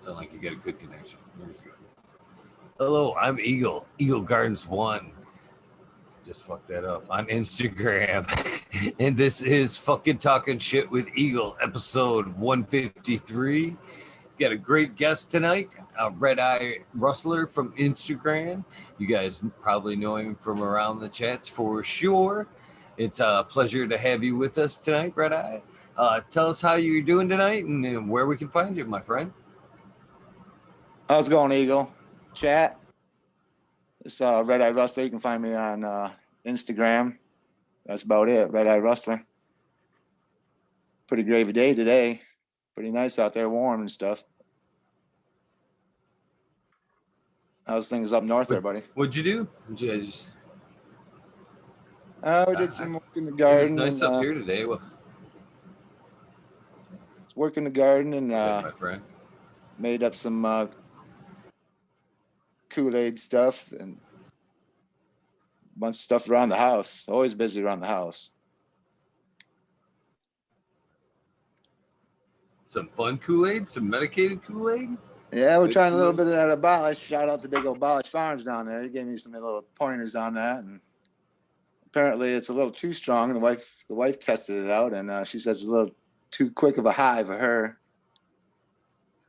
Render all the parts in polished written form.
Sound like you got a good connection. There you go. Hello, I'm Eagle. Eagle Gardens 1. Just fucked that up. On Instagram. And this is fucking Talking Shit with Eagle, episode 153. Got a great guest tonight, Red Eye Rustler from Instagram. You guys probably know him from around the chats for sure. It's a pleasure to have you with us tonight, Red Eye. Tell us how you're doing tonight and where we can find you, my friend. How's it going, Eagle? Chat. It's Red Eye Rustler. You can find me on Instagram. That's about it. Red Eye Rustler. Pretty gravy day today. Pretty nice out there, warm and stuff. How's things up north there, buddy? What'd you do? We did some work in the garden. It's nice up here today. Well, it's work in the garden and my friend. Made up some Kool-Aid stuff and a bunch of stuff around the house. Always busy around the house. Some fun Kool-Aid, some medicated Kool-Aid. Yeah, we're trying a little bit of that abolish. Shout out to big old Abolish Farms down there. He gave me some little pointers on that, and apparently it's a little too strong. And the wife tested it out, and she says it's a little too quick of a high for her.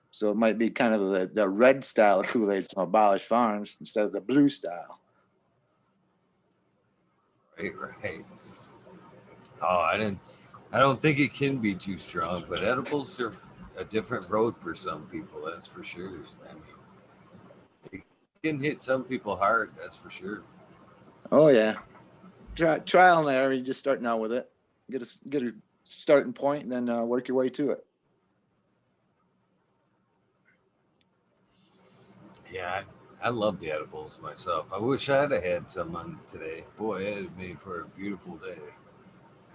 So it might be kind of the red style of Kool-Aid from Abolish Farms instead of the blue style. Right. Oh, I don't think it can be too strong, but edibles are a different road for some people, that's for sure. I mean, it can hit some people hard, that's for sure. Oh yeah, trial and error. You just starting out with it, get a starting point, and then work your way to it. Yeah, I love the edibles myself. I wish I'd have had some on today. Boy, it made for a beautiful day.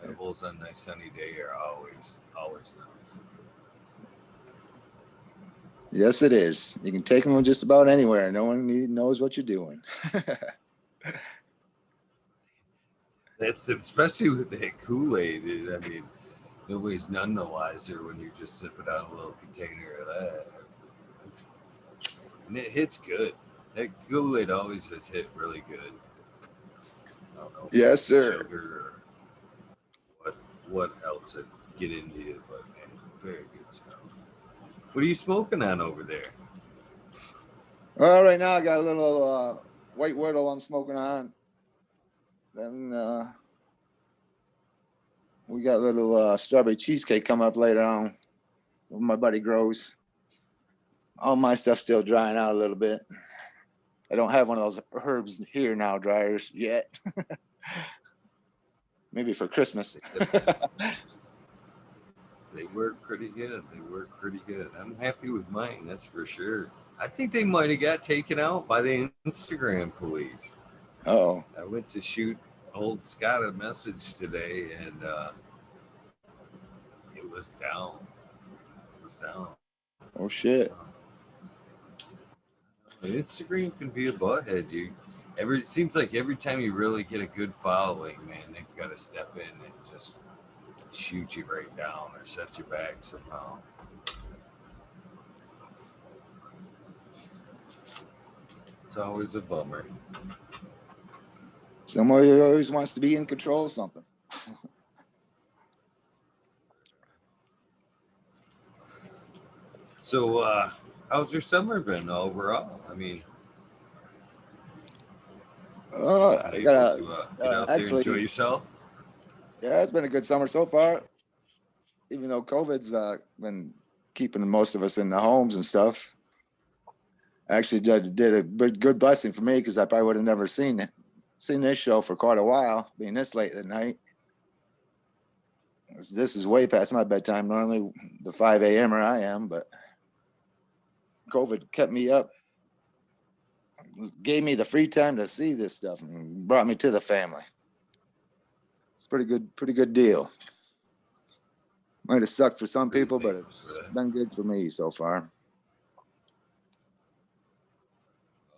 Edibles on a nice sunny day are always nice. Yes, it is. You can take them just about anywhere. No one knows what you're doing. That's especially with that Kool-Aid. I mean, nobody's none the wiser when you're just sipping out a little container of that. And it hits good. That Kool-Aid always has hit really good. I don't know yes, sir. Sugar or what helps it get into you, but man, very good stuff. What are you smoking on over there? Well, right now I got a little white Wordle I'm smoking on. Then we got a little strawberry cheesecake coming up later on. My buddy grows. All my stuff's still drying out a little bit. I don't have one of those herbs here now dryers yet. Maybe for Christmas. They work pretty good. I'm happy with mine, that's for sure. I think they might have got taken out by the Instagram police. Oh. I went to shoot old Scott a message today, and it was down. Oh, shit. Instagram can be a butthead, dude. It seems like every time you really get a good following, man, they've got to step in and just shoot you right down or set you back somehow. It's always a bummer. Somebody always wants to be in control of something. So, how's your summer been overall? I mean, I gotta get out there, enjoy yourself. Yeah, it's been a good summer so far. Even though COVID's been keeping most of us in the homes and stuff. Actually, did a good blessing for me because I probably would have never seen this show for quite a while, being this late at night. This is way past my bedtime. Normally, the 5 a.m. I am, but COVID kept me up, gave me the free time to see this stuff, and brought me to the family. It's pretty good deal. Might have sucked for some people, but it's been good for me so far.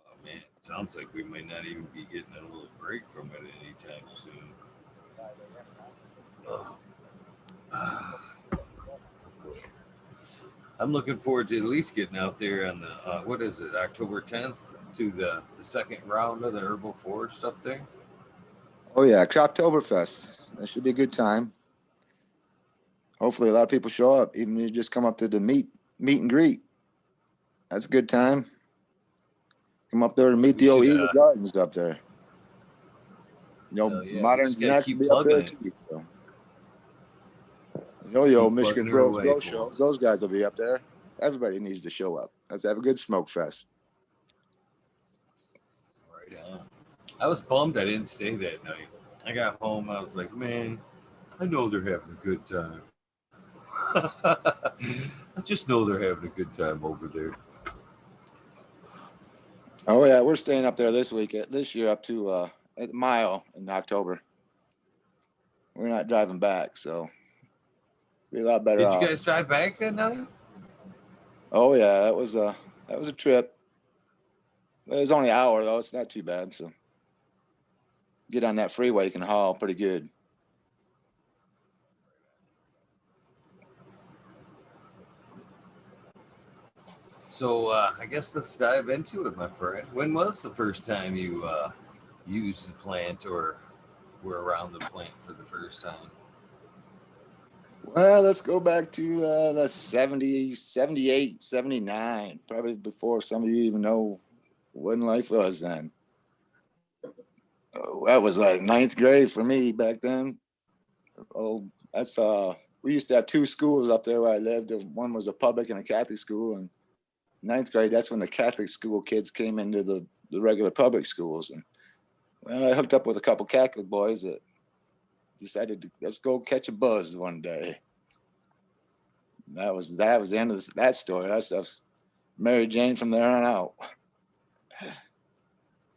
Oh man, it sounds like we might not even be getting a little break from it anytime soon. I'm looking forward to at least getting out there on the what is it, October 10th to the second round of the Herbal Forest up there. Oh yeah, Croptoberfest. That should be a good time. Hopefully, a lot of people show up. Even if you just come up to the meet and greet. That's a good time. Come up there and meet We the old should, Eagle Gardens up there. yeah, we Modern just got to Genetics will keep be up plugging there it. too. So. The old Keep Michigan plugging her Bros away, Grow for shows. Those guys will be up there. Everybody needs to show up. Let's have a good smoke fest. right on. I was bummed I didn't stay that night. I got home. I was like, man, I know they're having a good time. I just know they're having a good time over there. Oh yeah, we're staying up there this year up to at the Mile in October. We're not driving back, so be a lot better Did off. you guys drive back that night? Oh yeah, that was a trip. It was only an hour though. It's not too bad. So get on that freeway, you can haul pretty good. So I guess let's dive into it, my friend. When was the first time you used the plant or were around the plant for the first time? Well, let's go back to the 70, 78, 79, probably before some of you even know when life was then. That was like ninth grade for me back then. Oh, that's we used to have two schools up there where I lived. One was a public and a Catholic school. And ninth grade, that's when the Catholic school kids came into the regular public schools. And well, I hooked up with a couple Catholic boys that decided to let's go catch a buzz one day. That was the end of that story. That stuff's Mary Jane from there on out.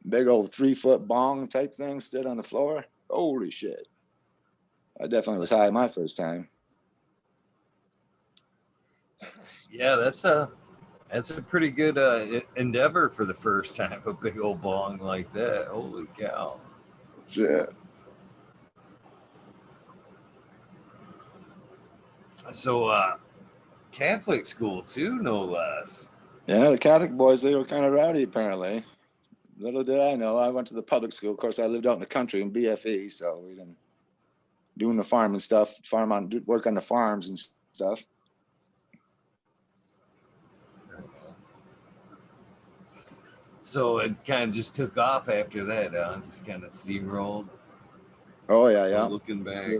Big old 3-foot bong type thing stood on the floor. Holy shit. I definitely was high my first time. Yeah, that's a pretty good endeavor for the first time. A big old bong like that. Holy cow! Shit. So Catholic school too, no less. Yeah, the Catholic boys, they were kind of rowdy apparently. Little did I know, I went to the public school. Of course, I lived out in the country in BFE, so we didn't doing the farming stuff, work on the farms and stuff. So it kind of just took off after that, just kind of steamrolled. Oh yeah, yeah. Looking back. Yeah.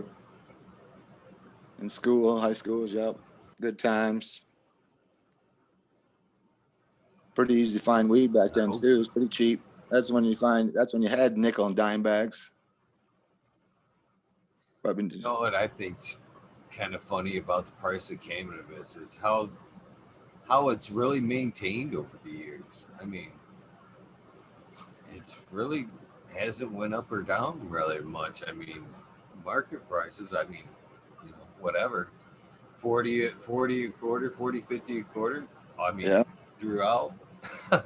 In school, high schools, yep. Good times. Pretty easy to find weed back then too. It was pretty cheap. That's when you had nickel and dime bags. You know what I think's kind of funny about the price of cannabis is how it's really maintained over the years. I mean, it's really hasn't went up or down really much. I mean, market prices, I mean, you know, whatever. 40 a quarter, 40, 50 a quarter. I mean, yeah. Throughout. I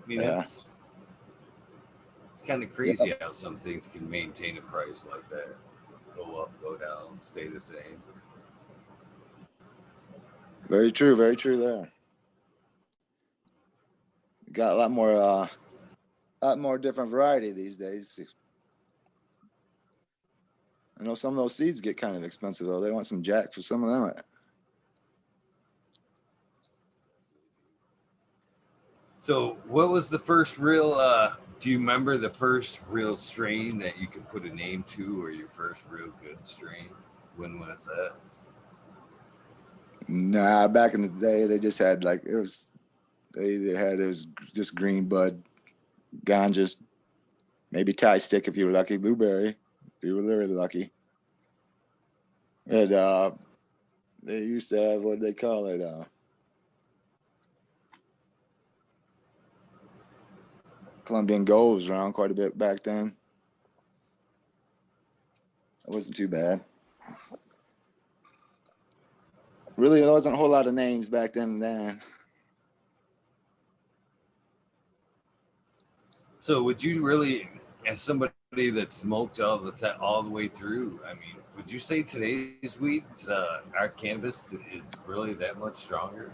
mean, Yeah. it's kind of crazy how some things can maintain a price like that. Go up, go down, stay the same. Very true there. Got a lot more different variety these days. I know some of those seeds get kind of expensive though. They want some jack for some of them. So, what was the first real? Do you remember the first real strain that you could put a name to, or your first real good strain? When was that? Nah, back in the day, they just had it was just green bud, ganjas, maybe tie stick if you were lucky, blueberry if you were really lucky. And they used to have what they call it. Colombian Gold was around quite a bit back then. It wasn't too bad. Really, there wasn't a whole lot of names back then. So, would you really, as somebody that smoked all the way through, I mean, would you say today's weeds, our cannabis, is really that much stronger?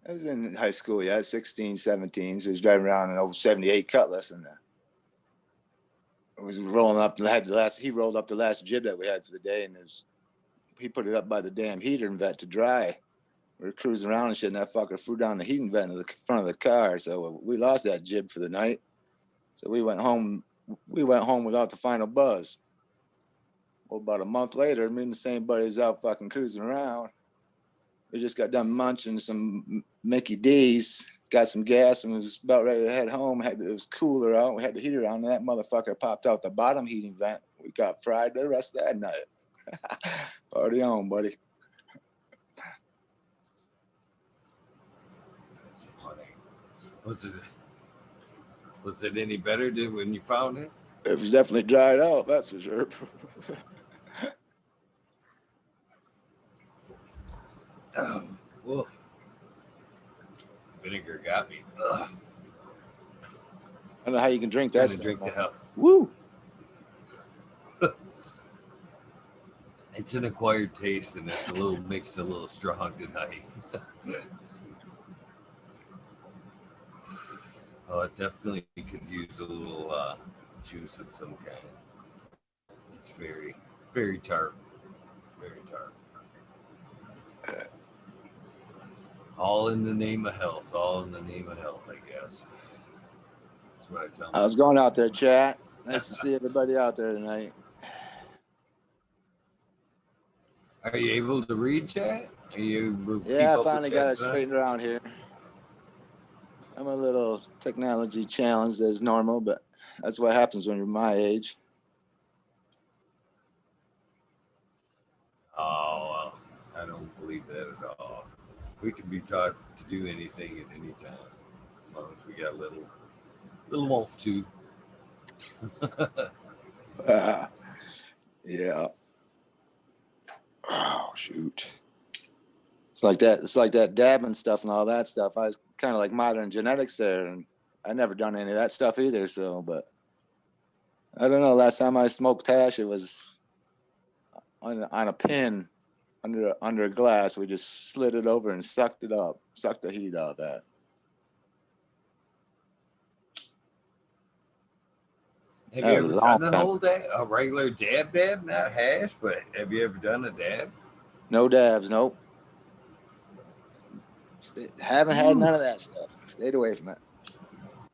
I was in high school, yeah, 16, 17. So he was driving around an old 78 Cutlass, and it was rolling up. He rolled up the last jib that we had for the day, and he put it up by the damn heater vent to dry. We were cruising around and shit, and that fucker flew down the heating vent in the front of the car. So we lost that jib for the night. So we went home. We went home without the final buzz. Well, about a month later, me and the same buddies out fucking cruising around. We just got done munching some Mickey D's, got some gas, and was about ready to head home. It was cooler out. We had the heater on, and that motherfucker popped out the bottom heating vent. We got fried the rest of that night. Party on, buddy. That's funny. Was it any better than when you found it? It was definitely dried out, that's for sure. Whoa. Vinegar got me. Ugh. I don't know how you can drink that stuff. Drink the hell. Woo! It's an acquired taste, and it's makes it a little strong tonight. Oh, it definitely could use a little juice of some kind. It's very, very tart. Very tart. All in the name of health. All in the name of health, I guess. That's what I tell them. I was going out there, chat. Nice to see everybody out there tonight. Are you able to read chat? Are you? Yeah, I finally got it straightened around here. I'm a little technology challenged as normal, but that's what happens when you're my age. Oh, well, I don't believe that at all. We can be taught to do anything at any time, as long as we got a little want to. Yeah. Oh shoot. It's like that dabbing stuff and all that stuff. I was kind of like modern genetics there, and I never done any of that stuff either. So, but I don't know. Last time I smoked hash, it was on a pin under a glass. We just slid it over and sucked it up, sucked the heat out of that. Have you ever done a regular dab, not hash, but have you ever done a dab? No dabs, nope. Haven't had none of that stuff. Stayed away from it.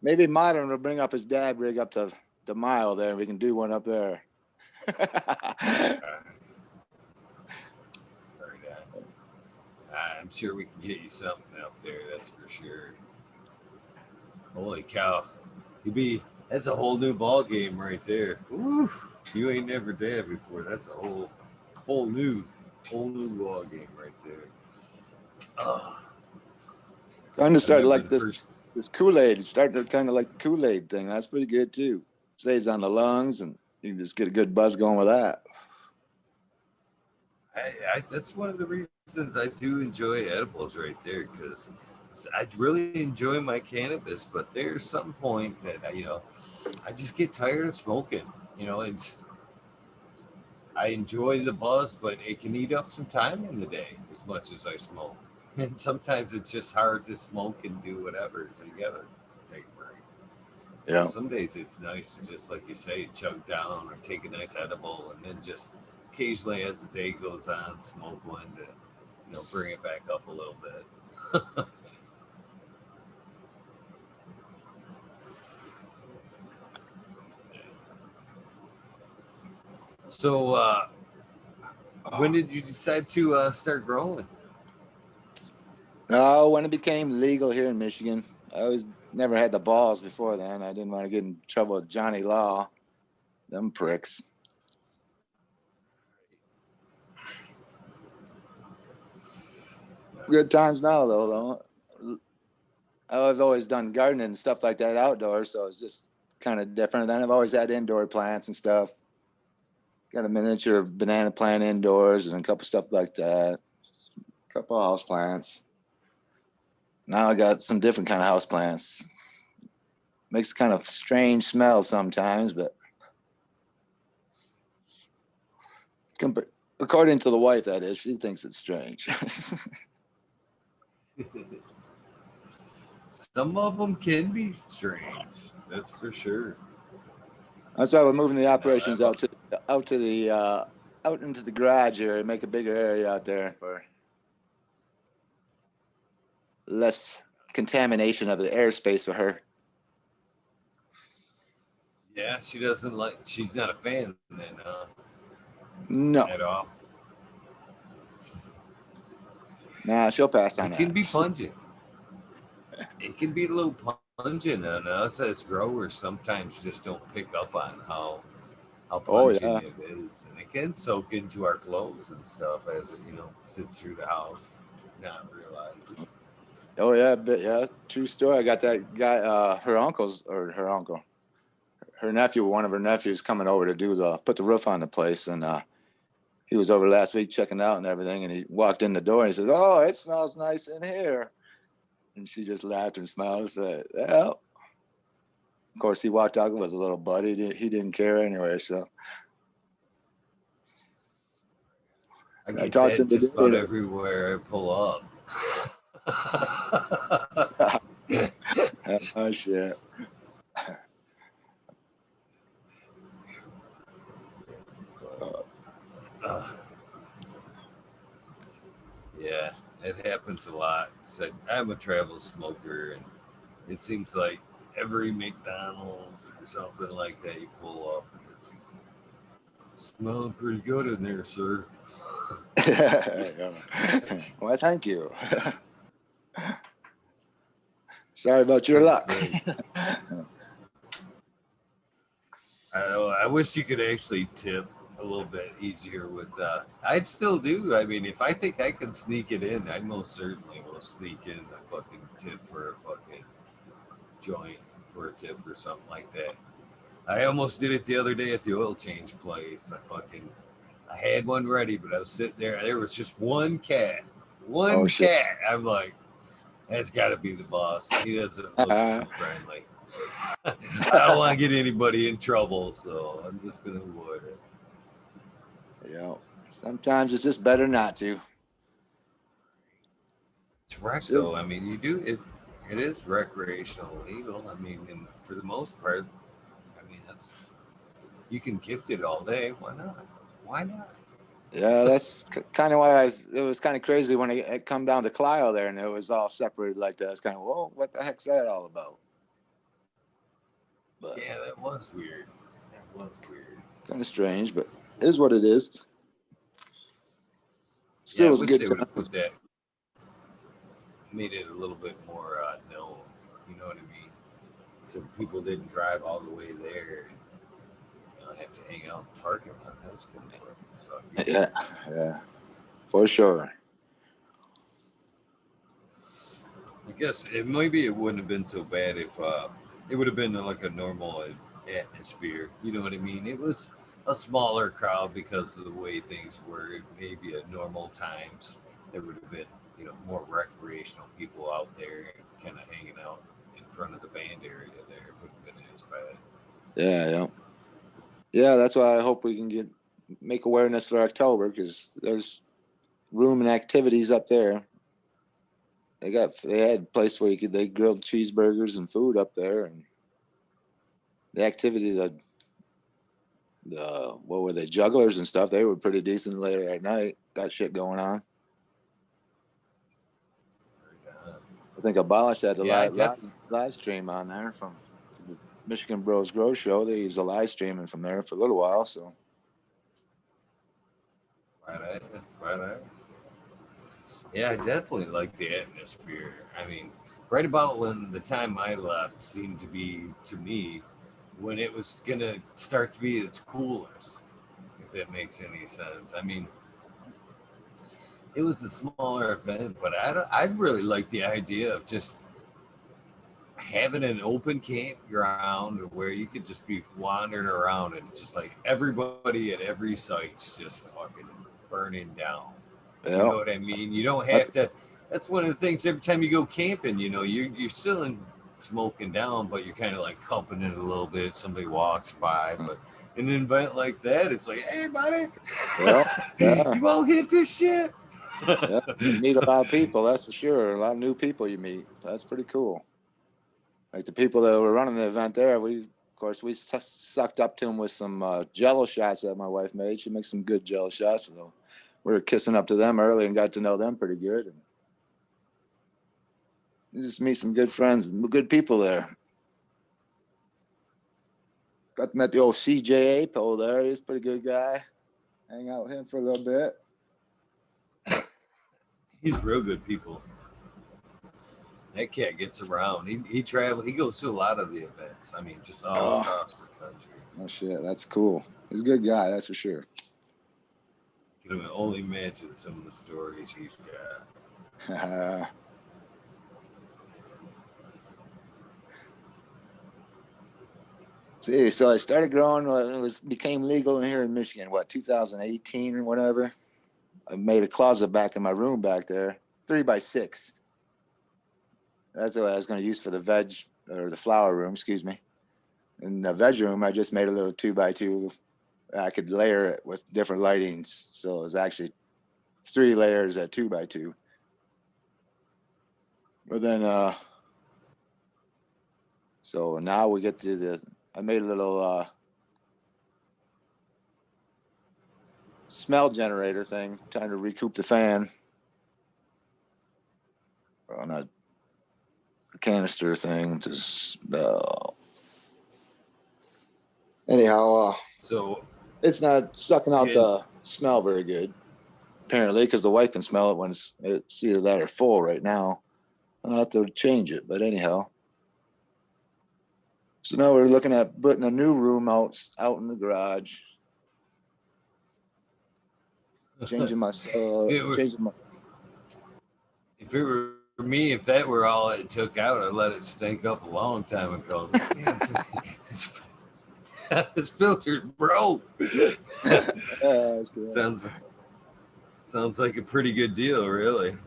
Maybe Modern will bring up his dab rig up to the mile there, and we can do one up there. I'm sure we can get you something up there, that's for sure. Holy cow. That's a whole new ball game right there. Woo, you ain't never dabbed before. That's a whole new ball game right there. Kind of started like this Kool-Aid. It started kind of like the Kool-Aid thing. That's pretty good too. Stays on the lungs, and you can just get a good buzz going with that. That's one of the reasons I do enjoy edibles right there, because I really enjoy my cannabis, but there's some point that I just get tired of smoking. I enjoy the buzz, but it can eat up some time in the day as much as I smoke. And sometimes it's just hard to smoke and do whatever, so you gotta take a break. Yeah. So some days it's nice to just, like you say, chug down or take a nice edible, and then just occasionally as the day goes on, smoke one to bring it back up a little bit. So when did you decide to start growing? Oh, when it became legal here in Michigan. I always never had the balls before then. I didn't want to get in trouble with Johnny Law. Them pricks. Good times now, though. I've always done gardening and stuff like that outdoors, so it's just kind of different. Then I've always had indoor plants and stuff. Got a miniature banana plant indoors and a couple stuff like that. A couple of house plants. Now I got some different kind of house plants. Makes kind of strange smell sometimes, but according to the wife, that is, she thinks it's strange. Some of them can be strange. That's for sure. That's why we're moving the operations No, out into the garage area, make a bigger area out there for less contamination of the airspace for her. yeah, she doesn't like. She's not a fan then, No, at all. nah, she'll pass on It can that. be pungent. It can be a little pungent, and us as growers sometimes just don't pick up on how Oh pungent yeah, it is, and it can soak into our clothes and stuff as it sits through the house, not realizing. oh yeah, but yeah, true story. I got that guy, her uncle, her nephew, one of her nephews coming over to put the roof on the place, and he was over last week checking out and everything, and he walked in the door and he says, "Oh, it smells nice in here," and she just laughed and smiled and said, "Well." Of course, he walked out with a little buddy. He didn't care anyway, so I I get talked to that him just about today. everywhere I pull up. Oh shit. Uh, yeah, it happens a lot. So I'm a travel smoker, and it seems like every McDonald's or something like that you pull up, and it's smelling pretty good in there, sir. Well, thank you. Sorry about your luck. I wish you could actually tip a little bit easier with. I'd still do. I mean, if I think I can sneak it in, I most certainly will sneak in a fucking tip for a fucking joint for a tip or something like that. I almost did it the other day at the oil change place. I had one ready, but I was sitting there. There was just one cat. Oh One shit. cat. I'm like, that's got to be the boss. He doesn't look too friendly. I don't want to get anybody in trouble, so I'm just going to avoid it. Yeah. Sometimes it's just better not to. It's rec, Sure. though. I mean, you do it. It is recreational legal. I mean, and for the most part, I mean, that's you can gift it all day. Why not? Why not? Yeah, that's kind of why it was kind of crazy when it come down to Clio there and it was all separated like that. It's kind of, whoa, what the heck's that all about? But Yeah, that was weird. That was weird. kind of strange, but it is what it is. Still Yeah, I was a wish good they would time. have put that, made it a little bit more known. You know what I mean? So people didn't drive all the way there and have to hang out in the parking lot. That was kind of fucking suck. Yeah, yeah, for sure. I guess maybe it wouldn't have been so bad if it would have been like a normal atmosphere. You know what I mean? It was a smaller crowd because of the way things were. Maybe at normal times there would have been more recreational people out there kind of hanging out in front of the band area. There it wouldn't have been as bad. Yeah, yeah, yeah. That's why I hope we can make awareness for October because there's room and activities up there. They had a place where they grilled cheeseburgers and food up there, and the activity the what were they, jugglers and stuff, they were pretty decent later at night. Got shit going on. I think Abolish had the Yeah, I live stream on there from the Michigan Bros Grow Show. They use a live streaming from there for a little while. So right. Yeah, I definitely like the atmosphere. I mean, right about when the time I left seemed to be to me when it was gonna start to be its coolest, if that makes any sense. I mean, it was a smaller event, but I'd really like the idea of just having an open campground where you could just be wandering around and just like everybody at every site's just fucking burning down. You yeah, know what I mean? You don't that's have to. That's one of the things. Every time you go camping, you're still in smoking down, but you're kind of like humping it a little bit. Somebody walks by, but in an event like that, it's like, hey, buddy, yeah, yeah, you won't hit this shit. yeah. You meet a lot of people, that's for sure. A lot of new people you meet. That's pretty cool. Like the people that were running the event there, we sucked up to them with some Jello shots that my wife made. She makes some good Jello shots, so we were kissing up to them early and got to know them pretty good. And you just meet some good friends, good people there. Got to meet the old CJ Apo there. He's a pretty good guy. Hang out with him for a little bit. He's real good people. That cat gets around. He travels. He goes to a lot of the events. I mean, just all across the country. Oh shit, that's cool. He's a good guy, that's for sure. Can only imagine some of the stories he's got. See, so I started growing. It became legal here in Michigan. 2018 or whatever. I made a closet back in my room back there, 3x6. That's what I was going to use for the veg or the flower room. Excuse me. In the veg room, I just made a little 2x2. I could layer it with different lightings, so it was actually 3 layers at 2x2. But then, so now we get to the. I made a little smell generator thing, trying to recoup the fan. Well, not a canister thing to smell. Anyhow, so it's not sucking out the smell very good, apparently, because the wife can smell it when it's either that or full right now. I'll have to change it, but anyhow. So now we're looking at putting a new room out in the garage. Changing my. If it were me, if that were all it took out, I'd let it stink up a long time ago. Damn, this filter's broke. Sounds like a pretty good deal, really.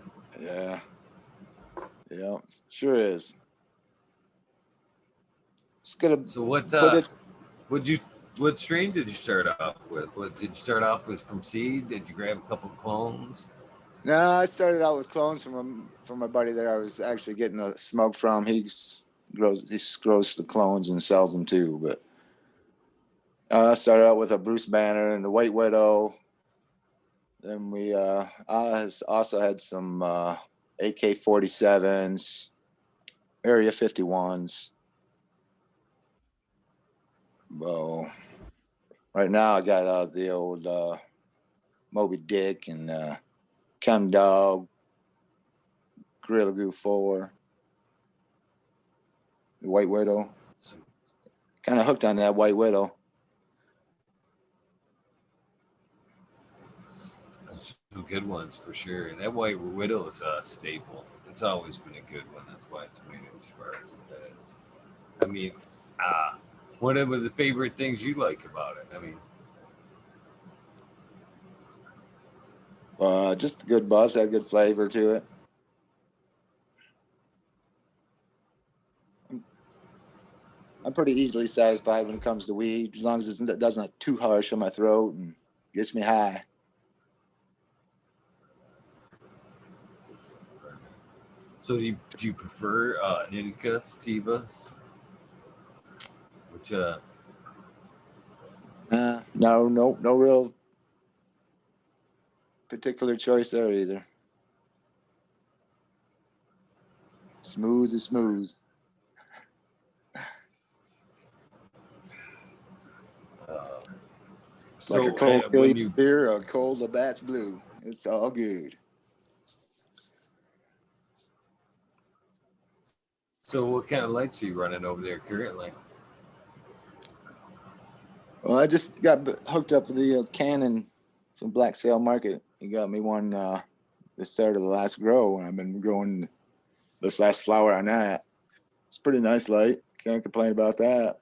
Yeah, sure is. So what strain did you start off with? What did you start off with from seed? Did you grab a couple clones? No, I started out with clones from my buddy there. I was actually getting the smoke from. He grows the clones and sells them too. But I started out with a Bruce Banner and the White Widow. Then we also had some AK-47s, Area 51s. Well, right now I got the old Moby Dick and Chem Dog, Gorilla Glue 4, the White Widow. Kind of hooked on that White Widow. That's some good ones for sure. That White Widow is a staple. It's always been a good one. That's why it's made it as far as it is. I mean, what are the favorite things you like about it? I mean, just a good buzz, had a good flavor to it. I'm pretty easily satisfied when it comes to weed, as long as it doesn't get too harsh on my throat and gets me high. So do you prefer Indica sativas? Which no real particular choice there either. Smooth is smooth. It's like a cold beer, a cold Labatt's Blue. It's all good. So what kind of lights are you running over there currently? Well, I just got hooked up with the Canon from Black Sail Market. He got me one the start of the last grow, and I've been growing this last flower on that. It's pretty nice light. Can't complain about that.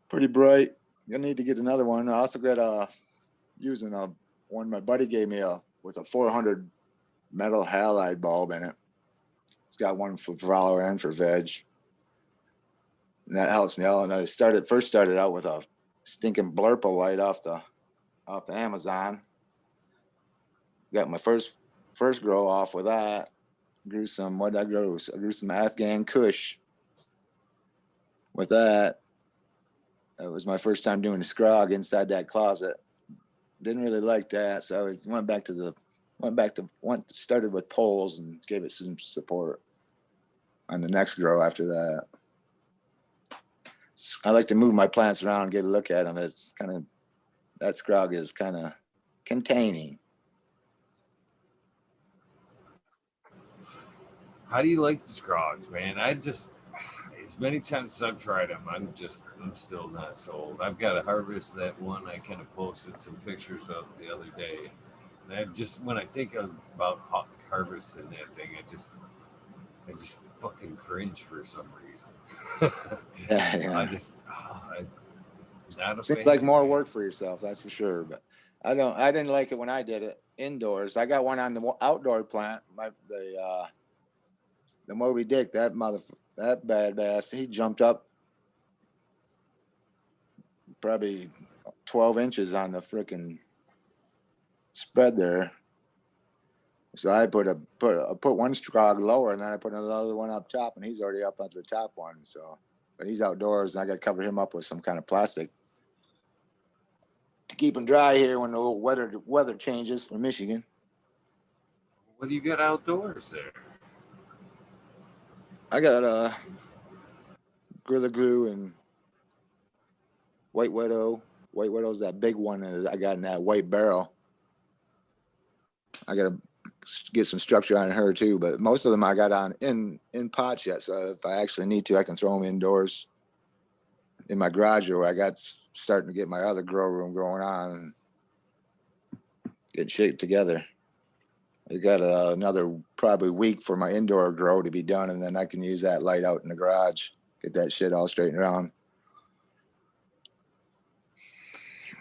Pretty bright. Gonna need to get another one. I also got using one my buddy gave me with a 400 metal halide bulb in it. It's got one for flower and for veg. And that helps me out. And I first started out with a stinking blurple light off the Amazon. Got my first grow off with that. Grew some, I grew some Afghan Kush with that, it was my first time doing a scrog inside that closet. Didn't really like that, so I started with poles and gave it some support on the next grow after that. I like to move my plants around and get a look at them. It's kind of, that scrog is kind of containing. How do you like the scrogs, man? I just, as many times as I've tried them, I'm still not sold. I've got to harvest that one I kind of posted some pictures of the other day. And I just, when I think about harvesting that thing, I just fucking cringe for some reason. Yeah. I just, not a Seems fan, like more man. work for yourself, that's for sure. But I didn't like it when I did it indoors. I got one on the outdoor plant. The Moby Dick, that badass, he jumped up probably 12 inches on the freaking spread there. So I put one scrog lower, and then I put another one up top, and he's already up at the top one. So, but he's outdoors, and I got to cover him up with some kind of plastic to keep him dry here when the weather changes for Michigan. What do you got outdoors there? I got Gorilla Glue and White Widow. White Widow's that big one I got in that white barrel. I got to get some structure on her too, but most of them I got on in pots yet. So if I actually need to, I can throw them indoors in my garage, or I got starting to get my other grow room going on and get shaped together. I got another probably week for my indoor grow to be done, and then I can use that light out in the garage, get that shit all straightened around.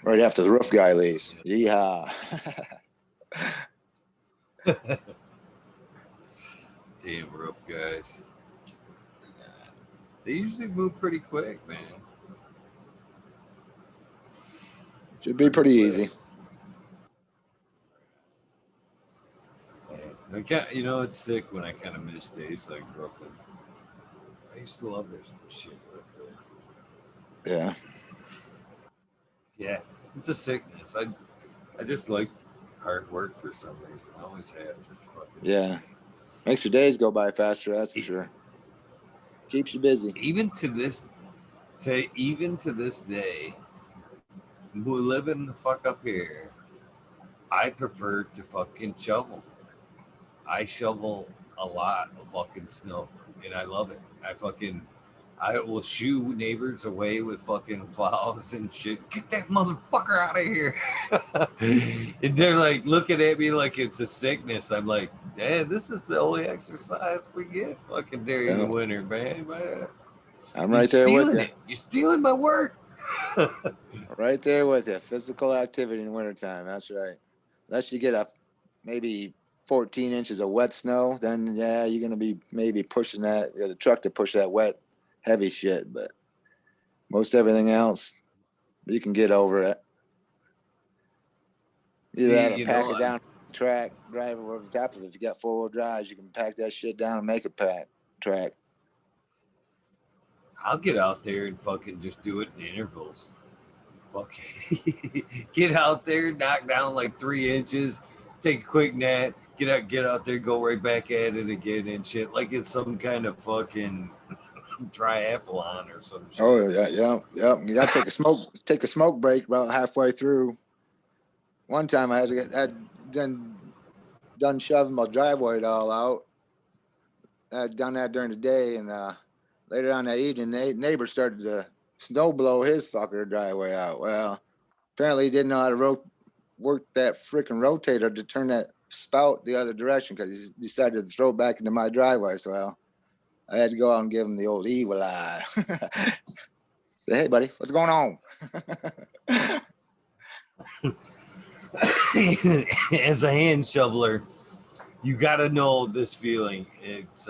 Right after the roof guy leaves. Yeehaw. Damn roof guys. They usually move pretty quick, man. Should be pretty easy. You know, it's sick when I kind of miss days like roofing. I used to love this shit right there. Yeah. Yeah, it's a sickness. I just like hard work for some reason. I always have. Just fucking. Yeah. Makes your days go by faster, that's for sure. Keeps you busy. Even to this day, who living the fuck up here, I prefer to fucking shovel. I shovel a lot of fucking snow, and I love it. I will shoo neighbors away with fucking plows and shit. Get that motherfucker out of here. And they're like looking at me like it's a sickness. I'm like, man, this is the only exercise we get fucking during the winter, man. I'm right there with you. You're stealing my work. Right there with you. Physical activity in the wintertime. That's right. Unless you get maybe 14 inches of wet snow, then yeah, you're going to be maybe pushing the truck to push that wet, heavy shit. But most everything else, you can get over it. Either that or pack it down track, drive over the top of it. If you got 4-wheel drives, you can pack that shit down and make a track. I'll get out there and fucking just do it in intervals. Fucking get out there, knock down like 3 inches, take a quick nap, get out there, go right back at it again and shit. Like it's some kind of fucking triathlon or some shit. Oh yeah. You gotta take a smoke break about halfway through. One time I had done shoving my driveway all out. I had done that during the day, and later on that evening, neighbor started to snow blow his fucker driveway out. Well, apparently he didn't know how to work that freaking rotator to turn that spout the other direction, because he decided to throw it back into my driveway. So I had to go out and give him the old evil eye. Say, hey, buddy, what's going on? As a hand shoveler, you got to know this feeling. It's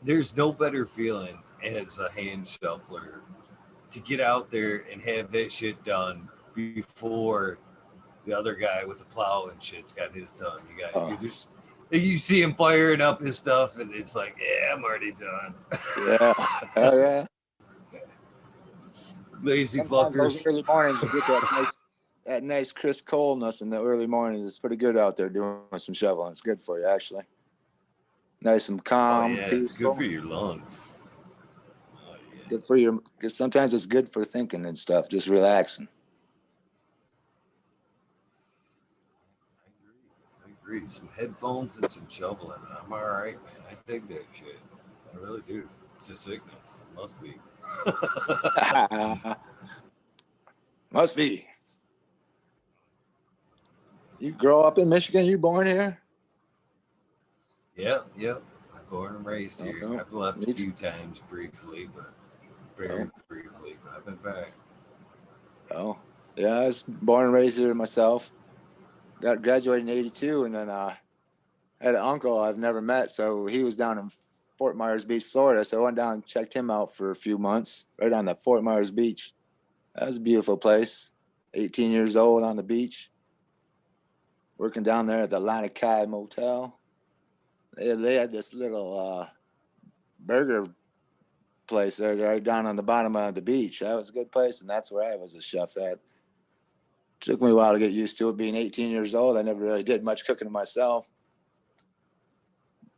there's no better feeling as a hand shoveler to get out there and have that shit done before the other guy with the plow and shit's got his done. You're just You see him firing up his stuff, and it's like, yeah, I'm already done. Yeah. Oh yeah. Lazy Sometimes those fuckers. early mornings you get that nice crisp coldness in the early mornings. It's pretty good out there doing some shoveling. It's good for you actually. Nice and Oh calm, yeah, it's good for peaceful. your lungs. Oh yeah. Good for your, because sometimes it's good for thinking and stuff, just relaxing. I agree. Some headphones and some shoveling. I'm all right, man. I dig that shit. I really do. It's a sickness. It must be. Must be. You grow up in Michigan? You born here? Yeah, yep. I'm born and raised Oh, here. no. I've left a Me too. few times briefly, but very Oh, briefly. But I've been back. oh. Yeah, I was born and raised here myself. Got graduated in '82, and then had an uncle I've never met, so he was down in Fort Myers Beach, Florida. So I went down and checked him out for a few months, right on the Fort Myers Beach. That was a beautiful place. 18 years old on the beach, working down there at the Lanakai Motel. They had this little burger place there right down on the bottom of the beach. That was a good place, and that's where I was a chef at. Took me a while to get used to it. Being 18 years old, I never really did much cooking myself.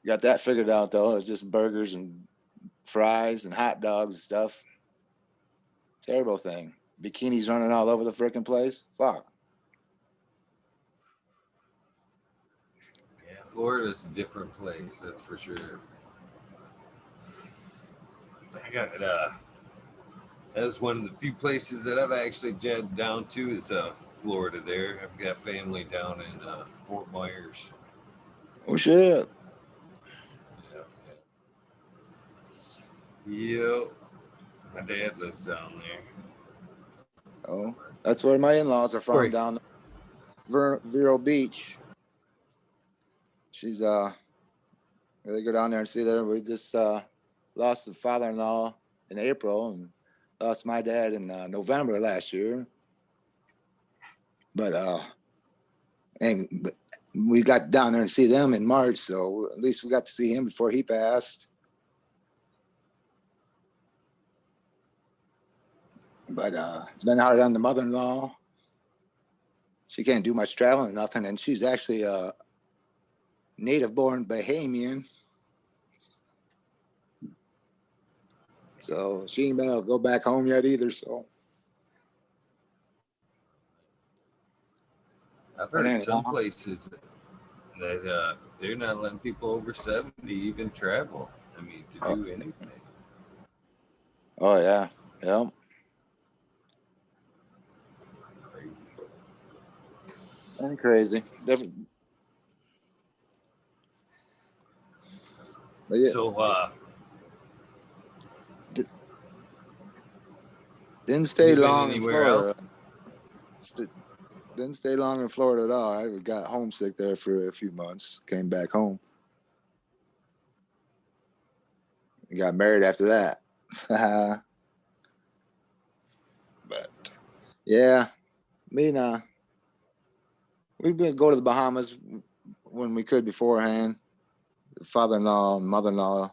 Got that figured out though. It was just burgers and fries and hot dogs and stuff. Terrible thing. Bikinis running all over the freaking place. Fuck. Yeah, Florida's a different place, that's for sure. I got that was one of the few places that I've actually jetted down to is Florida. There, I've got family down in Fort Myers. Oh shit. Yeah, yeah. Yep. My dad lives down there. Oh, that's where my in-laws are from, Right. down Vero Beach. She's they go down there and see there. We just lost the father-in-law in April and lost my dad in November last year. But but we got down there and see them in March, so at least we got to see him before he passed. But it's been hard on the mother-in-law. She can't do much traveling, nothing, and she's actually a native-born Bahamian. So she ain't been able to go back home yet either. So, I've but heard anyhow, some places that they're not letting people over 70 even travel. I mean, to oh, do anything. oh yeah, yeah. Crazy. And crazy. Different. But yeah, So, didn't stay you been long in anywhere Florida. else? Didn't stay long in Florida at all. I got homesick there for a few months. Came back home. Got married after that. But yeah, me and we've been go to the Bahamas when we could beforehand. Father-in-law and mother-in-law,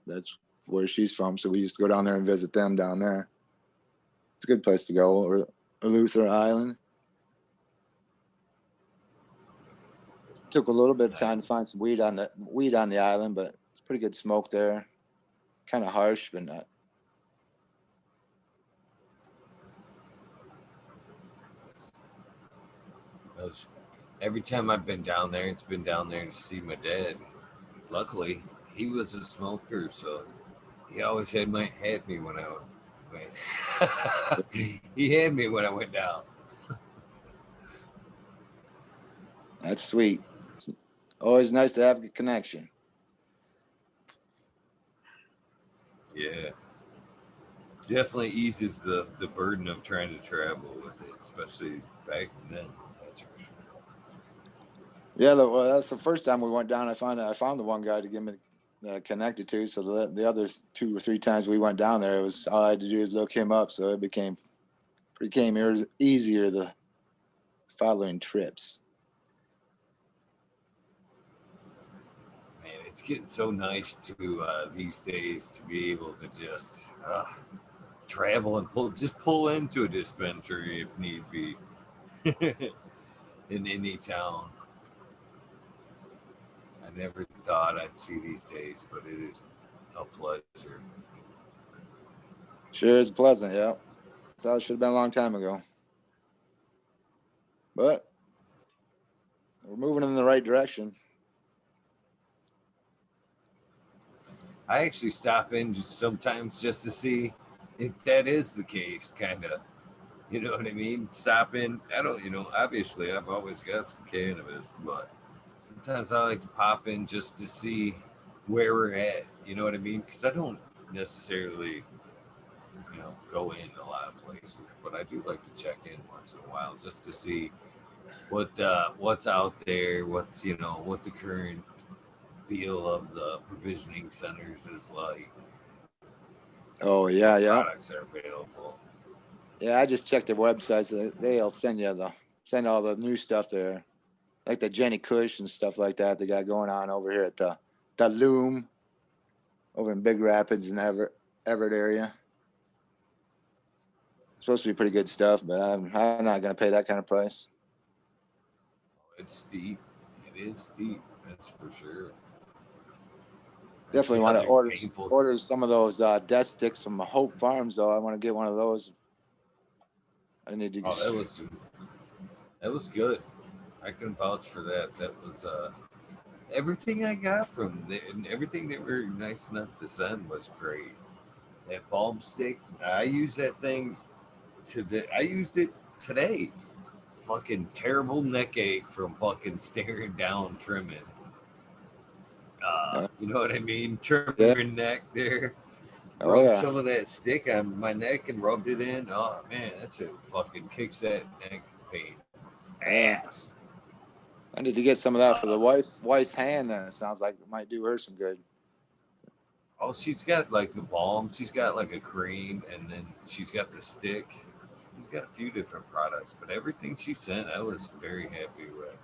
that's where she's from, so we used to go down there and visit them down there. It's a good place to go. Or Eleuthera Island. Took a little bit of time to find some weed on the island, but it's pretty good smoke there. Kind of harsh, but not. Every time I've been down there, it's been down there to see my dad. Luckily, he was a smoker, so he always had me when I went. He had me when I went down. That's sweet. It's always nice to have a connection. Yeah, definitely eases the burden of trying to travel with it, especially back then. That's for sure. Yeah, well, that's the first time we went down. I found the one guy to get me connected to. So the other 2 or 3 times we went down there, it was all I had to do is look him up. So it became easier the following trips. it's getting so nice to these days to be able to just travel and pull into a dispensary if need be in any town. I never thought I'd see these days, but it is a pleasure. Sure is pleasant, yeah. So it should have been a long time ago. But we're moving in the right direction. I actually stop in just sometimes just to see if that is the case, kind of. You know what I mean? Stop in. I don't, obviously I've always got some cannabis, but sometimes I like to pop in just to see where we're at. You know what I mean? Because I don't necessarily, go in a lot of places, but I do like to check in once in a while just to see what's out there, what the current feel of the provisioning centers is like. Oh yeah, yeah. Products are available. Yeah, I just checked their websites. They'll send all the new stuff there, like the Jenny Kush and stuff like that. They got going on over here at the Loom, over in Big Rapids and Everett area. It's supposed to be pretty good stuff, but I'm not going to pay that kind of price. It's steep. It is steep. That's for sure. Definitely want to order some of those death sticks from Hope Farms, though. I want to get one of those. I need to. Oh, that was good. I can vouch for that. That was everything I got from there, and everything they were nice enough to send was great. That balm stick, I used that thing I used it today. Fucking terrible neck ache from fucking staring down trimming. You know what I mean? Trimming your neck there. Rubbed some of that stick on my neck and rubbed it in. Oh man, that shit fucking kicks that neck pain ass. I need to get some of that for the wife's hand. Then it sounds like it might do her some good. Oh, she's got like the balm. She's got like a cream, and then she's got the stick. She's got a few different products, but everything she sent, I was very happy with.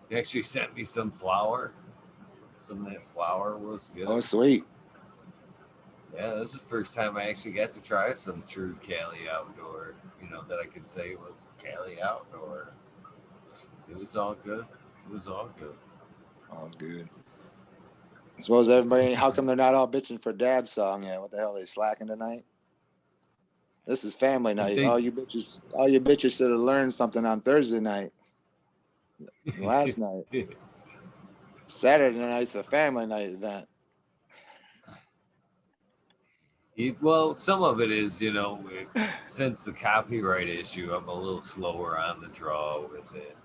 She actually sent me some flour. Some of that flour was good. Oh, sweet. Yeah, this is the first time I actually got to try some true Cali outdoor. That I could say was Cali outdoor. It was all good. It was all good. All good. I suppose everybody. How come they're not all bitching for Dab song yet? What the hell? Are they slacking tonight? This is family night. All you bitches should have learned something on Thursday night. Last night. Saturday night's a family night event. Well, some of it is, since the copyright issue, I'm a little slower on the draw with it.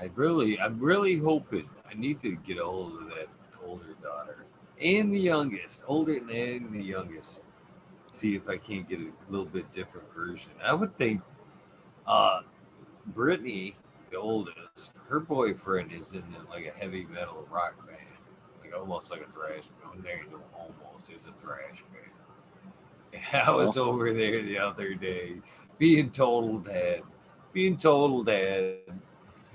I'm really hoping I need to get a hold of that older daughter and the youngest, older and the youngest. See if I can't get a little bit different version. I would think Brittany, the oldest, her boyfriend is in like a heavy metal rock band, like almost like a thrash band. There you go, almost. It's a thrash band. And I was over there the other day, being total dad.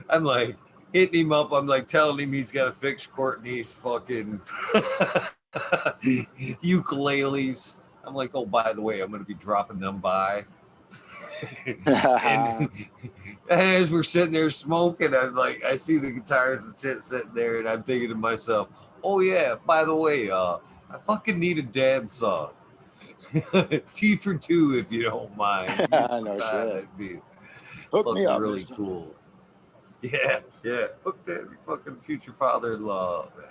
I'm like hitting him up. I'm like telling him he's got to fix Courtney's fucking ukuleles. I'm like, oh, by the way, I'm going to be dropping them by. and as we're sitting there smoking, I see the guitars and shit sitting there, and I'm thinking to myself, oh yeah, by the way, I fucking need a dab song. T for 2, if you don't mind. I know, shit. That'd be Hook me up, really cool. Yeah. Hook that fucking future father-in-law, man.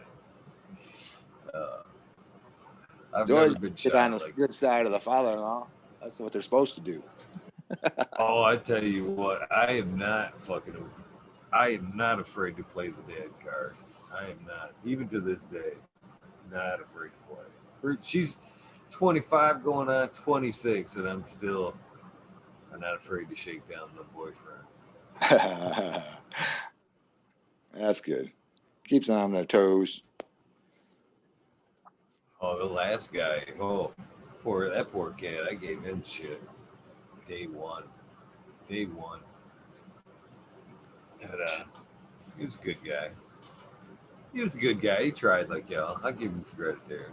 I've never been shot on the good side of the father-in-law. That's what they're supposed to do. Oh, I tell you what, I am not afraid to play the dad card. I am not, even to this day, not afraid to play. She's 25 going on 26, and I'm not afraid to shake down the boyfriend. That's good. Keeps them on their toes. Oh, the last guy. Oh, that poor cat. I gave him shit. Day one. And, he was a good guy. He was a good guy. He tried like y'all. I'll give him credit there.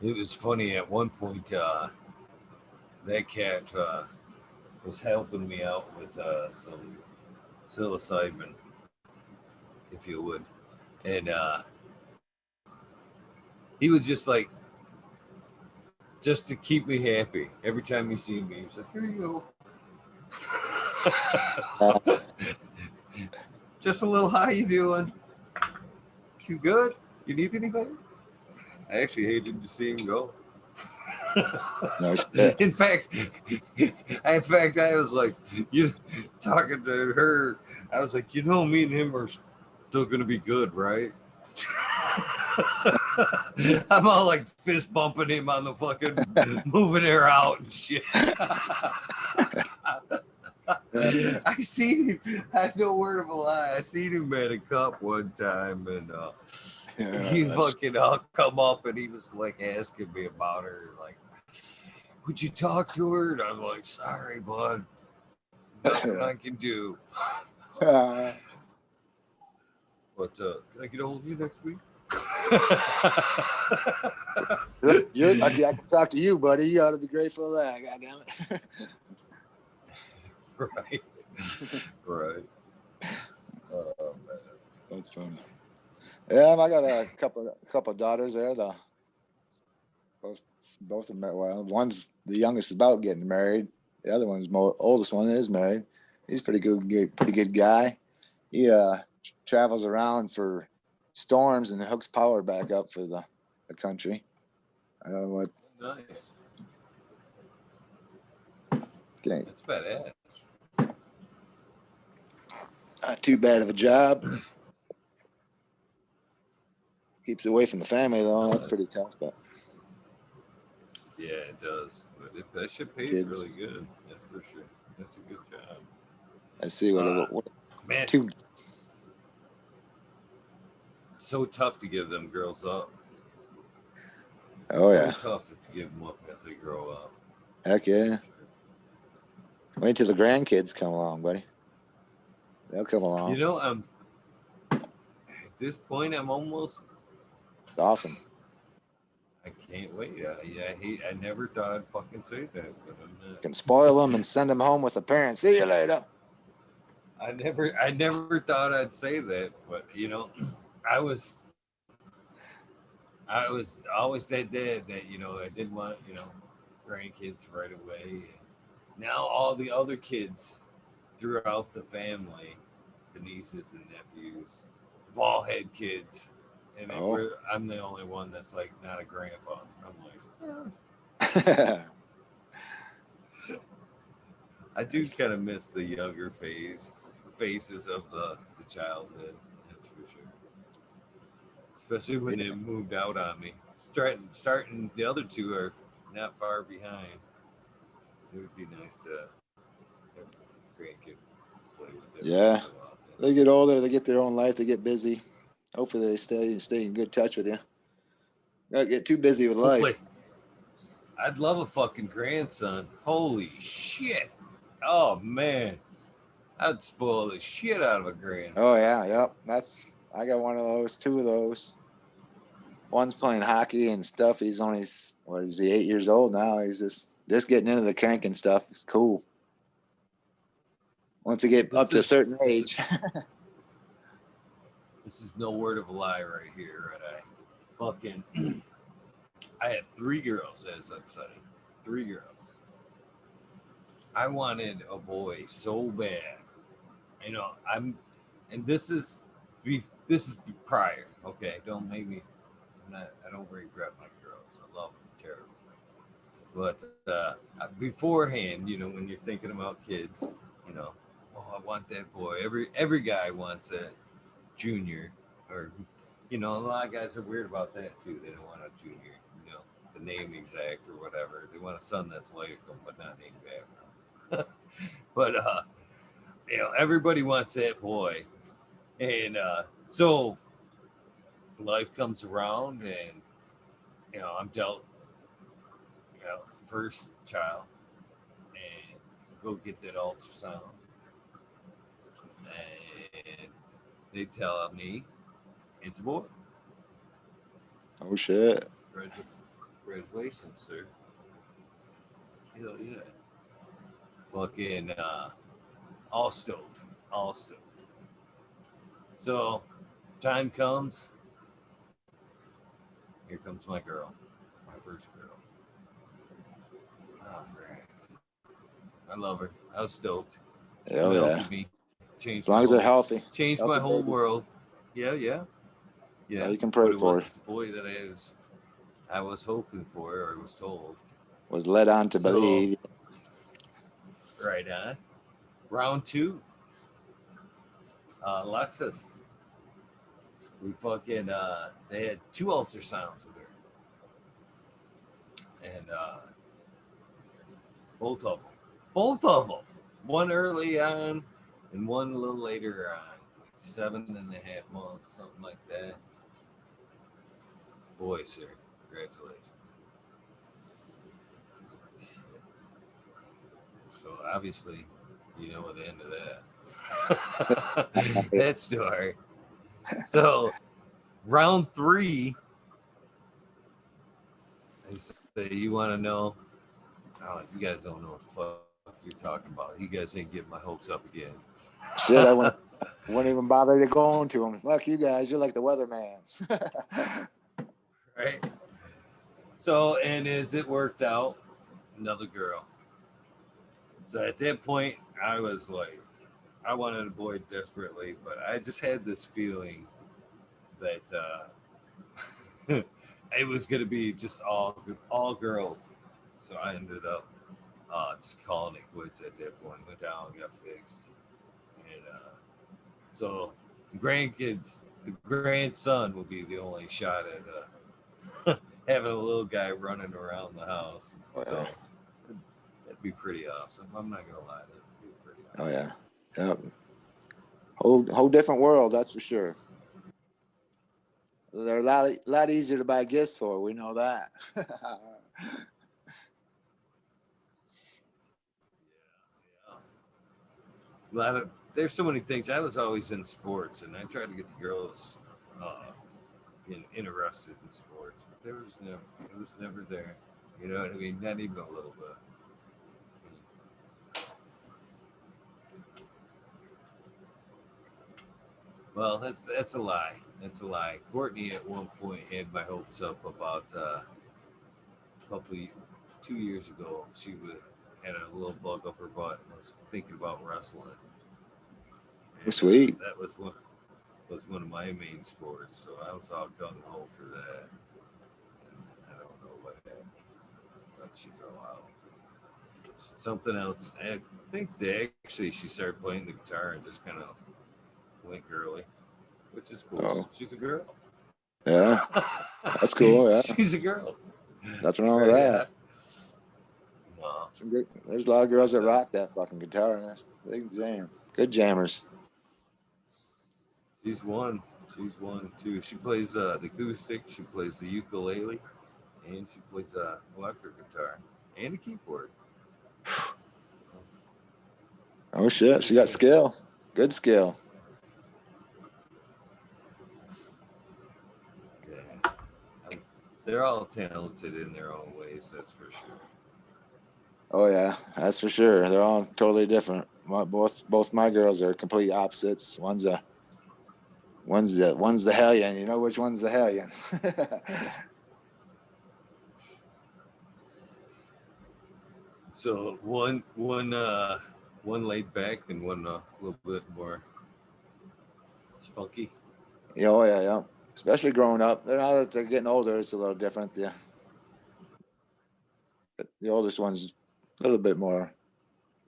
It was funny at one point. That cat was helping me out with some psilocybin, if you would, and he was just like, just to keep me happy. Every time he seen me, he's like, "Here you go." Just a little. How you doing? You good? You need anything? I actually hated to see him go. No shit. In fact, I was like, you talking to her. I was like, me and him are still gonna be good, right? I'm all like fist bumping him on the fucking moving her out and shit. I seen him. That's no word of a lie. I seen him at a cup one time, and he fucking come up and he was like asking me about her, like, would you talk to her? And I'm like, sorry, bud, nothing I can do. But can I get a hold of you next week? I can talk to you, buddy. You ought to be grateful for that. Goddamn it. Right. Right. Oh, man. That's funny. Yeah, I got a couple of daughters there. Both of them. Well, one's the youngest is about getting married. The other one's oldest one is married. He's pretty good guy. He travels around for storms and hooks power back up for the country. I don't know what. Nice. Okay. That's badass. Not too bad of a job. Keeps away from the family though. That's pretty tough, but. Yeah, it does. But that shit pays Kids. really good. That's for sure. That's a good job. I see what man. Two. So tough to give them girls up. Oh yeah. So tough to give them up as they grow up. Heck yeah. Wait till the grandkids come along, buddy. They'll come along. At this point, I'm almost. It's awesome. I can't wait. I never thought I'd fucking say that, but I'm not. Can spoil them and send them home with a parent. See you later. I never thought I'd say that, but I was always that dad that I didn't want grandkids right away. Now all the other kids throughout the family, the nieces and nephews, have all had kids, and I'm the only one that's like not a grandpa. I'm like, I do kind of miss the younger faces of the childhood. That's for sure. Especially when they moved out on me. Starting the other two are not far behind. It would be nice to have grandkids play with them. Yeah. They get older, they get their own life, they get busy. Hopefully they stay in good touch with you. Don't get too busy with life. I'd love a fucking grandson. Holy shit. Oh man. I'd spoil the shit out of a grandson. Oh yeah, yep. I got one of those, two of those. One's playing hockey and stuff. He's only 8 years old now. He's just getting into the cranking stuff. It's cool. Once you get up to a certain age. This is no word of a lie right here, right? I had 3 girls, as I'm saying. 3 girls. I wanted a boy so bad. And this is prior. Okay, don't make me. I don't regret my girls. I love them terribly. But beforehand, when you're thinking about kids, I want that boy. Every guy wants a junior, or a lot of guys are weird about that too. They don't want a junior, the name exact or whatever. They want a son that's like them, but not named after them. But everybody wants that boy, and so life comes around, and I'm dealt, first child, and go get that ultrasound, and they tell me it's a boy. Oh shit. Congratulations, sir. Hell yeah. Fucking all stoked. All stoked. So time comes. Here comes my girl. My first girl. Oh, great. I love her. I was stoked. Oh yeah. Melted me. As long as they're healthy. Changed Healthy my whole babies. world. Yeah. Oh, you can pray But it for wasn't her. the boy that I was hoping for or was told. Was led on to So, believe. right on. Round 2. Lexus. We fucking they had 2 ultrasounds with her. And both of them. One early on and one a little later on. Like 7.5 months, something like that. Boy, sir. Congratulations. So obviously, you know the end of that. That story. So round 3, they say, you want to know? Oh, you guys don't know what the fuck you're talking about. You guys ain't getting my hopes up again. Shit, I wouldn't even bother to go into them. Fuck you guys. You're like the weatherman. Right? So, and as it worked out, another girl. So at that point, I was like, I wanted a boy desperately, but I just had this feeling that it was going to be just all girls. So I ended up just calling it quits at that point. Went down, got fixed, and so the grandson will be the only shot at having a little guy running around the house. So that'd be pretty awesome. I'm not gonna lie, that'd be pretty awesome. Oh yeah. Yep. Whole different world, that's for sure. They're a lot easier to buy gifts for. We know that. There's so many things. I was always in sports, and I tried to get the girls interested in sports, but it was never there. You know what I mean? Not even a little bit. Well, that's a lie. That's a lie. Courtney at one point had my hopes up about a couple 2 years ago. She had a little bug up her butt and was thinking about wrestling. And, Sweet. that was one of my main sports, so I was all gung ho for that. And I don't know what happened, but she fell out. Something else. I think she started playing the guitar and just kind of went girly, which is cool. Oh. She's a girl. Yeah. That's cool. Yeah. She's a girl. Nothing wrong with that. No. There's a lot of girls that rock that fucking guitar. That's a big jam. Good jammers. She's one too. She plays the acoustic. She plays the ukulele, and she plays electric guitar and a keyboard. Oh shit, she got skill. Good skill. Yeah. They're all talented in their own ways, that's for sure. Oh yeah, that's for sure. They're all totally different. Both my girls are complete opposites. One's the hellion. You know which one's the hellion. So one laid back and one a little bit more spunky. Yeah, oh yeah. Especially growing up. Now that they're getting older, it's a little different. Yeah. But the oldest one's a little bit more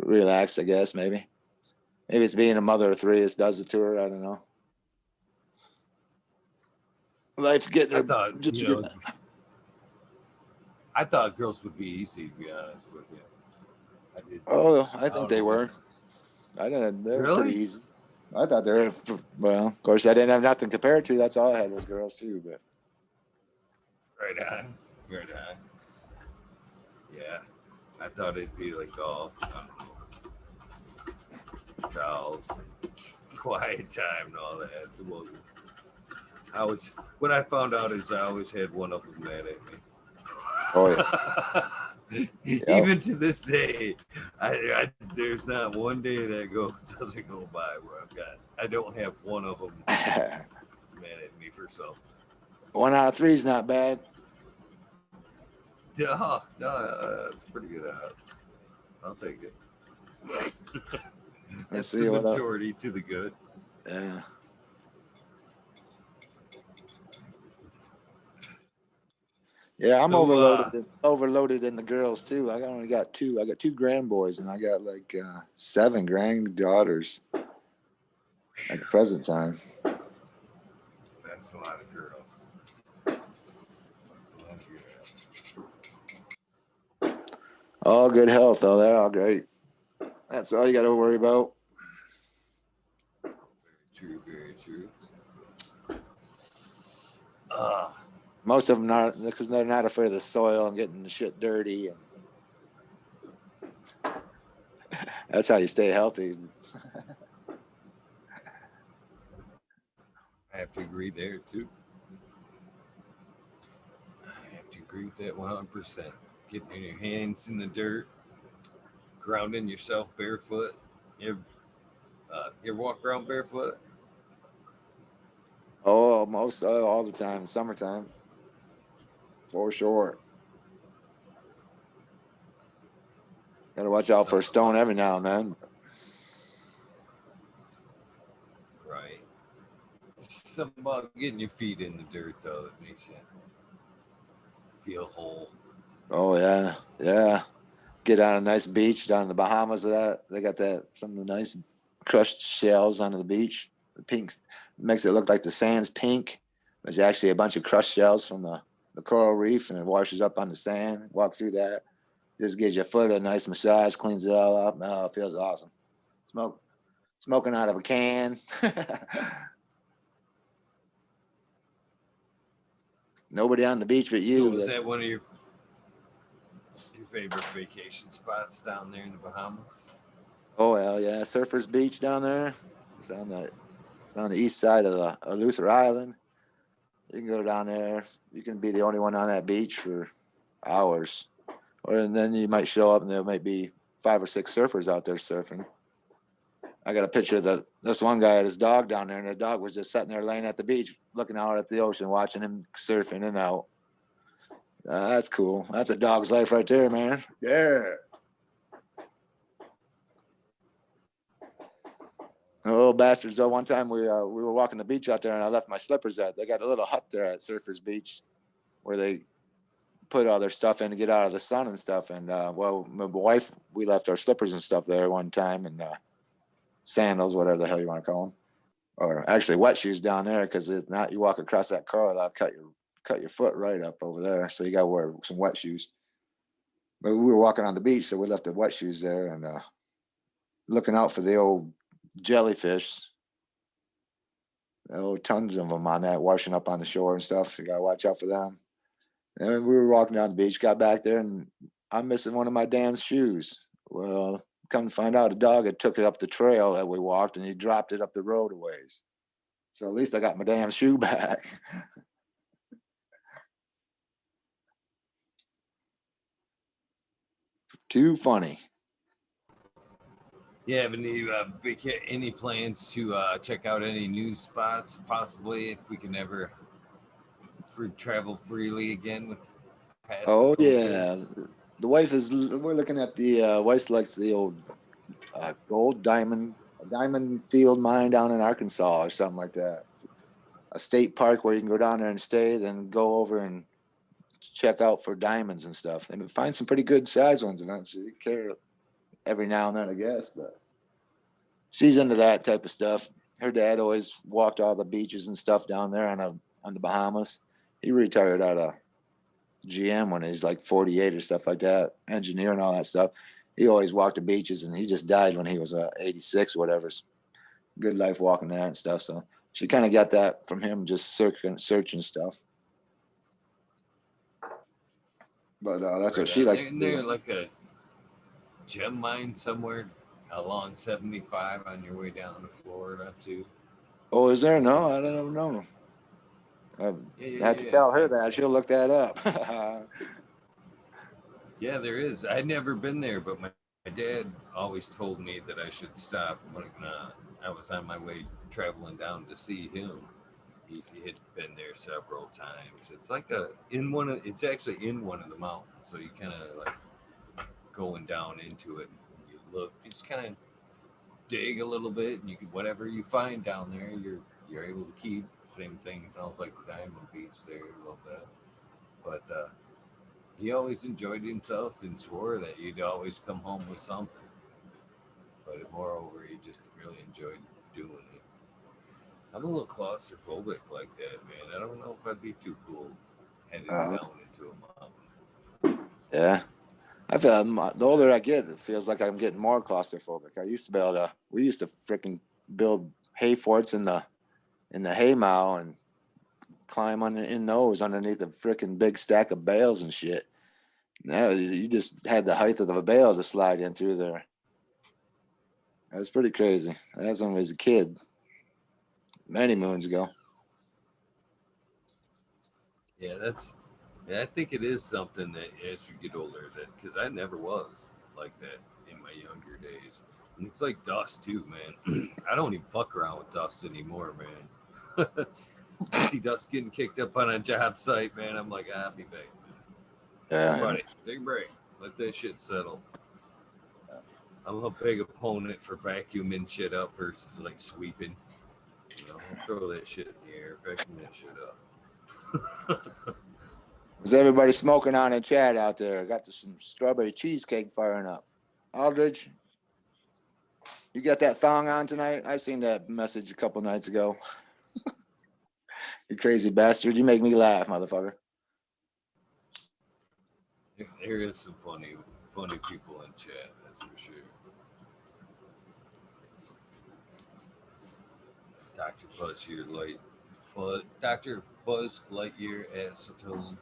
relaxed, I guess. Maybe it's being a mother of 3. It does it to her. I don't know. Life's getting her. I thought girls would be easy, to be honest with you. I did. Oh, I think they were. I didn't. They were pretty easy. I thought they were. Well, of course, I didn't have nothing compared to. That's all I had was girls too. But right on. Yeah, I thought it'd be like all, I don't know, dolls, quiet time and all that. Well, what I found out is I always had one of them mad at me. Oh yeah. Even to this day, there's not one day that doesn't go by where I don't have one of them mad at me for something. 1 out of 3 is not bad. Yeah, no, it's pretty good. I'll take it. That's the majority to the good. Yeah. Yeah, I'm overloaded in the girls too. I only got 2. I got 2 grandboys and I got like 7 granddaughters at the present time. That's a lot of girls. All good health, though. They're all great. That's all you got to worry about. Very true, very true. Most of them aren't, because they're not afraid of the soil and getting the shit dirty. And that's how you stay healthy. I have to agree there too. I have to agree with that 100%. Getting your hands in the dirt, grounding yourself barefoot. You walk around barefoot? Oh, most all the time, summertime, for sure. Got to watch out for a stone every now and then. Right. There's something about getting your feet in the dirt, though, that makes you feel whole. Oh, yeah. Yeah. Get on a nice beach down in the Bahamas. They got some of the nice crushed shells onto the beach. The pink makes it look like the sand's pink. There's actually a bunch of crushed shells from the coral reef, and it washes up on the sand. Walk through that. Just gives your foot a nice massage, cleans it all up. Oh, it feels awesome. Smoking out of a can. Nobody on the beach but you. So is that one of your favorite vacation spots down there in the Bahamas? Oh, hell yeah. Surfers Beach down there. It's on the east side of Luther Island. You can go down there. You can be the only one on that beach for hours. And then you might show up and there might be 5 or 6 surfers out there surfing. I got a picture of this one guy had his dog down there, and the dog was just sitting there laying at the beach, looking out at the ocean, watching him surf in and out. That's cool. That's a dog's life right there, man. Yeah. Oh, bastards, though. One time we were walking the beach out there, and I left my slippers at. They got a little hut there at Surfers Beach where they put all their stuff in to get out of the sun and stuff. And, well, my wife, we left our slippers and stuff there one time, and sandals, whatever the hell you want to call them. Or actually wet shoes down there, because if not, you walk across that coral, that'll cut your foot right up over there. So you got to wear some wet shoes. But we were walking on the beach, so we left the wet shoes there and looking out for the old jellyfish. Oh, tons of them on that, washing up on the shore and stuff. So you got to watch out for them. And we were walking down the beach, got back there, and I'm missing one of my damn shoes. Well, come to find out, a dog had took it up the trail that we walked, and he dropped it up the road a ways. So at least I got my damn shoe back. Too funny. Yeah, have any plans to check out any new spots, possibly, if we can ever travel freely again with past? Oh yeah, the wife is. We're looking at the wife likes the old gold diamond field mine down in Arkansas or something like that. A state park where you can go down there and stay, then go over and check out for diamonds and stuff. And find some pretty good size ones eventually. Care every now and then, I guess, but she's into that type of stuff. Her dad always walked all the beaches and stuff down there on the Bahamas. He retired out of GM when he's like 48 or stuff like that, engineer and all that stuff. He always walked the beaches, and he just died when he was 86 or whatever. Good life walking that and stuff. So she kind of got that from him, just searching stuff. But that's what she likes to do. Isn't there like a gem mine somewhere along 75 on your way down to Florida too. Oh, is there? No, I don't know. I have to tell her that. She'll look that up. Yeah, there is. I'd never been there, but my dad always told me that I should stop when I was on my way traveling down to see him. He had been there several times. It's like it's actually in one of the mountains, so you kind of like going down into it. And you look, you just kind of dig a little bit, and you can whatever you find down there, you're able to keep. Same thing sounds like the Diamond Beach there a little bit, but he always enjoyed himself and swore that you'd always come home with something. But moreover, he just really enjoyed doing it. I'm a little claustrophobic like that, man. I don't know if I'd be too cool heading down into a mountain. Yeah. I feel the older I get, it feels like I'm getting more claustrophobic. We used to freaking build hay forts in the hay mow and climb in those underneath a freaking big stack of bales and shit. Now you just had the height of a bale to slide in through there. That was pretty crazy. That's when I was a kid, many moons ago. Yeah, I think it is something that as you get older, that because I never was like that in my younger days, and it's like dust too, man. I don't even fuck around with dust anymore, man. I see dust getting kicked up on a job site, man. I'm like, I'll be back, man. Yeah, Buddy, take a break. Let that shit settle. I'm a big opponent for vacuuming shit up versus like sweeping. You know, throw that shit in the air, vacuum that shit up. is everybody smoking on in chat out there? Got some strawberry cheesecake firing up. Aldridge, you got that thong on tonight? I seen that message a couple nights ago. You crazy bastard. You make me laugh, motherfucker. There is some funny people in chat, that's for sure. Dr. Dr. Buzz Lightyear acetone.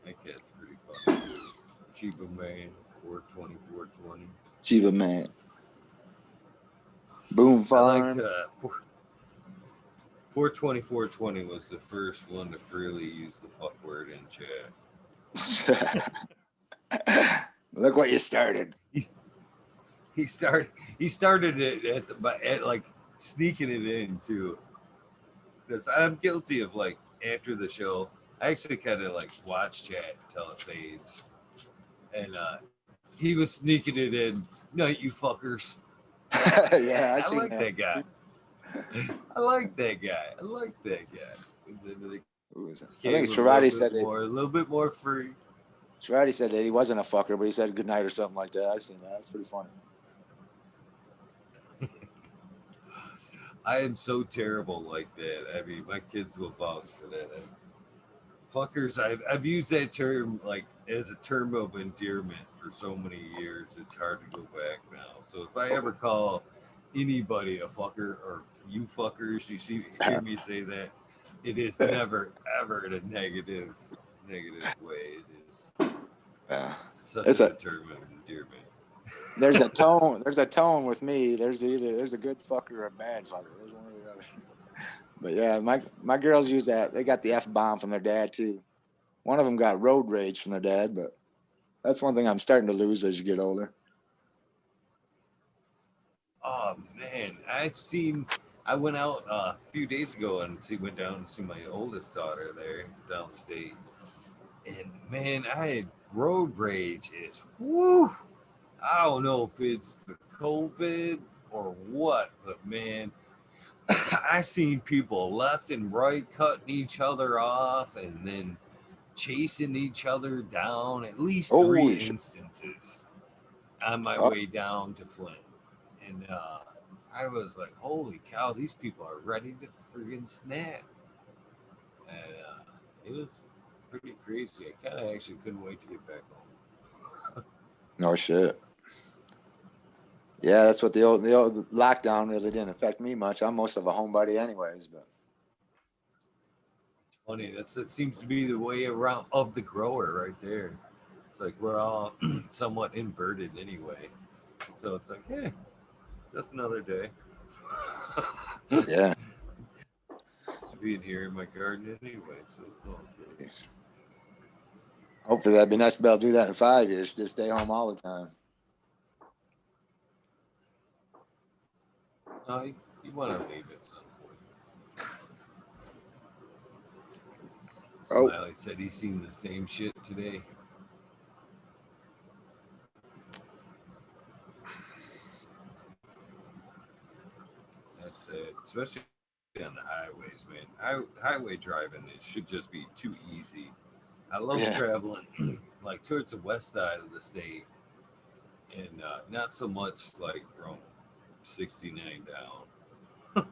That cat's pretty funny too. Chiba Man, 420. Chiba man. Boom I liked farm. 420 was the first one to freely use the fuck word in chat. Look what you started. He started it at like sneaking it in too. Because I'm guilty of like after the show, I actually kind of like watch chat until it fades, and he was sneaking it in. No, you fuckers. Yeah, I like that guy. I like that guy. I think Sharati said a little bit more free. Sharati said that he wasn't a fucker, but he said good night or something like that. I seen that. That's pretty funny. I am so terrible like that. I mean, my kids will vouch for that. Fuckers, I've used that term like as a term of endearment for so many years. It's hard to go back now. So if I ever call anybody a fucker or you fuckers, hear me say that, it is never ever in a negative way. It is such a term of endearment. There's a tone. There's a tone with me. There's a good fucker or a bad fucker. There's one or the other. But yeah, my girls use that. They got the F-bomb from their dad too. One of them got road rage from their dad, but that's one thing I'm starting to lose as you get older. Oh man, I went out a few days ago and went down and see my oldest daughter there downstate, and man, I had road rage. Is woo. I don't know if it's the COVID or what, but man, I seen people left and right cutting each other off and then chasing each other down. At least three instances on my way down to Flint, and I was like, "Holy cow! These people are ready to friggin' snap!" And it was pretty crazy. I kind of actually couldn't wait to get back home. No shit. Yeah, that's what the old lockdown really didn't affect me much. I'm most of a homebody anyways, but it's funny. That seems to be the way around of the grower right there. It's like we're all somewhat inverted anyway. So it's like, hey, Just another day. Yeah. Used to being here in my garden anyway, so it's all good. Hopefully that'd be nice to be able to do that in 5 years. Just stay home all the time. You want to leave at some point. Oh. Smiley said he's seen the same shit today. That's it, especially on the highways, man. Highway driving, it should just be too easy. I love traveling like towards the west side of the state, and not so much like from 69 down.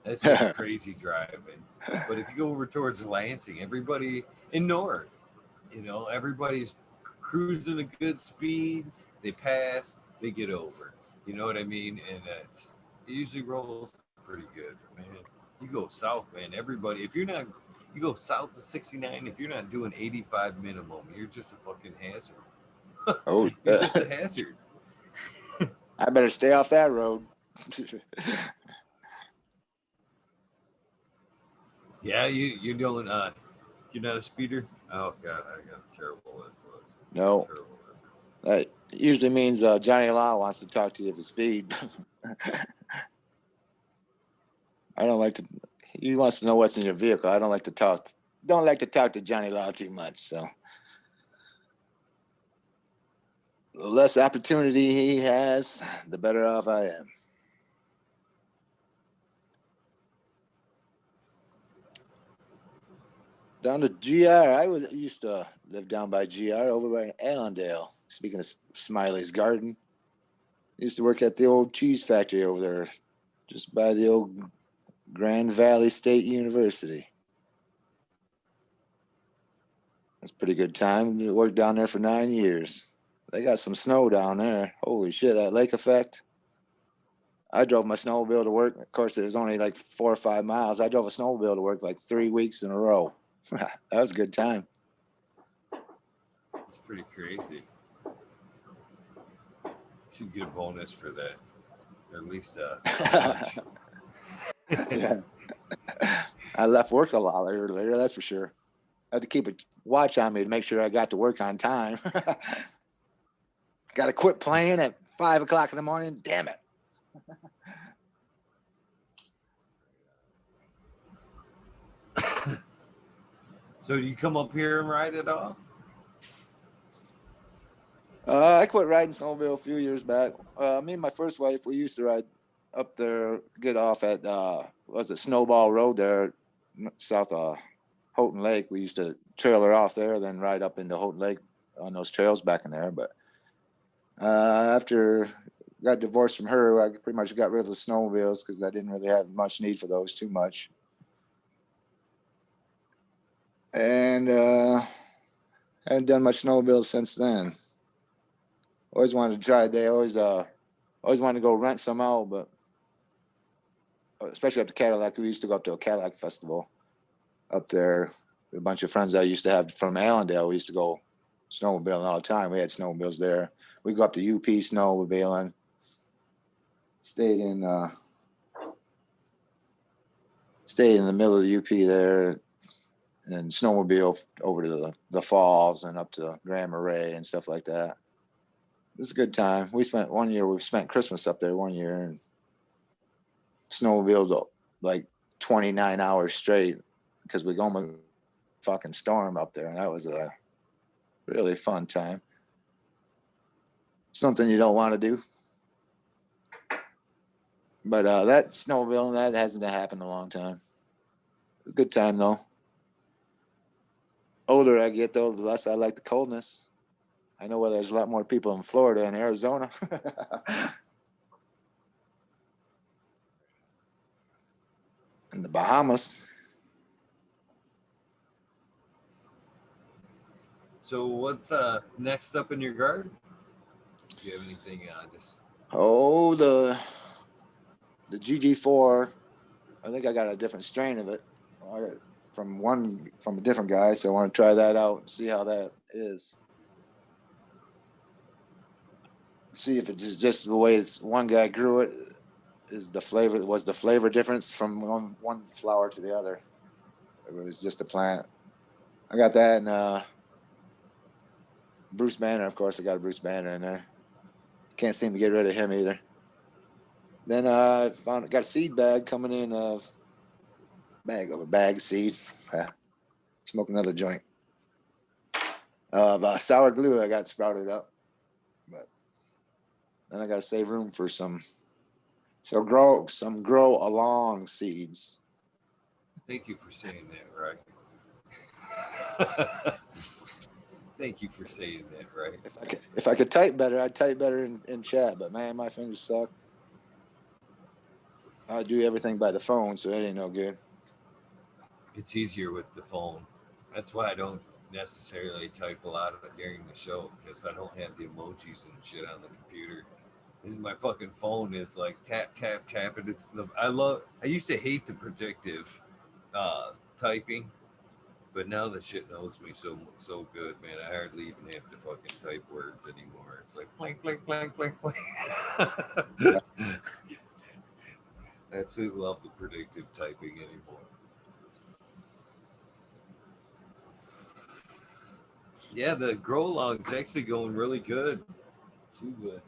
That's just crazy driving. But if you go over towards Lansing, everybody in north, everybody's cruising at good speed. They pass, they get over. You know what I mean? And it usually rolls pretty good. But man, you go south, man. Everybody, if you're not, you go south to 69. If you're not doing 85 minimum, you're just a fucking hazard. Oh, You're just a hazard. I better stay off that road. Yeah, you're doing. You're not a speeder. Oh god, I got a terrible input. No. Terrible. That usually means Johnny Law wants to talk to you for speed. I don't like to. He wants to know what's in your vehicle. I don't like to talk. Don't like to talk to Johnny Law too much. So the less opportunity he has, the better off I am. Down to GR. I used to live down by GR over by Allendale. Speaking of Smiley's Garden, used to work at the old cheese factory over there, just by the old Grand Valley State University. That's a pretty good time. I worked down there for 9 years. They got some snow down there. Holy shit, that lake effect. I drove my snowmobile to work. Of course, it was only like 4 or 5 miles. I drove a snowmobile to work like 3 weeks in a row. That was a good time. It's pretty crazy. Should get a bonus for that, or at least lunch. Yeah. I left work a lot earlier, that's for sure. I had to keep a watch on me to make sure I got to work on time. Got to quit playing at 5 o'clock in the morning. Damn it. So do you come up here and ride at all? I quit riding snowmobile a few years back. Me and my first wife, we used to ride up there, get off at was it Snowball Road there, south of Houghton Lake. We used to trailer off there, then ride up into Houghton Lake on those trails back in there. But after got divorced from her, I pretty much got rid of the snowmobiles because I didn't really have much need for those too much. And haven't done much snowmobiles since then. Always wanted to try. They always wanted to go rent some out, but especially up to Cadillac. We used to go up to a Cadillac festival up there. A bunch of friends I used to have from Allendale. We used to go snowmobiling all the time. We had snowmobiles there. We go up to UP snowmobiling. Stayed in the middle of the UP there, and snowmobile over to the falls and up to Grand Marais and stuff like that. It was a good time. We spent Christmas up there one year and snowmobiled like 29 hours straight because we go in a fucking storm up there, and that was a really fun time. Something you don't want to do. But that snowmobiling, that hasn't happened in a long time. A good time though. Older I get though, the less I like the coldness. I know where there's a lot more people in Florida and Arizona. And the Bahamas. So what's next up in your garden? Do you have anything just? Oh, the GG4. I think I got a different strain of it. I got it from a different guy, so I want to try that out and see how that is. See if it's just the way it's one guy grew it. Is the flavor difference from one flower to the other? It was just a plant. I got that and Bruce Banner, of course. I got a Bruce Banner in there. Can't seem to get rid of him either. Then I got a seed bag coming in of bag seed. Smoke another joint of sour glue I got sprouted up, but then I got to save room for some grow along seeds. Thank you for saying that, right? Thank you for saying that, right? If I could type better, I'd type better in chat, but man, my fingers suck. I do everything by the phone, so it ain't no good. It's easier with the phone. That's why I don't necessarily type a lot of it during the show, because I don't have the emojis and shit on the computer. And my fucking phone is like tap tap tap, and I used to hate the predictive typing, but now the shit knows me so good, man. I hardly even have to fucking type words anymore. It's like blank blank blank blank blank. I absolutely love the predictive typing anymore. Yeah, the grow along's actually going really good. Too good.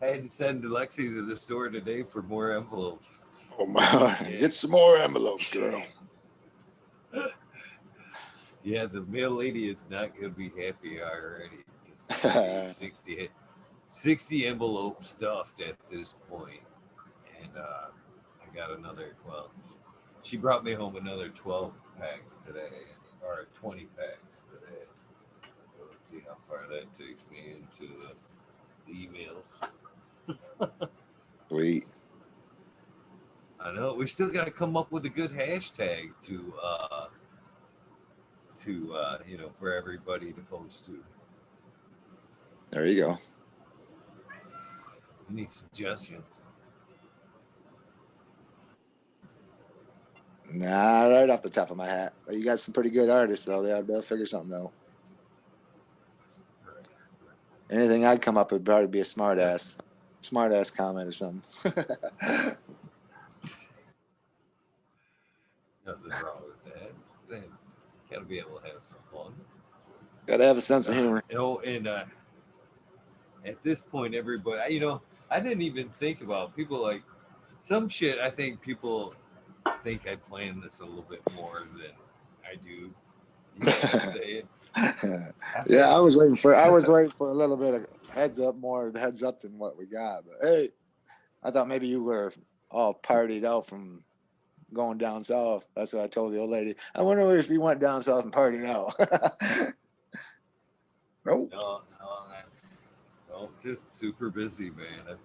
I had to send Alexi to the store today for more envelopes. Oh my! Yeah. Get some more envelopes, girl. Yeah, the mail lady is not going to be happy already. 60 envelopes stuffed at this point. And I got another, well, she brought me home another 12 packs today, or 20 packs today. So let's see how far that takes me into the emails. Sweet. I know. We still got to come up with a good hashtag to for everybody to post to. There you go. Any suggestions? Nah, right off the top of my hat. But you got some pretty good artists though. They ought to be able to figure something out. Anything I'd come up with would probably be a smart ass comment or something. Nothing wrong with that. Then gotta be able to have some fun. Gotta have a sense of humor. And at this point, everybody, I didn't even think about people like some shit. I think people think I plan this a little bit more than I do. You know what I'm saying? Yeah, I was waiting for a little bit of more heads up than what we got. But hey, I thought maybe you were all partied out from going down south. That's what I told the old lady. I wonder if you went down south and partied out. Nope. No, just super busy, man. I'm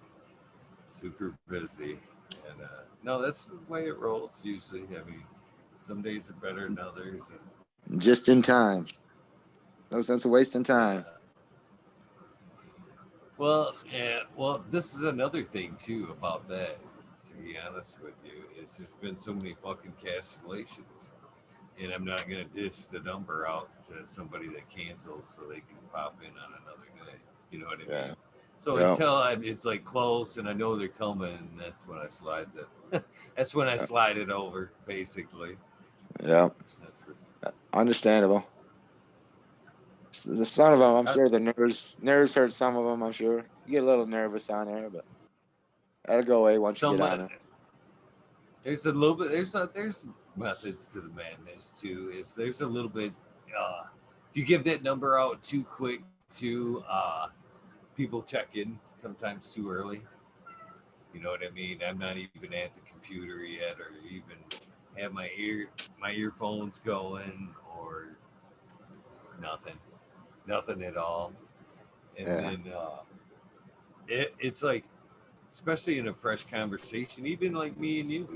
super busy. And no, that's the way it rolls usually. I mean, some days are better than others. And just in time. No sense of wasting time. Well, this is another thing too about that. To be honest with you, it's just been so many fucking cancellations, and I'm not gonna dish the number out to somebody that cancels so they can pop in on another day. You know what I mean? So until it's like close and I know they're coming, that's when I slide that's when I slide it over, basically. Yeah. That's understandable. The son of them, I'm sure the nerves hurt some of them. I'm sure you get a little nervous on there, but that'll go away once you get on it. There's a little bit. There's methods to the madness too. There's a little bit. If you give that number out too quick, people check in sometimes too early. You know what I mean? I'm not even at the computer yet, or even have my earphones going, or nothing at all. And then it's like, especially in a fresh conversation, even like me and you,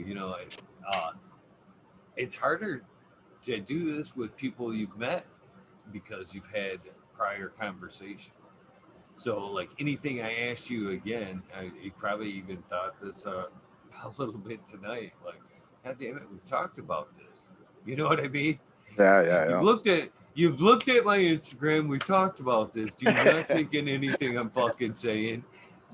it's harder to do this with people you've met because you've had prior conversation. So like anything I asked you again, you probably even thought this a little bit tonight. Like, God damn it, we've talked about this. You know what I mean? Yeah. You've looked at my Instagram. We talked about this. Do not take in anything I'm fucking saying.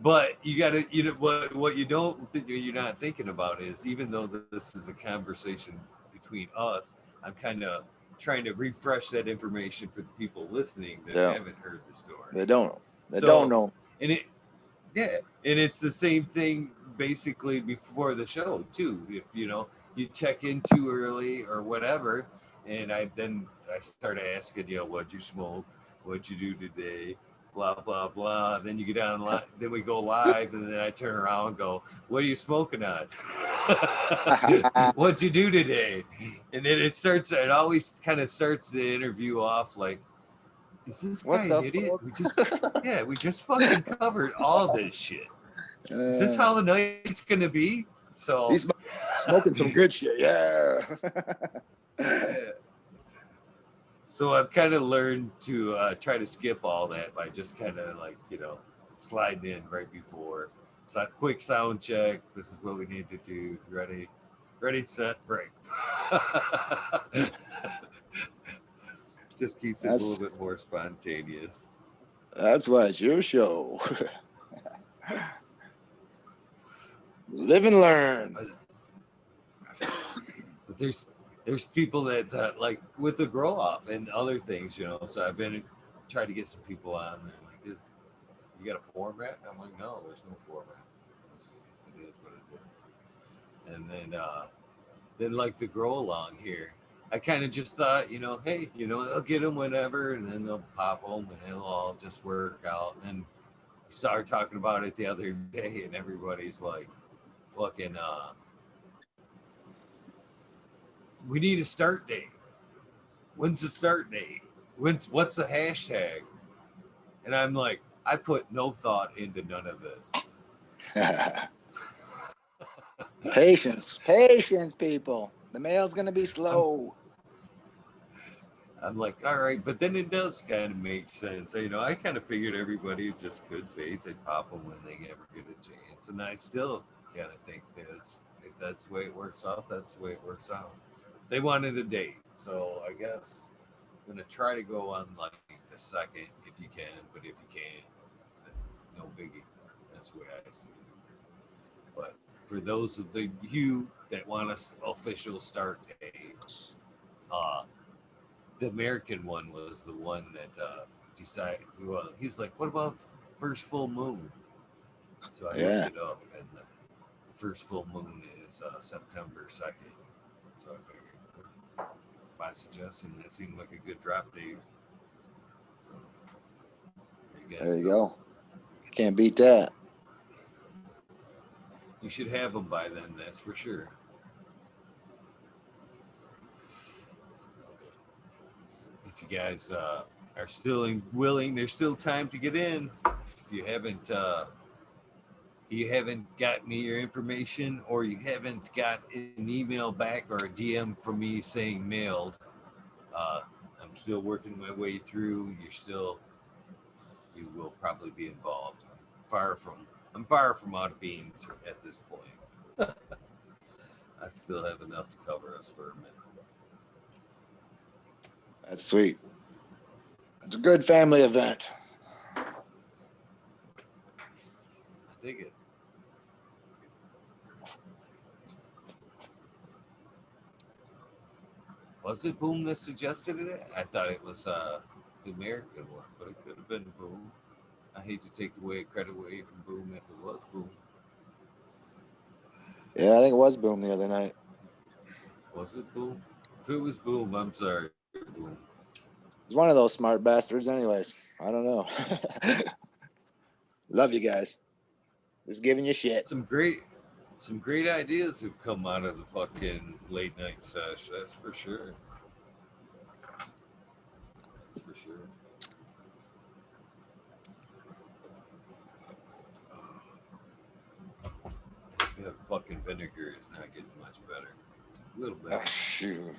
But you gotta, what you don't, you're not thinking about is, even though this is a conversation between us, I'm kind of trying to refresh that information for the people listening that haven't heard the story. They don't. They So, don't know. And and it's the same thing basically before the show too. If you check in too early or whatever, and I started asking you, what'd you smoke, what'd you do today, blah blah blah. Then you get on live, then we go live, and then I turn around and go, what are you smoking on? What'd you do today? And then it always kind of starts the interview off like, is this guy an idiot? We just fucking covered all this shit. Is this how the night's gonna be? So he's smoking some good shit, yeah. So I've kind of learned to try to skip all that by just kind of like sliding in right before. So quick sound check. This is what we need to do. Ready, set, break. Just keeps it a little bit more spontaneous. That's why it's your show. Live and learn. But there's people that like with the grow off and other things, So I've been trying to get some people on there. Like, you got a format? And I'm like, no, there's no format. It is what it is. And then like the grow along here, I kind of just thought, hey, I'll get them whenever, and then they'll pop them, and it'll all just work out. And we started talking about it the other day, and everybody's like, fucking, we need a start date. When's the start date? What's the hashtag? And I'm like, I put no thought into none of this. Patience, people. The mail's gonna be slow. I'm like, all right, but then it does kind of make sense. I kind of figured everybody just good faith. They'd pop them when they ever get a chance. And I still kind of think that if that's the way it works out, that's the way it works out. They wanted a date. So I guess I'm going to try to go on like the second if you can. But if you can't, then no biggie. That's the way I see it. But for those of you that want an official start date, the American one was the one that decided. Well, he's like, "What about first full moon?" So I looked it up, and the first full moon is September 2nd. So I figured, by suggesting that seemed like a good drop date. So there you go. Can't beat that. You should have them by then. That's for sure. If you guys are still willing, there's still time to get in. If you haven't got me your information, or you haven't got an email back or a DM from me saying mailed, I'm still working my way through. You will probably be involved. I'm far from out of beans at this point. I still have enough to cover us for a minute. That's sweet. It's a good family event. I dig it. Was it Boom that suggested it? I thought it was the American one, but it could have been Boom. I hate to take credit away from Boom if it was Boom. Yeah, I think it was Boom the other night. Was it Boom? If it was Boom, I'm sorry, Boom. He's one of those smart bastards anyways. I don't know. Love you guys. Just giving you shit. Some great ideas have come out of the fucking late night sesh. That's for sure. That's for sure. The fucking vinegar is not getting much better. A little bit. Oh, shoot.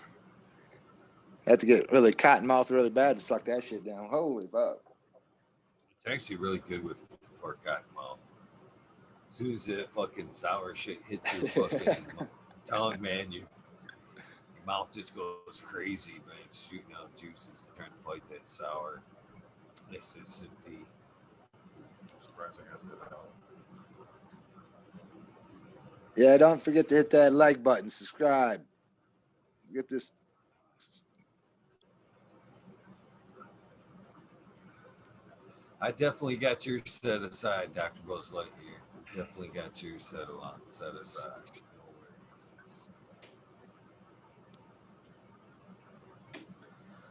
I have to get really cotton mouth really bad to suck that shit down. Holy fuck. It's actually really good for cotton mouth. As soon as that fucking sour shit hits your fucking tongue, man, Mouth just goes crazy, man. It's shooting out juices, trying to fight that sour acidity. I'm surprised I got that out. Yeah, don't forget to hit that like button, subscribe. Let's get this. I definitely got your set aside, Dr. Buzz Lightyear. Definitely got your set aside. No worries.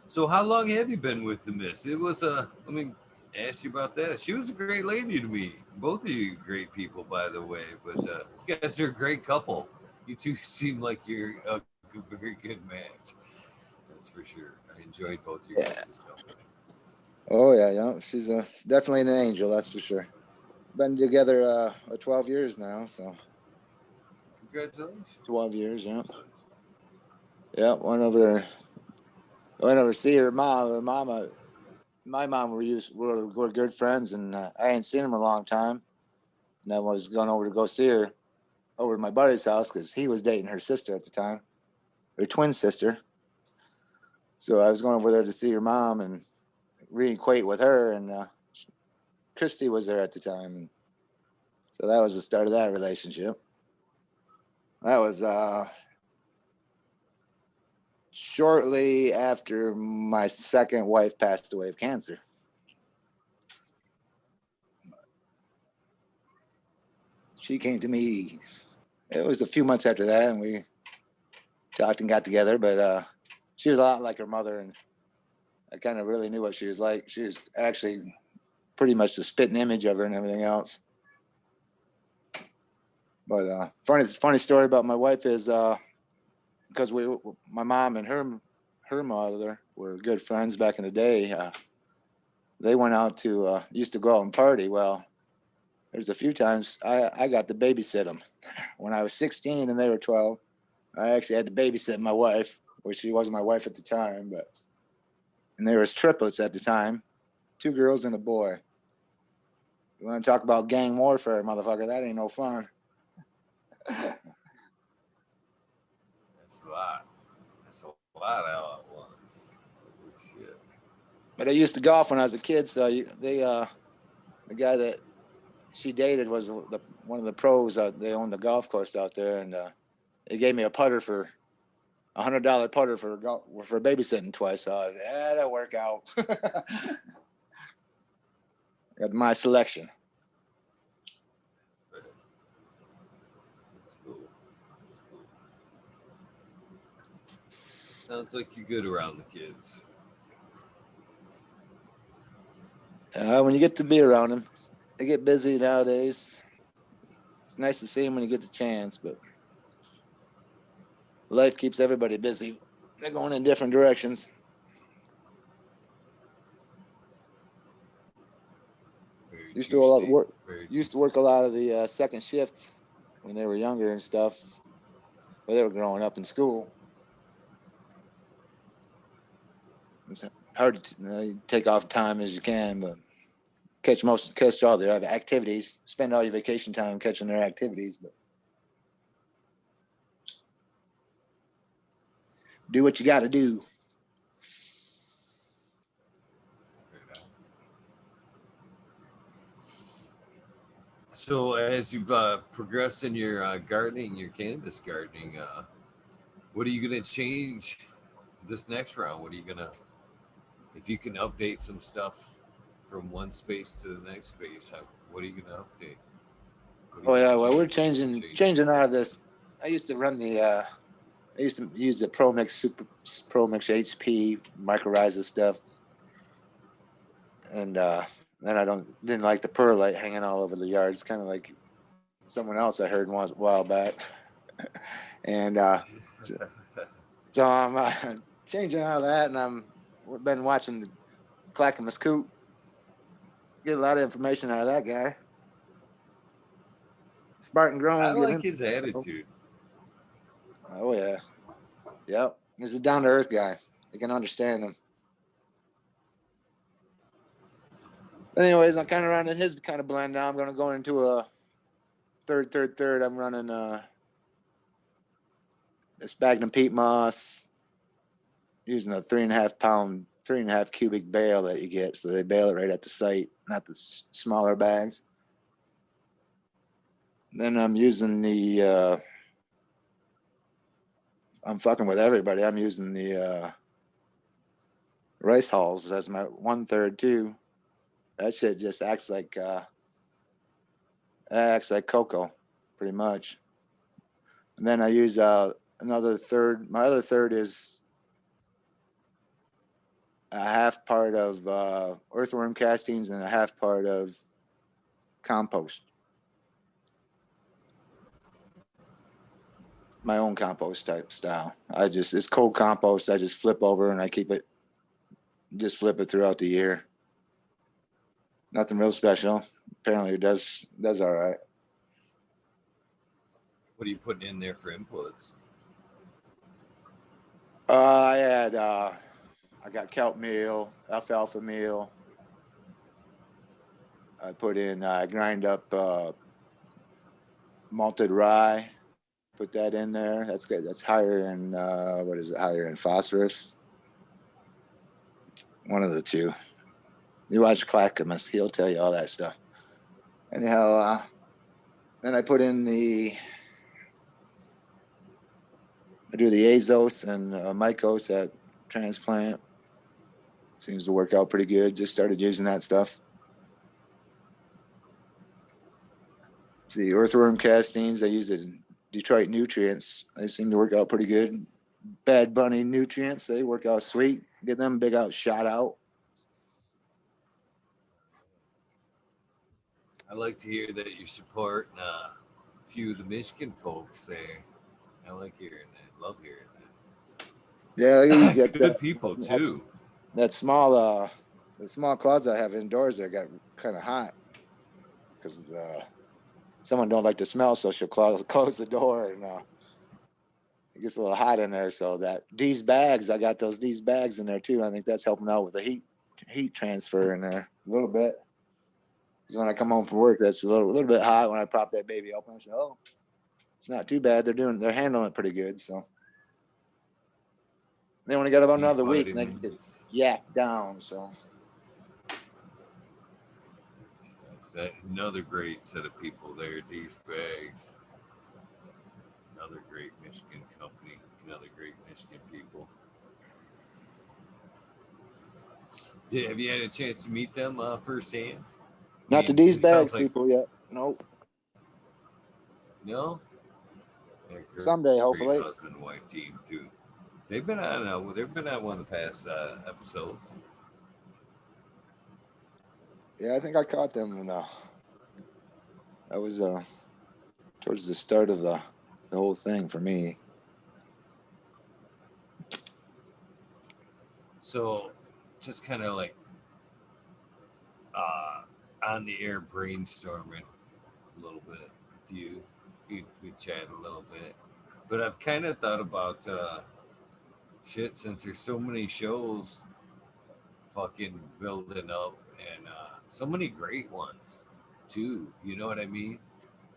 So how long have you been with the Miss? It was let me ask you about that. She was a great lady to me. Both of you great people, by the way. But you guys are a great couple. You two seem like you're a very good match. That's for sure. I enjoyed both your Yeah. guys' company. Oh yeah. She's definitely an angel, that's for sure. Been together 12 years now, so. Congratulations. 12 years, yeah. Yeah, went over to see her mom. Her mama, my mom we're good friends, and I ain't seen him in a long time. And I was going over to go see her over to my buddy's house because he was dating her sister at the time, her twin sister. So I was going over there to see her mom and reacquaint with her, and Christy was there at the time, and so that was the start of that relationship. That was shortly after my second wife passed away of cancer. She came to me. It was a few months after that, and we talked and got together. But she was a lot like her mother, and I kind of really knew what she was like. She was actually pretty much the spitting image of her and everything else. But funny story about my wife is because my mom and her mother were good friends back in the day. They went out to used to go out and party. Well, there's a few times I got to babysit them when I was 16 and they were 12. I actually had to babysit my wife, which she wasn't my wife at the time, and there was triplets at the time, 2 girls and a boy. You want to talk about gang warfare, motherfucker? That ain't no fun. That's a lot. That's a lot all at once. Holy shit. But I used to golf when I was a kid, so the guy that she dated was one of the pros. They owned the golf course out there, and they gave me a putter for $100 putter for babysitting twice. So I was, that'll work out. Got my selection. That's cool. That's cool. Sounds like you're good around the kids. When you get to be around them, they get busy nowadays. It's nice to see them when you get the chance, but life keeps everybody busy. They're going in different directions. Very Used Tuesday. to work. Very Used to work a lot of the second shift when they were younger and stuff. When they were growing up in school. It's hard to take off time as you can, but catch all their activities. Spend all your vacation time catching their activities, but do what you got to do. So as you've progressed in your gardening, your cannabis gardening, what are you going to change this next round? What are you going to, if you can update some stuff from one space to the next space, what are you going to update? Oh yeah, well we're changing out of this. I used to run I used to use the Pro Mix HP mycorrhiza stuff, and then I didn't like the perlite hanging all over the yard. It's kind of like someone else I heard a while back, and so I'm changing out of that, and we've been watching Clackamas Coop. Get a lot of information out of that guy. Spartan Grown. I like his attitude. Oh yeah, yep. He's a down to earth guy. You can understand him. But anyways, I'm kind of running his kind of blend now. I'm going to go into a third. I'm running the sphagnum peat moss, using a 3.5 cubic bale that you get. So they bale it right at the site, not the smaller bags. Then I'm using I'm fucking with everybody. I'm using the rice hulls as my 1/3 too. That shit just acts like cocoa, pretty much. And then I use another third. My other third is a half part of earthworm castings and a half part of compost. My own compost type style. It's cold compost. I just flip over and I just flip it throughout the year. Nothing real special. Apparently it does all right. What are you putting in there for inputs? I got kelp meal, alfalfa meal. I put in, I grind up malted rye. Put that in there. That's good. That's higher in what is it? Higher in phosphorus. One of the two. You watch Clackamas, he'll tell you all that stuff. Anyhow, then I put in I do the azos and mycos at transplant. Seems to work out pretty good. Just started using that stuff. The earthworm castings, I use the Detroit nutrients. They seem to work out pretty good. Bad Bunny nutrients, they work out sweet. Get them big out, shot out. I like to hear that you're supporting a few of the Michigan folks there. I like hearing that. Love hearing that. Yeah, you get good people too. That small closet I have indoors there got kind of hot because someone don't like the smell, so she'll close the door and it gets a little hot in there. So these bags, I got these bags in there too. I think that's helping out with the heat transfer in there a little bit. Because when I come home from work, that's a little bit hot when I prop that baby open. I say, oh, it's not too bad. They're handling it pretty good. So they only got about another week and they can get yacked down. So another great set of people there. These bags. Another great Michigan company. Another great Michigan people. Yeah, have you had a chance to meet them firsthand? Not the D's bags people yet. Nope. No. Someday, hopefully. Husband and wife team too. They've been on. They've been on one of the past episodes. Yeah, I think I caught them when that was towards the start of the whole thing for me. So, just kind of like on the air brainstorming a little bit. We chat a little bit, but I've kind of thought about shit since there's so many shows fucking building up and so many great ones too. You know what I mean?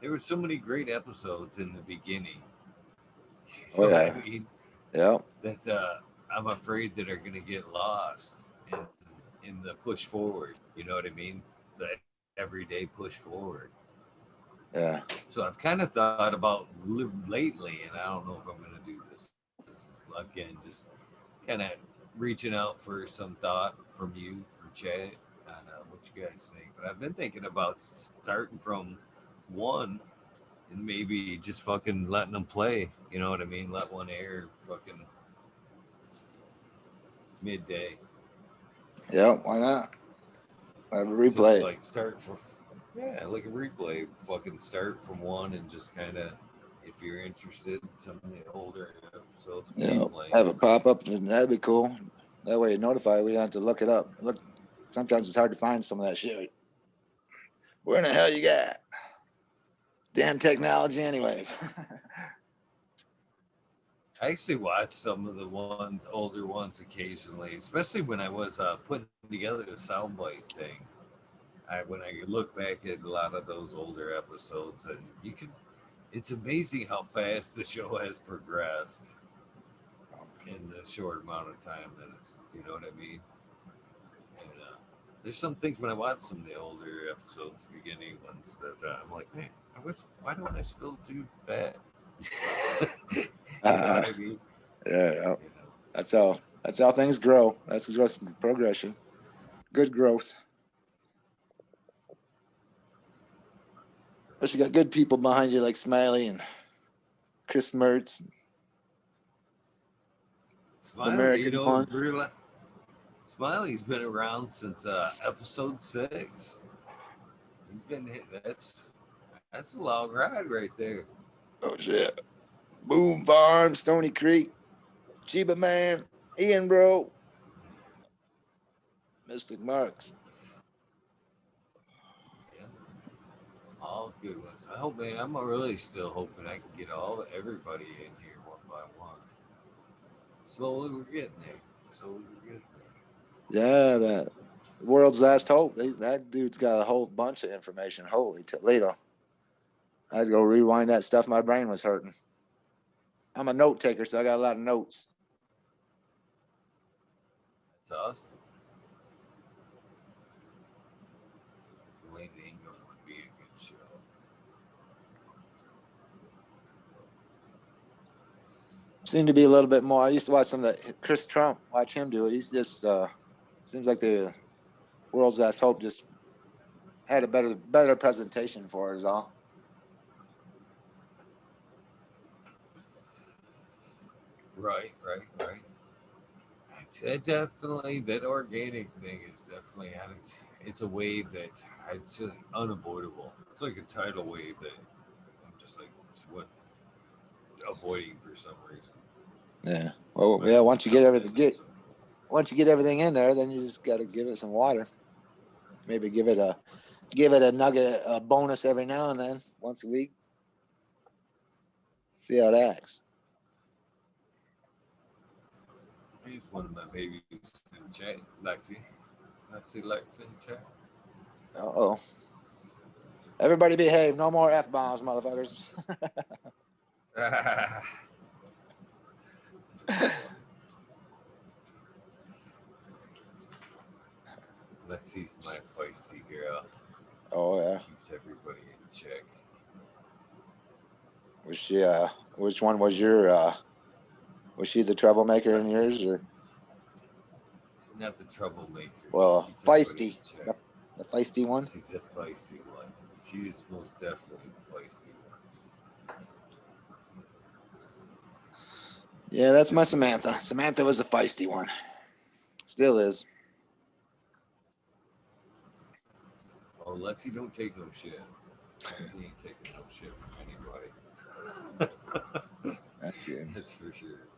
There were so many great episodes in the beginning. You know what I mean? Yeah. That I'm afraid that are gonna get lost in the push forward. You know what I mean? The everyday push forward. Yeah. So I've kind of thought about lately, and I don't know if I'm going to do this. This is again just kind of reaching out for some thought from you for Chad on what you guys think. But I've been thinking about starting from one and maybe just fucking letting them play. You know what I mean? Let one air fucking midday. Yeah, why not? I have a replay. Just like start from like a replay. Fucking start from one and just kind of, if you're interested in some of the older episodes, have it pop up, and that'd be cool. That way, you notify. We don't have to look it up. Look, sometimes it's hard to find some of that shit. Where in the hell you got? Damn technology, anyway. I actually watch some of the older ones occasionally, especially when I was putting together the soundbite thing. When I look back at a lot of those older episodes, and it's amazing how fast the show has progressed in the short amount of time that it's, you know what I mean? And there's some things when I watch some of the older episodes, beginning ones, that I'm like, man, why don't I still do that? You know what I mean? Yeah, You know? that's how things grow. That's growth, progression, good growth. But you got good people behind you like Smiley and Chris Mertz, Smiley, you American know, one. Smiley's been around since episode 6. He's been hit. That's a long ride right there. Oh shit! Boom Farm, Stony Creek, Chiba Man, Ian Bro, Mystic Marks. Yeah, all good ones. I hope, man. I'm really still hoping I can get everybody in here one by one. Slowly, we're getting there. Slowly, we're getting there. Yeah, that World's Last Hope. That dude's got a whole bunch of information. Holy Toledo! I had to go rewind that stuff. My brain was hurting. I'm a note taker, so I got a lot of notes. That's awesome. Dwayne Ingram would be a good show. Seemed to be a little bit more. I used to watch some of the Chris Trump. Watch him do it. He's just seems like the World's Last Hope just had a better presentation for it. Is all. Right. It definitely, that organic thing is definitely on it's a wave that it's just unavoidable. It's like a tidal wave that I'm just like avoiding for some reason. Yeah. Well, yeah. Once you get everything in there, then you just got to give it some water. Maybe give it a nugget, a bonus every now and then, once a week. See how it acts. Here's one of my babies in chat, Lexi. Lex in chat. Oh. Everybody behave. No more F-bombs, motherfuckers. Lexi's my feisty girl. Oh yeah. Keeps everybody in check. Which one was your was she the troublemaker in yours, or? She's not the troublemaker. Well, feisty. The feisty one. She's the feisty one. She is most definitely the feisty one. Yeah, that's my Samantha. Samantha was the feisty one. Still is. Oh, Lexi don't take no shit. Lexi ain't taking no shit from anybody. That's good. That's for sure.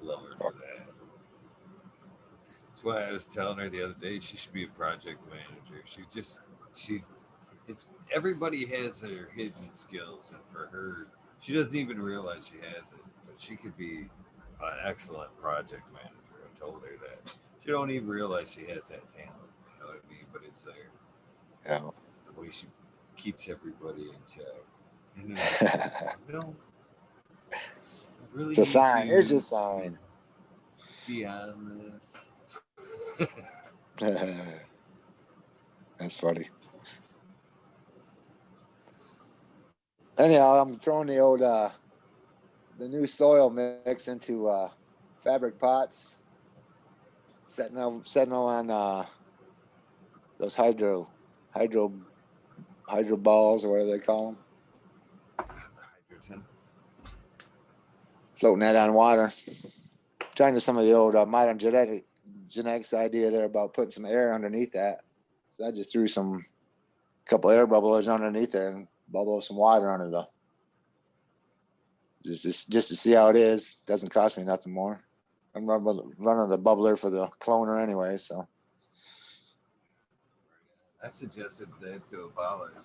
Love her for that. That's why I was telling her the other day she should be a project manager. It's everybody has their hidden skills, and for her, she doesn't even realize she has it. But she could be an excellent project manager. I told her that. She don't even realize she has that talent. You know what I mean? But it's there. Yeah. The way she keeps everybody in check. And then really it's a sign. Here's your sign. Be on this. That's funny. Anyhow, I'm throwing the old the new soil mix into fabric pots, setting on those hydro balls, or whatever they call them. Hydrogen. Floating that on water. Trying to some of the old modern genetics idea there about putting some air underneath that. So I just threw a couple air bubblers underneath there and bubble some water under the. Just to see how it is. Doesn't cost me nothing more. I'm running the bubbler for the cloner anyway, so. I suggested that to abolish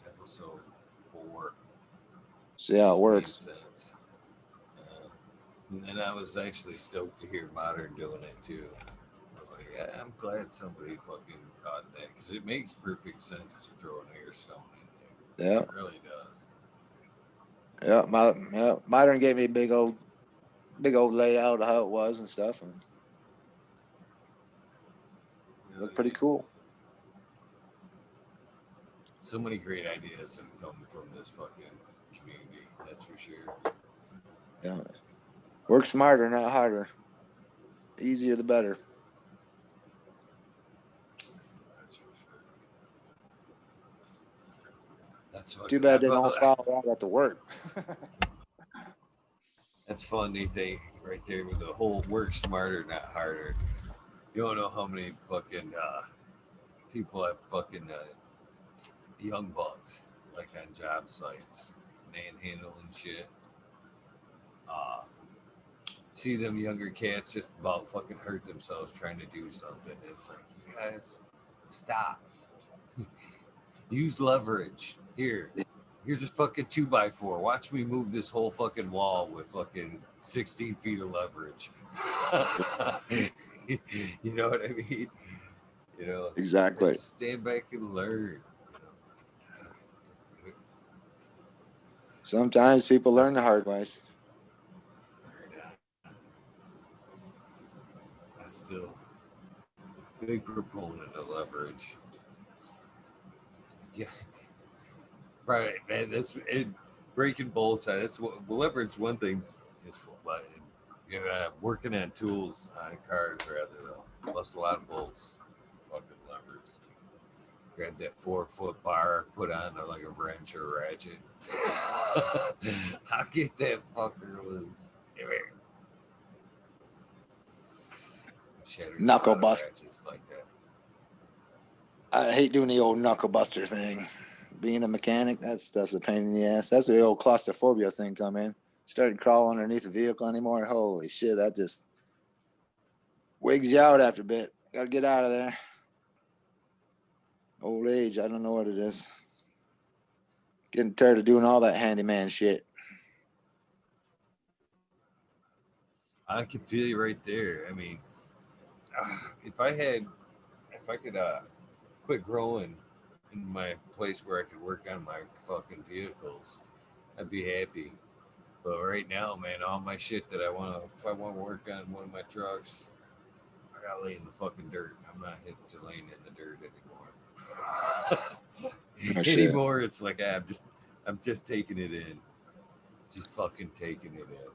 episode 4. See how it works. And then I was actually stoked to hear Modern doing it too. I was like, Yeah, I'm glad somebody fucking caught that because it makes perfect sense to throw an air stone in there. Yeah, It really does. yeah. Modern gave me a big old layout of how it was and stuff, and You know, looked pretty cool. so many great ideas have come from this fucking community. That's for sure. Yeah, work smarter, not harder. Easier the better. That's for sure. That's Too fucking. bad they don't follow that at the work. That's funny thing right there with the whole work smarter, not harder. You don't know how many fucking people have fucking young bucks like on job sites, manhandling shit. Uh, see them younger cats just about fucking hurt themselves trying to do something. It's like, you guys, stop. Use leverage. Here's a fucking 2x4. Watch me move this whole fucking wall with fucking 16 feet of leverage. You know what I mean? You know, Exactly. just stand back and learn. Sometimes people learn the hard ways. I still big proponent of leverage. Yeah, right, man. That's it. Breaking bolts. That's what leverage. One thing is for, but you know, working on tools on cars rather though. Plus a lot of bolts. Fucking leverage. Grab that 4-foot bar, put on like a wrench or a ratchet. I'll get that fucker loose. Shatters a Knuckle lot of bust. ratchets like that. I hate doing the old knuckle buster thing. Being a mechanic, that stuff's a pain in the ass. That's where the old claustrophobia thing come in. Started crawling underneath the vehicle anymore. Holy shit, that just wigs you out after a bit. Gotta get out of there. Old age, I don't know what it is. Getting tired of doing all that handyman shit. I can feel you right there. I mean, if I could quit growing in my place where I could work on my fucking vehicles, I'd be happy. But right now, man, all my shit that I want to, if I want to work on one of my trucks, I gotta lay in the fucking dirt. I'm not hip to laying in the dirt anymore. Oh shit. Anymore, it's like I'm just taking it in, just fucking taking it in.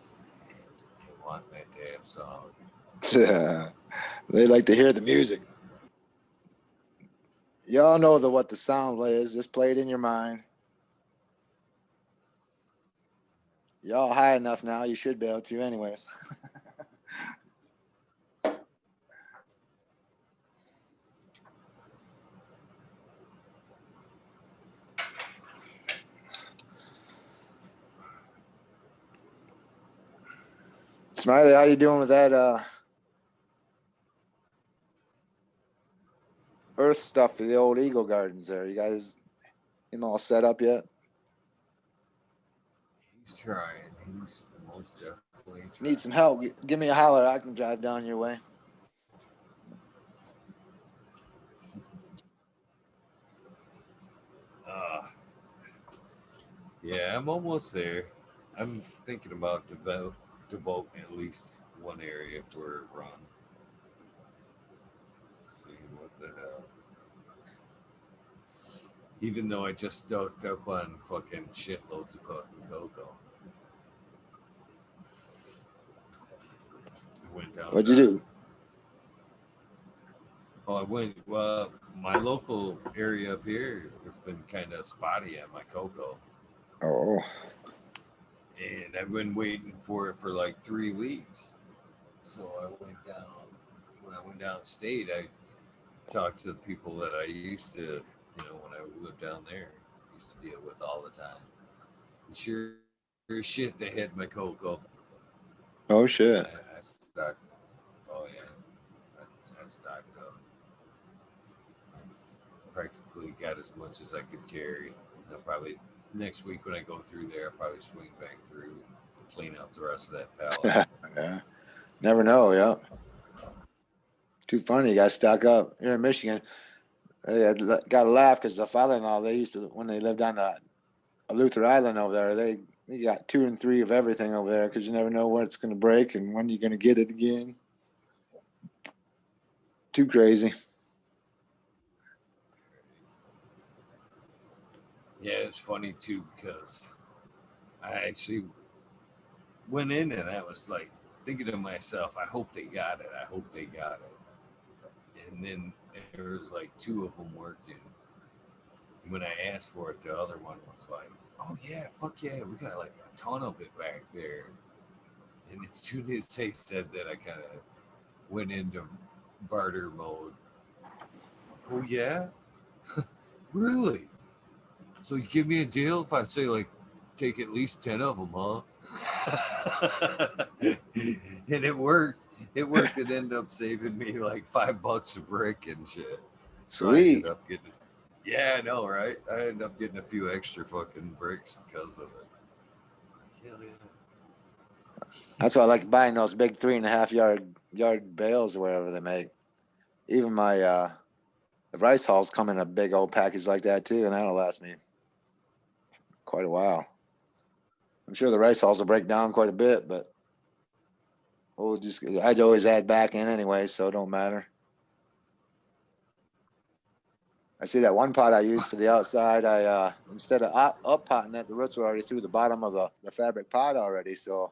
I want that damn song. They like to hear the music. Y'all know what the sound is. Just play it in your mind. Y'all high enough now. You should be able to, anyways. Smiley, how you doing with that earth stuff for the old Eagle Gardens there? You guys all set up yet? He's trying. He's most definitely trying. Need some help? Give me a holler. I can drive down your way. Yeah, I'm almost there. I'm thinking about devote at least one area for a run. See what the hell. Even though I just stocked up on fucking shitloads of fucking cocoa. I went down. What'd you do? Oh, I went. Well, my local area up here has been kind of spotty at my cocoa, Oh, and I've been waiting for it for like 3 weeks. So I went down. When I went downstate, I talked to the people that I used to, when I lived down there, used to deal with all the time. And sure as shit, they had my cocoa. oh shit. I stocked. Oh yeah, I stocked up. practically got as much as I could carry. I'll probably next week when I go through there, I'll probably swing back through, clean out the rest of that pallet. Yeah. Never know. Yeah. Too funny. You got to stock up. Here in Michigan, got to laugh because the father-in-law, they used to, when they lived on Luther Island over there, they got 2 and 3 of everything over there because you never know when it's going to break and when you're going to get it again. Too crazy. Yeah, it's funny too because I actually went in and I was like thinking to myself, I hope they got it. I hope they got it. And then there was like 2 of them working. When I asked for it, the other one was like, "Oh yeah, fuck yeah, we got like a ton of it back there." And as soon as they said that, I kind of went into barter mode. Oh yeah, really? So you give me a deal if I say like take at least 10 of them, huh? And it worked. It worked. It ended up saving me like $5 a brick and shit. So I ended Sweet. up getting. Yeah, I know, right? I ended up getting a few extra fucking bricks because of it. Hell yeah. That's why I like buying those big 3.5 yard bales or whatever they make. Even my the rice hulls come in a big old package like that too, and that'll last me quite a while. I'm sure the rice hulls will break down quite a bit, but I'd always add back in anyway, so it don't matter. I see that one pot I used for the outside. I instead of up potting it, the roots were already through the bottom of the fabric pot already, so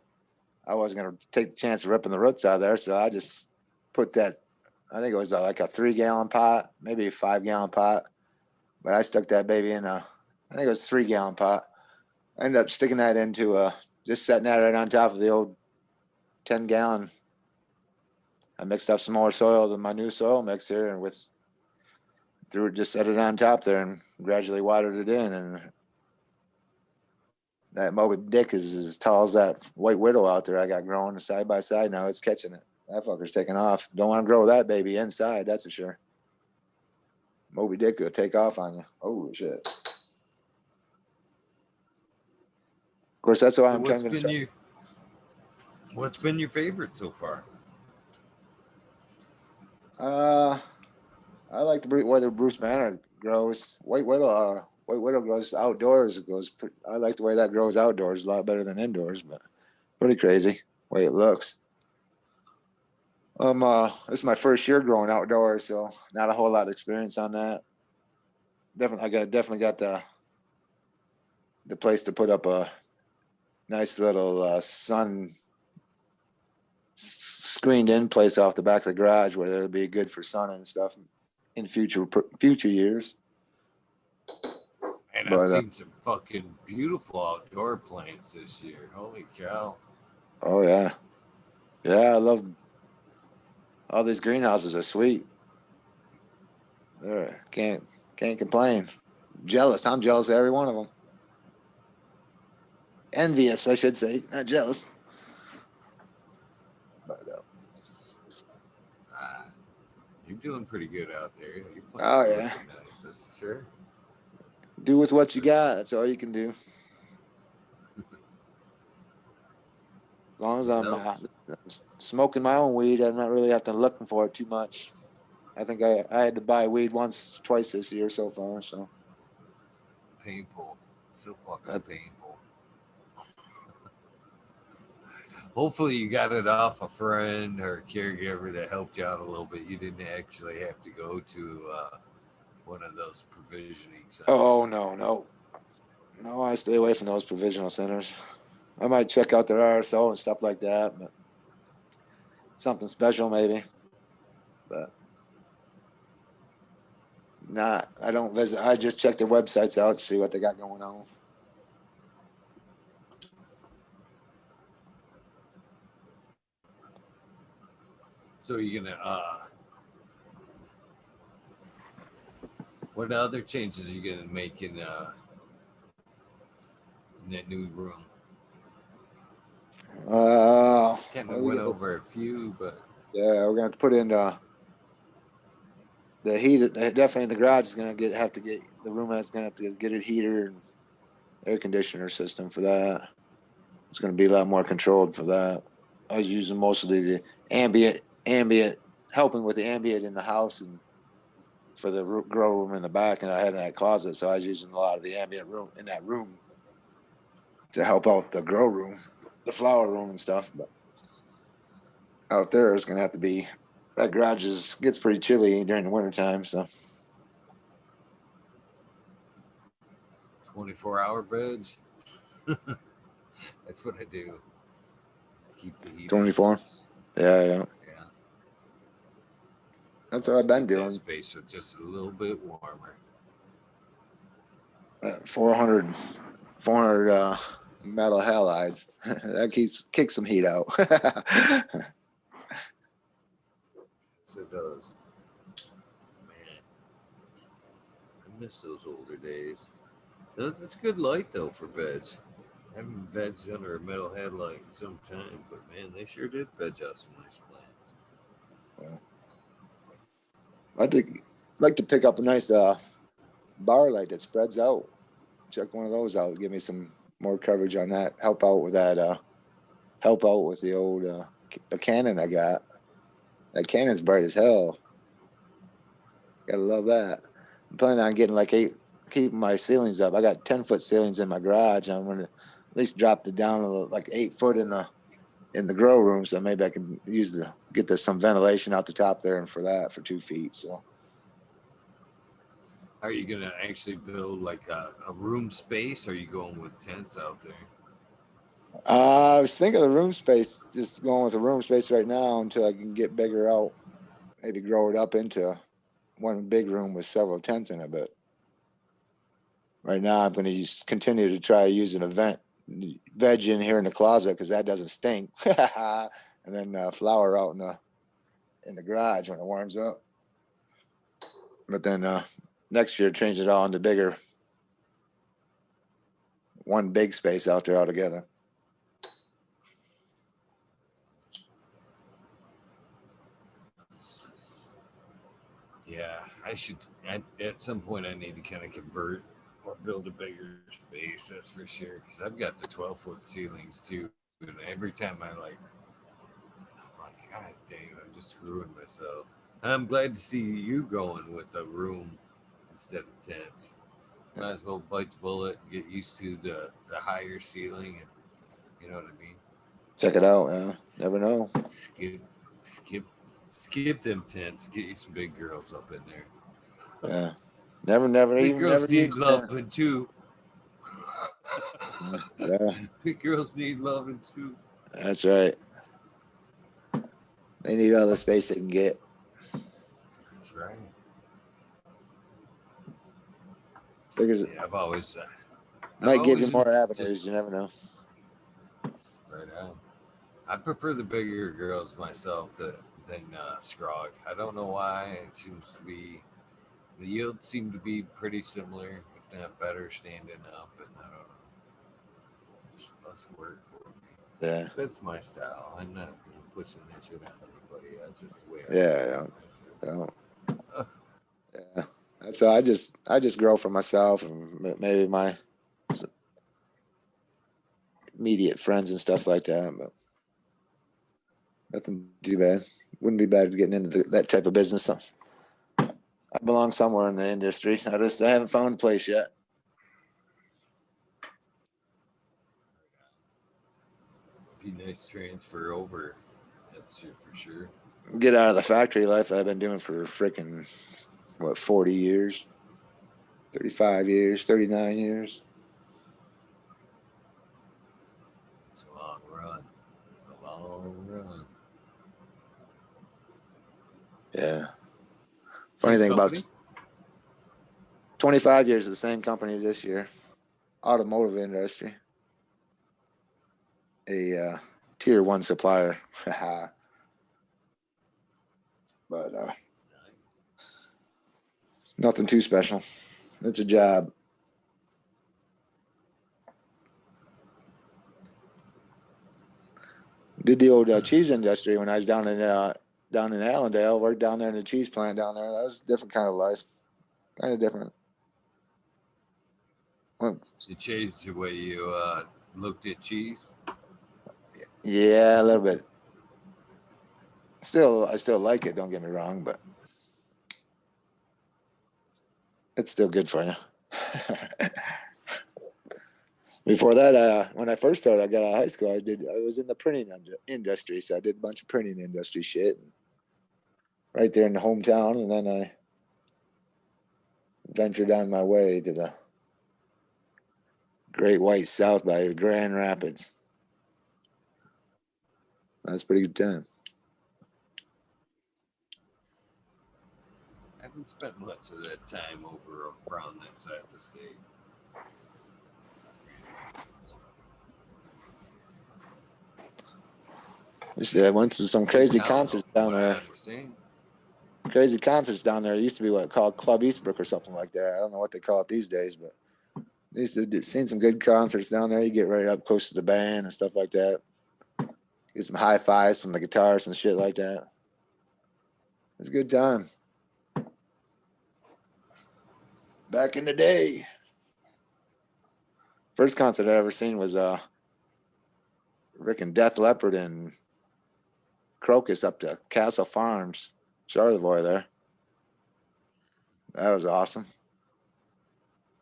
I wasn't gonna take the chance of ripping the roots out of there. So I just put that. I think it was like a 3-gallon pot, maybe a 5-gallon pot, but I stuck that baby in I think it was 3-gallon pot. I ended up sticking that into just setting that right on top of the old 10-gallon. I mixed up some more soil than my new soil mixer and just set it on top there and gradually watered it in. And that Moby Dick is as tall as that white widow out there I got growing side by side now. It's catching it. That fucker's taking off. Don't want to grow that baby inside, that's for sure. Moby Dick will take off on you. Holy shit. Of course, that's why So I'm trying to. What's been your favorite so far? I like the where the Bruce Banner grows. White widow grows outdoors. I like the way that grows outdoors a lot better than indoors, but pretty crazy the way it looks. This is my first year growing outdoors, so not a whole lot of experience on that. Definitely got the place to put up a nice little sun screened in place off the back of the garage where it'll be good for sun and stuff in future years. And I've seen some fucking beautiful outdoor plants this year. Holy cow. Oh yeah. I love all these greenhouses are sweet. Can't complain. Jealous. I'm jealous of every one of them. Envious, I should say, not jealous. But, you're doing pretty good out there. Your oh plants yeah. nice, that's for sure. Do with what you got. That's all you can do. As long as I'm smoking my own weed, I'm not really have to looking for it too much. I think I had to buy weed twice this year so far. So painful, so fucking painful. Hopefully, you got it off a friend or a caregiver that helped you out a little bit. You didn't actually have to go to one of those provisioning centers. Oh no! I stay away from those provisional centers. I might check out their RSO and stuff like that, but something special maybe. But I don't visit. I just check their websites out to see what they got going on. So you're gonna what other changes are you gonna make in that new room? Kind of went over a few, but yeah, we're gonna have to put in the heat definitely in the garage is gonna have to get the room is gonna have to get a heater and air conditioner system for that. It's gonna be a lot more controlled for that. I was using mostly the ambient, helping with the ambient in the house and for the grow room in the back, and I had that closet, so I was using a lot of the ambient room in that room to help out the grow room, the flower room and stuff. But out there, it's gonna have to be that garage gets pretty chilly during the wintertime, so 24-hour veg. That's what I do. Keep the heat. 24. Yeah. Yeah. That's what I've been doing. That space is just a little bit warmer. 400 metal halide. That kicks some heat out. Yes, it does. Man, I miss those older days. That's good light though for veg. I haven't vegged under a metal headlight in some time, but man, they sure did veg out some nice plants. I'd like to pick up a nice bar light that spreads out. Check one of those out. Give me some more coverage on that. Help out with that. Help out with the old the Canon I got. That Canon's bright as hell. Gotta love that. I'm planning on getting like keeping my ceilings up. I got 10-foot ceilings in my garage. I'm gonna at least drop it down like 8 foot in the grow room, so maybe I can get some ventilation out the top there, and for 2 feet. So, are you gonna actually build like a room space? Or are you going with tents out there? I was thinking of the room space, just going with the room space right now until I can get bigger out, maybe grow it up into one big room with several tents in it. But right now, I'm going to continue to try using a veg in here in the closet because that doesn't stink, and then flower out in the garage when it warms up. But then next year, change it all into bigger, one big space out there altogether. Yeah, I should. At some point, I need to kind of convert or build a bigger space. That's for sure. Because I've got the 12-foot ceilings too, and every time I'm like, God damn, I'm just screwing myself. And I'm glad to see you going with a room instead of tents. Might as well bite the bullet and get used to the higher ceiling, and you know what I mean. Check it out. Yeah, never know. Skip them tents. Get you some big girls up in there. Yeah, never Big even girls never need used loving too. Yeah, Big girls need loving too. that's right. They need all the space they can get. That's right. Figures Yeah, I've always might give you more avenues. You never know. Right on. I prefer the bigger girls myself than Scrog. I don't know why. It seems to be the yields seem to be pretty similar, if not better, standing up. And I don't know. Just less work for me. Yeah. That's my style. I'm not pushing that shit on anybody. That's just the way Yeah. That's I just grow for myself and maybe my immediate friends and stuff like that. But nothing too bad. Wouldn't be bad getting into that type of business. I belong somewhere in the industry. I haven't found a place yet. Be nice to transfer over. That's for sure. Get out of the factory life I've been doing for freaking 40 years, 35 years, 39 years. It's a long run. It's a long run. Yeah. Funny thing about 25 years of the same company this year, automotive industry, a tier 1 supplier. But nothing too special. It's a job. Did the old cheese industry when I was down in down in Allendale, worked down there in the cheese plant down there. That was a different kind of life, kind of different. Well, You changed the way you looked at cheese. yeah, a little bit. Still, I still like it. Don't get me wrong, but it's still good for you. Before that, when I first started, I got out of high school. I was in the printing industry, so I did a bunch of printing industry shit right there in the hometown, and then I ventured on my way to the Great White South by Grand Rapids. That's a pretty good time. I haven't spent much of that time over around that side of the state. I went to some crazy concerts down there. Crazy concerts down there. It used to be what called Club Eastbrook or something like that. I don't know what they call it these days, but I used to seen some good concerts down there. You get right up close to the band and stuff like that. Get some high fives from the guitarists and shit like that. It's a good time. Back in the day. First concert I ever seen was Rick and Death Leopard and Crocus up to Castle Farms, Charlevoix there. That was awesome.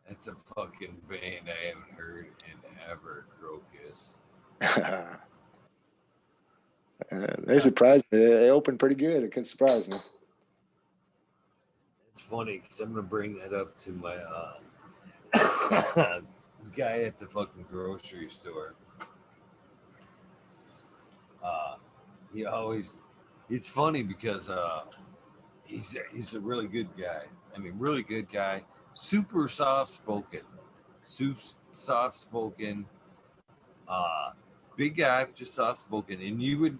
That's a fucking band I haven't heard in ever, Crocus. They surprised me. They opened pretty good. It could surprise me. It's funny because I'm gonna bring that up to my guy at the fucking grocery store. It's funny because he's a really good guy. I mean, really good guy. Super soft spoken. Big guy, just soft spoken. And you would,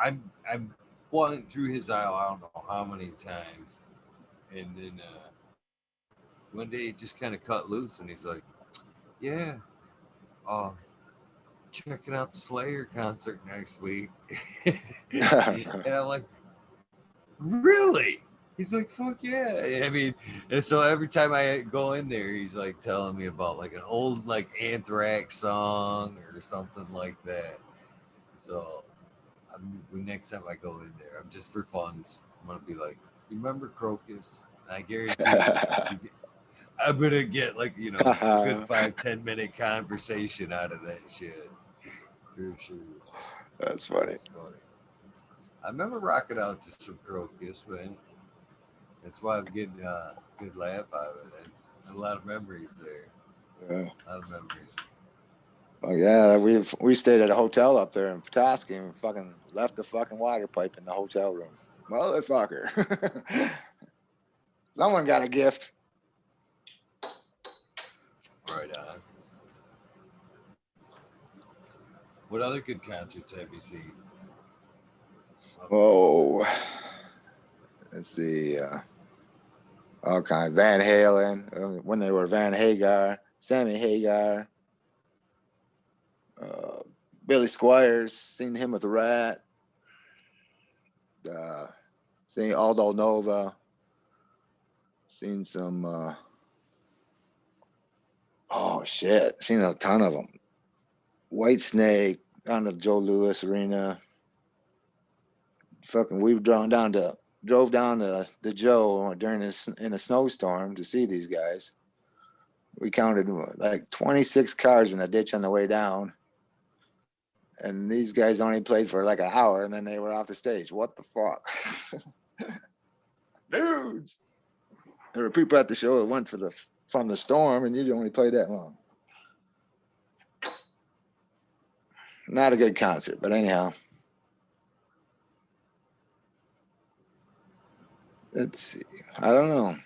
I'm walking through his aisle. I don't know how many times, and then one day it just kind of cut loose, and he's like, "Yeah, checking out the Slayer concert next week." And I'm like, "Really?" He's like, "Fuck yeah." I mean, and so every time I go in there, he's like telling me about like an old like Anthrax song or something like that. So next time I go in there, I'm just for funds. I'm gonna be like, "You remember Crocus?" And I guarantee you, I'm gonna get like a good 5-10 minute conversation out of that shit for sure. That's funny. I remember rocking out to some Crocus, man. That's why I'm getting a good laugh out of it. It's a lot of memories there. Yeah. A lot of memories. Oh yeah, we stayed at a hotel up there in Petoskey and fucking left the fucking water pipe in the hotel room. Motherfucker. Someone got a gift. Right on. What other good concerts have you seen? Oh, let's see. All kinds. Van Halen, when they were Van Hagar, Sammy Hagar, Billy Squires, seen him with the Rat, seen Aldo Nova, seen some, seen a ton of them. White Snake, down to Joe Louis Arena. Fucking, we drove down to the Joe in a snowstorm to see these guys. We counted like 26 cars in a ditch on the way down. And these guys only played for like an hour and then they were off the stage. What the fuck? Dudes! There were people at the show that went from the storm and you only played that long. Not a good concert, but anyhow. Let's see. I don't know.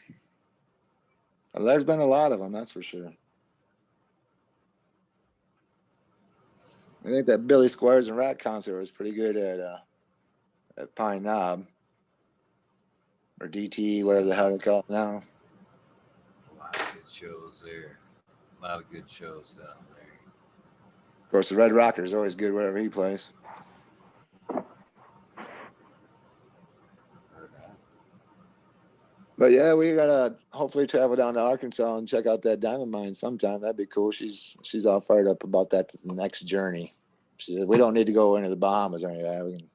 There's been a lot of them, that's for sure. I think that Billy Squires and Rat concert was pretty good at Pine Knob. Or DT, whatever the hell they call it now. A lot of good shows there. A lot of good shows down there. Of course, the Red Rocker is always good wherever he plays. But yeah, we gotta hopefully travel down to Arkansas and check out that diamond mine sometime. That'd be cool. She's all fired up about that next journey. She said we don't need to go into the Bahamas or any of that. We can,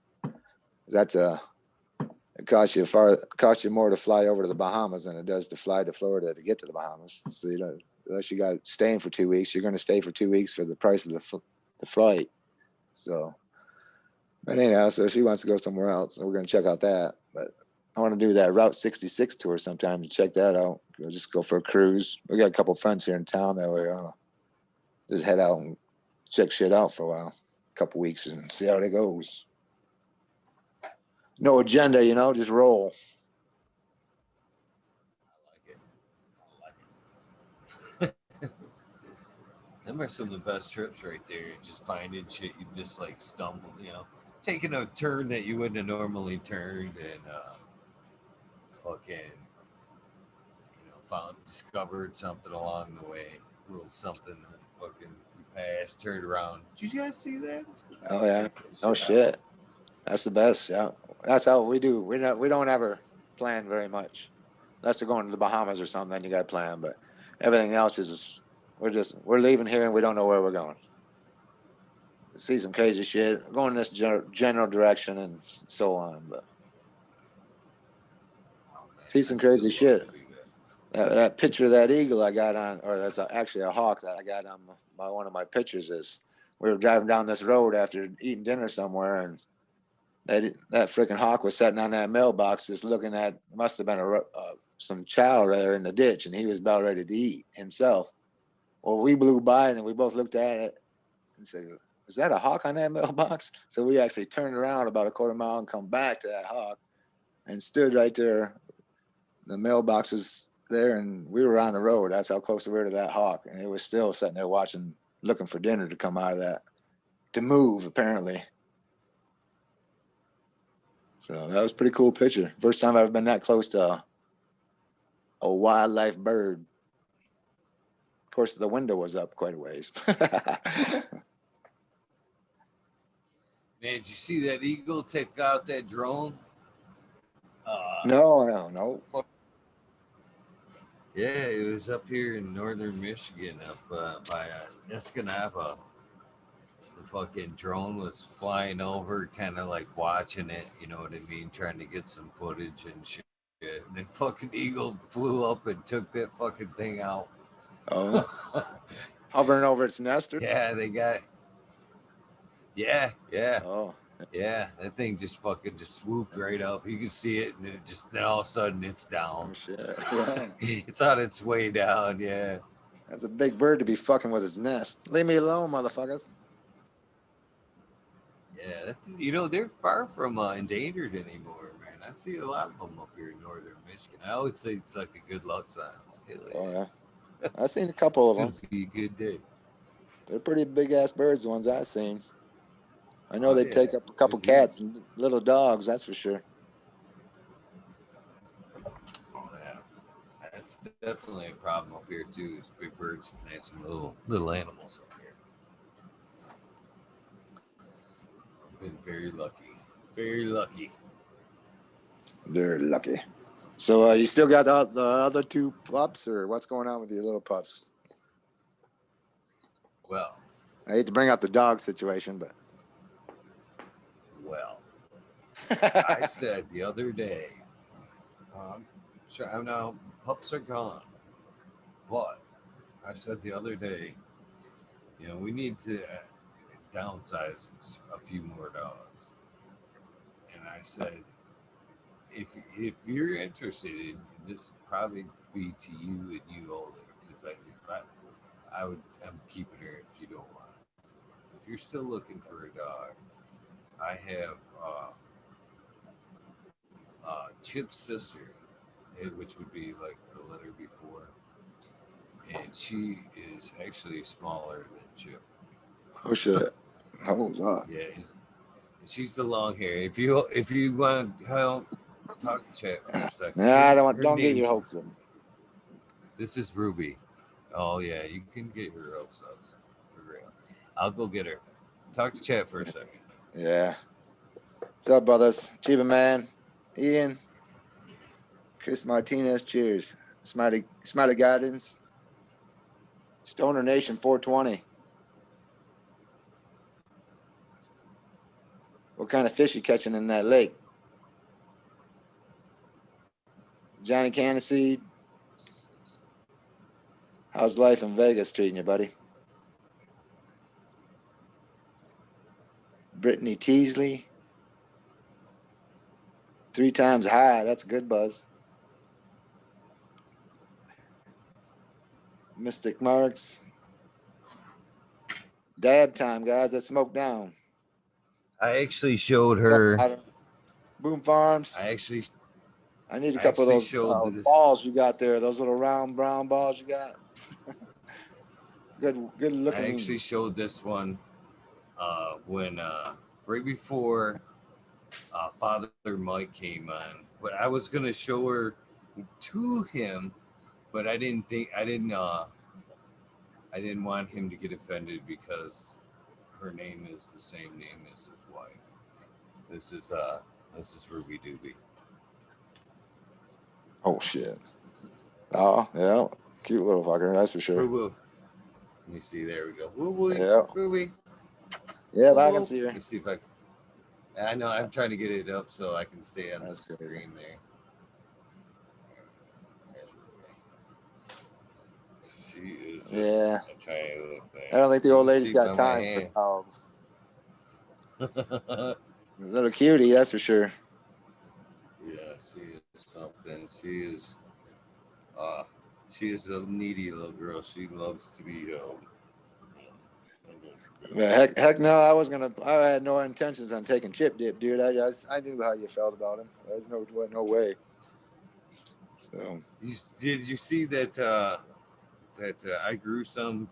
that's it costs you more to fly over to the Bahamas than it does to fly to Florida to get to the Bahamas. So you know, unless you got staying for 2 weeks, you're going to stay for 2 weeks for the price of the flight. So, but anyhow, so she wants to go somewhere else, so we're going to check out that. But I want to do that Route 66 tour sometime to check that out. We'll just go for a cruise. We got a couple of friends here in town that way. Just head out and check shit out for a while, a couple weeks, and see how it goes. No agenda, you know, just roll. I like it. Them are some of the best trips right there. Just finding shit you just like stumbled, you know, taking a turn that you wouldn't have normally turned, and fucking, discovered something along the way, little something that fucking you passed, turned around. Did you guys see that? Oh yeah, no shit. That's the best. Yeah, that's how we do. We don't ever plan very much. Unless we're going to the Bahamas or something, then you got to plan. But everything else is we're leaving here and we don't know where we're going. See some crazy shit, going in this general direction and so on. But see some crazy shit. That picture of that eagle I got on, or that's actually a hawk that I got on one of my pictures. Is we were driving down this road after eating dinner somewhere, and that freaking hawk was sitting on that mailbox, just looking at, must have been some chow there in the ditch, and he was about ready to eat himself. Well, we blew by, and then we both looked at it and said, "Is that a hawk on that mailbox?" So we actually turned around about a quarter mile and come back to that hawk, and stood right there. The mailbox was there, and we were on the road. That's how close we were to that hawk, and it was still sitting there watching, looking for dinner to come out of that, to move apparently. So that was a pretty cool picture. First time I've ever been that close to a wildlife bird. Of course, the window was up quite a ways. Man, did you see that eagle take out that drone? No. Yeah, it was up here in northern Michigan, up by Escanaba. The fucking drone was flying over, kind of like watching it, you know what I mean, trying to get some footage and shit. And the fucking eagle flew up and took that fucking thing out. Oh, hovering over its nest. Yeah, they got. Yeah. Oh, yeah. That thing just fucking just swooped right up. You can see it, and then all of a sudden it's down. Oh shit! Yeah. It's on its way down. Yeah. That's a big bird to be fucking with its nest. Leave me alone, motherfuckers. Yeah, they're far from endangered anymore, man. I see a lot of them up here in northern Michigan. I always say it's like a good luck sign. Oh yeah, I've seen a couple of them. It's gonna be a good day. They're pretty big ass birds, the ones I've seen. I know they take up a couple cats and little dogs, that's for sure. Oh yeah, that's definitely a problem up here too. Is big birds and some little animals up here. I've been very lucky. Very lucky. Very lucky. So you still got the other two pups, or what's going on with your little pups? Well, I hate to bring up the dog situation, but I said the other day, now pups are gone, but I said the other day, we need to downsize a few more dogs, and I said, if you're interested in this, probably be to you and you older, because I'm keeping her if you don't want it. If you're still looking for a dog, I have Chip's sister, which would be like the letter before, and she is actually smaller than Chip. Oh shit! Hold on. Yeah, she's the long hair. If you want to help, talk to chat for a second. Nah, don't get your hopes up. This is Ruby. Oh yeah, you can get your hopes up for real. I'll go get her. Talk to chat for a second. Yeah. What's up, brothers? Chiba Man, Ian, Chris Martinez, cheers. Smiley Gardens. Stoner Nation 420. What kind of fish you catching in that lake? Johnny Candiseed. How's life in Vegas treating you, buddy? Brittany Teasley. 3 times high. That's a good buzz. Mystic Marks. Dab time, guys. Let's smoke down. I actually showed her. Boom Farms. I need a couple of those balls you got there. Those little round brown balls you got. Good looking. I actually showed this one when right before Father Mike came on, but I was gonna show her to him, but I didn't want him to get offended because her name is the same name as his wife. This is Ruby Doobie. Oh shit. Oh yeah, cute little fucker. That's for sure. Woo-woo. Let me see. There we go. Woo-woo. Yeah. Ruby. Yeah, I can see her. Let me see if I know I'm trying to get it up so I can stay on the screen there. She is just a tiny little thing. I don't think the old lady's got time for dogs. Little cutie, that's for sure. Yeah, she is something. She is a needy little girl. She loves to be held. Heck no, I had no intentions on taking Chip Dip, dude. I knew how you felt about him. There's no way. So did you see that I grew some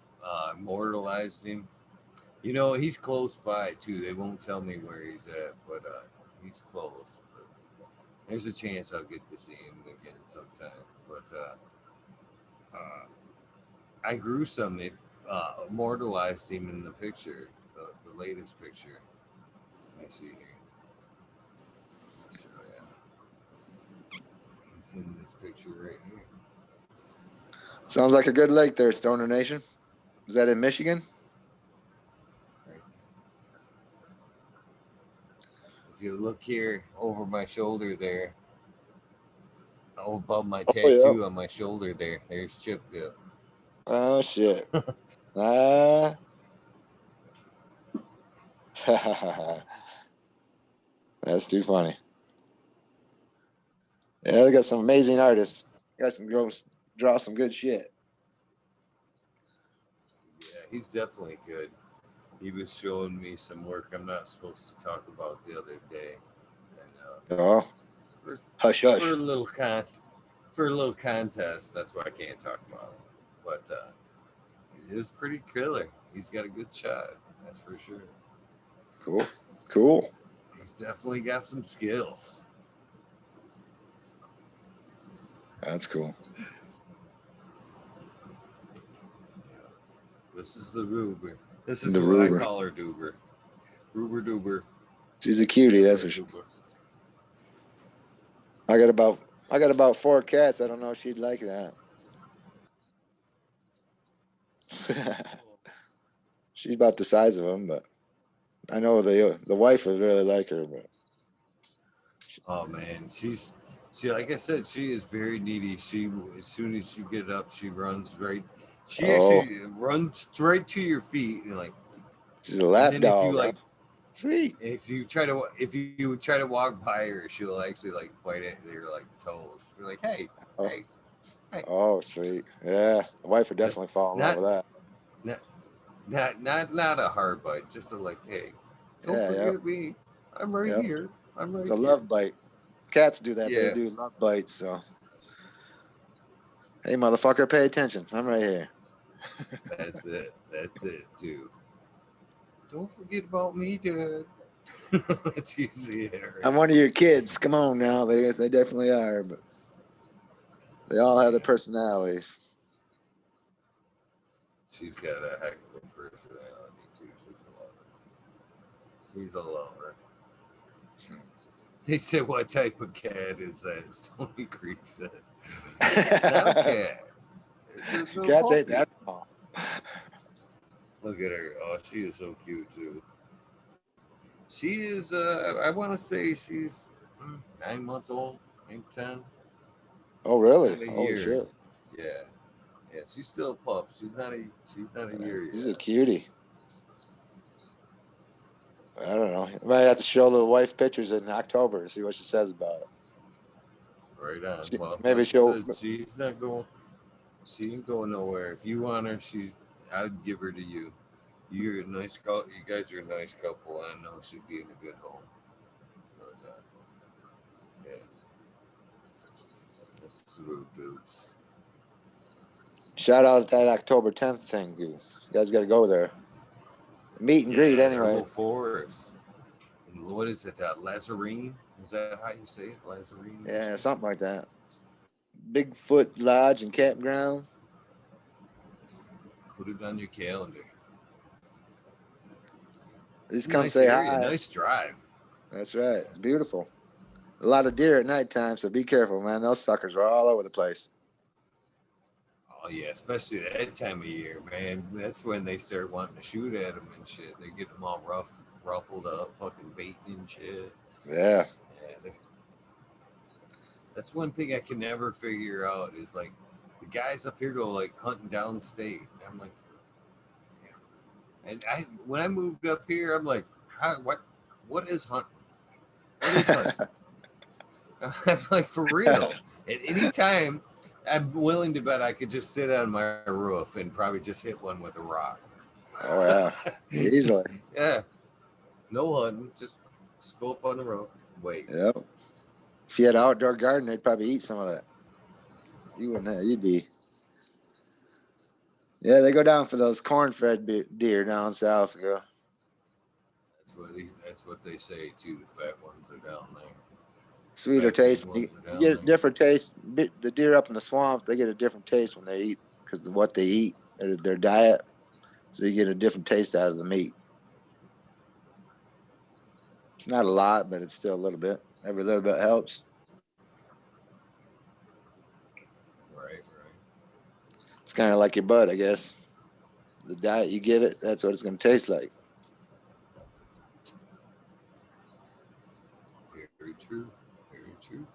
immortalized him? You know, he's close by too. They won't tell me where he's at, but he's close. But there's a chance I'll get to see him again sometime. But I grew some. It immortalized him in the picture, the latest picture. Let me see here. He's in this picture right here. Sounds like a good lake there, Stoner Nation. Is that in Michigan? If you look here over my shoulder there, above my tattoo on my shoulder there's Chip Dip. Oh shit. That's too funny. Yeah, they got some amazing artists. Got some girls draw some good shit. Yeah, he's definitely good. He was showing me some work I'm not supposed to talk about the other day. And, hush. For a little contest, that's why I can't talk about it. But it was pretty killer. He's got a good shot, that's for sure. Cool. He's definitely got some skills. That's cool. This is the Ruber. This is what I call her, Doober. Ruber Doober. She's a cutie, that's for sure. I got about 4 cats. I don't know if she'd like that. She's about the size of them, but I know the wife would really like her. But oh man, she like I said, she is very needy. She as soon as you get up, she runs right. She actually runs right to your feet and like. She's a lap dog. If you like, sweet. If you try to walk by her, she'll actually like bite at your like toes. You're like, hey. Oh, sweet. Yeah, the wife would definitely fall in love with that. Not a hard bite, just a like, hey, don't forget me. I'm right here. I'm right. It's a love bite. Cats do that. Yeah. They do love bites. So, hey, motherfucker, pay attention. I'm right here. That's it, dude. Don't forget about me, Dad. That's usually it. Right? I'm one of your kids. Come on now. They definitely are, but they all have their personalities. She's got a heck of a personality too. She's a lover. They said, what type of cat is that? Stony Creek said. It's not a cat. It's a little Cats ain't puppy. that small. Look at her. Oh, she is so cute too. She is. I want to say she's 9 months old, maybe 10. Oh, really? Not a Holy year. shit. Yeah, yeah. She's still a pup. She's not a. She's not a year He's a yet. cutie. I don't know. I might have to show the wife pictures in October and see what she says about it. Right on. Well, Maybe like I she'll. said, she's not going. She ain't going nowhere. If you want her, I'd give her to you. You're a nice couple. You guys are a nice couple. I know she'd be in a good home. But, yeah, that's the little dudes. Shout out that October 10th thing, dude. You guys got to go there. Meet and greet, Yeah, their anyway. little forest. And what is it? Lazarine? Is that how you say it? Lazarine? Yeah, something like that. Bigfoot Lodge and Campground. Put it on your calendar. Just come Nice say area. hi. Nice drive. That's right. It's beautiful. A lot of deer at nighttime, so be careful, man. Those suckers are all over the place. Oh yeah, especially that time of year, man. That's when they start wanting to shoot at them and shit. They get them all ruffled up, fucking baiting and shit. Yeah. Yeah, that's one thing I can never figure out is like the guys up here go like hunting downstate. I'm like, yeah. And I when I moved up here, I'm like, what is hunting? What is hunting? I'm like, for real. At any time, I'm willing to bet I could just sit on my roof and probably just hit one with a rock. Oh, yeah. Easily. Yeah. No hunting. Just go up on the roof. Wait. Yep. If you had an outdoor garden, they'd probably eat some of that. You wouldn't have. You'd be. Yeah, they go down for those corn-fed deer down south. Go. That's what they say too. The fat ones are down there. Sweeter taste. You get a There. different taste. The deer up in the swamp, they get a different taste when they eat because of what they eat, their diet. So you get a different taste out of the meat. It's not a lot, but it's still a little bit. Every little bit helps. Right. It's kind of like your bud, I guess. The diet you give it, that's what it's going to taste like. Very true. Very true.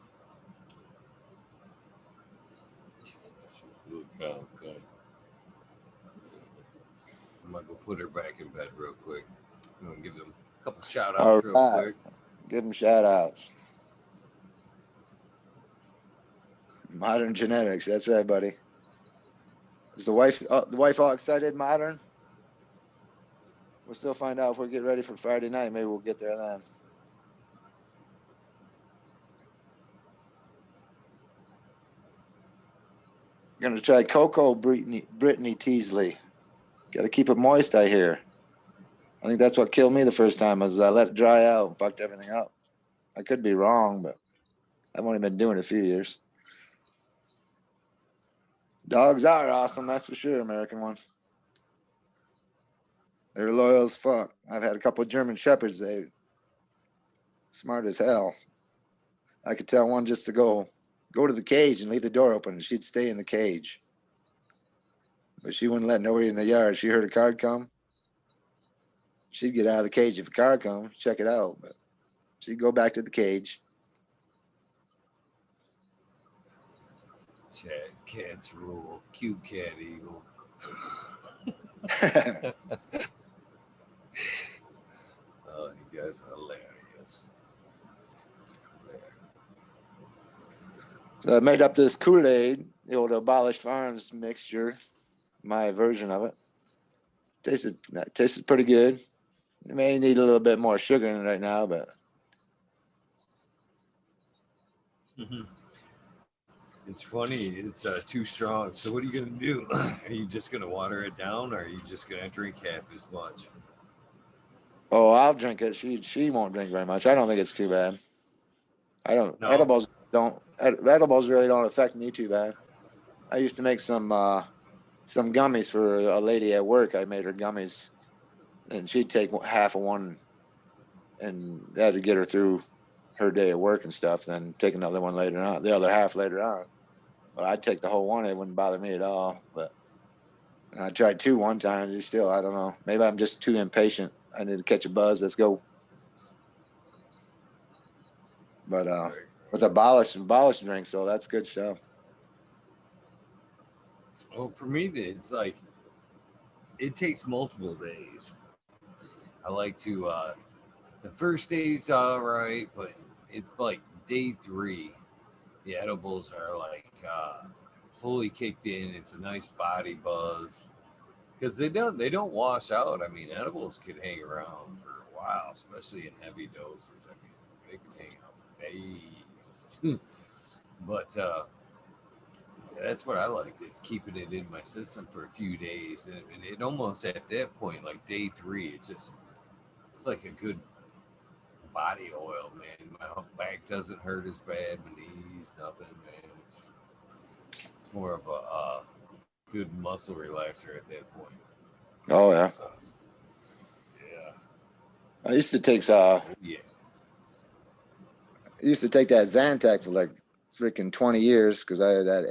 I'm gonna go put her back in bed real quick. I'm gonna give them a couple shout outs All real right. quick. Give them shout outs. Modern genetics. That's right, buddy. Is the wife all excited, Modern? We'll still find out if we get ready for Friday night. Maybe we'll get there then. Gonna try Cocoa Brittany Teasley. Got to keep it moist, I hear. I think that's what killed me the first time was I let it dry out and fucked everything up. I could be wrong, but I've only been doing it a few years. Dogs are awesome, that's for sure, American ones. They're loyal as fuck. I've had a couple of German Shepherds. They smart as hell. I could tell one just to go to the cage and leave the door open, and she'd stay in the cage. But she wouldn't let nobody in the yard. She heard a car come. She'd get out of the cage if a car comes, check it out. But she'd go back to the cage. Chad, cats rule. Cute cat eagle. Oh, you guys are hilarious. So I made up this Kool-Aid, the old Abolish Farms mixture, my version of it. Tasted pretty good. It may need a little bit more sugar in it right now, but It's funny. It's too strong. So what are you gonna do? Are you just gonna water it down, or are you just gonna drink half as much? oh, I'll drink it. She won't drink very much. I don't think it's too bad. I don't. No. Edibles really don't affect me too bad. I used to make some gummies for a lady at work. I made her gummies, and she'd take half of one, and that'd get her through her day of work and stuff, and then take another one later on, the other half later on. Well, I'd take the whole one. It wouldn't bother me at all. But I tried 2 one time. And still, I don't know. Maybe I'm just too impatient. I need to catch a buzz. Let's go. But with abolish drinks, so that's good stuff. Well, for me, it's like it takes multiple days. I like to. The first day's all right, but it's like day 3. The edibles are like fully kicked in. It's a nice body buzz because they don't wash out. I mean, edibles could hang around for a while, especially in heavy doses. I mean, they can hang out for days. But that's what I like, is keeping it in my system for a few days, and it almost at that point, like day 3, it's like a good body oil, man. My back doesn't hurt as bad, my knees, nothing, man. It's more of a good muscle relaxer at that point. Oh yeah. Yeah. I used to take Yeah. I used to take that Zantac for like freaking 20 years because I had that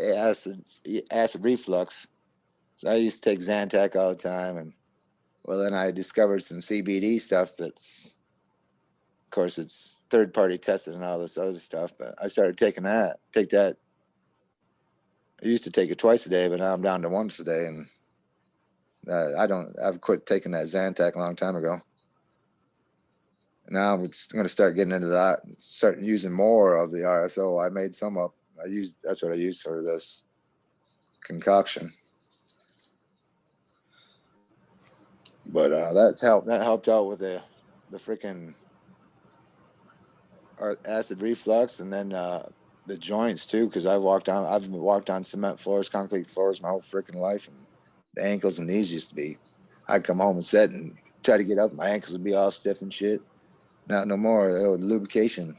acid reflux. So I used to take Zantac all the time, and well, then I discovered some CBD stuff that's, of course, it's third-party tested and all this other stuff. But I started taking that. Take that. I used to take it twice a day, but now I'm down to once a day, and I've quit taking that Zantac a long time ago. Now I'm going to start getting into that and start using more of the RSO. I made some up. That's what I used for this concoction. But that helped out with the freaking acid reflux, and then the joints too, because I've walked on cement floors, concrete floors my whole freaking life, and the ankles and knees used to be. I'd come home and sit and try to get up, my ankles would be all stiff and shit. Not no more. Lubrication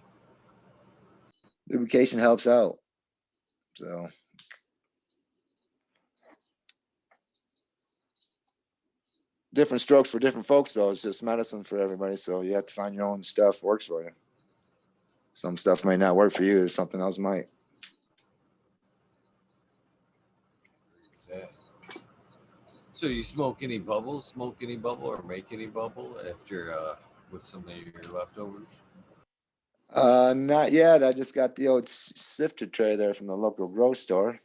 helps out. So different strokes for different folks, though. It's just medicine for everybody. So you have to find your own stuff works for you. Some stuff may not work for you. Something else might. So you smoke any bubble, or make any bubble after with some of your leftovers? Not yet. I just got the old sifter tray there from the local grocery store,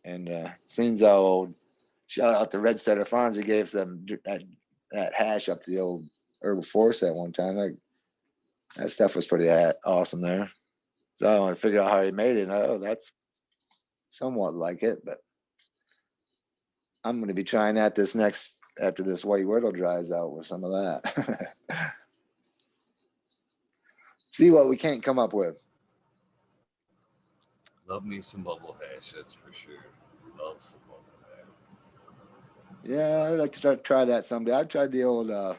and seems how old. Shout out to Red Setter Farms. He gave them that hash up to the old herbal forest at one time. Like, that stuff was pretty awesome there. So I want to figure out how he made it. Oh, that's somewhat like it, but I'm going to be trying that after this white widow dries out with some of that. See what we can't come up with. Love me some bubble hash, that's for sure. Love some bubble hash. Yeah, I'd like to try that someday. I tried the old, I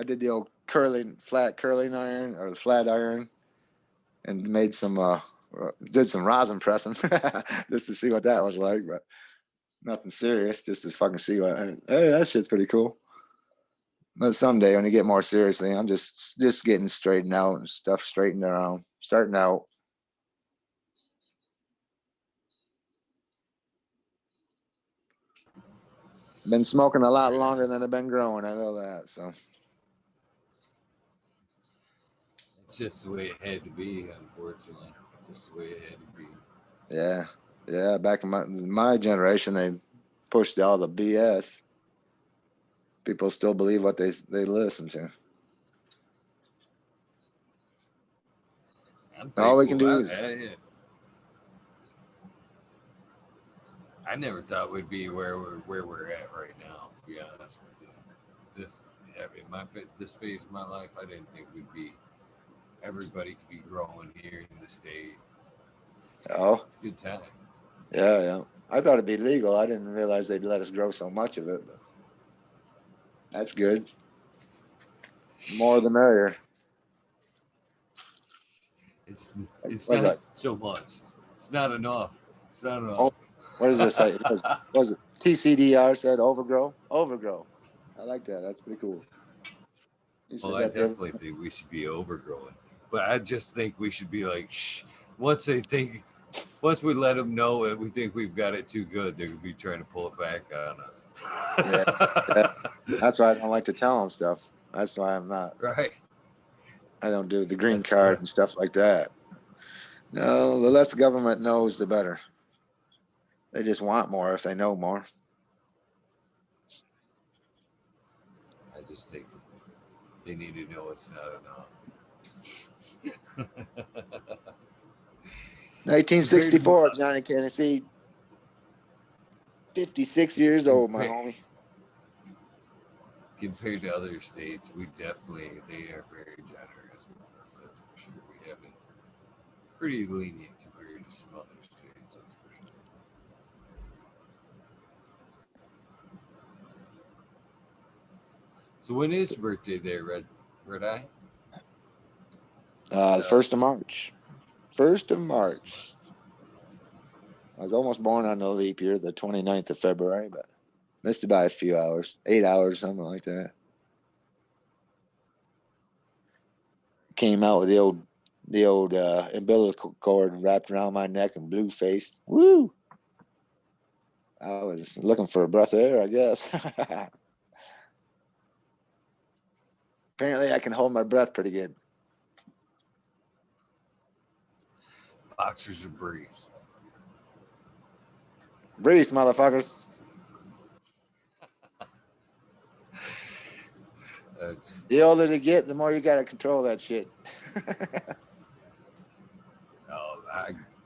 did the old flat curling iron or flat iron, and made some, did some rosin pressing just to see what that was like, but nothing serious, just to fucking see what. Hey, that shit's pretty cool. But someday when you get more seriously, I'm just getting straightened out and stuff straightened around, starting out. Been smoking a lot longer than I've been growing. I know that. So it's just the way it had to be, unfortunately. Just the way it had to be. Yeah. Back in my generation, they pushed all the BS. People still believe what they listen to. All we can do is. I never thought we'd be where we're at right now. To be honest with you, this phase of my life, I didn't think we'd be. Everybody could be growing here in the state. Oh, it's a good time. Yeah. I thought it'd be legal. I didn't realize they'd let us grow so much of it. But that's good. More the merrier. It's not so much. It's not enough. It's not enough. Oh, what does it say? What was it? TCDR said overgrow. I like that. That's pretty cool. Well, I definitely think we should be overgrowing. But I just think we should be like, shh. Once we let them know that we think we've got it too good, they're gonna be trying to pull it back on us. Yeah, that's why I don't like to tell them stuff. That's why I'm not. Right. I don't do the green That's card right. and stuff like that. No, the less the government knows, the better. They just want more if they know more. I just think they need to know it's not enough. 1964, Johnny Tennessee. 56 years old, my homie. Compared to other states, they are very generous with us. That's for sure. We have it pretty lenient compared to some other states. That's for sure. So when is your birthday there, Red Eye? The 1st of March. 1st of March. I was almost born on the leap year, the 29th of February, but missed it by a few hours, 8 hours, something like that. Came out with the old umbilical cord wrapped around my neck and blue faced. Woo! I was looking for a breath of air, I guess. Apparently, I can hold my breath pretty good. Boxers or briefs? Briefs, motherfuckers. The older they get, the more you got to control that shit.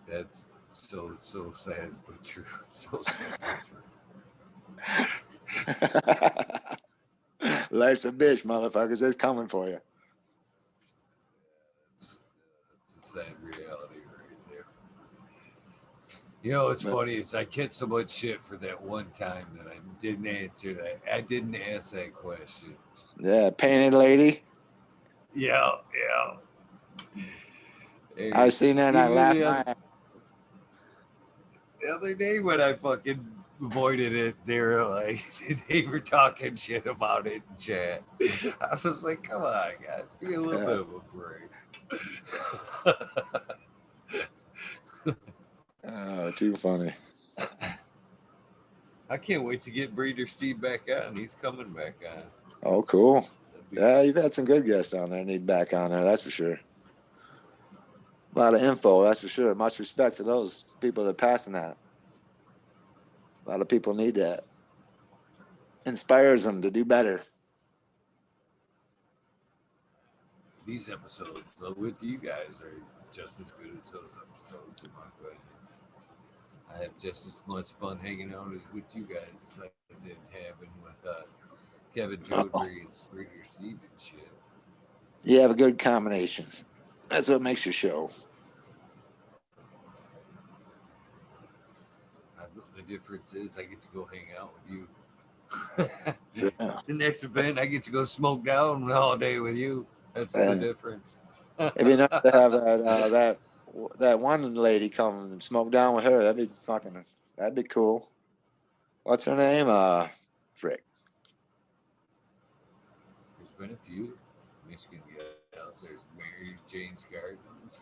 That's so sad but true. So sad but true. Life's a bitch, motherfuckers. It's coming for you. It's a sad reality right there. You know, it's funny is I get so much shit for that one time that I didn't answer that. I didn't ask that question. Yeah, painted lady. Yeah. I seen that and I laughed my ass. The other day when I fucking avoided it, they were talking shit about it in chat. I was like, come on, guys, give me a little bit of a break. Oh, too funny. I can't wait to get Breeder Steve back on. He's coming back on. Oh, cool. Yeah, you've had some good guests on there. Need back on there, that's for sure. A lot of info, that's for sure. Much respect for those people that are passing that. A lot of people need that. Inspires them to do better. These episodes with you guys are just as good as those episodes, in my opinion. I have just as much fun hanging out as with you guys as I did having with Kevin Jodry and Breeder Steve and shit. You have a good combination. That's what makes your show. The difference is I get to go hang out with you. Yeah. The next event, I get to go smoke down all day with you. That's the difference. If you know to have that one lady come and smoke down with her, that'd be cool. What's her name? Frick. There's been a few Michigan gals. There's Mary Jane's Gardens.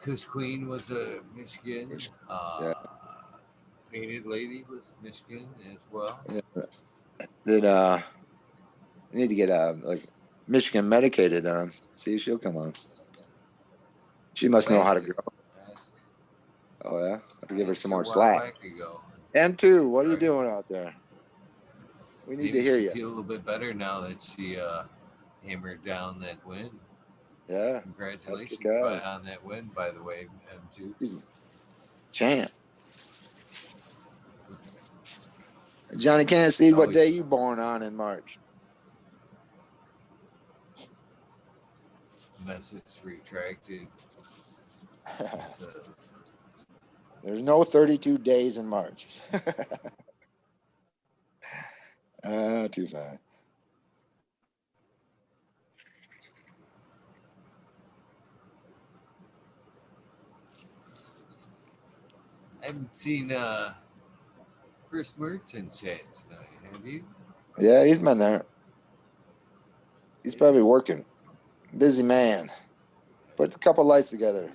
Kush Queen was a Michigan. Painted Lady was Michigan as well. Yeah. You need to get Michigan Medicated on. See if she'll come on. She must know how to grow. Oh yeah, have to give her some more slack. M2, what are you doing out there? We need to hear you. Feel a little bit better now that she hammered down that win. Yeah, congratulations on that win, by the way, M2. She's champ. Johnny can't see what day you born on in March. Message retracted. There's no 32 days in March. Too far. I haven't seen Chris Merton chat tonight, have you? Yeah, he's been there. He's probably working. Busy man. Put a couple lights together.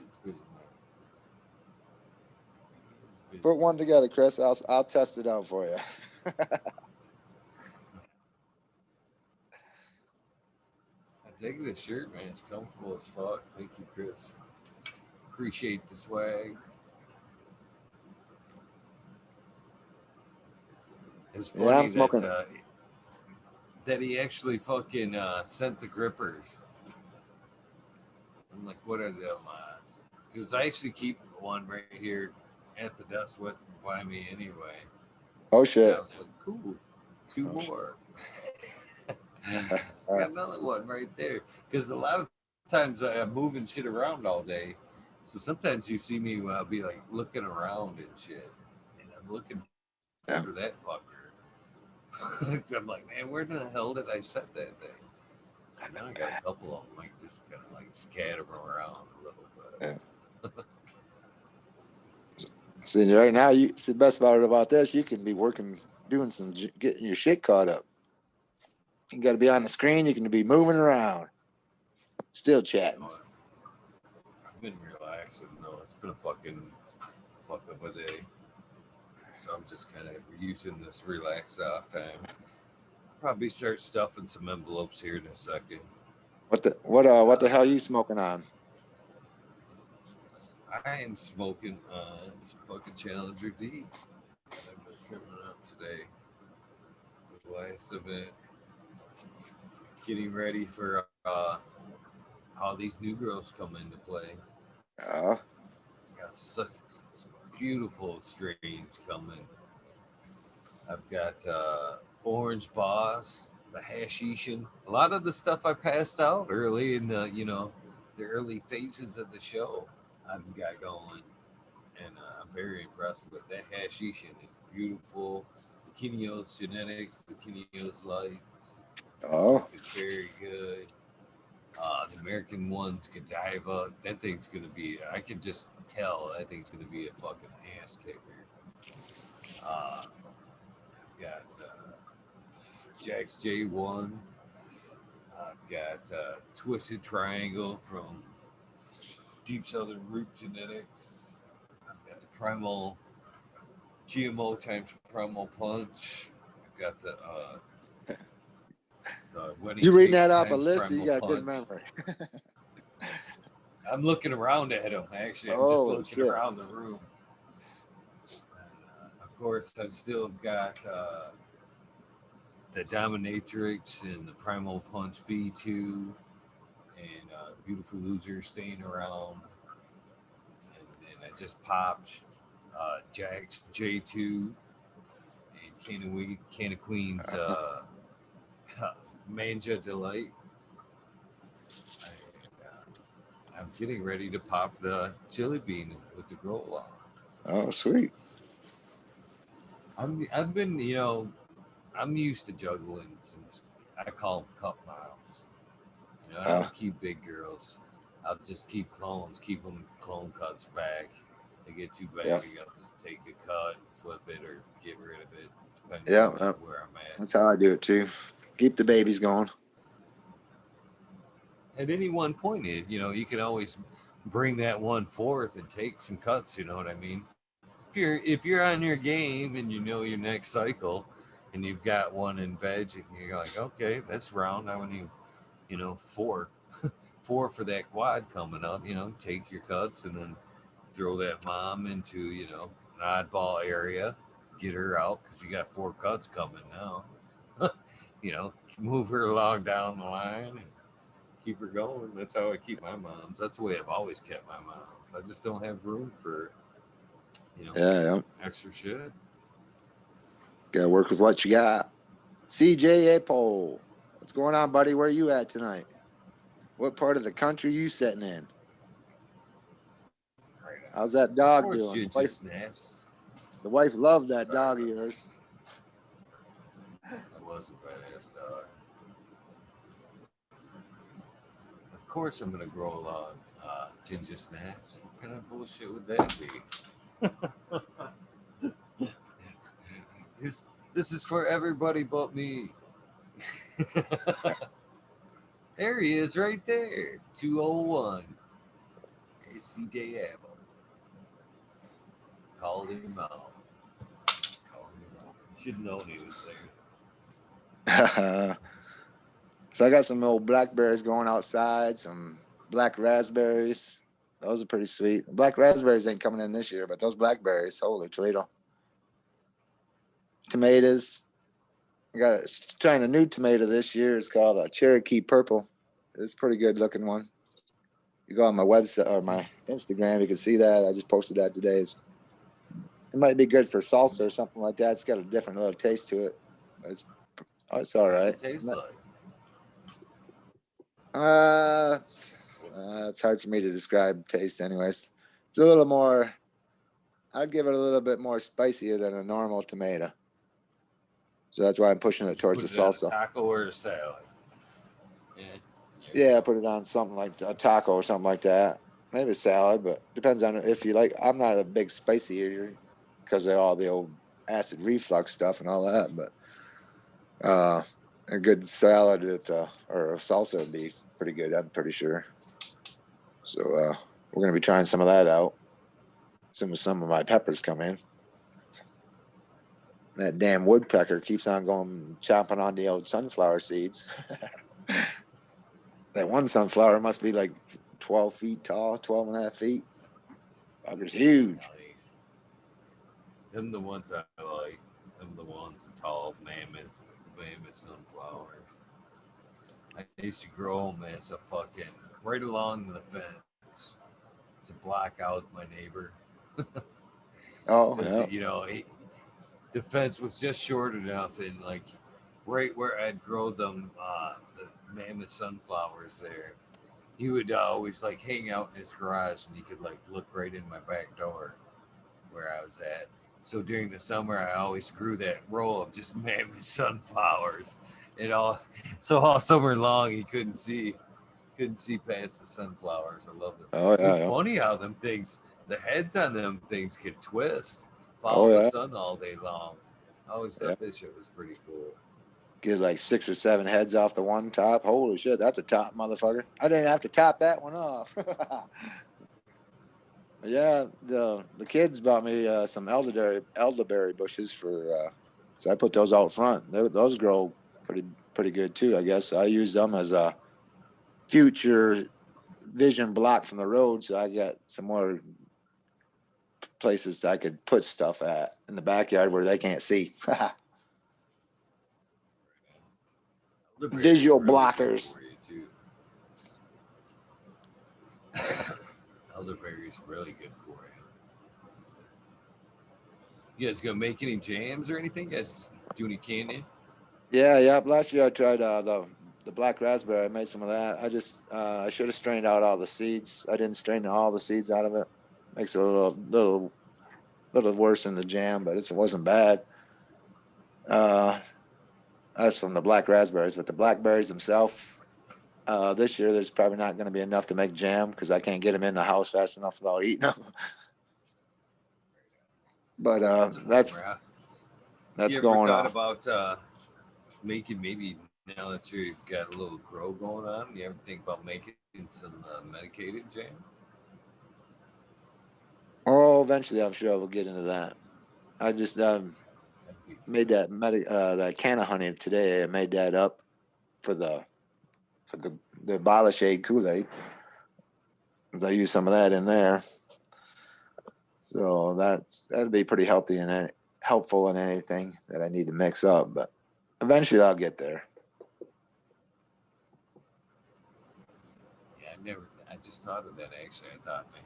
Put one together, Chris. I'll test it out for you. I dig this shirt, man. It's comfortable as fuck. Thank you, Chris. Appreciate the swag. It's funny Yeah, I'm smoking. that he actually fucking sent the grippers. I'm like, what are the odds? Because I actually keep one right here at the desk with by me anyway. Oh And shit. I was like, cool, two more. Got another one right there. Because a lot of times I'm moving shit around all day. So sometimes you see me when I'll be like looking around and shit. And I'm looking for that fucker. I'm like, man, where the hell did I set that thing? So now I got a couple of them, like just kind of like scatter them around a little bit. Yeah. See, right now, see, the best part about this, you can be working, doing getting your shit caught up. You got to be on the screen. You can be moving around, still chatting. I've been relaxing though. It's been a fucking fuck up a day. So I'm just kind of using this relax off time. Probably start stuffing some envelopes here in a second. What the hell are you smoking on? I am smoking some fucking Challenger D. I'm just trimming up today. The last of it. Getting ready for how these new girls come into play. Got such some beautiful strains coming. I've got Orange Boss, the Hashishin. A lot of the stuff I passed out early in the the early phases of the show. I've got going, and I'm very impressed with that Hashishin. It's beautiful. The Kineos genetics, the Kineos lights. Oh, It's very good. The American one's Godiva. That thing's gonna be. I can just tell that thing's gonna be a fucking ass kicker. Got Jack's J1. I've got Twisted Triangle from Deep Southern Root Genetics. I've got the Primal GMO times Primal Punch. I've got the Wedding you reading Cake that off a times list? Or you Primal got a good Punch. memory. I'm looking around at them. Actually, I'm just looking around the room. And, of course, I've still got the Dominatrix and the Primal Punch V2 and Beautiful Loser staying around. And then I just popped Jack's J2 and Can of Queen's Manja Delight. I'm getting ready to pop the Chili Bean with the grow on. Oh, sweet. I've been, I'm used to juggling some, I call them cup miles. I don't keep big girls. I'll just keep clones, keep them clone cuts back. They get too big, I'll just take a cut, flip it, or get rid of it, depending on where I'm at. That's how I do it too. Keep the babies going. At any one point, you can always bring that one forth and take some cuts. You know what I mean? If you're on your game and you know your next cycle, and you've got one in veg, and you're like, okay, that's round. I want you, four for that quad coming up. Take your cuts and then throw that mom into an oddball area, get her out because you got 4 cuts coming now. Move her along down the line and keep her going. That's how I keep my moms. That's the way I've always kept my moms. I just don't have room for extra shit. Gotta work with what you got. CJ Apole, what's going on, buddy? Where are you at tonight? What part of the country you sitting in? How's that dog doing? The wife loved that dog of yours. That was a badass dog. Of course, I'm gonna grow a lot of ginger snaps. What kind of bullshit would that be? This is for everybody but me. There he is, right there. 201. CJ Apple. Called him out. Should have known he was there. So I got some old blackberries going outside, some black raspberries. Those are pretty sweet. Black raspberries ain't coming in this year, but those blackberries, holy Toledo. Tomatoes. I got trying a new tomato this year. It's called a Cherokee Purple. It's a pretty good looking one. You go on my website or my Instagram, you can see that. I just posted that today. It might be good for salsa or something like that. It's got a different little taste to it. It's all right. What's it taste like? It's hard for me to describe taste anyways. It's a little more, I'd give it a little bit more spicier than a normal tomato. So that's why I'm pushing it towards the salsa. A taco or a salad? Yeah, put it on something like a taco or something like that. Maybe a salad, but depends on if you like. I'm not a big spicy eater because of all the old acid reflux stuff and all that, but a good salad or a salsa would be pretty good, I'm pretty sure. So we're gonna be trying some of that out. Some of my peppers come in. That damn woodpecker keeps on going chomping on the old sunflower seeds. That one sunflower must be like 12 feet tall, 12 and a half feet. Bugger's huge. Nice. Them the ones I like. Them the ones, the tall mammoth sunflowers. I used to grow them as a fucking right along the fence to block out my neighbor. Oh, yeah. You know, the fence was just short enough, and like right where I'd grow them, the mammoth sunflowers there, he would always like hang out in his garage, and he could like look right in my back door where I was at. So during the summer, I always grew that row of just mammoth sunflowers, and all summer long he couldn't see past the sunflowers. I love them. Oh, yeah. It's funny how them things, the heads on them things could twist, Oh, follow yeah. the sun all day long. I always thought this shit was pretty cool. Get like 6 or 7 heads off the one top. Holy shit, that's a top, motherfucker. I didn't have to top that one off. Yeah, the kids bought me some elderberry bushes for, so I put those out front. Those grow pretty good too, I guess. I use them as a future vision block from the road, so I got some more places that I could put stuff at in the backyard where they can't see. Visual blockers. Elderberry is really good for you. You guys gonna make any jams or anything? You guys do any candy? Yeah. Last year I tried the black raspberry. I made some of that. I should have strained out all the seeds. I didn't strain all the seeds out of it. Makes it a little worse in the jam, but it wasn't bad. That's from the black raspberries, but the blackberries themselves, this year there's probably not going to be enough to make jam because I can't get them in the house fast enough without eating them. But that's you going on. Ever thought about making, maybe now that you've got a little grow going on, you ever think about making some medicated jam? Oh, eventually I'm sure I will get into that. I just made that can of honey today. I made that up for the Abolish Aid Kool-Aid. I use some of that in there. So that'd be pretty healthy and helpful in anything that I need to mix up. But eventually I'll get there. Yeah, I just thought of that actually. I thought, man,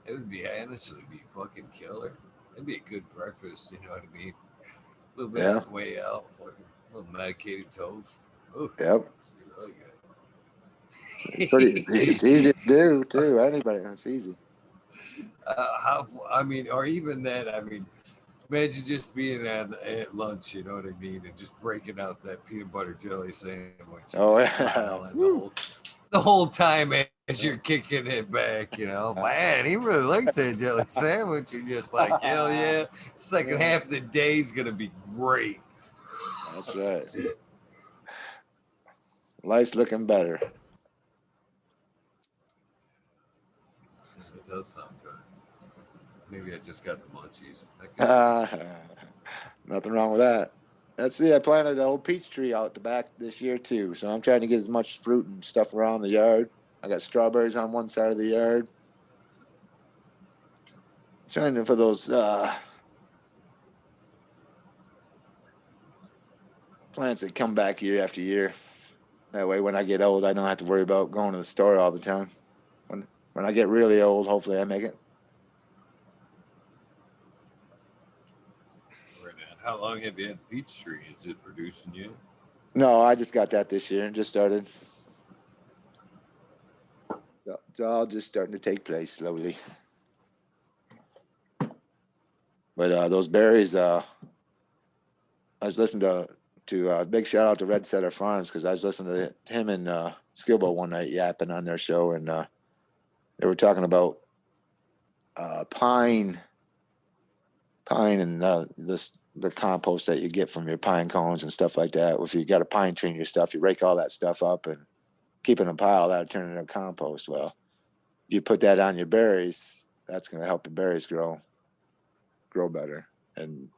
it would be fucking killer. It'd be a good breakfast, you know what I mean? A little bit on the way out, fucking a little medicated toast. Ooh, yep. Really good. It's easy to do too. Anybody, it's easy. Or even that. I mean, imagine just being at lunch, you know what I mean, and just breaking out that peanut butter jelly sandwich. Oh yeah. The whole time as you're kicking it back, you know, man, he really likes that jelly sandwich. You're just like, hell yeah. Second half of the day is gonna be great. That's right. Life's looking better. does sound good. Maybe I just got the munchies. Nothing wrong with that. Let's see. I planted an old peach tree out the back this year too, so I'm trying to get as much fruit and stuff around the yard. I got strawberries on one side of the yard. Trying to for those plants that come back year after year. That way, when I get old, I don't have to worry about going to the store all the time. When I get really old, hopefully I make it. Right now. How long have you had the peach tree? Is it producing you? No, I just got that this year and just started. It's all just starting to take place slowly. But those berries, I was listening to big shout out to Red Setter Farms because I was listening to him and Skilbo one night yapping on their show, and they were talking about pine and the compost that you get from your pine cones and stuff like that. If you got a pine tree in your stuff, you rake all that stuff up and keep it in a pile. That'll turn into compost. Well, if you put that on your berries, that's going to help the berries grow better. And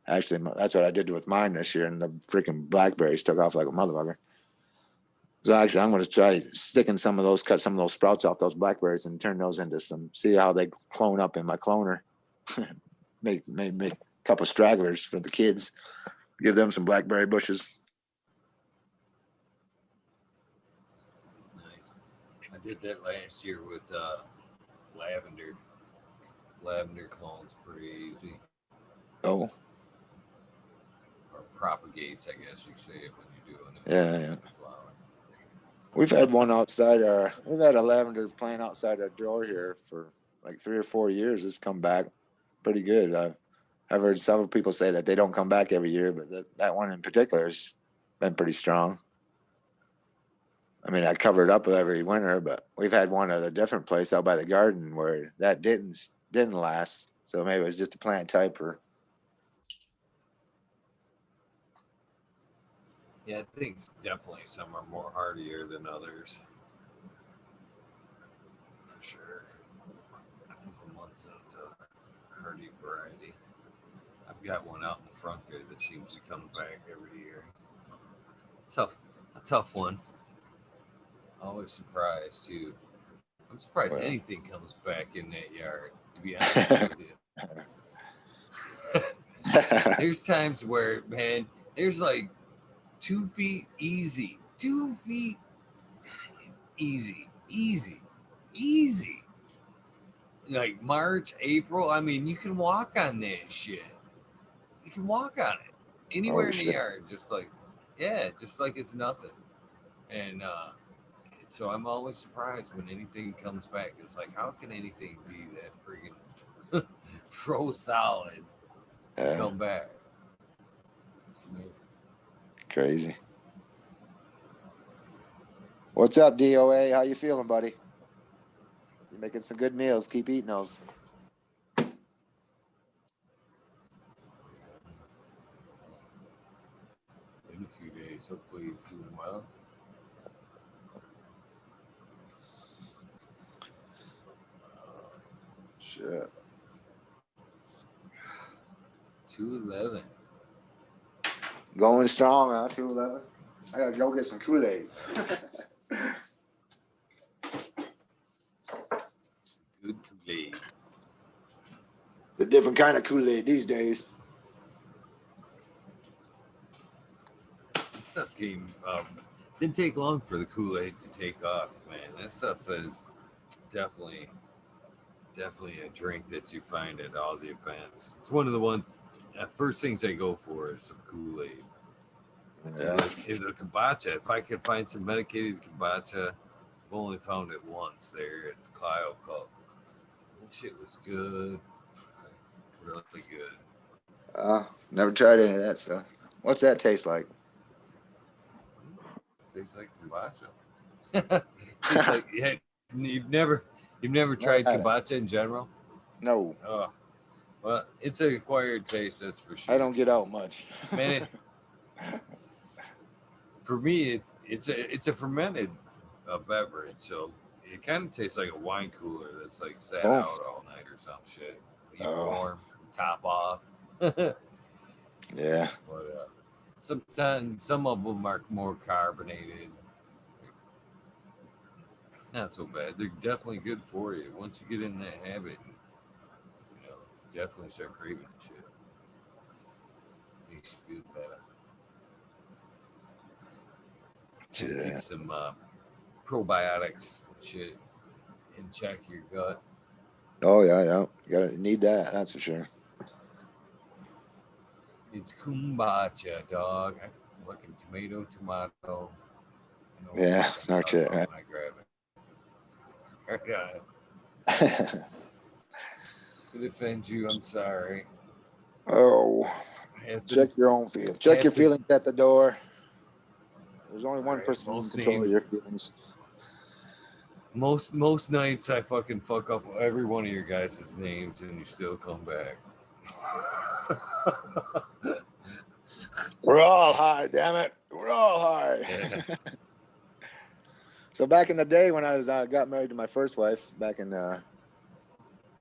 actually, that's what I did with mine this year, and the freaking blackberries took off like a motherfucker. So actually, I'm going to try sticking cut some of those sprouts off those blackberries and turn those into see how they clone up in my cloner. make a couple stragglers for the kids. Give them some blackberry bushes. Nice. I did that last year with lavender. Lavender clones pretty easy. Oh. Or propagates, I guess you say it when you're doing it. Yeah. We've had one outside we've had a lavender plant outside our door here for like 3 or 4 years. It's come back pretty good. I've heard several people say that they don't come back every year, but that one in particular has been pretty strong. I mean, I cover it up every winter, but we've had one at a different place out by the garden where that didn't last. So maybe it was just a plant type or. Yeah, I think definitely some are more hardier than others. For sure. I think the Munson's a hardy variety. I've got one out in the front there that seems to come back every year. A tough one. Always surprised too. I'm surprised anything comes back in that yard, to be honest with you. There's times where, man, there's like 2 feet easy. 2 feet easy. Like March, April. I mean, you can walk on that shit. You can walk on it anywhere in the yard, just like it's nothing. And so I'm always surprised when anything comes back. It's like, how can anything be that freaking froze solid come back? It's amazing. Crazy. What's up, DOA? How you feeling, buddy? You're making some good meals. Keep eating those. In a few days, hopefully he's doing well. Shit. 211. Going strong, huh? 211. I gotta go get some Kool-Aid. Good Kool-Aid. The different kind of Kool-Aid these days. This stuff didn't take long for the Kool-Aid to take off, man. That stuff is definitely a drink that you find at all the events. It's one of the ones. First things I go for is some Kool-Aid. Yeah. If the kombucha, if I could find some medicated kombucha, I've only found it once there at the Clio Cup. That shit was good. Really good. Never tried any of that stuff. What's that taste like? Tastes like kombucha. Tastes like, yeah, you've never tried kombucha in general? No. Oh, well, it's an acquired taste, that's for sure. I don't get out much. Man, for me, it's a fermented beverage, so It kind of tastes like a wine cooler that's like sat Oh. out all night or some shit. Eat Oh. warm, top off. Yeah. But sometimes some of them are more carbonated. Not so bad. They're definitely good for you. Once you get in that habit, you know, definitely start craving shit. Makes you feel better. Yeah. Keep some probiotics shit and check your gut. Oh yeah, yeah. You gotta need that. That's for sure. It's kombucha, dog. Fucking tomato. I know Yeah, what no I'm shit. talking about when I grab it. Yeah. To defend you, I'm sorry. Oh, check your own feelings. Check your feelings at the door. There's only one person in control of your feelings. Most nights I fucking fuck up every one of your guys' names and you still come back. We're all high, damn it. We're all high. Yeah. So back in the day when I was got married to my first wife back in what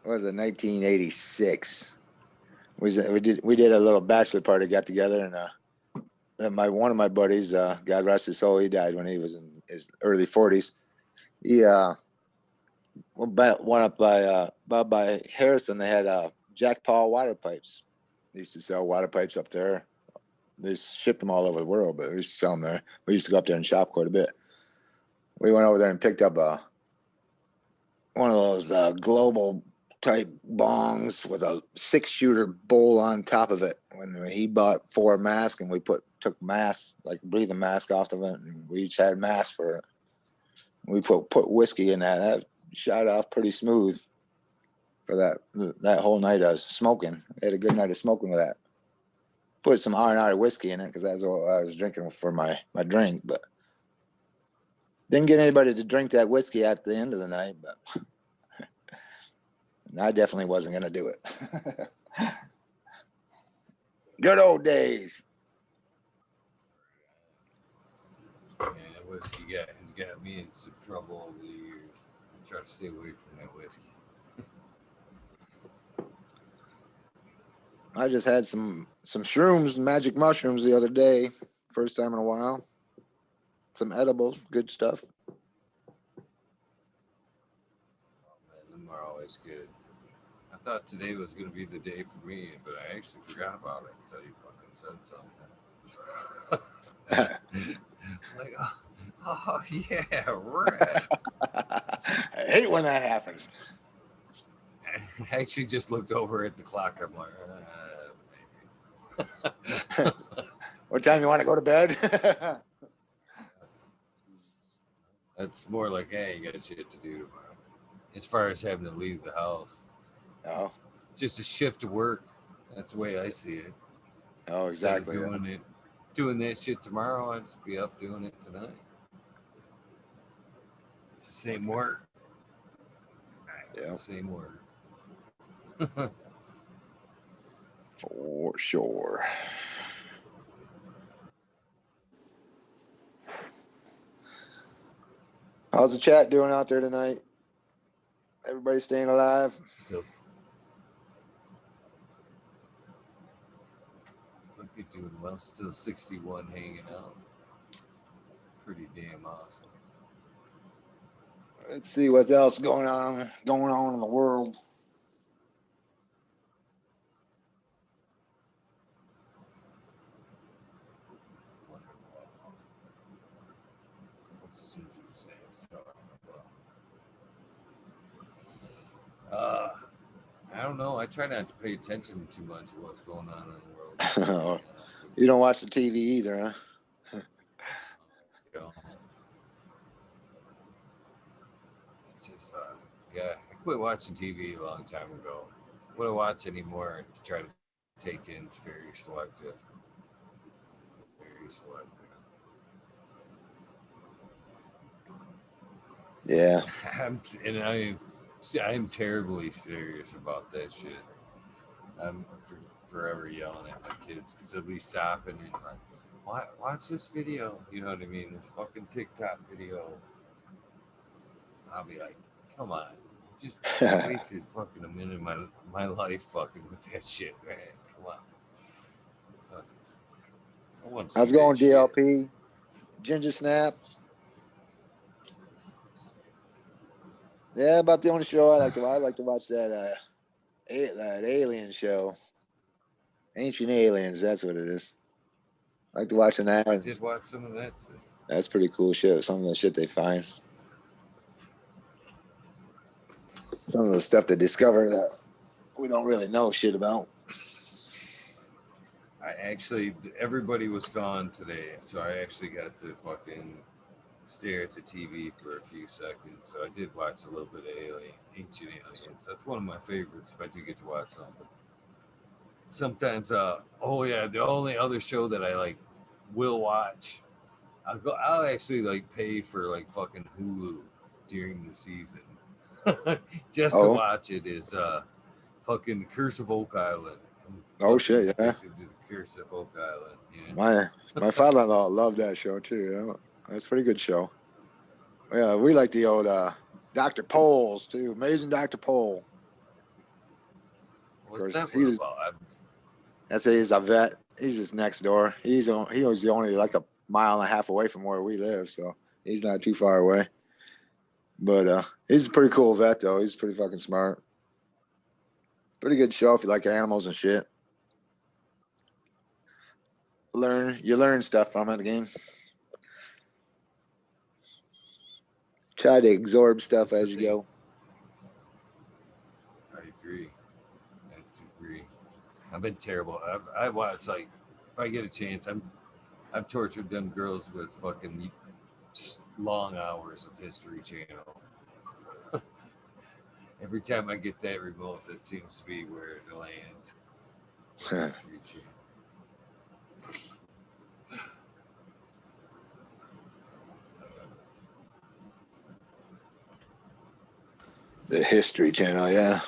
was it, 1986. We did a little bachelor party, got together, and one of my buddies, God rest his soul, he died when he was in his early 40s. He went up by Harrison. They had Jack Paul water pipes. They used to sell water pipes up there. They shipped them all over the world, but we used to sell them there. We used to go up there and shop quite a bit. We went over there and picked up one of those global type bongs with a 6-shooter bowl on top of it. When he bought 4 masks, and we took masks, like breathing mask off of it, and we each had masks for it. We put whiskey in that. That shot off pretty smooth for that whole night of smoking. We had a good night of smoking with that. Put some R&R whiskey in it because that's what I was drinking for my drink, but didn't get anybody to drink that whiskey at the end of the night, but I definitely wasn't going to do it. Good old days. Yeah, that whiskey has got me in some trouble over the years. I try to stay away from that whiskey. I just had some shrooms, magic mushrooms the other day. First time in a while. Some edibles, good stuff. Oh man, them are always good. I thought today was going to be the day for me, but I actually forgot about it until you fucking said something. Like, oh yeah, right. I hate when that happens. I actually just looked over at the clock. I'm like, maybe. What time you want to go to bed? That's more like, hey, you got shit to do tomorrow. As far as having to leave the house, No. just a shift to work. That's the way I see it. Oh, exactly. Instead of doing that shit tomorrow, I'd just be up doing it tonight. It's the same work. It's the same work. For sure. How's the chat doing out there tonight? Everybody staying alive? So, I think they're doing well. Still 61 hanging out. Pretty damn awesome. Let's see what else going on in the world. I don't know. I try not to pay attention too much to what's going on in the world. You don't watch the TV either, huh? It's just, yeah, I quit watching TV a long time ago. What I watch anymore to try to take in is very selective. Very selective. Yeah. I'm terribly serious about that shit. I'm forever yelling at my kids because they'll be stopping and like, watch this video. You know what I mean? This fucking TikTok video. I'll be like, come on, just wasted fucking a minute of my life fucking with that shit, man. Come on. I want to I was see going that shit. DLP, Ginger Snap. Yeah, about the only show I like to watch. I like to watch that alien show. Ancient Aliens, that's what it is. I like to watch that. I did watch some of that too. That's pretty cool shit. Some of the shit they find. Some of the stuff they discover that we don't really know shit about. Everybody was gone today, so I actually got to fucking stare at the TV for a few seconds. So I did watch a little bit of Ancient Aliens. That's one of my favorites if I do get to watch something. Sometimes, the only other show that I like will watch, I'll actually like pay for like fucking Hulu during the season just to watch it is fucking Curse of Oak Island. Oh shit, yeah. To the Curse of Oak Island. Yeah. My father-in-law loved that show too. Yeah. That's a pretty good show. Yeah, we like the old Dr. Poles too. Amazing Dr. Pole. What's that about? He's a vet. He's just next door. He was only like a mile and a half away from where we live, so he's not too far away. But he's a pretty cool vet though. He's pretty fucking smart. Pretty good show if you like animals and shit. You learn stuff from it again. Try to absorb stuff as you go. I agree. I've been terrible. I watch like if I get a chance, I've tortured them girls with fucking long hours of History Channel. Every time I get that remote, that seems to be where it lands. History Channel. The History Channel, yeah.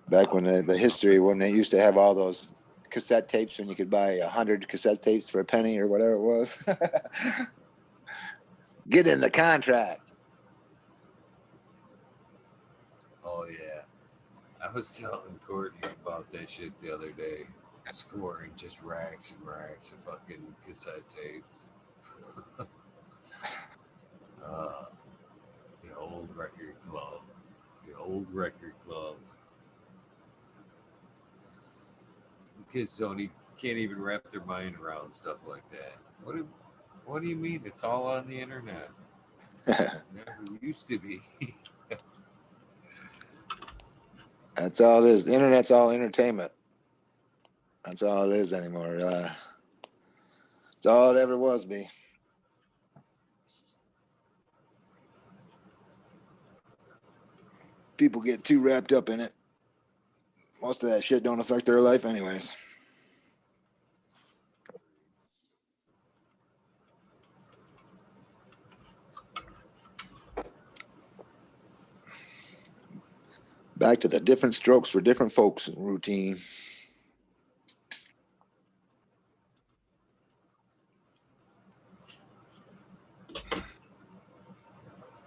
Back when the history, when they used to have all those cassette tapes, when you could buy 100 cassette tapes for a penny or whatever it was. Get in the contract. Oh yeah, I was telling Courtney about that shit the other day. Scoring just racks and racks of fucking cassette tapes. The old record club. The old record club. Kids can't even wrap their mind around stuff like that. What do you mean? It's all on the internet. Never used to be. That's all it is. The internet's all entertainment. That's all it is anymore. It's all it ever was, be. People get too wrapped up in it. Most of that shit don't affect their life anyways. Back to the different strokes for different folks routine.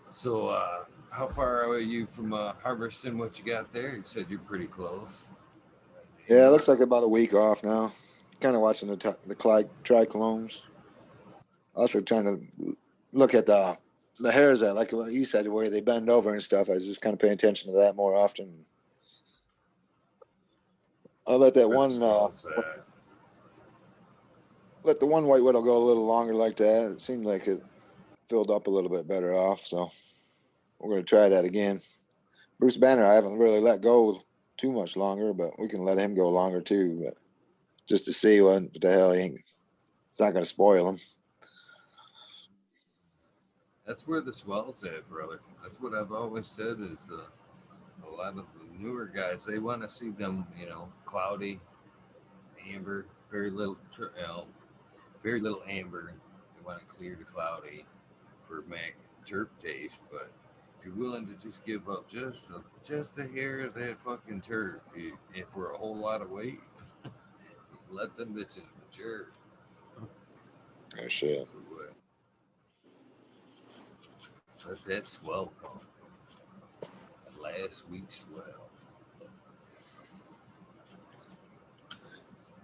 So, how far are you from harvesting what you got there? You said you're pretty close. Yeah, it looks like about a week off now. Kind of watching the tricholomes. Also trying to look at the hairs, like what you said, where they bend over and stuff. I was just kind of paying attention to that more often. I'll let that one let the one white widow go a little longer like that. It seemed like it filled up a little bit better off, so we're going to try that again. Bruce Banner, I haven't really let go too much longer, but we can let him go longer too, but just to see what the hell it's not going to spoil him. That's where the swell's at, brother. That's what I've always said is a lot of the newer guys, they want to see them, cloudy, amber, very little amber. They want it clear to cloudy for Mac terp taste, but if you're willing to just give up just a hair of that fucking terp, if for a whole lot of weight, let them bitches mature. Oh shit. Let that swell come. Last week's swell.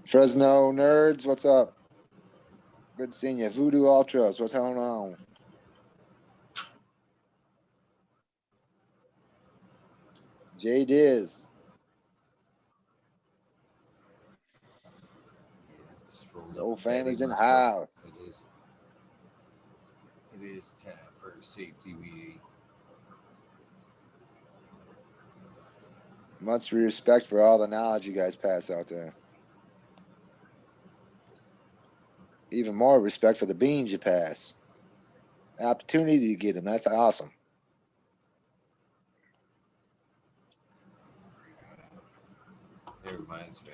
Fresno nerds, what's up? Good seeing you. Voodoo Ultras, what's going on? J Diz. No families in the house. It is time for a safety meeting. Much respect for all the knowledge you guys pass out there. Even more respect for the beans you pass. The opportunity to get them, that's awesome. It reminds me.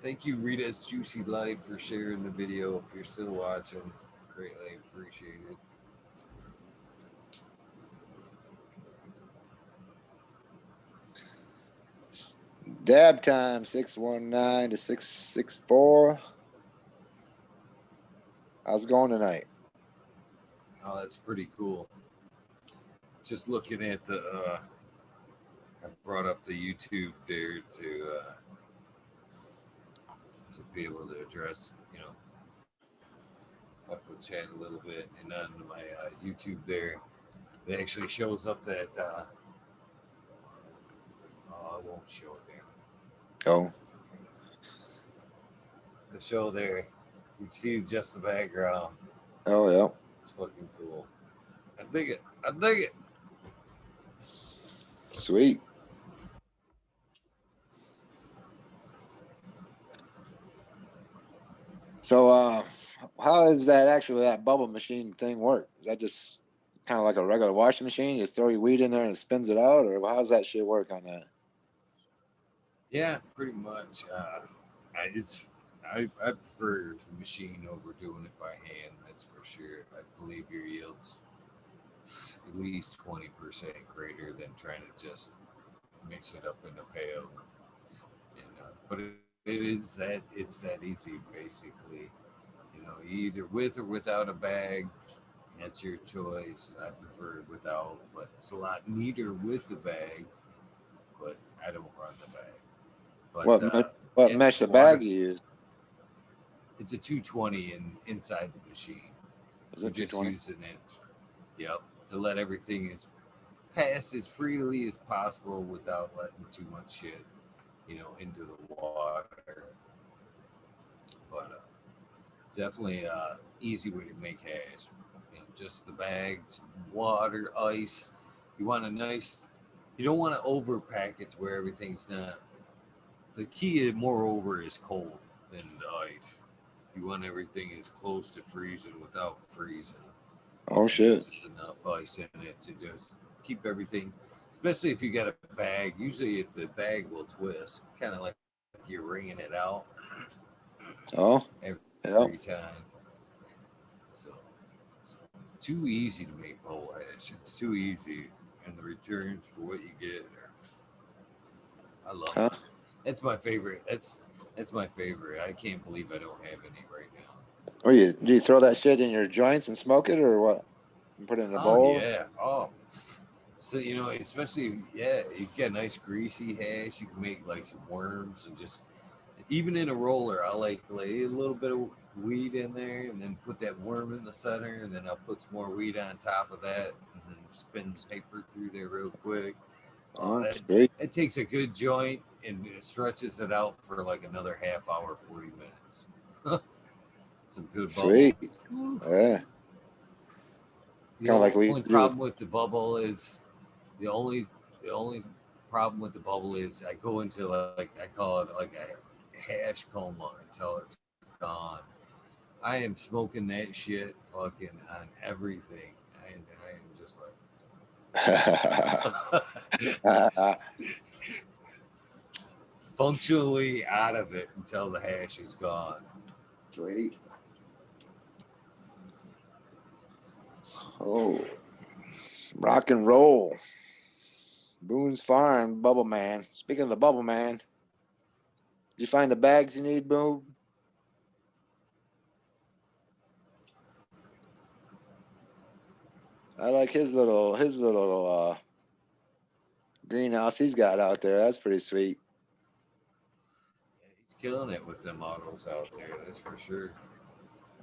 Thank you, Rita's Juicy Light, for sharing the video. If you're still watching, greatly appreciate it. Dab time 619 to 664. How's it going tonight? Oh, that's pretty cool. Just looking at the, I brought up the YouTube there to be able to address, fuck with chat a little bit. And on my YouTube there, it actually shows up that, I won't show it there. Oh. The show there, you can see just the background. Oh, yeah. It's fucking cool. I dig it. I dig it. Sweet. So, how is that bubble machine thing work? Is that just kind of like a regular washing machine? You throw your weed in there and it spins it out, or how's that shit work on that? Yeah, pretty much. I prefer the machine over doing it by hand. That's for sure. I believe your yields at least 20% greater than trying to just mix it up in a pail. But it's that easy basically. You either with or without a bag. That's your choice. I prefer it without, but it's a lot neater with the bag. But I don't run the bag. But what mesh the bag you use? It's a 220 inside the machine. Is it 220? Just using it, yep, to let everything pass as freely as possible without letting too much shit, into the water. But definitely easy way to make hash. Just the bags, water, ice. You want a nice. You don't want to overpack it to where everything's not. The key, moreover, is cold than the ice. You want everything as close to freezing without freezing. Oh shit! Just enough ice in it to just keep everything. Especially if you got a bag. Usually, if the bag will twist, kind of like you're wringing it out. Oh, every time. So it's too easy to make bowl hash. It's too easy, and the returns for what you get I love it. That's my favorite. That's my favorite. I can't believe I don't have any right now. Or do you throw that shit in your joints and smoke it, or what? And put it in a bowl? Yeah. Oh. So especially you get a nice greasy hash. You can make like some worms and just even in a roller. I like lay a little bit of weed in there and then put that worm in the center, and then I'll put some more weed on top of that, and then spin the paper through there real quick. It takes a good joint and it stretches it out for like another half hour, 40 minutes. Some good sweet. Bubble. Yeah. The only problem with the bubble is the only problem with the bubble is I go into like I call it like a hash coma until it's gone. I am smoking that shit fucking on everything. I am just like functionally out of it until the hash is gone. Sweet. Oh, rock and roll. Boone's Farm, Bubble Man. Speaking of the Bubble Man, did you find the bags you need, Boone? I like his little greenhouse he's got out there. That's pretty sweet. He's killing it with them autos out there. That's for sure.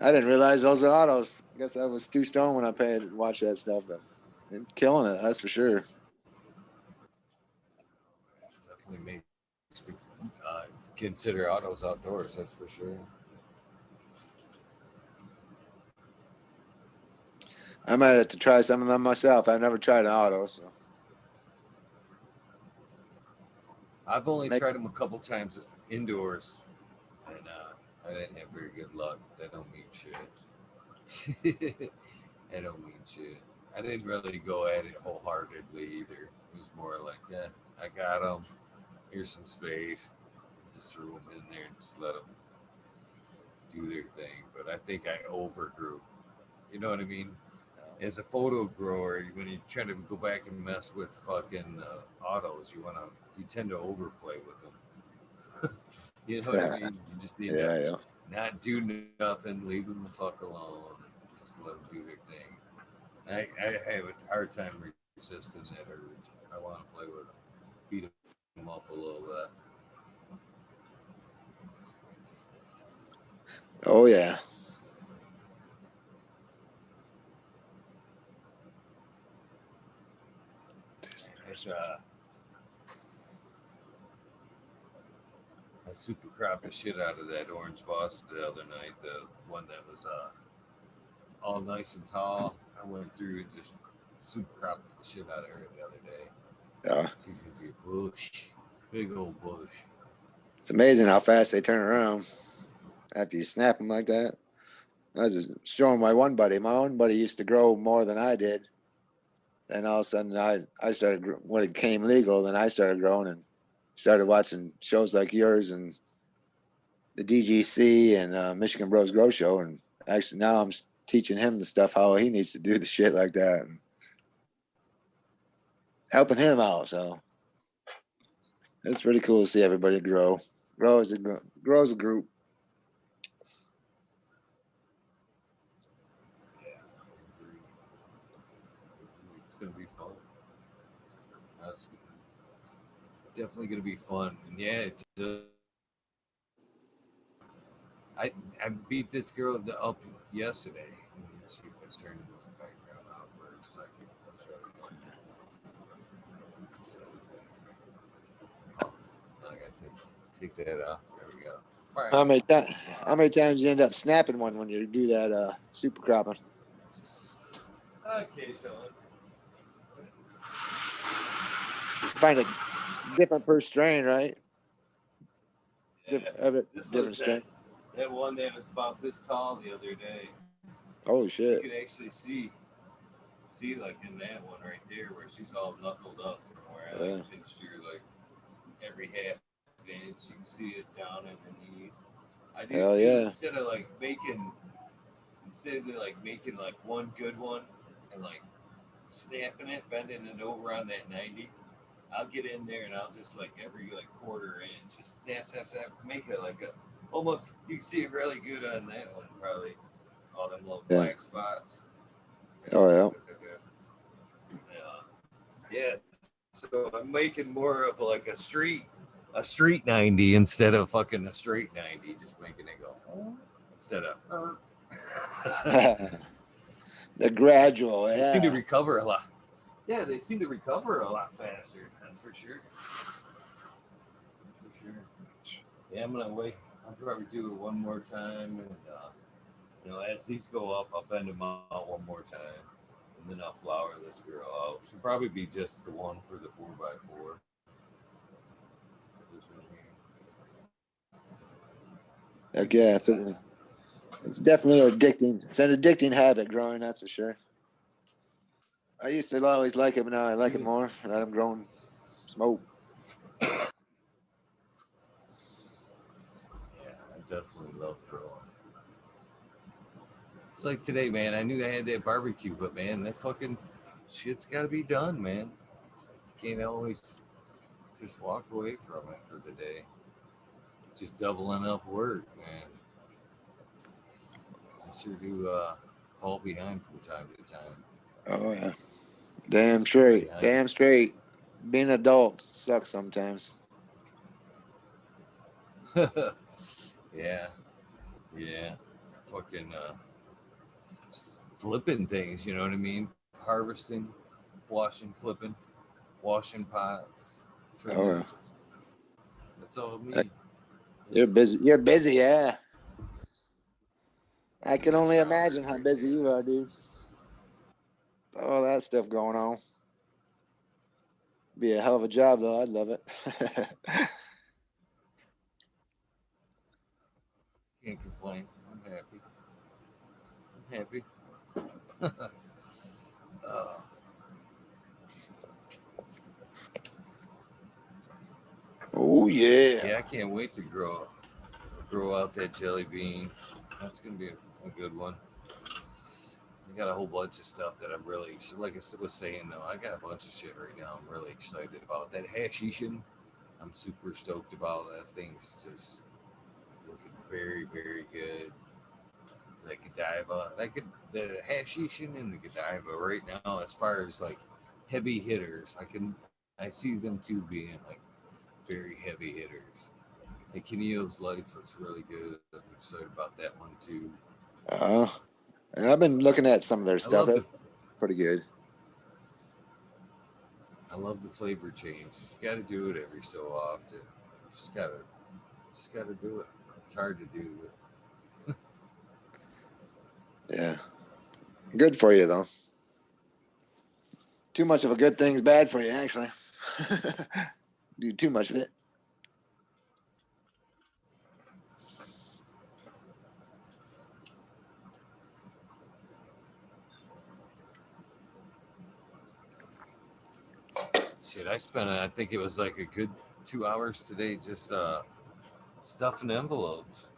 I didn't realize those are autos. I guess I was too stoned when I paid to watch that stuff, but it's killing it. That's for sure. Definitely makes me consider autos outdoors. That's for sure. I might have to try some of them myself. I've never tried an auto, so I've only tried makes them a couple times indoors, and I didn't have very good luck. That don't mean shit. That don't mean shit. I didn't really go at it wholeheartedly either. It was more like, yeah, I got them. Here's some space. Just threw them in there and just let them do their thing. But I think I overgrew. You know what I mean? As a photo grower, when you try to go back and mess with fucking autos, you tend to overplay with them. You know what I yeah, mean? You just need to yeah. not do nothing, leave them the fuck alone, and just let them do their thing. I have a hard time resisting that urge. I want to play with them, beat them up a little bit. Oh yeah. It's, I super cropped the shit out of that orange boss the other night, the one that was all nice and tall. I went through and just super cropped the shit out of her the other day. Yeah. She's gonna be a bush, big old bush. It's amazing how fast they turn around after you snap them like that. I was just showing my one buddy. My one buddy used to grow more than I did. Then all of a sudden, I started when it came legal. Then I started growing and started watching shows like yours and the DGC and Michigan Bros Grow Show. And actually, now I'm teaching him the stuff how he needs to do the shit like that and helping him out. So it's pretty cool to see everybody grow as a group. Yeah, it's gonna be fun. That's definitely gonna be fun. And yeah, I beat this girl up yesterday. Let's see if I turn this background off for a second. I'll show you. So, I gotta take that off. There we go. All right. How many times you end up snapping one when you do that super cropping? Okay, so Find it different per strain, right? yeah, this Different looks strain. at that one that was about this tall the other day. Holy You shit! could actually see like in that one right there where she's all knuckled up from where I Yeah. like pinched her like every half inch. You can see it down in the knees. I do Hell too. yeah! Instead of like making like one good one and like snapping it, bending it over on that 90, I'll get in there and I'll just like every like quarter inch, just snap, make it like a almost. You can see it really good on that one, probably all them little Yeah. black spots. Oh yeah. Yeah. So I'm making more of like a street 90 instead of fucking a straight 90, just making it go instead of. The gradual, They seem to yeah. recover a lot. Yeah, they seem to recover a lot faster. That's for sure. That's for sure. Yeah, I'm gonna wait. I'll probably do it one more time, and as these go up, I'll bend them out one more time, and then I'll flower this girl out. She'll probably be just the one for the 4x4. This one here. Like, yeah, it's definitely addicting. It's an addicting habit growing, that's for sure. I used to always like it, but now I like it more. Let them grow and smoke. Yeah, I definitely love growing. It's like today, man. I knew I had that barbecue, but man, that fucking shit's got to be done, man. It's like you can't always just walk away from it for the day. Just doubling up work, man. I sure do fall behind from time to time. Oh yeah. Damn straight. Behind Damn straight. Being an adult sucks sometimes. yeah, yeah. Fucking flipping things, you know what I mean? Harvesting, washing, flipping, washing pots, Oh trimming. yeah. That's all Uh, me. You're Just busy. You're busy, yeah. I can only around imagine there how every busy day. you are, dude. All that stuff going on. Be a hell of a job, though. I'd love it. Can't complain. I'm happy. I'm happy. uh, Oh yeah. yeah, I can't wait to grow out that jelly bean. That's gonna be a good one. I got a whole bunch of stuff that I'm really so like I was saying though. I got a bunch of shit right now. I'm really excited about that hashishin. I'm super stoked about that. Thing's just looking very very good. The Godiva, the hashishin and the Godiva right now, as far as like heavy hitters, I see them two being like very heavy hitters. The Kineo's lights looks really good. I'm excited about that one too. Uh, and I've been looking at some of their I stuff. love the It's pretty good. I love the flavor change. You got to do it every so often. Just gotta just gotta do it. It's hard to do, but Yeah. Good for you, though. Too much of a good thing's bad for you, actually. Do too much of it. shit. I spent I think it was like a good 2 hours today just stuffing envelopes.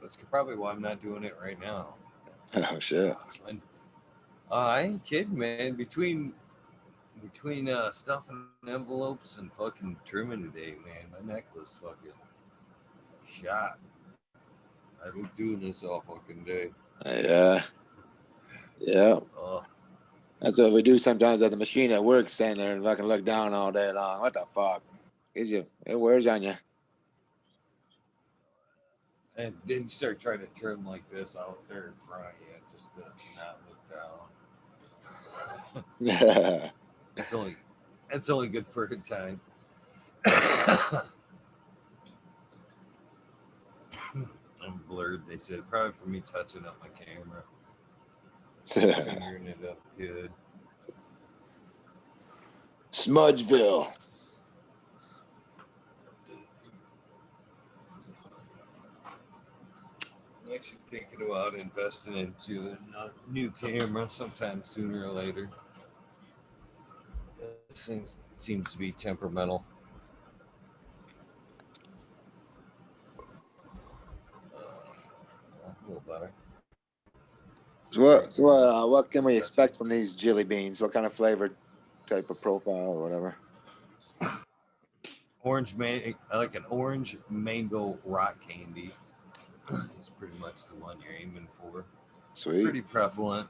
That's probably why I'm not doing it right now. Oh shit. And I ain't kidding, man. Between stuffing envelopes and fucking trimming today, man, my neck was fucking shot. I've been doing this all fucking day. Yeah. Yeah. Oh, That's what we do sometimes at the machine at work, standing there and fucking look down all day long. What the fuck? It wears on you. and then you start trying to trim like this out there in front of you, just to not look down. Yeah. it's only it's only good for a good time. I'm blurred. They said probably for me touching up my camera, fingering it up good. Smudgeville. I'm actually thinking about investing into a new camera sometime sooner or later. This thing seems to be temperamental. A little better. Crazy enough. What can we Touching. expect from these jelly beans? What kind of flavor type of profile or whatever? I like an orange mango rock candy. It's pretty much the one you're aiming for. Sweet. Pretty prevalent.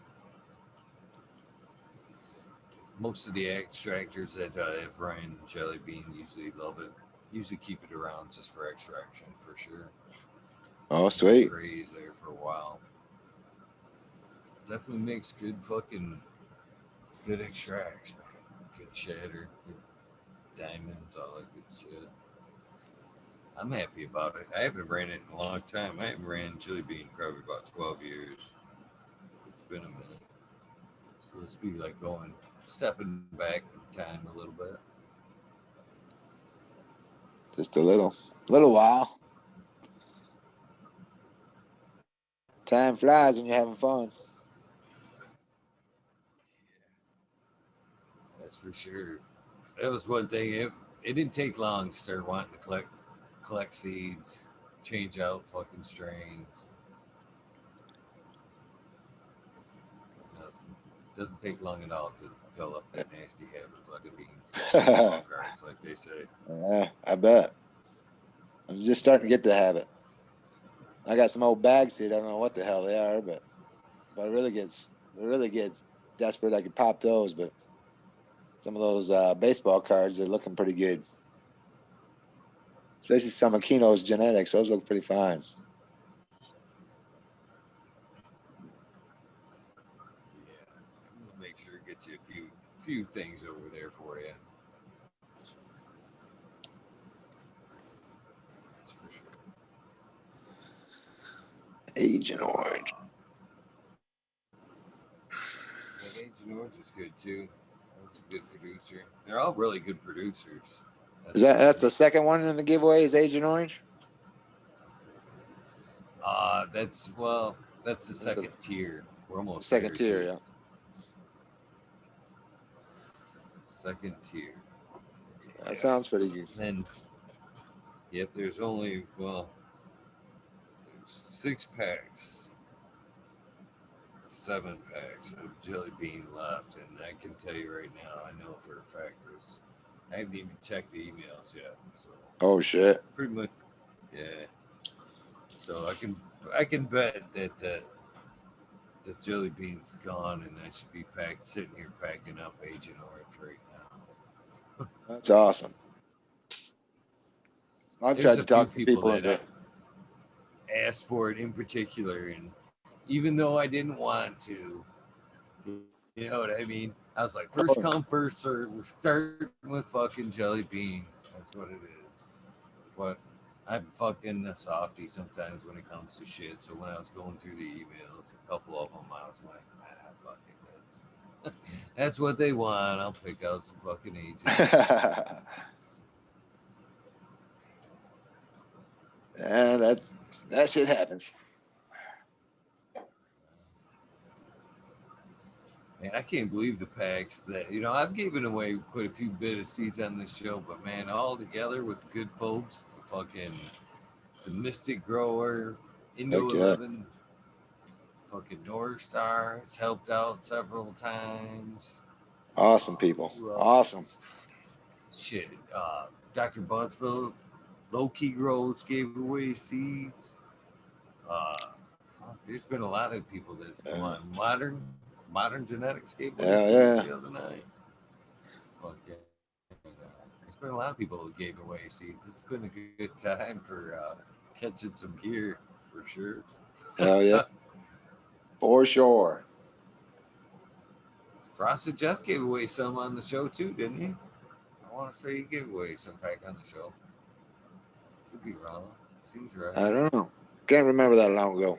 Most of the extractors that have run jelly bean usually love it. Usually keep it around just for extraction for sure. Oh, Been a sweet. craze there for a while. Definitely makes good extracts, man. Good cheddar, good diamonds, all that good shit. I'm happy about it. I haven't ran it in a long time. I haven't ran jelly bean probably about 12 years. It's been a minute. So let's be like stepping back in time a little bit. Just a little while. Time flies when you're having fun. That's for sure. That was one thing. It didn't take long to start wanting to collect seeds, change out fucking strains. Nothing. Doesn't take long at all to fill up that nasty habit of collecting beans, baseball cards, like they say. Yeah, I bet. I'm just starting to get the habit. I got some old bag seed. I don't know what the hell they are, but it really gets really good. desperate, I could pop those, but some of those baseball cards, they're looking pretty good. Especially some of Keno's genetics. Those look pretty fine. Yeah, we'll make sure to get you a few things over there for you. That's for sure. Agent Orange. Like Agent Orange is good too. That's a good producer. They're all really good producers. That's the second one in the giveaway is Agent Orange? That's the second tier. We're almost second tier, too. yeah. Second tier. That sounds pretty good. And yep, there's only there's 6 packs, 7 packs of jelly bean left, and I can tell you right now, I know for a fact this. I haven't even checked the emails yet, so. Oh shit! Pretty much, yeah. So I can bet that the jelly bean's gone, and I should be sitting here packing up Agent Orange right now. That's awesome. I've tried to talk some people into it. Asked for it in particular, and even though I didn't want to, you know what I mean? I was like, first come, first serve. We're starting with fucking jelly bean. That's what it is. But I'm fucking a softie sometimes when it comes to shit. So when I was going through the emails, a couple of them, I was like, fuck it. That's what they want. I'll pick out some fucking agents. Yeah, that shit happens. Man, I can't believe the packs that, I've given away quite a few bit of seeds on this show, but man, all together with the good folks, the Mystic Grower, Indo 11, fucking North Star has helped out several times. Awesome people. Awesome. Shit. Dr. Buntsville, Low Key Grows gave away seeds. There's been a lot of people that's come on. Modern Genetics gave away seeds the other night. There's been a lot of people who gave away seeds. It's been a good time for catching some gear, for sure. Hell yeah. For sure. Frosted Jeff gave away some on the show too, didn't he? I want to say he gave away some pack on the show. Could be wrong. Seems right. I don't know. Can't remember that long ago.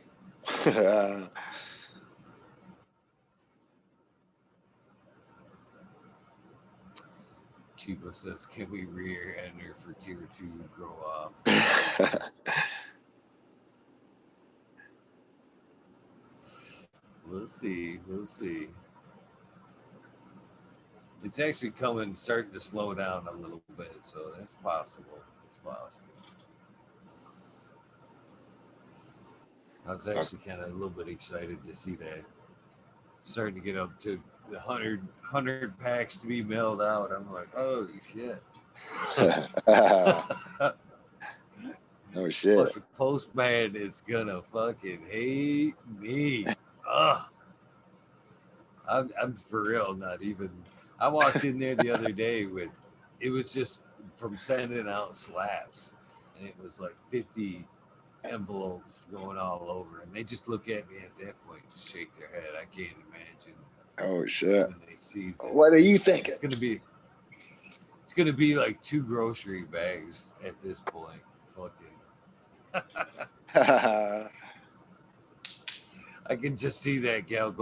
Chico says, can we rear enter for tier 2 grow off? We'll see. It's actually starting to slow down a little bit, so that's possible. It's possible. I was actually kind of a little bit excited to see that starting to get up to the 100 packs to be mailed out. I'm like, oh shit. Oh shit. Fucking postman is gonna fucking hate me. Ugh. I'm for real, not even. I walked in there the other day it was just from sending out slaps, and it was like 50 envelopes going all over, and they just look at me at that point, just shake their head. I can't imagine. Oh shit! When they see this. What are you thinking? It's gonna be like 2 grocery bags at this point. Fucking. I can just see that gal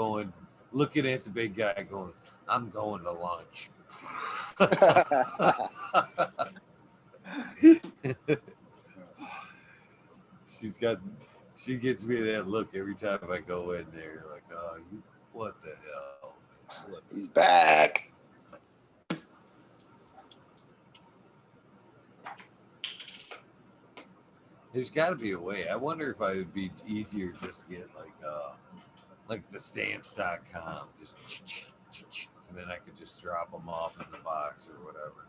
looking at the big guy, going, "I'm going to lunch." She gets me that look every time I go in there, like, oh, what the hell? He's back. There's got to be a way. I wonder if it would be easier just to get like the stamps.com, just and then I could just drop them off in the box or whatever.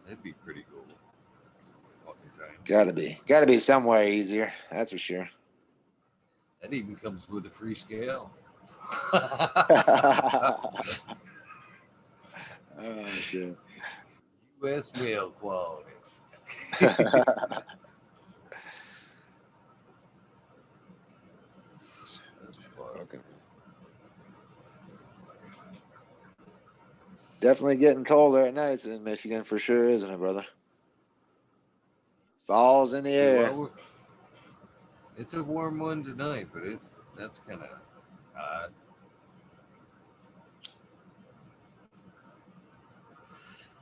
That'd be pretty cool. Fucking time. Gotta be some way easier. That's for sure. I That even comes with a free scale. Oh shit. U.S. mail quality. That's fun. Okay. Definitely getting colder at nights in Michigan for sure, isn't it, brother? Fall's in the air. Well, it's a warm one tonight, but that's kind of odd.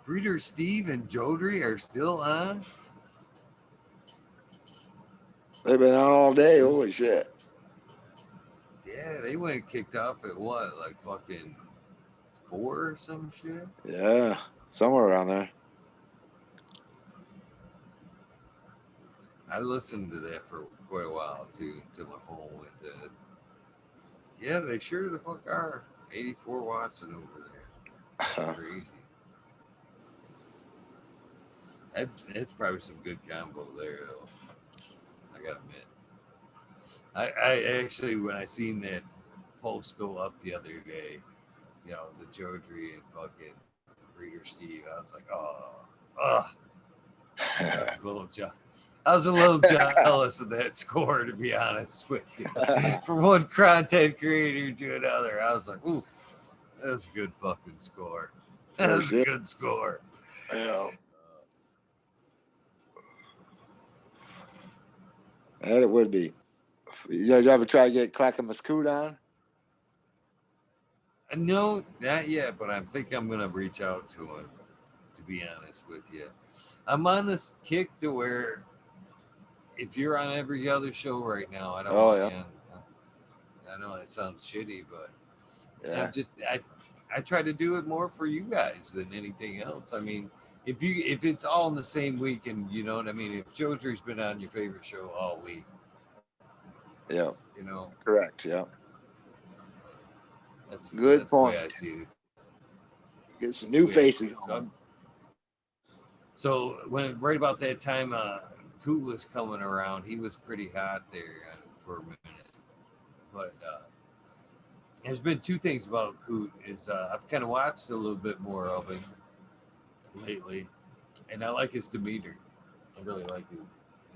Breeder Steve and Jodry are still on. They've been on all day. Holy shit. Yeah, they went kicked off at what, like fucking 4 or some shit. Yeah, somewhere around there. I listened to that for quite a while too, until my phone went dead. Yeah, they sure the fuck are. 84 watts and over there. That's crazy. That's probably some good combo there, though. I gotta admit. I actually, when I seen that post go up the other day, you know, the Jodry and fucking Breeder Steve, I was like, oh, I was a little jealous of that score, to be honest with you. From one content creator to another, I was like, ooh, that was a good fucking score. That was a good score. Yeah. That it would be. You ever try to get Clackamas Coot on? No, not yet, but I think I'm gonna reach out to him. To be honest with you, I'm on this kick to where if you're on every other show right now, I don't want you on. I know it sounds shitty, but Yeah. I try to do it more for you guys than anything else. I mean, if it's all in the same week, and you know what I mean, if Jodry's been on your favorite show all week, Yeah. you know, Correct. Yeah. that's Good the way point. I see it. Get some new faces. So when right about that time, Coot was coming around. He was pretty hot there for a minute, but there's been two things about Coot. Is I've kind of watched a little bit more of him lately, and I like his demeanor. I really like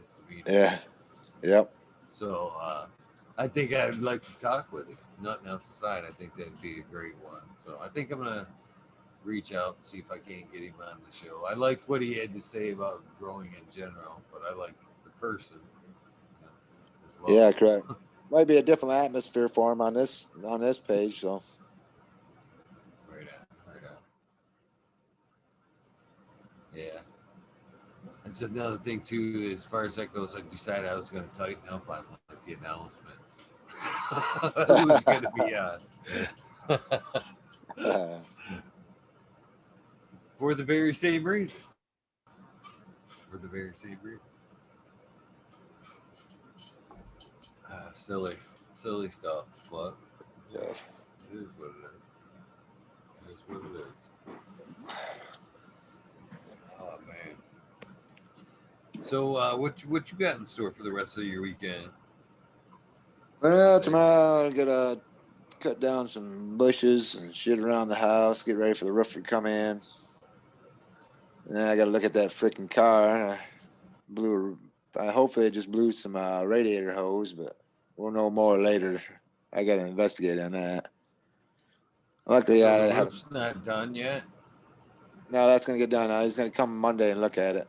his demeanor. Yeah. Yep. So I think I'd like to talk with him. Nothing else aside, I think that'd be a great one. So I think I'm gonna reach out and see if I can't get him on the show. I like what he had to say about growing in general, but I like the person, you know, as well. Yeah, correct. Might be a different atmosphere for him on this page. So Right on, right on. Yeah. That's another thing too. As far as that goes, I decided I was going to tighten up on like the announcements. Who's going to be on? For the very same reason. For the very same reason. Silly stuff, but yeah, it is what it is. It is what it is. Oh man. So what you got in store for the rest of your weekend? well, tomorrow I'm gonna cut down some bushes and shit around the house. Get ready for the roofer to come in. And then I gotta look at that freaking car. Hopefully it just blew some radiator hose, but we'll know more later. I gotta investigate on that. Luckily, So I the have. roof's not done yet. No, that's gonna get done. He's gonna come Monday and look at it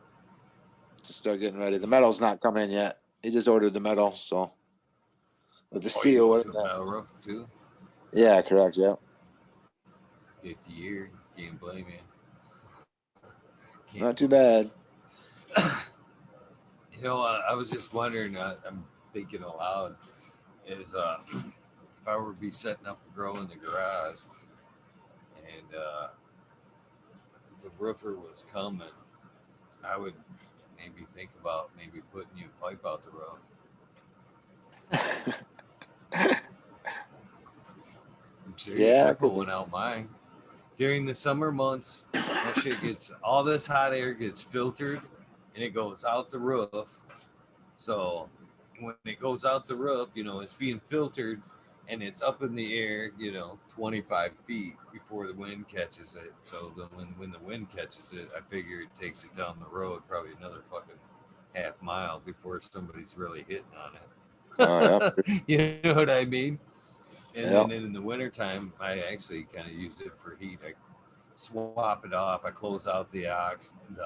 to start getting ready. The metal's not come in yet. He just ordered the metal, so with the steel. You do a metal roof too. Yeah, correct. Yeah. 50-year. Can't blame you. Not too bad. You know, I was just wondering. I'm thinking aloud. Is if I were to be setting up a grow in the garage, and the roofer was coming, I would maybe think about maybe putting you a pipe out the roof. I'm serious. Yeah, I put one out mine. During the summer months, that shit gets all this hot air gets filtered and it goes out the roof. So when it goes out the roof, you know, it's being filtered and it's up in the air, you know, 25 feet before the wind catches it. So when the wind catches it, I figure it takes it down the road probably another fucking half mile before somebody's really hitting on Oh, it. You know what I mean? And yeah. then in the wintertime, I actually kind of use it for heat. I swap it off. I close out the out, and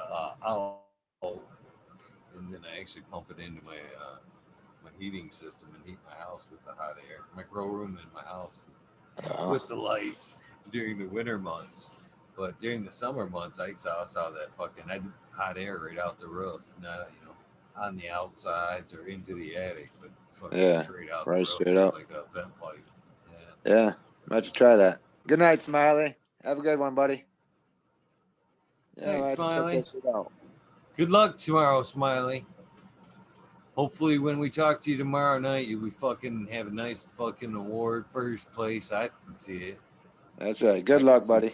then I actually pump it into my heating system and heat my house with the hot air. My grow room in my house Yeah. with the lights during the winter months. But during the summer months, I saw that fucking hot air right out the roof, not on the outsides or into the attic, but fucking Yeah. straight out the Right roof, straight just up. like a vent pipe. Yeah. Yeah. Might have to try that. Good night, Smiley. Have a good one, buddy. Yeah, Hey, I have to check Smiley. that shit out. Good luck tomorrow, Smiley. Hopefully, when we talk to you tomorrow night, we fucking have a nice fucking award, first place. I can see it. That's right. I Good can luck, see buddy.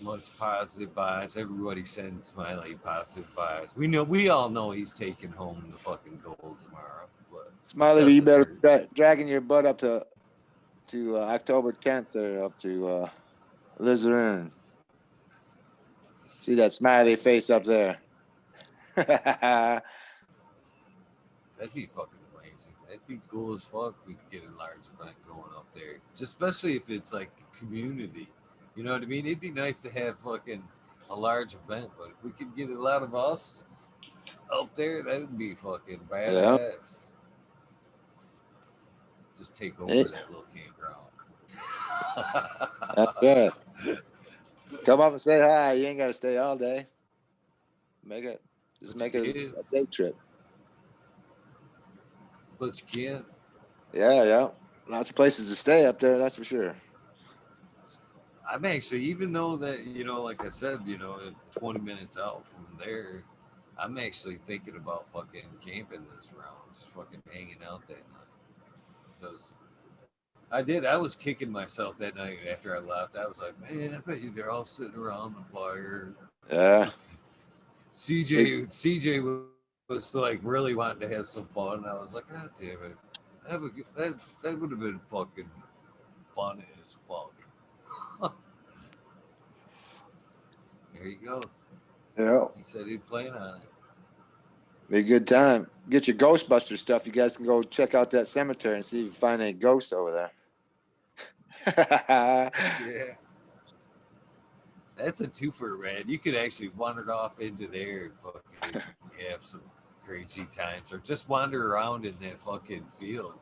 much positive vibes. Everybody sends Smiley positive vibes. We all know he's taking home the fucking gold tomorrow. But Smiley, you doesn't better hurt. dragging your butt up to October 10th or up to Lizard. See that smiley face up there. Yeah, That'd be fucking amazing. That'd be cool as fuck. We could get a large event going up there, just especially if it's like a community. You know what I mean? It'd be nice to have fucking a large event, but if we could get a lot of us up there, that'd be fucking badass. Just take over hey, that little campground. that's right. Come up and say hi. You ain't got to stay all day. Just But you make it can. a day trip. But you can. Yeah. Lots of places to stay up there, that's for sure. I'm actually, even though that, you know, like I said, you know, 20 minutes out from there, I'm actually thinking about fucking camping this round, just fucking hanging out that night. Because I was kicking myself that night after I left. I was like, man, I bet you they're all sitting around the fire. Yeah. CJ was like really wanting to have some fun. I was like, God damn it, that would have been fucking fun as fuck. There you go. Yeah. He said he'd plan on it. Be a good time. Get your Ghostbuster stuff. You guys can go check out that cemetery and see if you find any ghosts over there. Yeah. That's a twofer, man. You could actually wander off into there and fucking have some crazy times, or just wander around in that fucking field.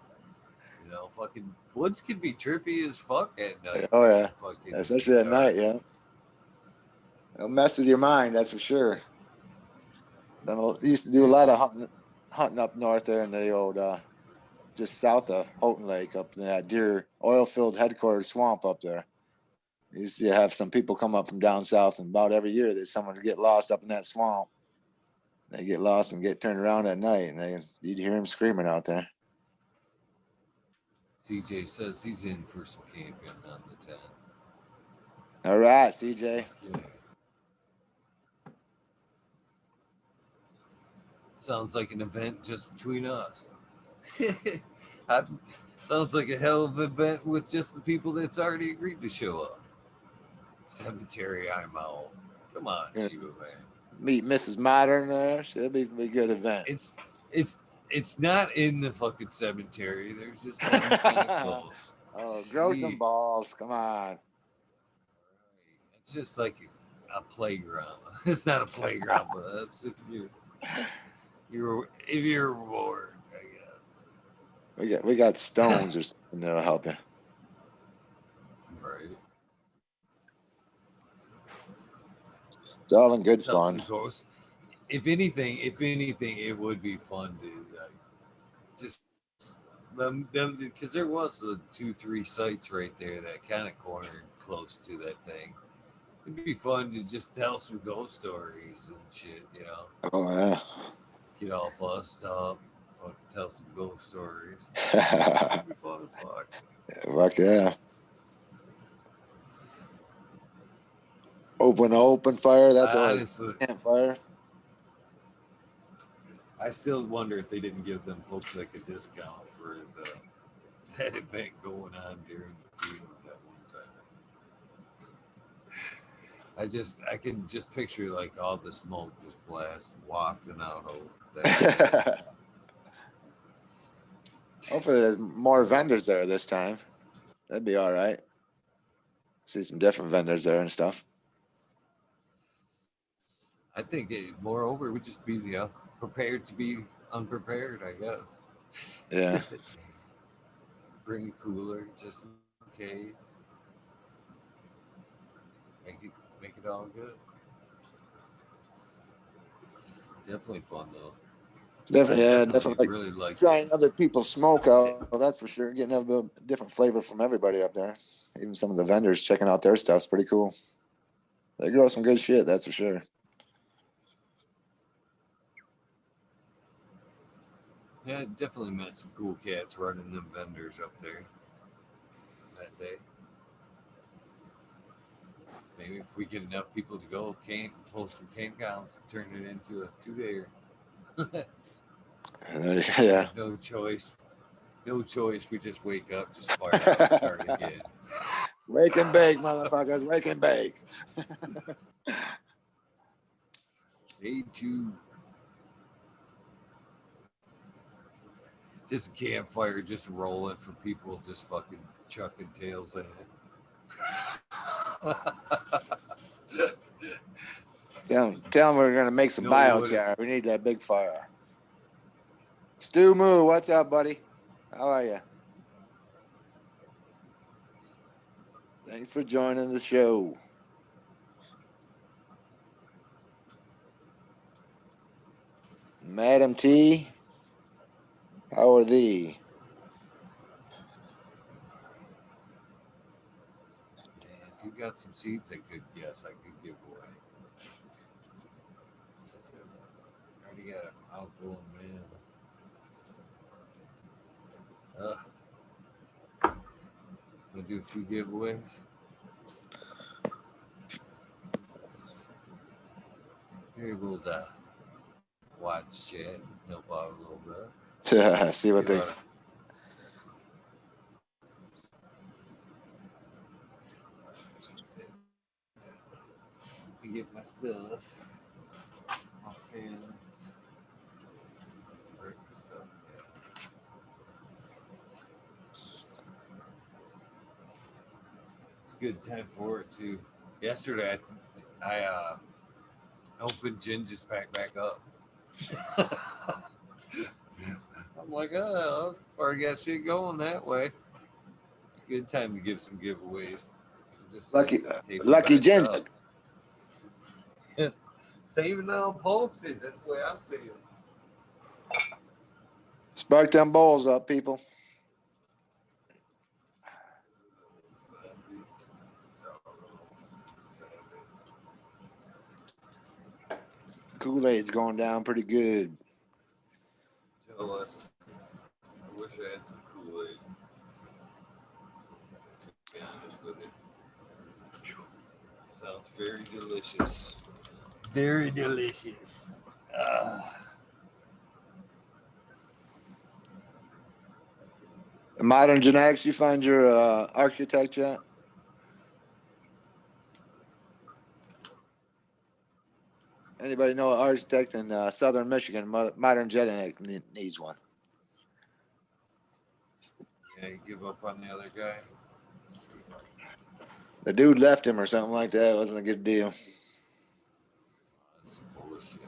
You know, fucking woods can be trippy as fuck at night, Oh man. yeah, Fucking in especially the at night. dark. Yeah, it'll mess with your mind. That's for sure. Used to do a lot of hunting up north there in the old, just south of Houghton Lake, up in that deer oil-filled headquarters swamp up there. Used to have some people come up from down south, and about every year there's someone to get lost up in that swamp. They get lost and get turned around at night, and you'd hear them screaming out there. CJ says he's in for some camping on the 10th. All right, CJ. Yeah. Sounds like an event just between us. Sounds like a hell of an event with just the people that's already agreed to show up. Cemetery, I'm out. Come on, Yeah. Chiba man. Meet Mrs. Modern there. Should be a good event. It's not in the fucking cemetery. There's just one kind of close. Oh, grow some balls. Come on. It's just like a playground. It's not a playground, but that's if you're bored, I guess. We got stones or something that'll help you. Right. It's all in good Tell fun. some ghosts. If anything, it would be fun to like just them because there was the 2-3 sites right there that kind of cornered close to that thing. It'd be fun to just tell some ghost stories and shit, you know. Oh yeah. Get all buzzed up, fucking tell some ghost stories. It'd be fun as fuck. Fuck yeah. Open fire. That's always Honestly, campfire. I still wonder if they didn't give them folks like a discount for that event going on during the funeral that one time. I can just picture like all the smoke just blast wafting out over that. Hopefully there's more vendors there this time. That'd be all right. See some different vendors there and stuff. I think moreover, we just be prepared to be unprepared, I guess. Yeah. Bring a cooler just in case. Make it all good. Definitely fun though. Definitely, yeah, definitely. Really like trying other people's smoke out. Well, that's for sure. Getting a different flavor from everybody up there. Even some of the vendors checking out their stuff's pretty cool. They grow some good shit, that's for sure. Yeah, definitely met some cool cats running them vendors up there that day. Maybe if we get enough people to go, post some campgrounds, turn it into a 2-dayer. Yeah. No choice. No choice. We just wake up, just fire up, start again. Wake and bake, motherfuckers. Wake and bake. Day 2. Just a campfire, just rolling for people, just fucking chucking tails in it. Tell them we're gonna make some biochar. We need that big fire. Stu Moo, what's up, buddy? How are you? Thanks for joining the show. Madam T, how are thee? You got some seeds I could guess I could give away. I already got an outgoing man. I'm gonna do a few giveaways. You're able to watch chat, help out a little bit. See what they. Get my stuff. My fans. Break the stuff. Yeah. It's a good time for it too. Yesterday, I opened Ginger's pack back up. I'm like, oh, already got shit going that way. It's a good time to give some giveaways. Just lucky Ginger. Saving on postage. That's the way I'm seeing it. Spark them bowls up, people. Kool-Aid's going down pretty good. Tell us. I wish I had some Kool-Aid. To be honest with it. Sounds very delicious. Very delicious. Modern Genetics, you find your architect yet? Anybody know an architect in Southern Michigan? Modern Genetics needs one. Yeah, you give up on the other guy. The dude left him or something like that. It wasn't a good deal. That's some bullshit.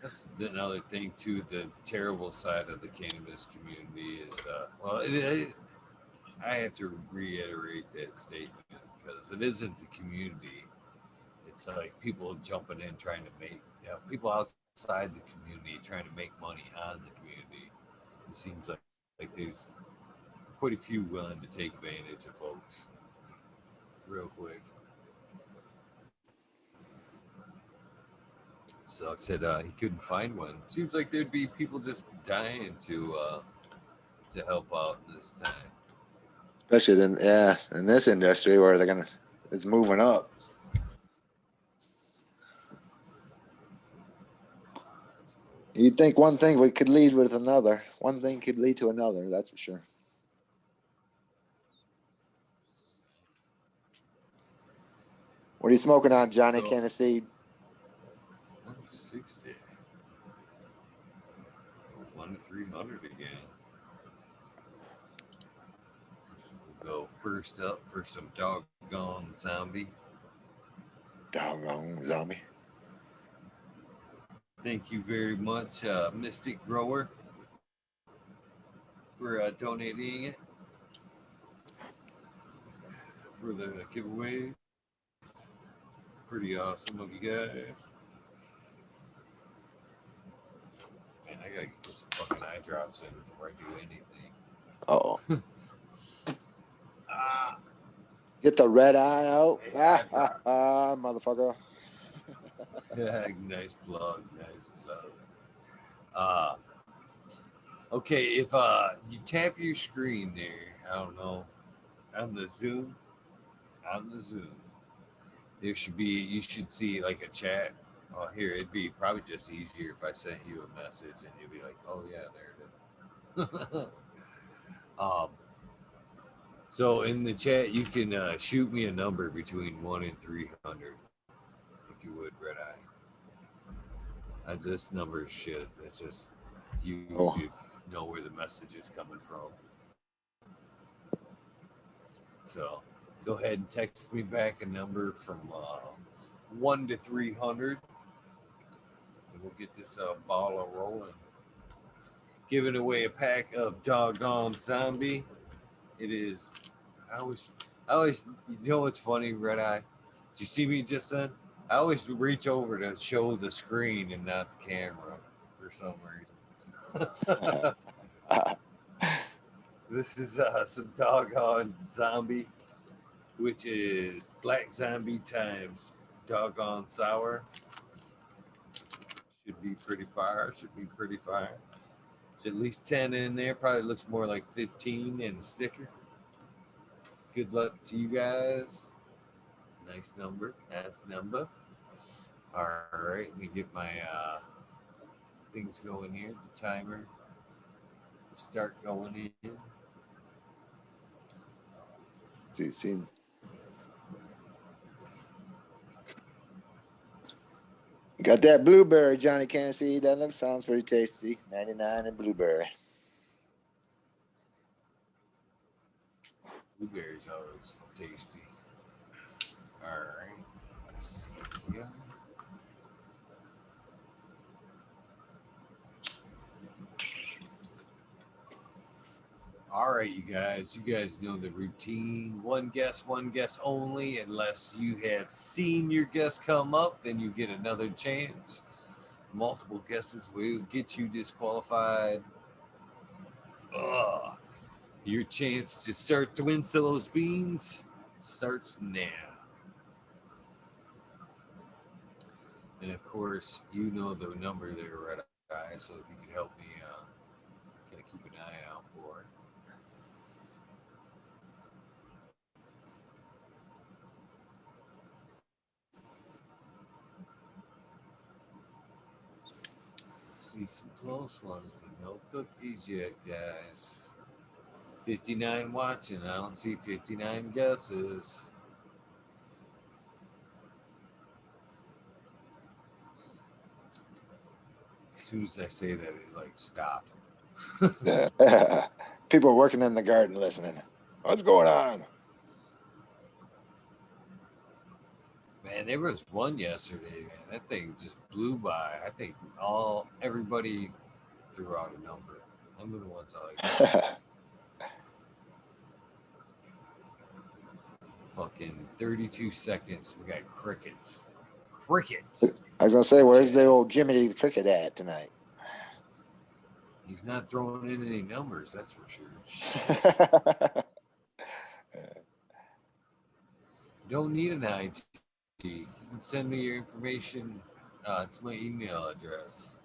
That's another thing too. The terrible side of the cannabis community is, I have to reiterate that statement because it isn't the community. It's like people jumping in trying to make, people outside the community trying to make money on the community. It seems like there's quite a few willing to take advantage of folks real quick. So I said he couldn't find one. Seems like there'd be people just dying to help out this time. Especially then, in this industry where it's moving up. You'd think one thing we could lead with another. One thing could lead to another, that's for sure. What are you smoking on, Johnny Cannaseed? 60. 1 to 300 again. We'll go first up for some doggone zombie. Doggone zombie. Thank you very much, Mystic Grower, for donating it for the giveaways. Pretty awesome of you guys. Man, I gotta get some fucking eye drops in before I do anything. Oh. Get the red eye out. Hey, Motherfucker. Nice plug. Nice plug. Okay, if you tap your screen there, I don't know, on the Zoom, there should be, you should see like a chat. Oh, here, it'd be probably just easier if I sent you a message and you'd be like, oh yeah, there it is. So in the chat, you can shoot me a number between 1 and 300, if you would, Red Eye. This number is shit. It's just you know where the message is coming from. So go ahead and text me back a number from 1 to 300, and we'll get this ball rolling. Giving away a pack of doggone zombie. It is. I always. You know what's funny, Red Eye? Did you see me just then? I always reach over to show the screen and not the camera for some reason. This is some doggone zombie, which is black zombie times doggone sour. Should be pretty fire. There's at least 10 in there. Probably looks more like 15 in the sticker. Good luck to you guys. Nice number. All right, let me get my things going here. The timer. Start going in. See. Got that blueberry, Johnny Cannaseed. That sounds pretty tasty. 99 and blueberry. Blueberries always tasty. All right. Let's see here. All right, you guys know the routine. One guess only. Unless you have seen your guess come up, then you get another chance. Multiple guesses will get you disqualified. Your chance to start to win those beans starts now. And of course, you know the number there, Red Eye, so if you could help me, kind of keep an eye out for it. See some close ones, but no cookies yet, guys. 59 watching. I don't see 59 guesses. As soon as I say that, it like stopped. People are working in the garden listening. What's going on? Man, there was one yesterday, man. That thing just blew by. I think everybody threw out a number. Them are the ones I like. Fucking 32 seconds. We got crickets. I was gonna say, where's the old Jiminy the Cricket at tonight? He's not throwing in any numbers, that's for sure. You don't need an IG. You can send me your information to my email address.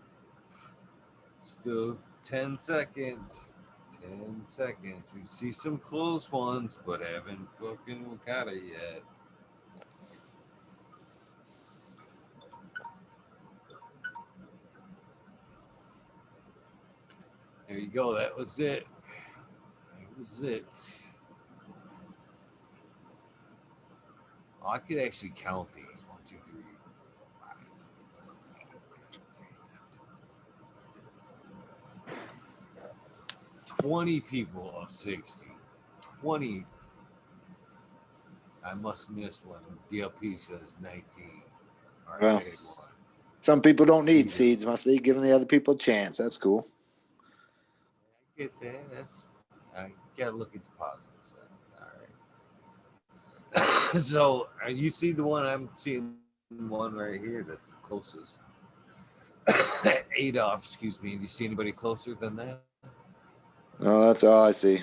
Still 10 seconds. 10 seconds. We see some close ones, but haven't fucking got it yet. There you go. That was it. That was it. Oh, I could actually count these. 1, 2, 3, 4, 5, 6, 7, 8, 9, 10, 20 people of 60. 20. I must miss one. DLP says 19. All right, Well, I hit one. some people don't need seeds. Must be giving the other people a chance. That's cool. I get that. I gotta look at the positive side. All right. So you see the one I'm seeing, one right here that's the closest. Adolf, excuse me. Do you see anybody closer than that? No, that's all I see.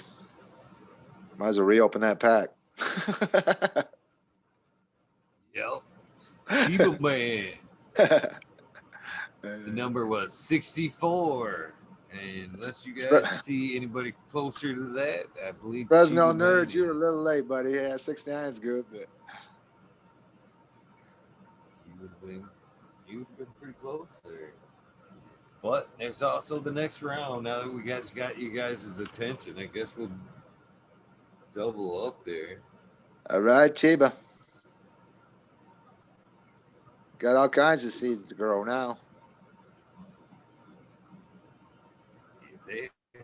Might as well reopen that pack. Yep. Chiba Man. The number was 64. And unless you guys see anybody closer to that, I believe Fresno Chiba Nerd, Man you're a is. little late, buddy. Yeah, 69 is good, but You would have been pretty close there. But there's also the next round. Now that we guys got you guys' attention, I guess we'll double up there. all right, Chiba. Got all kinds of seeds to grow now.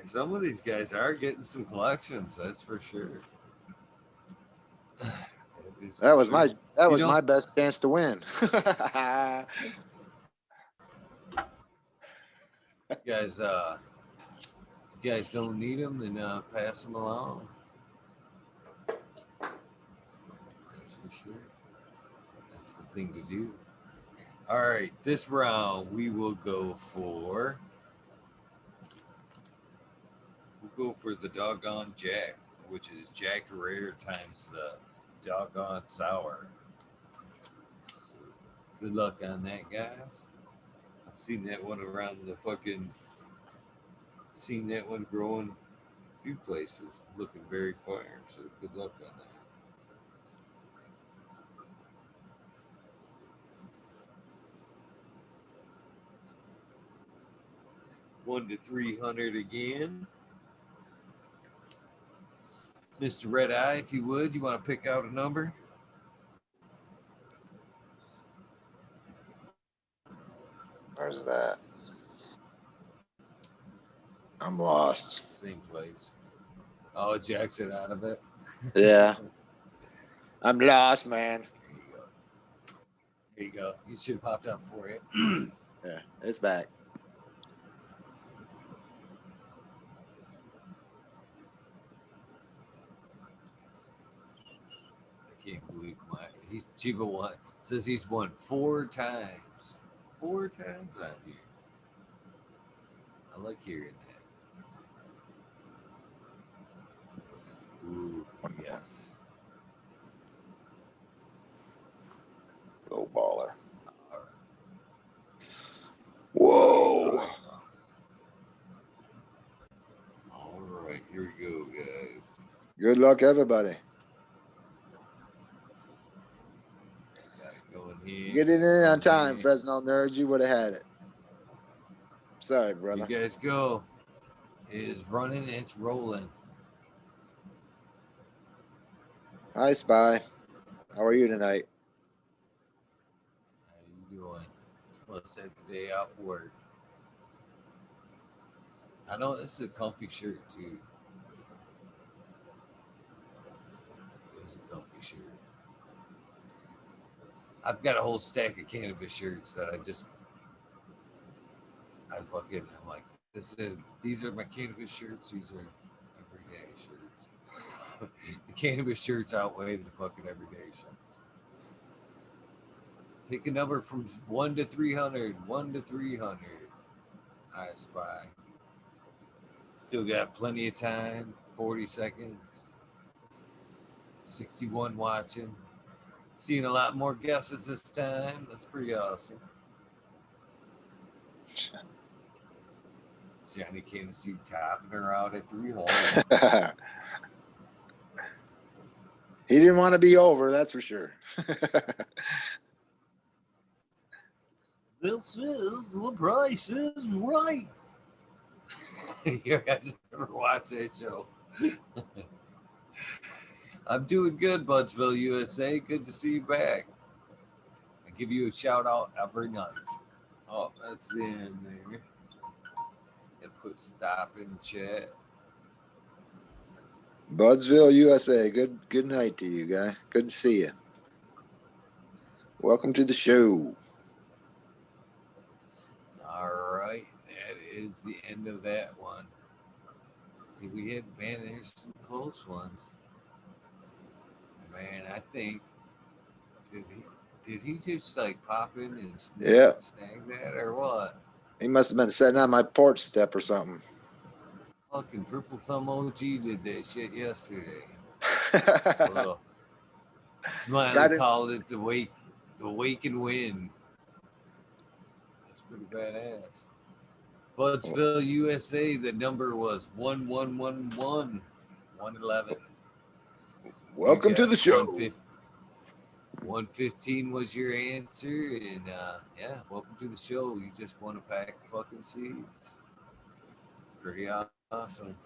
Some of these guys are getting some collections, that's for sure. That was my best chance to win. You guys don't need them, then pass them along. That's for sure. That's the thing to do. All right, this round we will go for. We'll go for the doggone Jack, which is Jack Rare times the doggone sour. So, good luck on that, guys. I've seen that one around the fucking. Seen that one growing a few places, looking very fire. So good luck on that. 1 to 300 again. Mr. Red Eye, if you would, you want to pick out a number? Where's that? I'm lost. Same place. Oh, Jack's it out of it. Yeah. I'm lost, man. There you go. There you go. You should have popped up for it. Yeah, it's back. I can't believe he's Chiba won. Says he's won 4 times. 4 times on here. I like hearing that. Ooh, yes. Go baller. Whoa. All right, here we go, guys. Good luck, everybody. Get it in on time, Fresno Nerds. You would have had it. Sorry, brother. You guys go. It is running. It's rolling. Hi, Spy. How are you tonight? How you doing? Let's say the day off work. I know this is a comfy shirt too. It's a comfy shirt. I've got a whole stack of cannabis shirts that I'm like, these are my cannabis shirts. These are everyday shirts. The cannabis shirts outweigh the fucking everyday shirts. Pick a number from 1 to 300. 1 to 300. I spy. Still got plenty of time. 40 seconds. 61 watching. Seeing a lot more guesses this time. That's pretty awesome. Johnny came to see topping her out at 300. He didn't want to be over, that's for sure. This is the price is right. You guys ever watch that show? I'm doing good, Budsville, USA. Good to see you back. I give you a shout out every night. Oh, that's in there. And put stop in chat. Budsville, USA. Good night to you, guy. Good to see you. Welcome to the show. All right, that is the end of that one. Did we hit? Man, there's some close ones. Man, I think did he just like pop in and snag that or what? He must have been sitting on my porch step or something. Fucking Purple Thumb OG did that shit yesterday. Well, Smiley called it the wake and win. That's pretty badass. Budsville, USA, the number was 1111. 111. Welcome to the show. 115 was your answer, and yeah, welcome to the show. You just won a pack of fucking seeds. It's pretty awesome.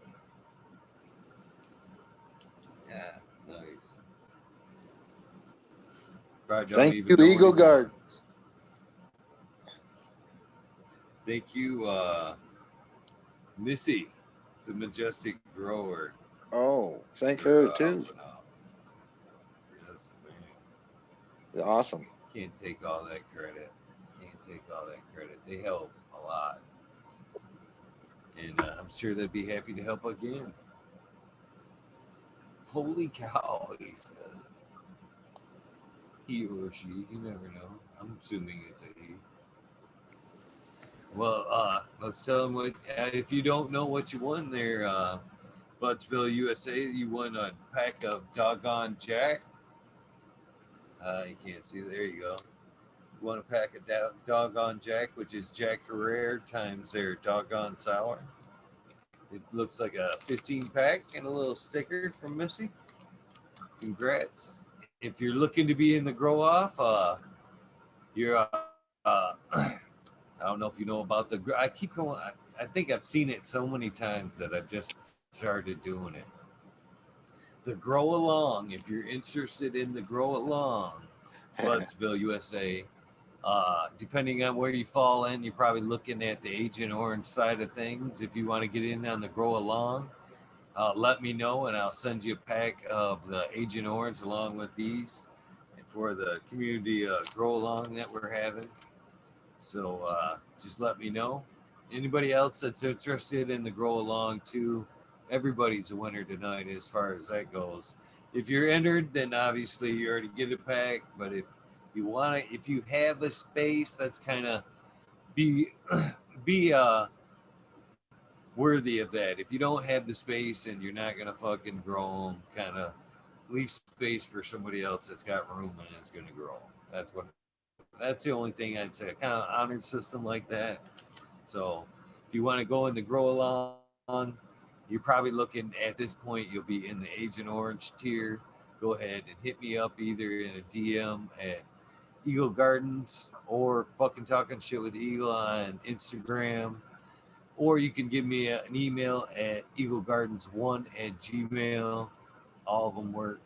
Yeah, nice. Thank you, Eagle Gardens. Thank you, Missy, the majestic grower. Oh, thank her too. Yes, man. Awesome. Can't take all that credit. They help a lot. And I'm sure they'd be happy to help again. Holy cow, he says. He or she, you never know. I'm assuming it's a he. Well, let's tell them what, if you don't know what you won there, Budsville, USA, you won a pack of Doggone Jack. You can't see, there you go. You won a pack of Doggone Jack, which is Jack Herrera times their Doggone Sour. It looks like a 15 pack and a little sticker from Missy. Congrats. If you're looking to be in the grow off, you're, I don't know if you know about the, I keep going, I think I've seen it so many times that I've just started doing it. The grow along, if you're interested in the grow along, Budsville, USA, depending on where you fall in, you're probably looking at the Agent Orange side of things. If you want to get in on the grow along, let me know and I'll send you a pack of the Agent Orange along with these for the community grow along that we're having. So just let me know. Anybody else that's interested in the grow along too, everybody's a winner tonight as far as that goes. If you're entered, then obviously you already get a pack. But if you want to, if you have a space, that's kind of be worthy of that. If you don't have the space and you're not gonna fucking grow them, kind of leave space for somebody else that's got room and is gonna grow. That's the only thing I'd say. Kind of honored system like that. So if you want to go in the grow along, you're probably looking at this point, you'll be in the Agent Orange tier. Go ahead and hit me up either in a DM at Eagle Gardens or fucking Talking Shit with Eagle on Instagram. Or you can give me an email at eaglegardens1@gmail. All of them work.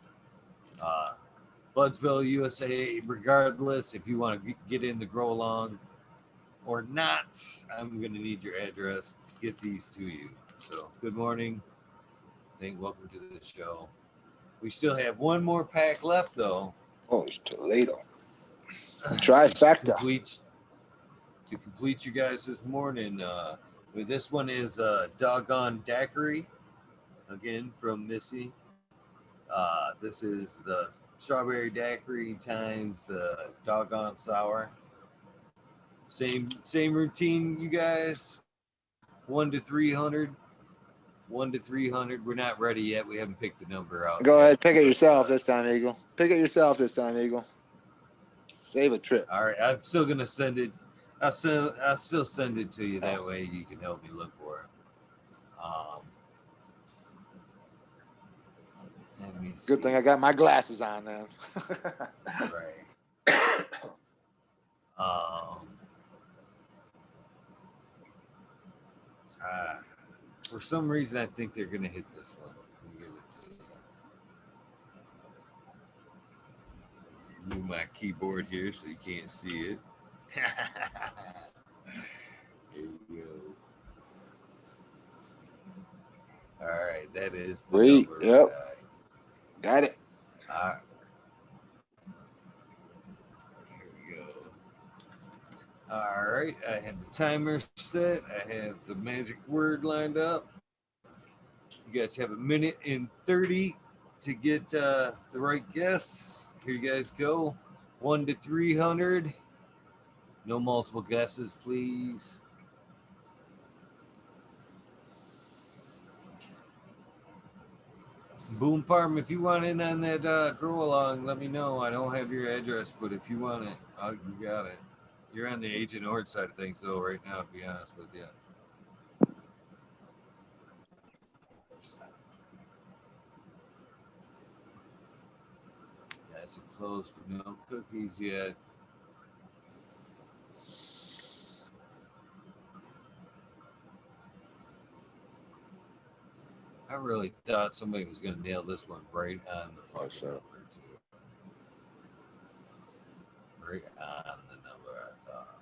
Budsville, USA, regardless, if you want to get in the grow along or not, I'm going to need your address to get these to you. So, good morning. Welcome to the show. We still have one more pack left, though. Holy Toledo. Trifecta. To complete you guys this morning, this one is Doggone Daiquiri, again from Missy. This is the strawberry daiquiri times Doggone Sour. Same routine, you guys. 1 to 300. 1 to 300. We're not ready yet. We haven't picked the number out. Go ahead, pick it yourself this time, Eagle. Pick it yourself this time, Eagle. Save a trip. All right, I'm still gonna send it. I'll still send it to you. That way you can help me look for it. Good thing I got my glasses on then. Right. For some reason, I think they're gonna hit this one. Let me give it to you. Move my keyboard here so you can't see it. There you go. All right, that is the Wait, number. yep. Got it. All right. Here we go. All right, I have the timer set. I have the magic word lined up. You guys have a minute and 30 to get the right guess. Here you guys go. 1 to 300. No multiple guesses, please. Boom Farm, if you want in on that grow along, let me know. I don't have your address, but if you want it, you got it. You're on the Agent Orange side of things, though, right now, to be honest with you. Guys are close, but no cookies yet. I really thought somebody was going to nail this one right on the fucking number, too. Right on the number, I thought.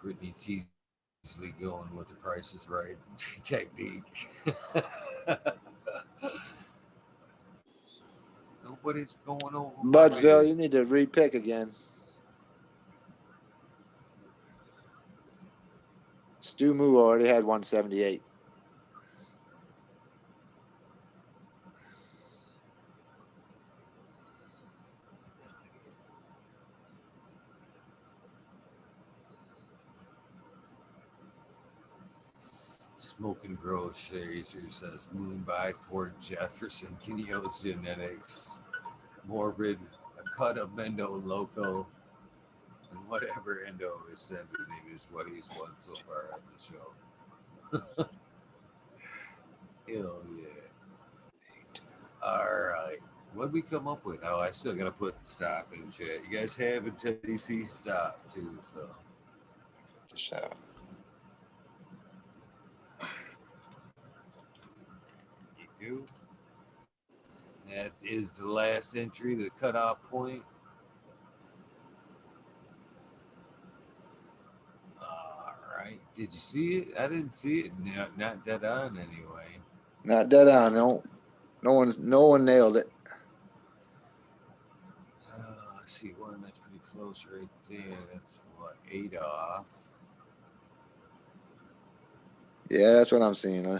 Brittany Teasley going with the Price is Right technique. Nobody's going over. Budsville, you need to repick again. Stu Moo already had 178. Smoking Grove Shazer says Moon by Fort Jefferson, Kineos Genetics, Morbid, a cut of Mendo Loco, and whatever Endo is sending him is what he's won so far on the show. Hell yeah. Alright. What'd we come up with? Oh, I still gotta put stop in chat. You guys have until you see stop too, so. 57. You do. That is the last entry, the cutoff point. All right. Did you see it? I didn't see it. No, not dead on anyway. Not dead on. No one nailed it. I see one that's pretty close right there. That's what, 8 off. Yeah, that's what I'm seeing.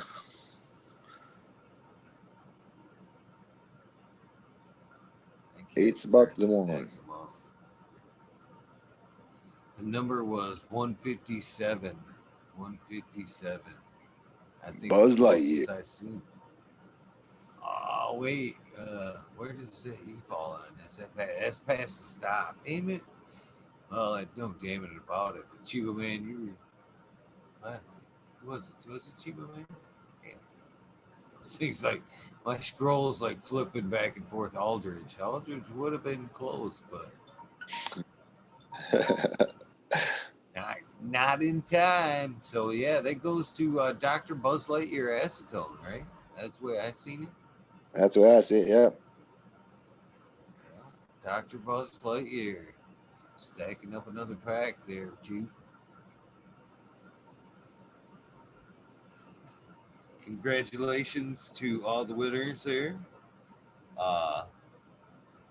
Eight's about the one. The number was 157. 157. I think Buzz the closest Lightyear. I seen. Oh wait, where does it fall on? Is that that's past the stop? Damn it! Well, no damn it about it. But Chiba Man, you were. Was it Chiba Man? Damn. Things like my scroll's like flipping back and forth. Aldridge would have been close, but not in time. So yeah, that goes to Dr. Buzz Lightyear acetone, right? That's where I seen it. That's where I see it. Yep. Dr. Buzz Lightyear stacking up another pack there, Chief. Congratulations to all the winners there.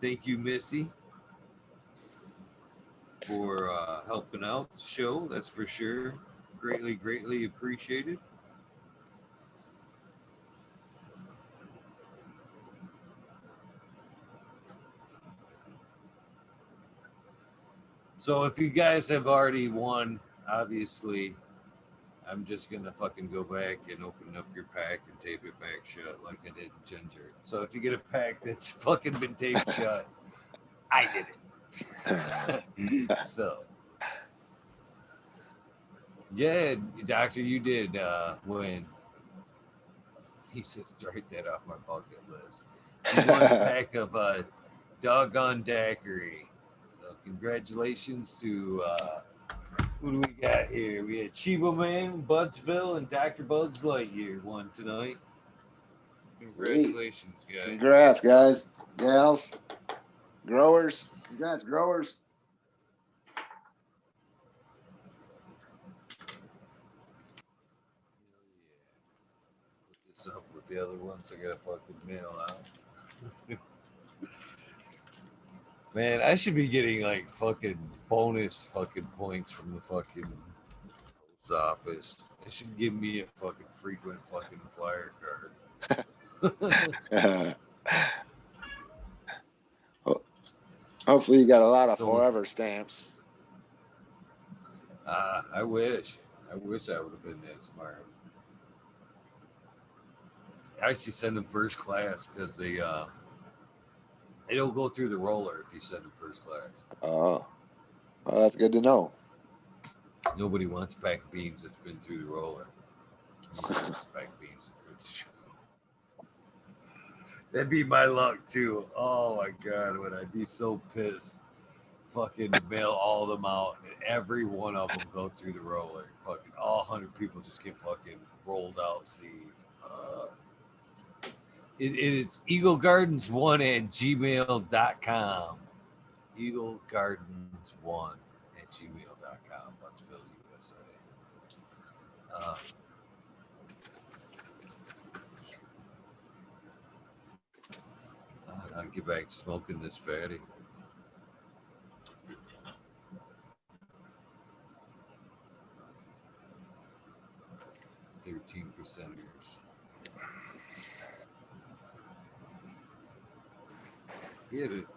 Thank you, Missy, for helping out the show. That's for sure. Greatly appreciated. So if you guys have already won, obviously, I'm just gonna fucking go back and open up your pack and tape it back shut like I did Ginger. So if you get a pack that's fucking been taped shut, I did it. So yeah, Doctor, you did win. He says, "Write that off my bucket list." You won a pack of doggone daiquiri. So congratulations to Who do we got here? We had Chiba Man, Budsville, and Dr. Bugs Lightyear won tonight. Congratulations, guys. Congrats, guys, gals, growers. Congrats, growers. Put this up with the other ones. I gotta fucking mail out. Man, I should be getting like fucking bonus fucking points from the fucking post office. They should give me a fucking frequent fucking flyer card. Hopefully, you got a lot of forever stamps. I wish. I wish I would have been that smart. I actually send them first class because they don't go through the roller if you send them first class. Oh, well, that's good to know. Nobody wants a pack of beans that's been through the roller. Nobody wants a pack of beans that's been through. That'd be my luck too. Oh my god, would I be so pissed? Fucking mail all of them out and every one of them go through the roller. Fucking all 100 people just get fucking rolled out seeds. It is eaglegardens1@gmail.com. eaglegardens1@gmail.com. Bucksville, USA. I'll get back to smoking this fatty. %ers.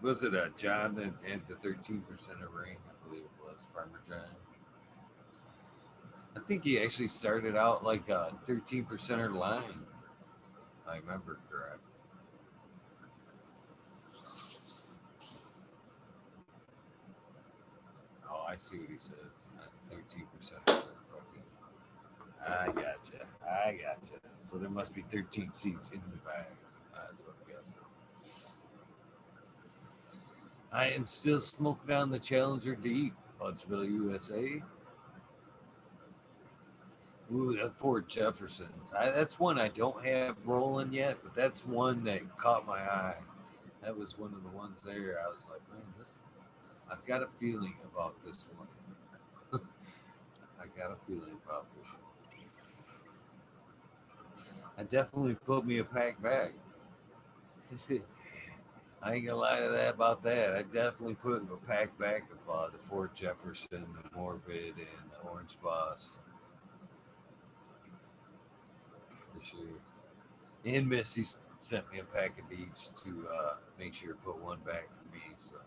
Was it John that had the 13% of rain? I believe it was Farmer John. I think he actually started out like a 13%er line. If I remember correct. Oh, I see what he says. 13%. I gotcha. So there must be 13 seats in the bag. That's what I'm guessing. I am still smoking on the Challenger Deep, Budsville, USA. Ooh, that Fort Jefferson. That's one I don't have rolling yet, but that's one that caught my eye. That was one of the ones there. I was like, man, I've got a feeling about this one. I got a feeling about this one. I definitely put me a pack back. I ain't gonna lie to that about that. I definitely put a pack back of the Fort Jefferson, the Morbid, and the Orange Boss. For sure. And Missy sent me a pack of each to make sure to put one back for me. So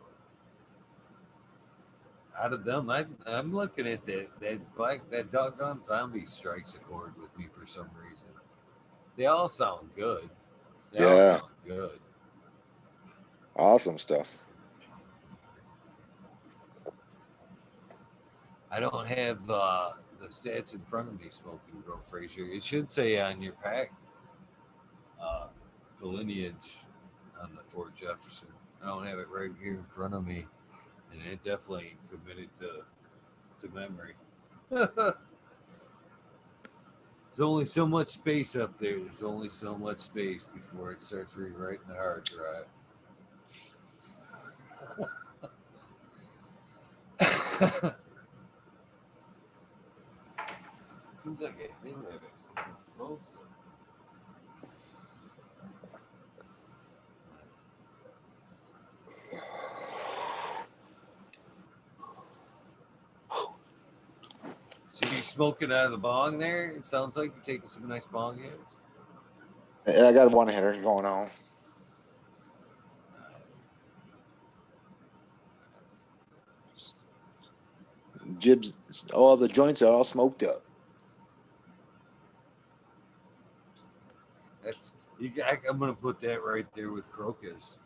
out of them, I'm looking at that doggone zombie strikes a chord with me for some reason. They all sound good. They all sound good. Awesome stuff. I don't have the stats in front of me, Smoking Bro Frazier. It should say on your pack the lineage on the Fort Jefferson. I don't have it right here in front of me, and it definitely committed to memory. There's only so much space up there. There's only so much space before it starts rewriting the hard drive. Seems like I did have it closer. So you smoking out of the bong there? It sounds like you're taking some nice bong hits. Yeah, I got one hitter going on. Jibs, all the joints are all smoked up. I'm gonna put that right there with Crocus.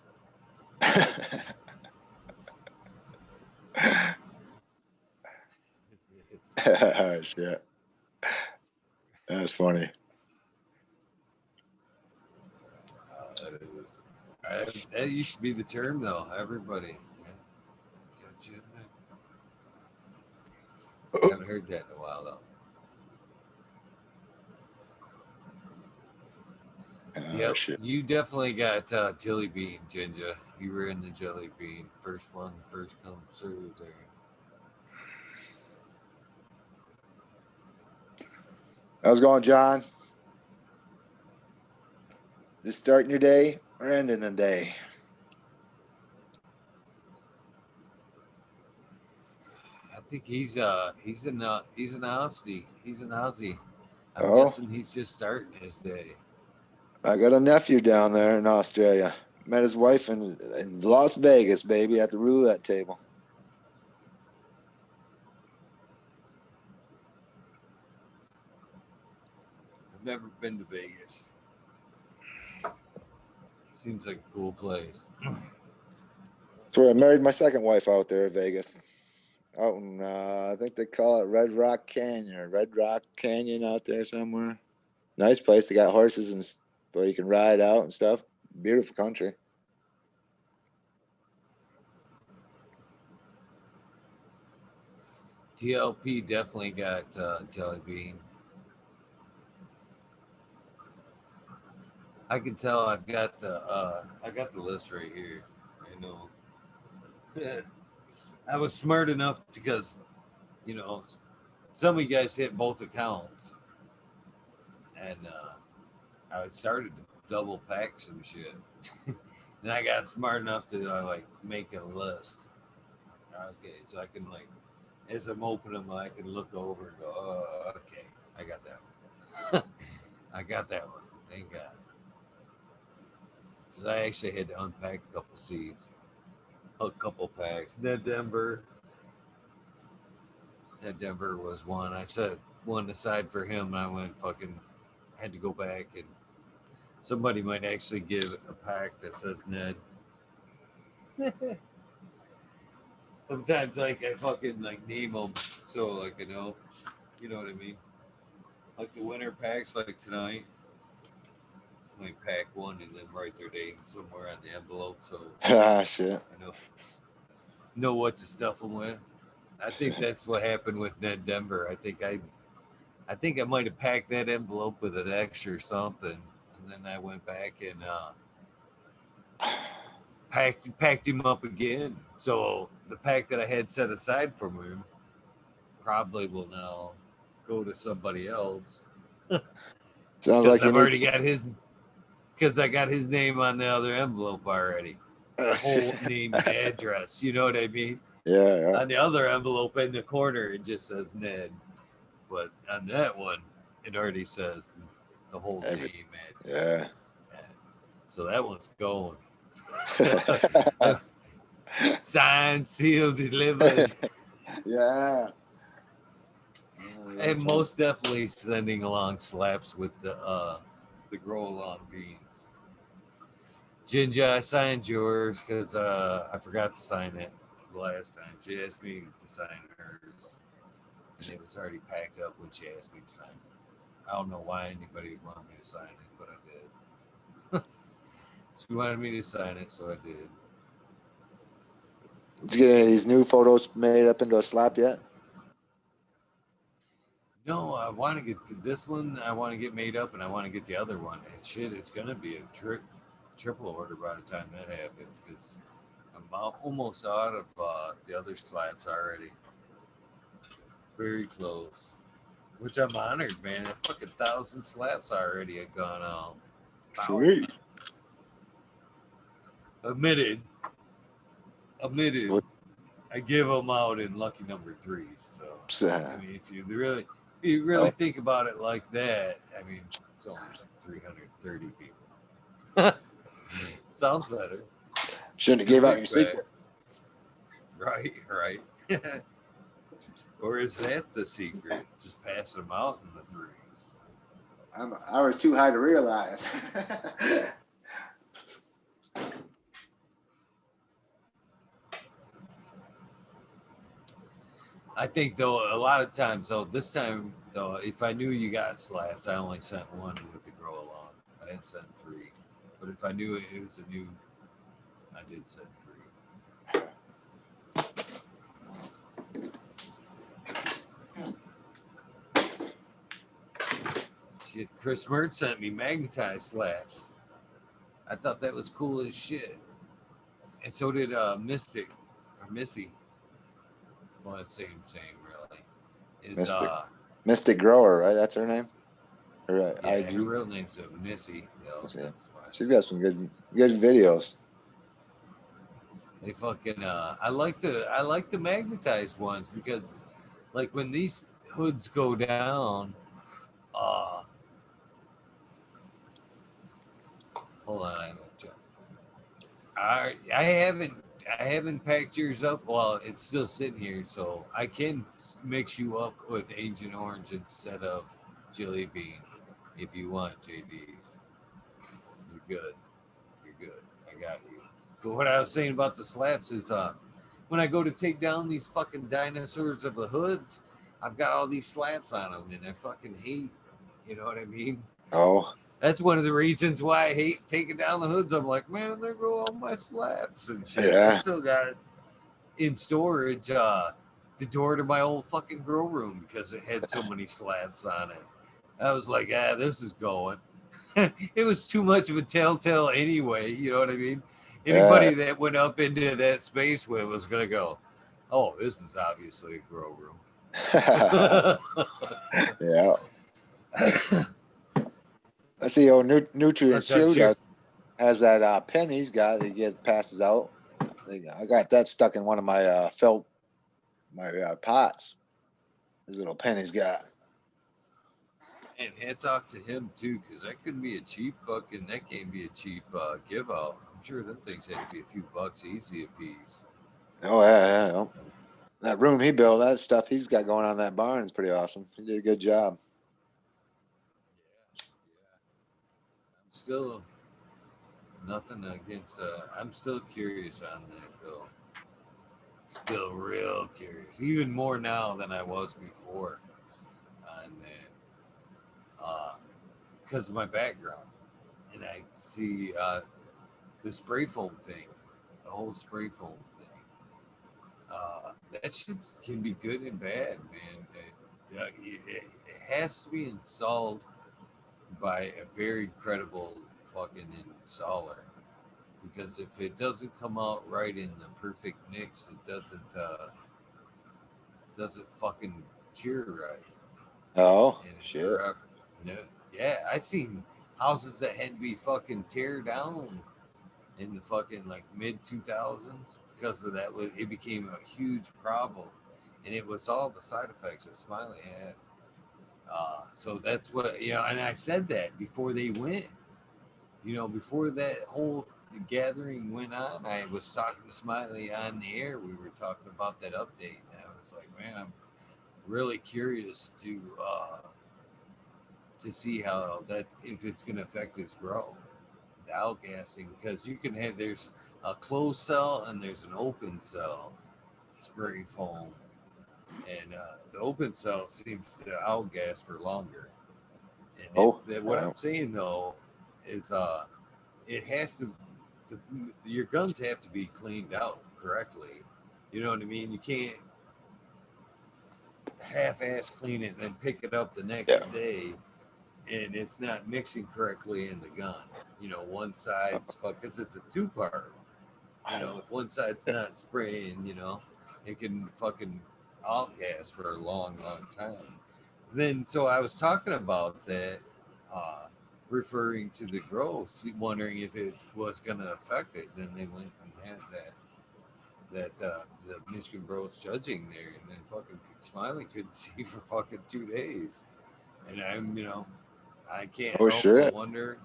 Shit. That's funny. That used to be the term, though. Everybody. haven't heard that in a while though. Yep, Shit. you definitely got jelly bean, Ginger. You were in the jelly bean. First one, first come served there. How's it going, John? Just starting your day or ending the day? I think he's an Aussie. He's an Aussie. I'm Oh, guessing he's just starting his day. I got a nephew down there in Australia. Met his wife in Las Vegas, baby, at the roulette table. I've never been to Vegas. Seems like a cool place. That's where I married my second wife out there in Vegas. Out in, I think they call it Red Rock Canyon out there somewhere. Nice place. They got horses and where you can ride out and stuff. Beautiful country. TLP definitely got jelly bean. I can tell I got the list right here. I know. I was smart enough because, you know, some of you guys hit both accounts, and I started to double pack some shit. Then I got smart enough to like make a list. Okay, so I can like, as I'm opening them, I can look over and go, oh, okay, I got that one. I got that one. Thank God. Because I actually had to unpack a couple seeds, a couple packs. That Denver was one. I set one aside for him, and I went fucking, had to go back, and somebody might actually give a pack that says Ned. Sometimes like I fucking like name them so like you know what I mean. Like the winter packs, like tonight, I might pack one and then write their name somewhere on the envelope so Ah, shit. I know what to stuff them with. I think that's what happened with Ned Denver. I think I might have packed that envelope with an X or something, and then I went back and packed him up again. So the pack that I had set aside for him probably will now go to somebody else Sounds because like you I've need. already got his because I got his name on the other envelope already. The whole name and address. You know what I mean? Yeah. On the other envelope in the corner, it just says Ned, but on that one, it already says the whole name, Yeah. address. So that one's going. Signed, sealed, delivered. Yeah. And most definitely sending along slaps with the grow along beans. Ginger, I signed yours because I forgot to sign it the last time. She asked me to sign hers, and it was already packed up when she asked me to sign it. I don't know why anybody would want me to sign it, but I did. She wanted me to sign it, so I did. Did you get any of these new photos made up into a slap yet? No, I want to get this one. I want to get made up, and I want to get the other one. And shit, it's gonna be a triple order by the time that happens because I'm almost out of the other slaps already. Very close. Which I'm honored, man. A fucking 1,000 slaps already have gone out. Sweet. Admitted. Sweet. I give them out in lucky number 3. So I mean, if you really think about it like that, I mean, it's only like 330 people. Sounds better. Shouldn't have gave out your secret. Right. Or is that the secret? Just passing them out in the 3s. I was too high to realize. I think though a lot of times though this time though if I knew you got slaps, I only sent one with the grow along. I didn't send 3. But if I knew it was a new, I did send 3. Shit, Chris Mert sent me magnetized slabs. I thought that was cool as shit. And so did Mystic or Missy. Well, it's same really. Is Mystic Grower, right? That's her name. Her yeah, IG. her real name's Missy. That's why. She's got some good videos. They fucking I like the magnetized ones because like when these hoods go down, hold on, I haven't packed yours up. Well, it's still sitting here, so I can mix you up with Agent Orange instead of Chili Bean if you want, JD's. You're good. You're good. I got you. But what I was saying about the slaps is when I go to take down these fucking dinosaurs of the hoods, I've got all these slaps on them and I fucking hate, you know what I mean? Oh. That's one of the reasons why I hate taking down the hoods. I'm like, man, there go all my slaps and shit. Yeah. I still got it in storage, the door to my old fucking grow room because it had so many slaps on it. I was like, this is going. It was too much of a telltale anyway. You know what I mean? Anybody that went up into that space with was gonna go, oh, this is obviously a grow room. Yeah. I see old Nutrient Shoe has that pen he's got. He passes out. I got that stuck in one of my pots. His little pen he's got. And hats off to him too, because that couldn't be a cheap fucking. That can't be a cheap give out. I'm sure them things had to be a few bucks easy a piece. Oh yeah. That room he built, that stuff he's got going on in that barn is pretty awesome. He did a good job. Yeah. I'm still nothing against. I'm still curious on that though. Still real curious, even more now than I was before on that, because of my background, and I see the spray foam thing, the whole spray foam thing. That shit can be good and bad, man. It has to be installed by a very credible fucking installer, because if it doesn't come out right in the perfect mix, it doesn't fucking cure right. Oh and shit! Forever. No, yeah, I seen houses that had to be fucking tear down in the fucking like mid 2000s because of that. It became a huge problem, and it was all the side effects that Smiley had. So that's what and I said that before they went. Before that whole gathering went on, I was talking to Smiley on the air. We were talking about that update, and I was like, man, I'm really curious to see how that if it's going to affect his growth, the outgassing, because you can have there's a closed cell and there's an open cell spray foam, and the open cell seems to outgas for longer. And what I'm saying though is it has to your guns have to be cleaned out correctly. You know what I mean? You can't half-ass clean it and then pick it up the next day and it's not mixing correctly in the gun. One side's because it's a two-part. If one side's not spraying, it can fucking outgas for a long, long time. So I was talking about that, referring to the growth, wondering if it was going to affect it. Then they went and had the Michigan Bros judging there, and then fucking Smiley couldn't see for fucking 2 days. And I can't help but wonder.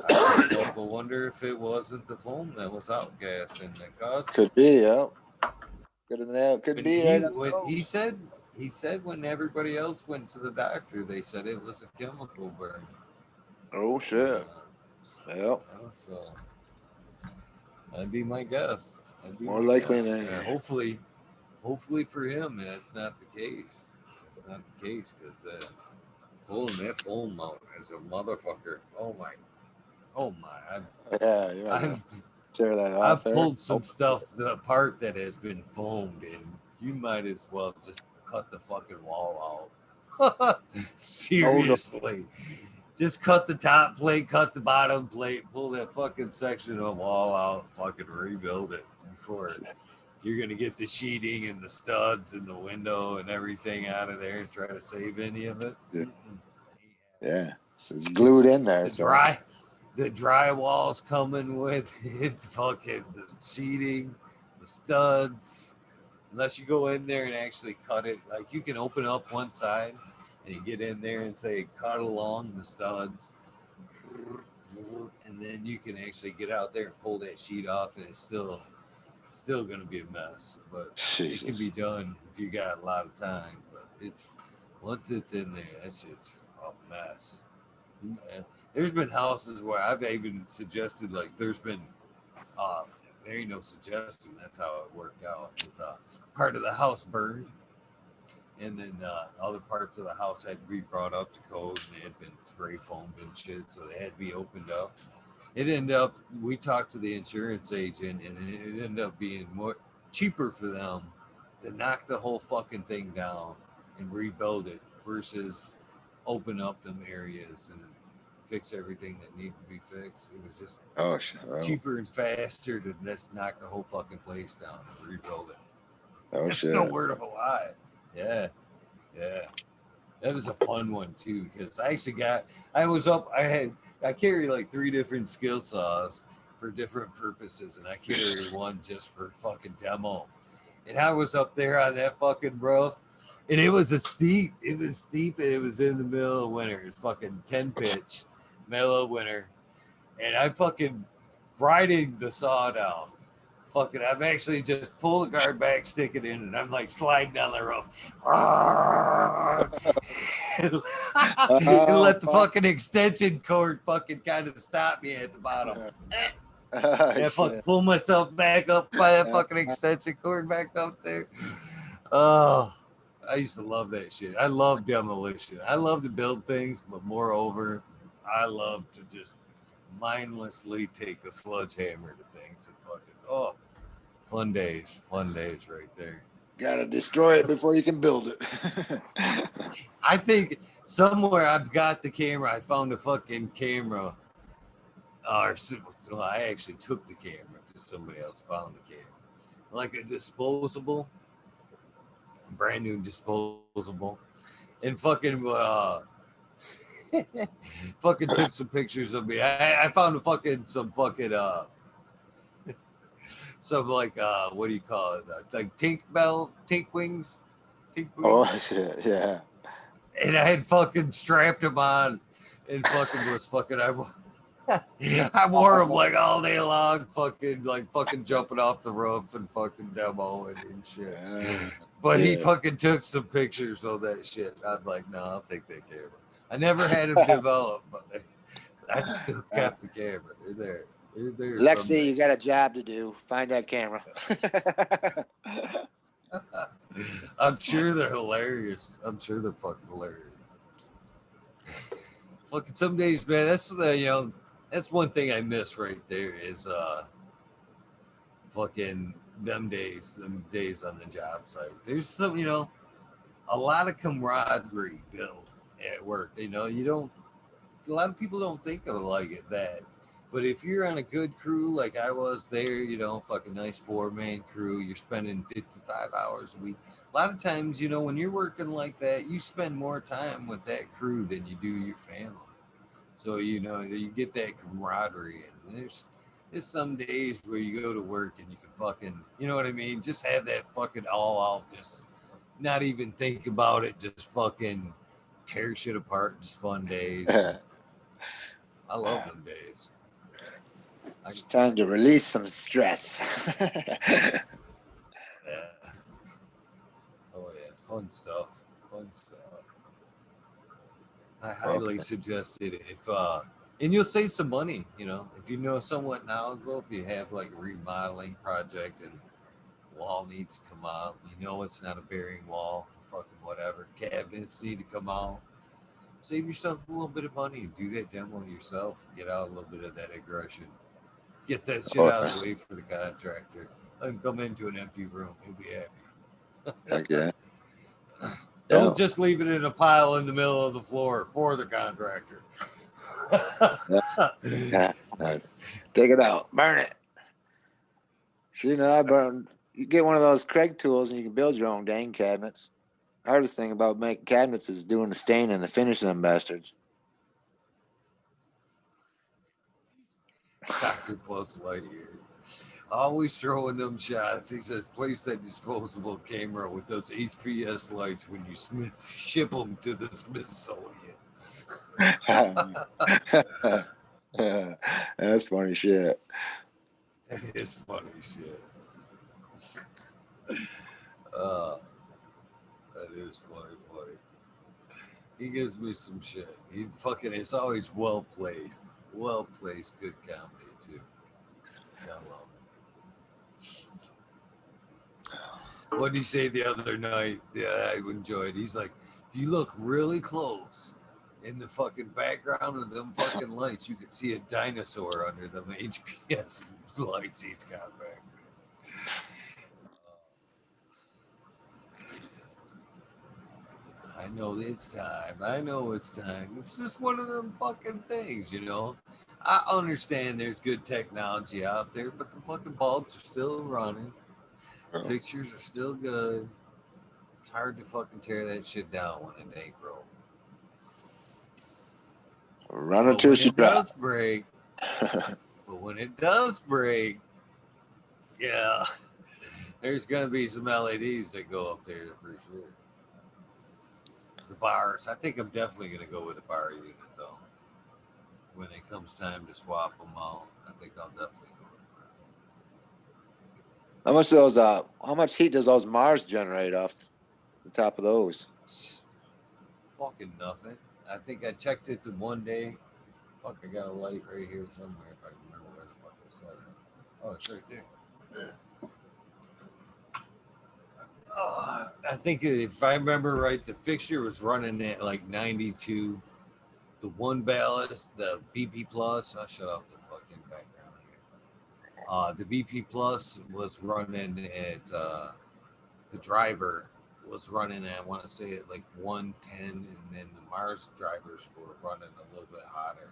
I can't help but wonder if it wasn't the foam that was outgassing that caused. Could be, yeah. Could be. He said when everybody else went to the doctor, they said it was a chemical burn. Oh shit! Yeah. So that'd be my guess. More likely than hopefully for him, that's not the case. That's not the case because pulling that foam out as a motherfucker. Oh my! I've tear that off. I've pulled some stuff apart that has been foamed, and you might as well just cut the fucking wall out. Seriously. Just cut the top plate, cut the bottom plate, pull that fucking section of wall out, fucking rebuild it before you're gonna get the sheeting and the studs and the window and everything out of there and try to save any of it. Yeah. So it's glued in there. The drywall's coming with it, fucking the sheeting, the studs. Unless you go in there and actually cut it, like you can open up one side and you get in there and say cut along the studs, and then you can actually get out there and pull that sheet off, and it's still going to be a mess, but Jesus. it can be done if you got a lot of time. But it's once it's in there, that shit's a mess. There's been houses where I've even suggested, like there's been there ain't no suggesting, that's how it worked out. Is part of the house burned, and then other parts of the house had to be brought up to code, and they had been spray foamed and shit, so they had to be opened up. It ended up, we talked to the insurance agent, and it ended up being more cheaper for them to knock the whole fucking thing down and rebuild it versus open up them areas and fix everything that needed to be fixed. It was just cheaper and faster to just knock the whole fucking place down and rebuild it. That's no word of a lie. Yeah. That was a fun one too, because I carry like 3 different skill saws for different purposes, and I carry one just for fucking demo. And I was up there on that fucking roof, and it was steep, and it was in the middle of winter. It's fucking 10 pitch, middle of winter, and I'm fucking riding the saw down. Fucking, I'm actually just pull the guard back, stick it in, and I'm like sliding down the roof. And let the fucking extension cord fucking kind of stop me at the bottom. And I fucking pull myself back up by that fucking extension cord back up there. Oh, I used to love that shit. I love demolition. I love to build things, but moreover, I love to just mindlessly take a sledgehammer to things and fucking fun days right there. Gotta destroy it before you can build it. I think somewhere I've got the camera. I found a fucking camera. I actually took the camera because somebody else found the camera. Like a disposable, brand new disposable. And fucking fucking took some pictures of me. I found some like what do you call it? Like tink wings. Oh shit, yeah. And I had fucking strapped them on, and fucking was fucking I wore them like all day long, fucking jumping off the roof and fucking demoing and shit. But he fucking took some pictures of that shit. I'm like, no, I'll take that camera. I never had him develop, but I still kept the camera. They're there. Lexi, someday. you got a job to do. Find that camera. I'm sure they're hilarious. I'm sure they're fucking hilarious. Fucking some days, man. That's one thing I miss right there is fucking them days on the job site. There's some, a lot of camaraderie built at work. A lot of people don't think of it like that. But if you're on a good crew like I was there, fucking nice 4-man crew, you're spending 55 hours a week. A lot of times, when you're working like that, you spend more time with that crew than you do your family. So, you get that camaraderie. And there's some days where you go to work and you can fucking, you know what I mean? Just have that fucking all out, just not even think about it, just fucking tear shit apart, just fun days. I love them days. It's time to release some stress. Yeah. Oh yeah, fun stuff. I highly suggest it if and you'll save some money, if you know somewhat knowledgeable, if you have like a remodeling project and wall needs to come out, it's not a bearing wall, fucking whatever, cabinets need to come out. Save yourself a little bit of money. Do that demo yourself. Get out a little bit of that aggression. Get that shit out of the way for the contractor. Let him come into an empty room. He'll be happy. Okay. Don't just leave it in a pile in the middle of the floor for the contractor. Take it out, burn it. See, you know, I burn. You get one of those Craig tools, and you can build your own dang cabinets. Hardest thing about making cabinets is doing the stain and the finish of them bastards. Dr. Buzz Lightyear. Always throwing them shots. He says, place that disposable camera with those HPS lights when you ship them to the Smithsonian. That's funny shit. That is funny shit. That is funny. He gives me some shit. He's fucking, it's always well placed, good comedy too. I love it. What did he say the other night? Yeah, I enjoyed. He's like, if you look really close in the fucking background of them fucking lights, you could see a dinosaur under them HPS lights he's got back there. I know it's time. It's just one of them fucking things, you know. I understand there's good technology out there, but the fucking bulbs are still running. Fixtures are still good. It's hard to fucking tear that shit down when it ain't broke. Run until she does break. But when it does break, yeah, there's gonna be some LEDs that go up there for sure. The bars, I think I'm definitely gonna go with a bar unit though. When it comes time to swap them out, I think I'll definitely go with a bar. How much heat does those Mars generate off the top of those? Fucking nothing. I think I checked it the one day. Fuck, I got a light right here somewhere if I can remember where the fuck I saw it. Oh, it's right there. I think if I remember right, the fixture was running at like 92. The one ballast, the BP Plus, I'll shut off the fucking background here. The BP Plus was running at, the driver was running at, I want to say at like 110, and then the Mars drivers were running a little bit hotter.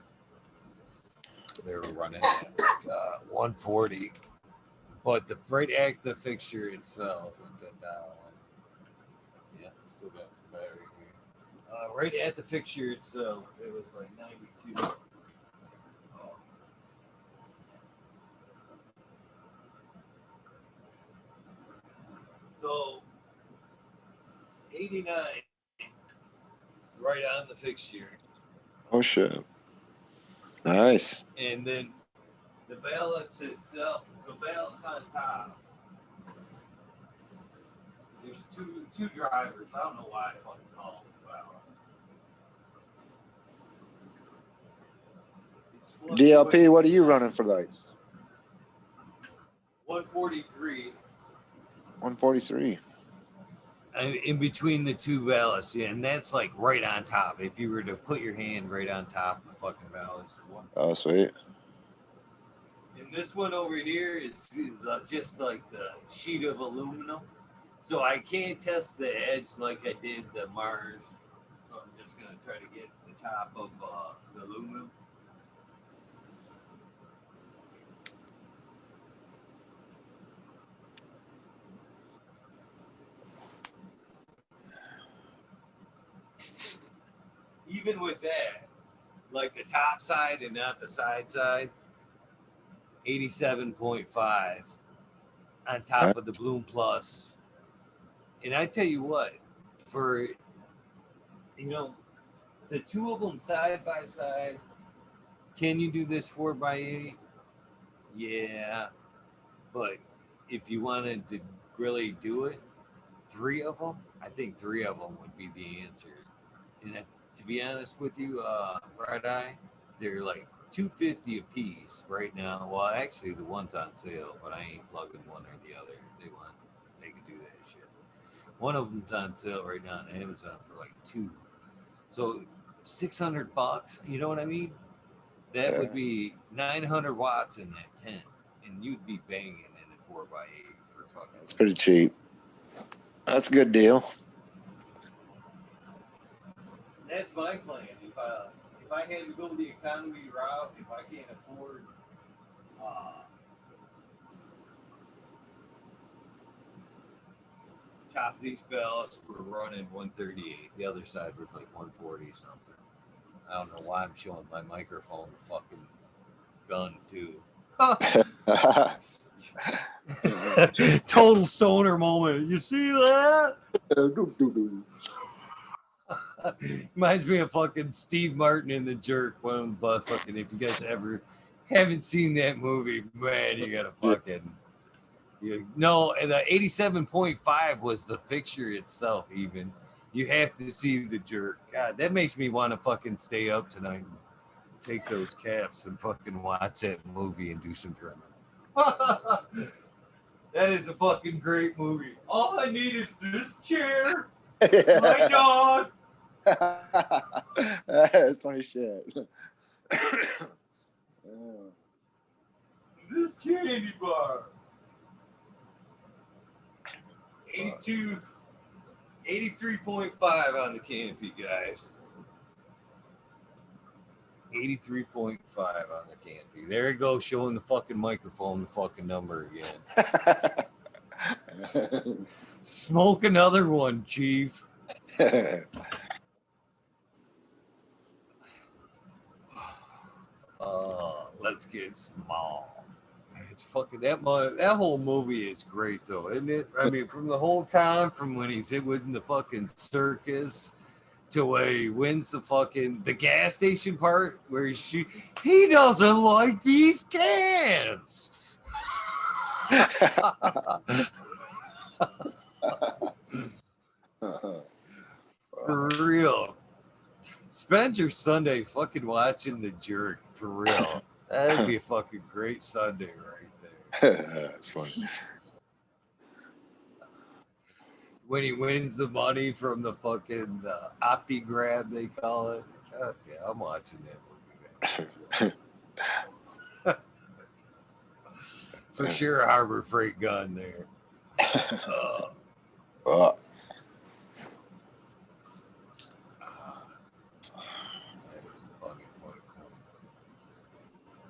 They were running at like 140. But the freight active fixture itself, yeah, still got some battery here. Right at the fixture itself, it was like 92. So 89, right on the fixture. Oh shit! Nice. And then the balance itself, the balance on top. There's two drivers. I don't know why I fucking call them balance. DLP, what are you running for lights? 143. 143. And in between the two ballasts, yeah, and that's like right on top. If you were to put your hand right on top of the fucking ballast. Oh, sweet. And this one over here, it's just like the sheet of aluminum. So I can't test the edge like I did the Mars. So I'm just going to try to get the top of the aluminum. Even with that, like the top side and not the side, 87.5 on top of the Bloom Plus. And I tell you what, for, you know, the two of them side by side, can you do this 4x8? Yeah. But if you wanted to really do it, three of them, I think three of them would be the answer. And to be honest with you, Red Eye, they're like $250 a piece right now. Well, actually, the one's on sale, but I ain't plugging one or the other. If they want, they can do that shit. One of them's on sale right now on Amazon for like $2. So $600. You know what I mean? That would be 900 watts in that tent, and you'd be banging in a 4x8 for fucking. It's pretty cheap. That's a good deal. That's my plan. If I had to go the economy route, if I can't afford top of these belts, we're running 138. The other side was like 140 something. I don't know why I'm showing my microphone the fucking gun too. Total stoner moment. You see that? Reminds me of fucking Steve Martin in The Jerk. One of the fucking, if you guys ever haven't seen that movie, man, you gotta fucking. No, the 87.5 was the fixture itself. Even you have to see The Jerk. God, that makes me want to fucking stay up tonight, and take those caps, and fucking watch that movie and do some drumming. That is a fucking great movie. All I need is this chair, my dog. That's funny shit. This candy bar. 83.5 on the canopy, guys. 83.5 on the canopy. There it goes, showing the fucking microphone, the fucking number again. Smoke another one, Chief. Let's get small. It's fucking that whole movie is great though, isn't it? I mean, from the whole time, from when he's in the fucking circus to where he wins the gas station part where he doesn't like these cans. For real. Spend your Sunday fucking watching The Jerk, for real. That'd be a fucking great Sunday right there. That's funny. When he wins the money from the fucking Opti grab, they call it. God, yeah, I'm watching that movie, man. For sure, Harbor Freight gun there.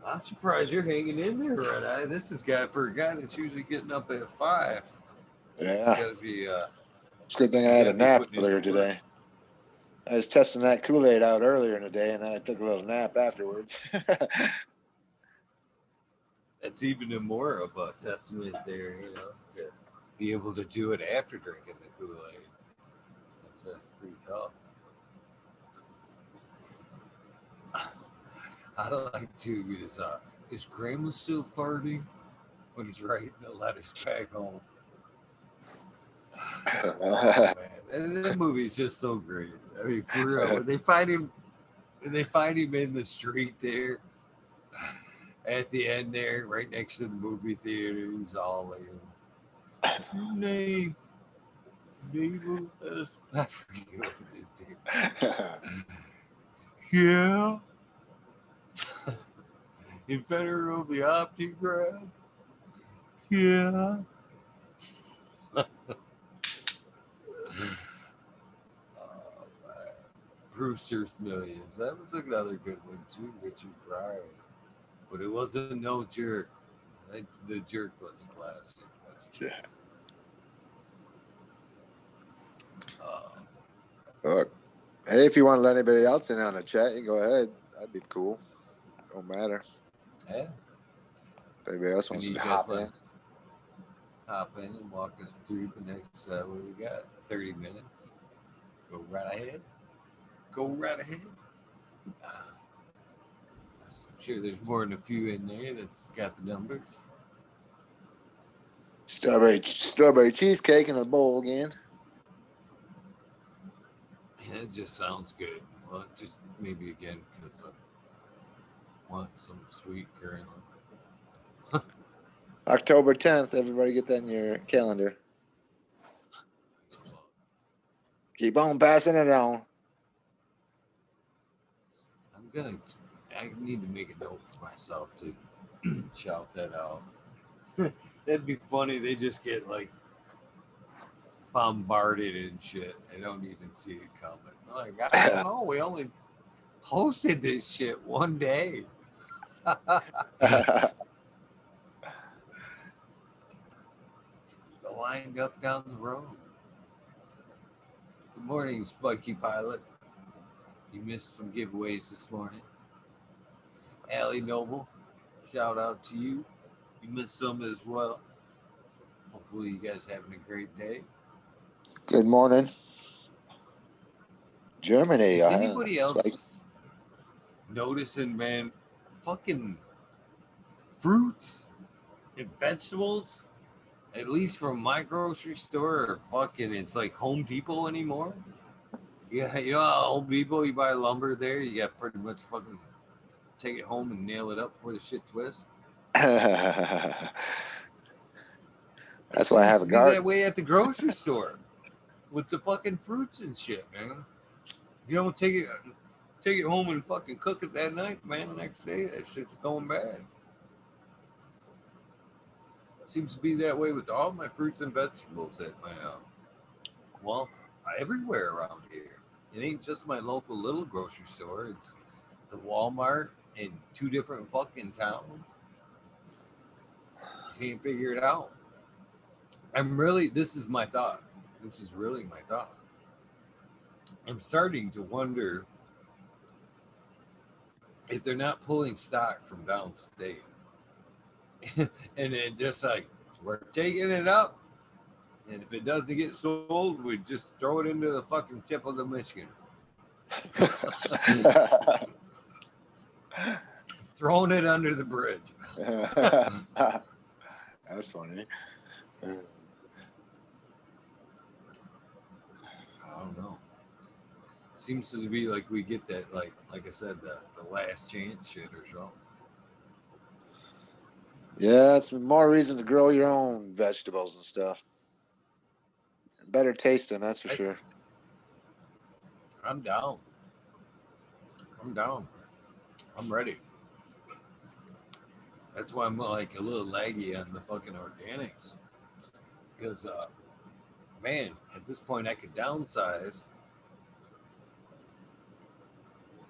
I'm surprised you're hanging in there, Red Eye. This is for a guy that's usually getting up at 5. Yeah. It's a good thing I had a nap earlier today. I was testing that Kool-Aid out earlier in the day, and then I took a little nap afterwards. That's even more of a testament there, to be able to do it after drinking the Kool-Aid. That's pretty tough. I like to is Grandma still farting when he's writing the letters back home? Oh man, that movie is just so great. I mean, for real, when they find him in the street there at the end there, right next to the movie theater, he's all like, "Your name, Naval S." I forget what this dude. Yeah. Inventor of the Optigraph. Yeah. Brewster's Millions. That was another good one too, Richard Pryor. But it wasn't no Jerk. The Jerk was a classic. Hey, if you want to let anybody else in on the chat, you can go ahead. That'd be cool. Don't matter. Yeah. If anybody else wants to hop in. Hop in and walk us through the next, what we got? 30 minutes. Go right ahead. I'm sure there's more than a few in there that's got the numbers. Strawberry cheesecake in a bowl again. Man, it just sounds good. Well, just maybe again because I want some sweet currently. October 10th. Everybody get that in your calendar. Keep on passing it on. I need to make a note for myself to shout that out. That'd be funny. They just get like bombarded and shit. I don't even see it coming. I'm like, I don't know. We only posted this shit one day. Lined up down the road. Good morning, Spiky Pilot. You missed some giveaways this morning. Allie Noble, shout out to you. You missed some as well. Hopefully you guys having a great day. Good morning. Germany. Is anybody else noticing, man, fucking fruits and vegetables, at least from my grocery store, are fucking, it's like Home Depot anymore? Yeah, you know how Home Depot, you buy lumber there, you got pretty much fucking take it home and nail it up before the shit twists. That's why I have a Be garden. that way at the grocery store with the fucking fruits and shit, man. You don't take it home and fucking cook it that night, man. Next day, that shit's going bad. Seems to be that way with all my fruits and vegetables at my well, everywhere around here. It ain't just my local little grocery store. It's the Walmart in 2 different fucking towns. You can't figure it out. This is my thought. This is really my thought. I'm starting to wonder if they're not pulling stock from downstate. And then just like, we're taking it up. And if it doesn't get sold, we just throw it into the fucking tip of the Michigan. Throwing it under the bridge. That's funny. I don't know. Seems to be like we get that, like I said, the last chance shit or something. Yeah, it's more reason to grow your own vegetables and stuff. Better tasting, that's for sure. I'm down. I'm ready. That's why I'm like a little laggy on the fucking organics. Because, man, at this point I could downsize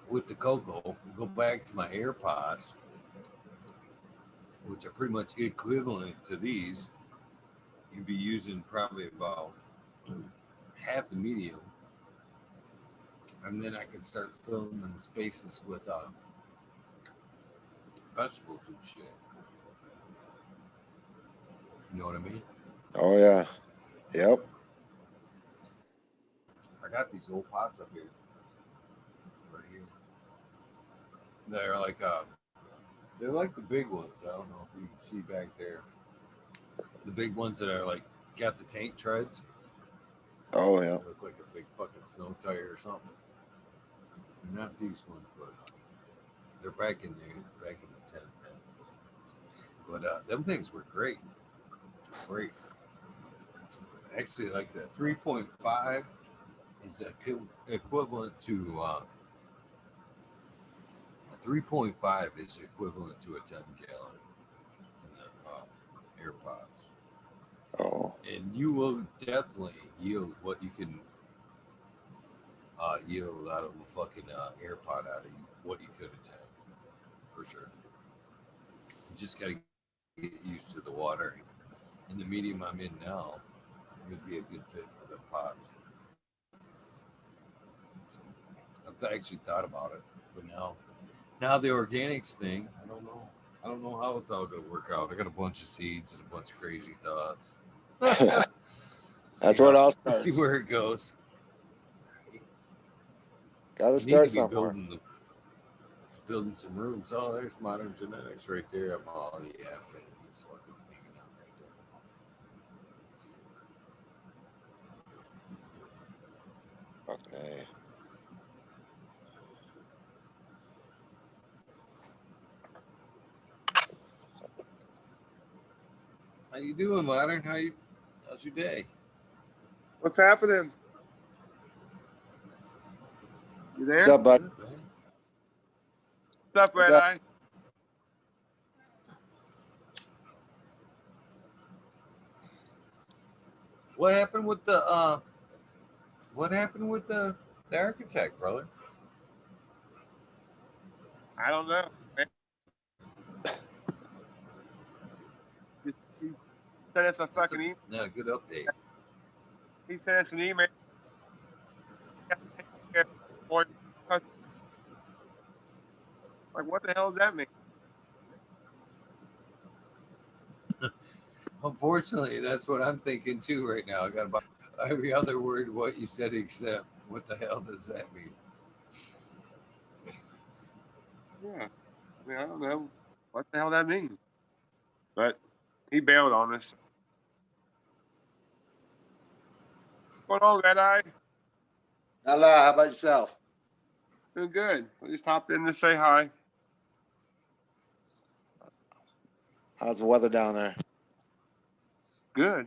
with the cocoa, go back to my AirPods, which are pretty much equivalent to these. You'd be using probably about half the medium. And then I can start filling them spaces with vegetables and shit. You know what I mean? Oh, yeah. Yep. I got these old pots up here. Right here. They're like the big ones. I don't know if you can see back there. The big ones that are like got the tank treads. Oh, yeah. They look like a big fucking snow tire or something. They're not these ones, but they're back in there, back in the 1010. But them things were great. Great. Actually, like the 3.5 is equivalent to 3.5 is equivalent to a 10-gallon in the AirPods. Oh. And you will definitely yield what you can yield out of a fucking AirPod out of what you could at 10, for sure. You just got to get used to the watering. In the medium I'm in now, it would be a good fit for the pods. So I've actually thought about it, but now the organics thing, I don't know. I don't know how it's all going to work out. I got a bunch of seeds and a bunch of crazy thoughts. That's where it all Let's starts. see where it goes. Gotta start somewhere. Building some rooms. Oh, there's Modern Genetics right there. I'm all, yeah, man, he's fucking hanging out right there. Okay. How you doing, Modern? How's your day? What's happening? You there? What's up, bud? What's up, What's Red up? Eye? What happened with the architect, brother? I don't know. He sent us a fucking email. Not a good update. He sent us an email. Like, what the hell does that mean? Unfortunately, that's what I'm thinking too right now. I got about every other word what you said except what the hell does that mean? Yeah. I mean, I don't know what the hell that means. But he bailed on us. What's going on, Red Eye? Hello, how about yourself? Doing good. I just hopped in to say hi. How's the weather down there? Good.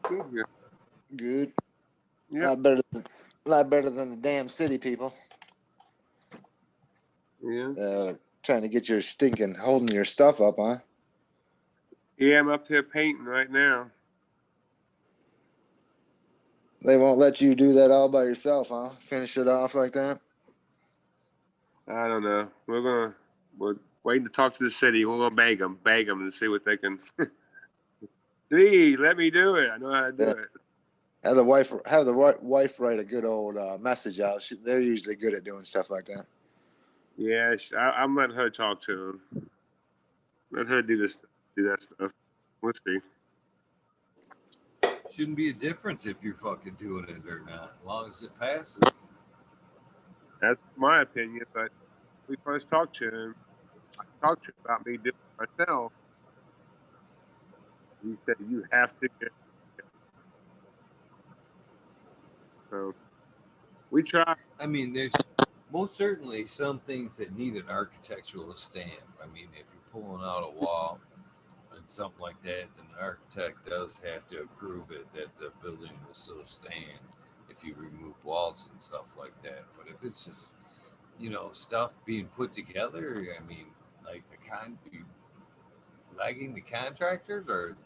Good here. Good. Yeah. A lot better than the damn city people. Yeah. Trying to get your holding your stuff up, huh? Yeah, I'm up here painting right now. They won't let you do that all by yourself, huh? Finish it off like that? I don't know. We're waiting to talk to the city. We're gonna beg them to see what they can. Gee, let me do it. I know how to do it. Have the wife write a good old message out. They're usually good at doing stuff like that. Yeah, I'm letting her talk to them. Let her do that stuff. We'll see. Shouldn't be a difference if you're fucking doing it or not, as long as it passes. That's my opinion. But we first talked to him. I talked to him about me doing it myself. He said you have to get it. So we tried. I mean, there's most certainly some things that need an architectural stamp. I mean, if you're pulling out a wall and something like that, then the architect does have to approve it that the building will still stand if you remove walls and stuff like that. But if it's just, stuff being put together, I mean, like you lagging the contractors, or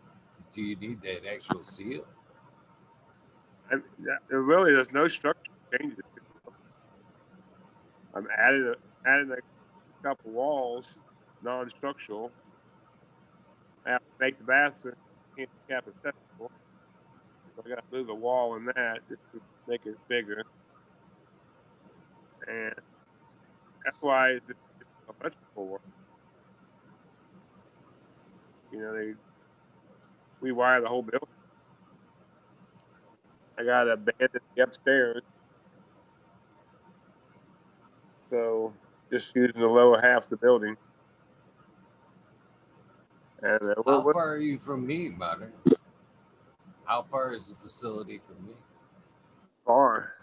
do you need that actual seal? Really, there's no structure changes. I'm adding a couple walls, non-structural. I have to make the bathroom handicap accessible. So I got to move a wall in that just to make it bigger, and that's why it's just electrical work. We wire the whole building. I got to abandon the upstairs, so just using the lower half of the building. And How far are you from me, Modern? How far is the facility from me? Far.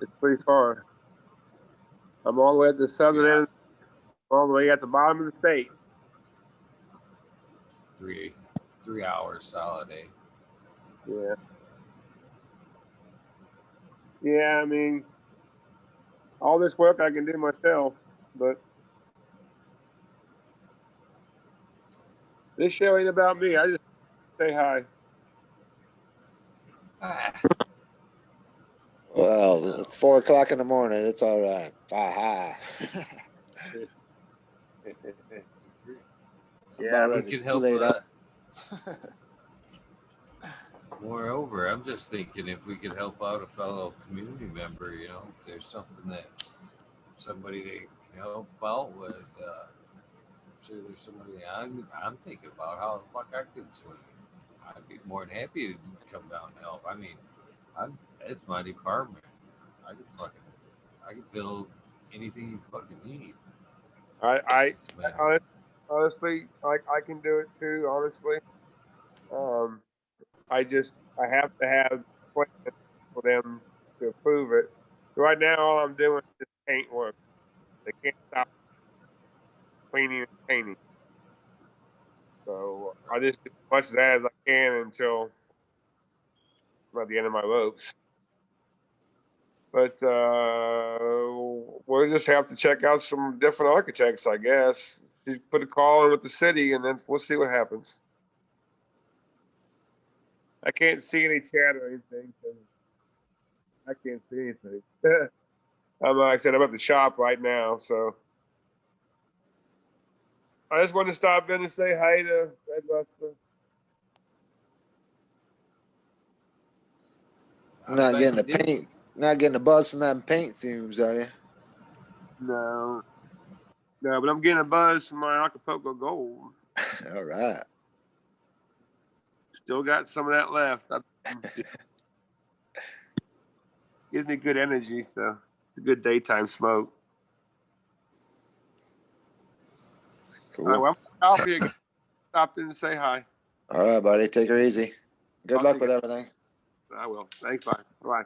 It's pretty far. I'm all the way at the southern end, all the way at the bottom of the state. 3 hours solid, eh? Yeah. Yeah, I mean, all this work I can do myself, but this show ain't about me. I just say hi. Ah, Well, it's 4:00 in the morning. It's all right. Ha ha. Yeah, we can help. Laid up. Moreover, I'm just thinking if we could help out a fellow community member, if there's something that somebody they can help out with, I'm sure there's somebody I'm thinking about how the fuck I could swing. I'd be more than happy to come down and help. I mean, it's my department. I could build anything you fucking need. I honestly, I can do it too. Honestly, I have to have plans for them to approve it. Right now, all I'm doing is just paint work. They can't stop cleaning and painting. So I just do as much of that as I can until I'm at the end of my ropes. But we'll just have to check out some different architects, I guess. She's put a call in with the city, and then we'll see what happens. I can't see any chat or anything. I can't see anything. Like I said, I'm at the shop right now, so I just wanted to stop in and say hi to Red Buster. Not getting the paint, not getting the buzz from them paint fumes, are you? No, but I'm getting a buzz from my Acapulco Gold. All right. Still got some of that left. Gives me good energy, so it's a good daytime smoke. Cool. All right, well, I'm coffee again. Stopped in to say hi. All right, buddy. Take her easy. Good luck with everything. I will. Thanks. Bye. Bye.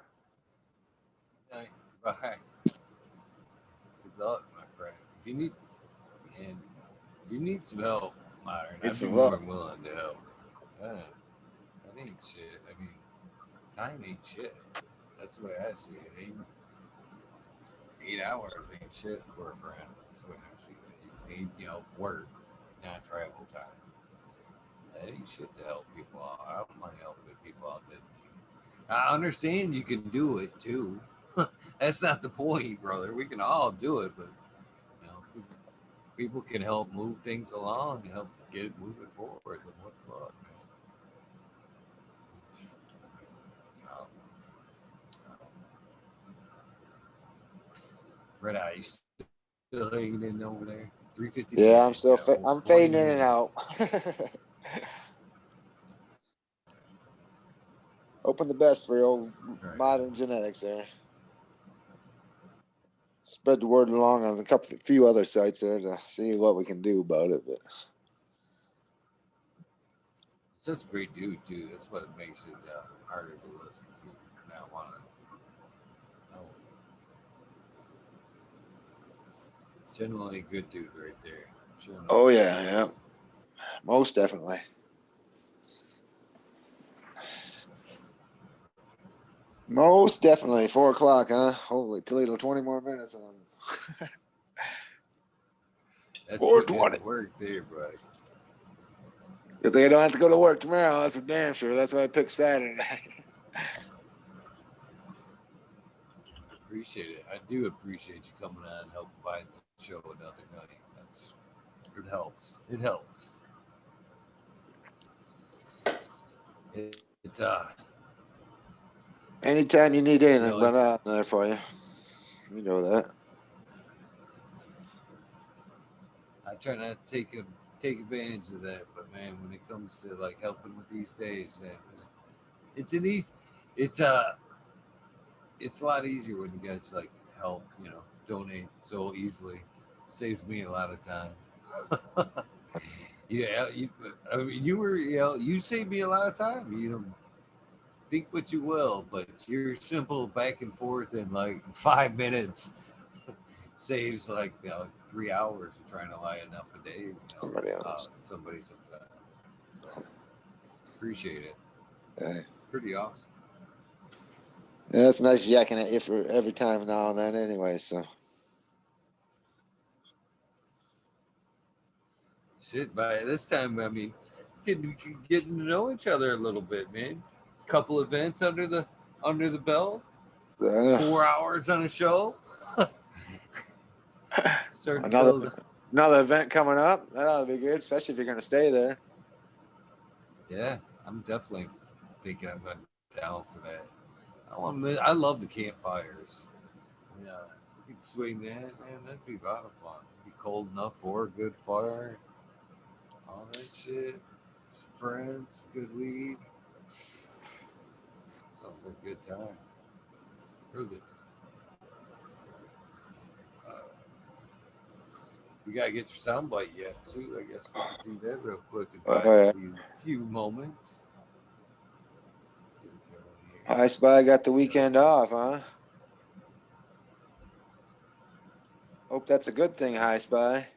Bye. Good luck, my friend. If you need some help, Myron, I'd be more than willing to help. That ain't shit. I mean, time ain't shit. That's the way I see it. 8 hours ain't shit for a friend. That's the way I see it. Work, not travel time. That ain't shit to help people out. I don't mind helping people out that I understand you can do it too. That's not the point, brother. We can all do it, but people can help move things along and help get it moving forward. Then what the fuck, man? Red Eye, you still hanging in over there? 350. Yeah, I'm still. I'm fading in and out. Hoping the best for your old modern genetics there. Spread the word along on a few other sites there to see what we can do about it. But such a great dude too. That's what makes it harder to listen to. And I want to. Genuinely good dude right there. Oh yeah, most definitely. Most definitely. 4 o'clock, huh? Holy Toledo, 20 more minutes on. That's 4:20. Work there, bro. Good thing I don't have to go to work tomorrow. That's for damn sure. That's why I picked Saturday. Appreciate it. I do appreciate you coming on and helping buy the show another night. It helps. It helps. It's anytime you need anything, brother, I'm there for you. You know that. I try not to take advantage of that, but man, when it comes to like helping with these days, it's a lot easier when you guys like help, donate so easily. Saves me a lot of time. Yeah, you saved me a lot of time. Think what you will, but your simple back and forth in like 5 minutes saves like 3 hours of trying to lighten up a day. Somebody sometimes. So appreciate it. Hey. Pretty awesome. Yeah, it's nice yakking at you for every time now and then anyway, so. Shit, by this time, I mean, getting to know each other a little bit, man. Couple events under the belt. 4 hours on a show. Another event coming up. That'll be good, especially if you're going to stay there. Yeah, I'm definitely thinking I'm going down for that. I love the campfires. Yeah, you can swing that, man. That'd be a lot of fun. It'd be cold enough for a good fire. All that shit. Some friends, good weed. Sounds like a good time. Real good time. We gotta get your soundbite yet too. I guess we can do that real quick and buy a few moments. Hi, Spy. Got the weekend off, huh? Hope that's a good thing, Hi, Spy.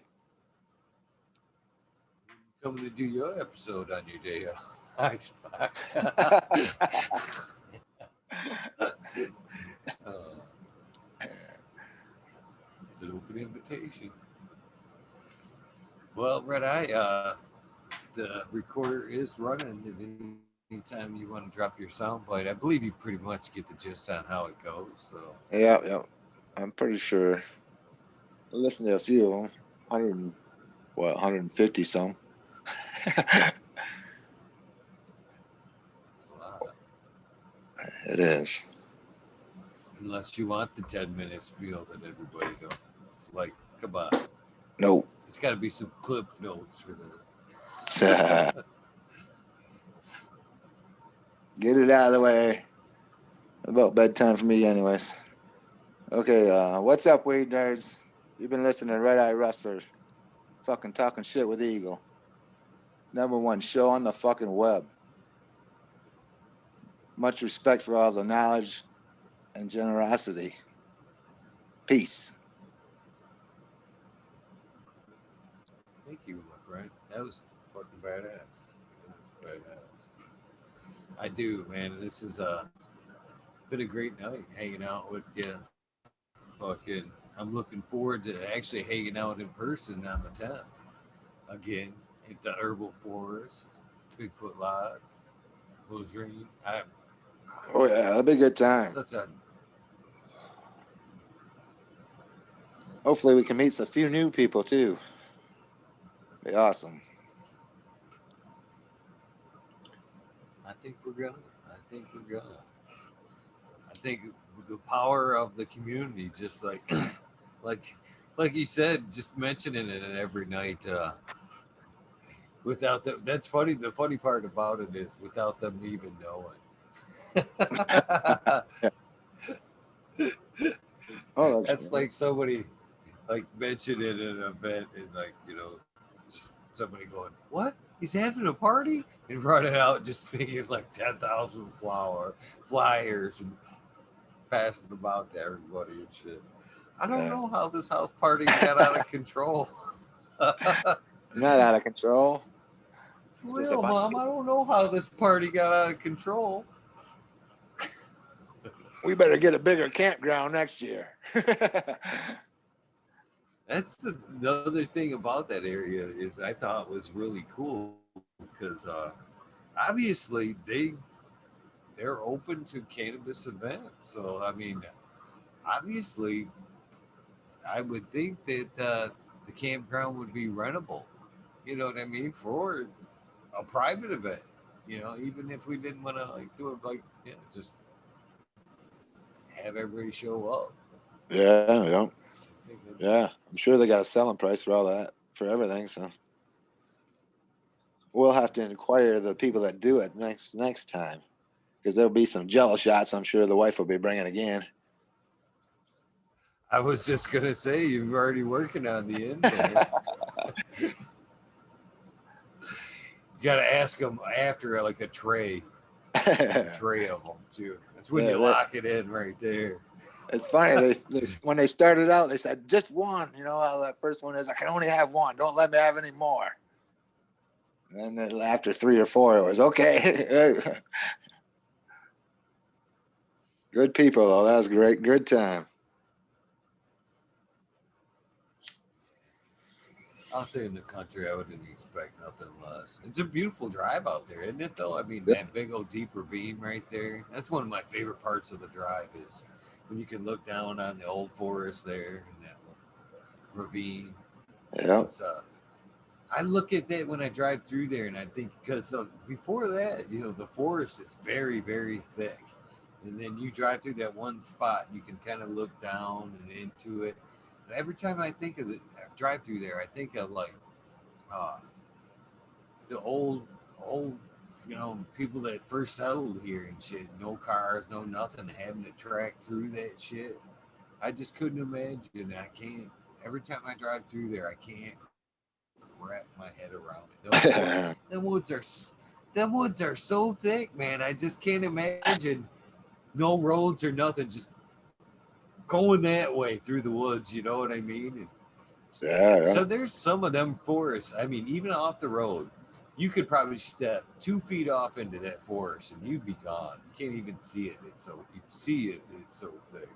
Coming to do your episode on your day off. Hi, Spy. It's an open invitation. Well, Red Eye, the recorder is running at any time you want to drop your sound bite. I believe you pretty much get the gist on how it goes. So Yeah. I'm pretty sure. I listened to a few of them. 150 some. it's a lot. It is. Unless you want the 10-minute spiel that everybody does. It's like, come on. Nope. There's got to be some clip notes for this. Get it out of the way. About bedtime for me, anyways. Okay, what's up, weed nerds? You've been listening to Red Eye Rustler, fucking talking shit with Eagle. #1 show on the fucking web. Much respect for all the knowledge and generosity. Peace. Thank you, my friend. That was fucking badass. That was badass. I do, man. This has been a great night hanging out with you. Fucking, I'm looking forward to actually hanging out in person on the 10th again at the Herbal Forest, Bigfoot Lodge, Lozrine. Oh yeah, that'll be a good time. Such a Hopefully we can meet a few new people too. Be awesome. I think we're gonna. I think we're gonna. I think the power of the community, just like, like you said, just mentioning it every night. Without them, that's funny. The funny part about it is without them even knowing. Oh, That's like somebody like mentioned in an event and like just somebody going, "What? He's having a party?" and running out just being like 10,000 flyers and passing them out to everybody and shit. I don't know how this house party got out of control. not out of control. For Just a real, bunch Mom. I don't know how this party got out of control. We better get a bigger campground next year. That's the other thing about that area is I thought was really cool because obviously they're open to cannabis events. So I mean, obviously, I would think that the campground would be rentable. You know what I mean for a private event. Even if we didn't want to like do it like just have everybody show up. Yeah. Yeah, I'm sure they got a selling price for all that, for everything. So we'll have to inquire the people that do it next time, because there'll be some jello shots. I'm sure the wife will be bringing again. I was just gonna say you're already working on the end there. You gotta ask them after like a tray of them too. That's when you lock it in right there. It's funny. They when they started out, they said just one. You know how that first one is. I can only have one. Don't let me have any more. And then after 3 or 4, it was okay. Good people, though. That was great. Good time. Out there in the country, I wouldn't expect nothing less. It's a beautiful drive out there, isn't it? Though I mean, Yeah. that big old deep ravine right there. That's one of my favorite parts of the drive is when you can look down on the old forest there and that ravine. Yeah. I look at that when I drive through there, and I think because before that, the forest is very, very thick, and then you drive through that one spot, you can kind of look down and into it. And every time I think of the drive through there, I think of like uh, the old, people that first settled here and shit. No cars, no nothing, having to track through that shit. I just couldn't imagine. I can't. Every time I drive through there, I can't wrap my head around it. Them woods are so thick, man. I just can't imagine no roads or nothing, just going that way through the woods. You know what I mean? So there's some of them forests. I mean, even off the road, you could probably step 2 feet off into that forest and you'd be gone. You can't even see it. You see it. It's so thick.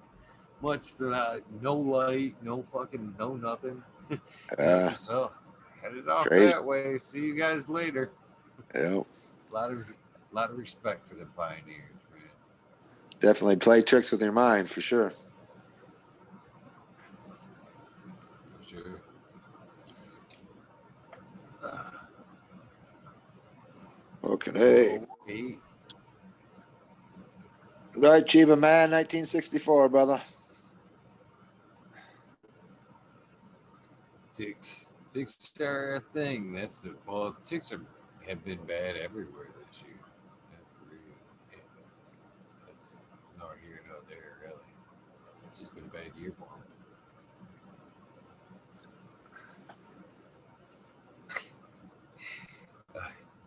Much to no light, no fucking, no nothing. Just Headed off Crazy. that way. See you guys later. Yep. A lot of respect for the pioneers, man. Definitely play tricks with your mind for sure. For sure. Okay. Hey, Right, Chiba Man, 1964, brother. ticks are a thing. That's the ticks have been bad everywhere this year. That's real. Yeah, that's nor here nor there, really. It's just been a bad year for them.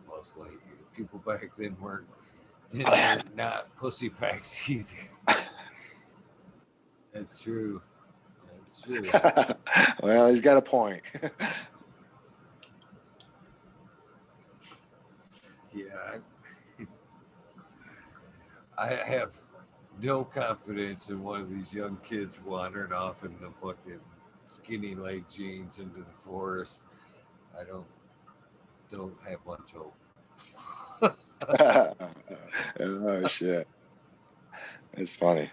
Most likely, people back then weren't not pussy packs either. That's true. That's true. Well, he's got a point. Yeah, I have no confidence in one of these young kids wandering off in the fucking skinny leg jeans into the forest. I don't have much hope. Oh shit, it's funny.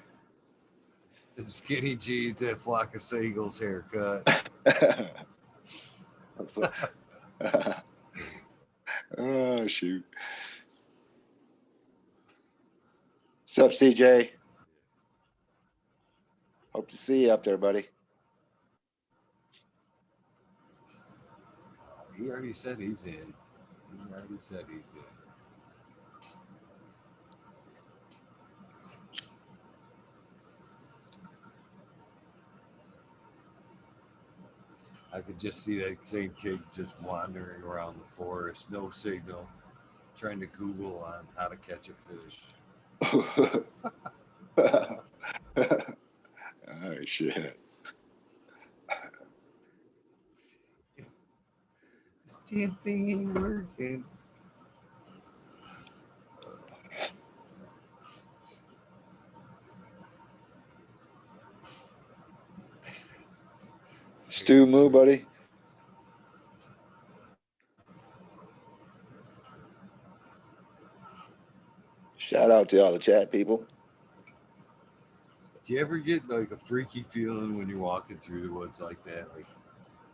The skinny jeans, that flock of seagulls haircut. Oh shoot. What's up, CJ? Hope to see you up there, buddy. He already said he's in. He already said he's in. I could just see that same kid just wandering around the forest, no signal, trying to Google on how to catch a fish. Oh shit. This damn thing ain't working. Stu Moo, buddy. Shout out to all the chat people. Do you ever get like a freaky feeling when you're walking through the woods like that?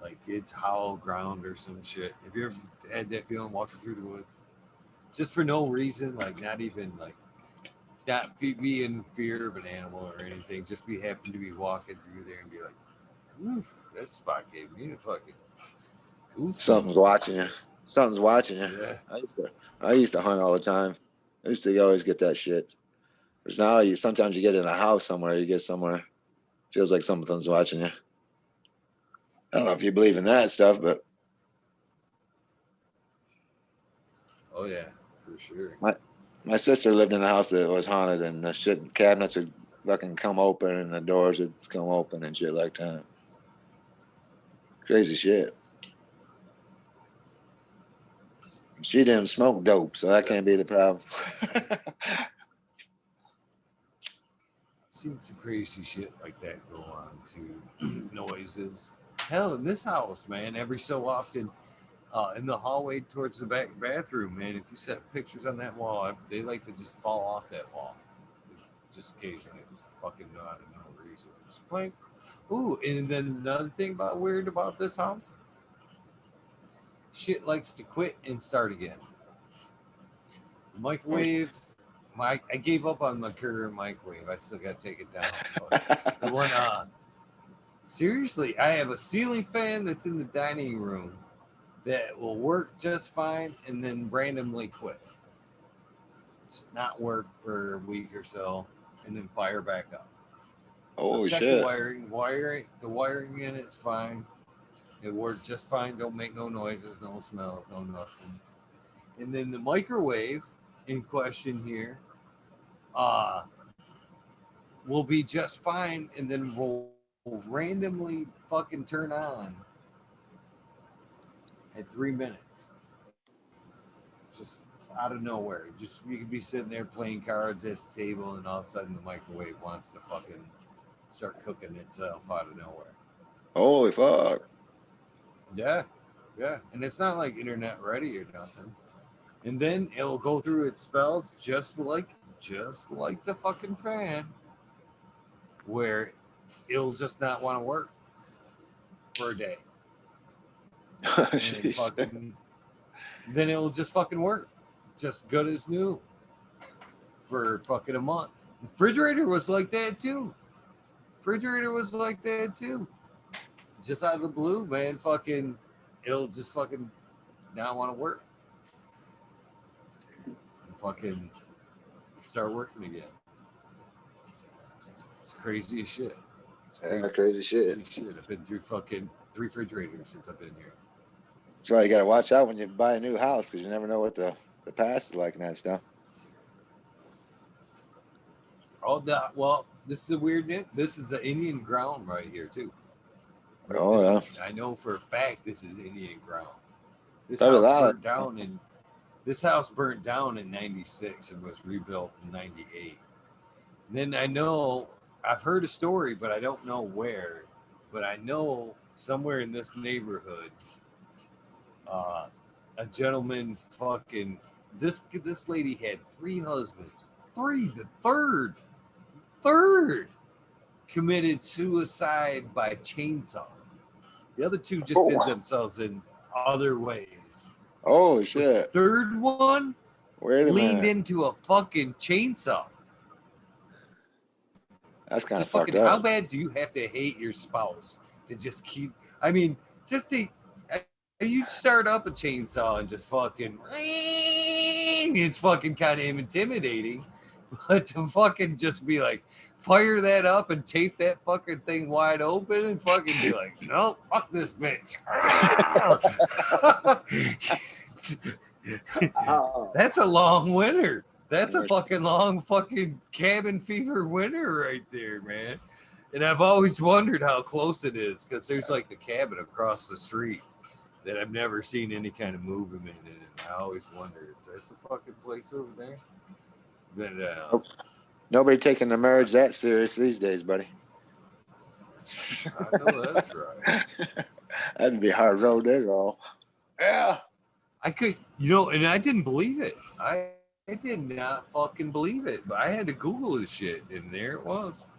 Like it's hollow ground or some shit. Have you ever had that feeling walking through the woods? Just for no reason, like not even like not be in fear of an animal or anything. Just be happen to be walking through there and be like, "Oof, that spot gave me a fucking goosebumps." Something's watching you. Something's watching you. Yeah. I used to hunt all the time. I used to always get that shit. Because now sometimes you get in a house somewhere, you get somewhere, feels like something's watching you. I don't know if you believe in that stuff, but Oh yeah, for sure. my sister lived in a house that was haunted, and the shit cabinets would fucking come open, and the doors would come open and shit like that. Crazy shit. She didn't smoke dope, so that can't be the problem. Seen some crazy shit like that go on too. Noises. Hell, in this house, man, every so often, in the hallway towards the back bathroom, man, if you set pictures on that wall, they like to just fall off that wall. Just occasionally, just fucking out of no reason. Just clank. Ooh, and then another thing weird about this house, shit likes to quit and start again. The microwave. I gave up on my Keurig microwave. I still got to take it down. But the one, seriously, I have a ceiling fan that's in the dining room that will work just fine and then randomly quit. Just not work for a week or so and then fire back up. Holy Check shit. the wiring in it's fine. It worked just fine. Don't make no noises, no smells, no nothing. And then the microwave in question here will be just fine and then will randomly fucking turn on at 3 minutes. Just out of nowhere. Just you could be sitting there playing cards at the table and all of a sudden the microwave wants to fucking start cooking itself out of nowhere. Holy fuck. Yeah. Yeah, and it's not like internet ready or nothing. And then it'll go through its spells just like the fucking fan, where it'll just not want to work for a day. And fucking, then it'll just fucking work, just good as new for fucking a month. Refrigerator was like that too. Refrigerator was like that too. Just out of the blue, man. Fucking, it'll just fucking not want to work. And fucking start working again. It's crazy as shit. It's crazy shit. I've been through fucking 3 refrigerators since I've been here. That's why you got to watch out when you buy a new house, because you never know what the past is like and that stuff. Oh, well, this is a weird name. This is the Indian ground right here too. Oh, yeah. I know for a fact this is Indian ground. This Probably house burnt down in this house burnt down in '96 and was rebuilt in '98. Then I know I've heard a story, but I don't know where. But I know somewhere in this neighborhood, a gentleman fucking this lady had 3 husbands. The third committed suicide by chainsaw. The other 2 just did themselves in other ways. Oh shit! The third one leaned into a fucking chainsaw. That's kind of fucked up. How bad do you have to hate your spouse to just keep? I mean, just to you start up a chainsaw and just fucking, it's fucking kind of intimidating, but to fucking just be like, fire that up and tape that fucking thing wide open and fucking be like, no, fuck this bitch. That's a long winter. That's a fucking long fucking cabin fever winter right there, man. And I've always wondered how close it is, because there's like a cabin across the street that I've never seen any kind of movement in. And I always wondered, is that the fucking place over there? But nobody taking the marriage that serious these days, buddy. I know that's right. That'd be a hard road to go. Yeah. I could, and I didn't believe it. I did not fucking believe it, but I had to Google this shit, and there it was.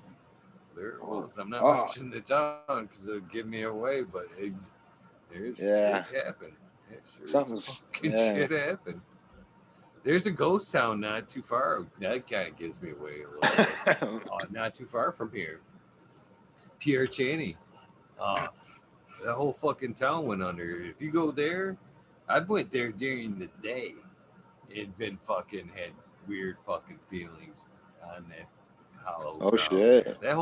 I'm not mentioning the town because it'll give me away, but it happened. Something's shit happened. There's a ghost town not too far. That kind of gives me away a little bit. Not too far from here. Pierre Chaney. That whole fucking town went under. If you go there, I went there during the day and been fucking had weird fucking feelings on that hollow. Oh shit! That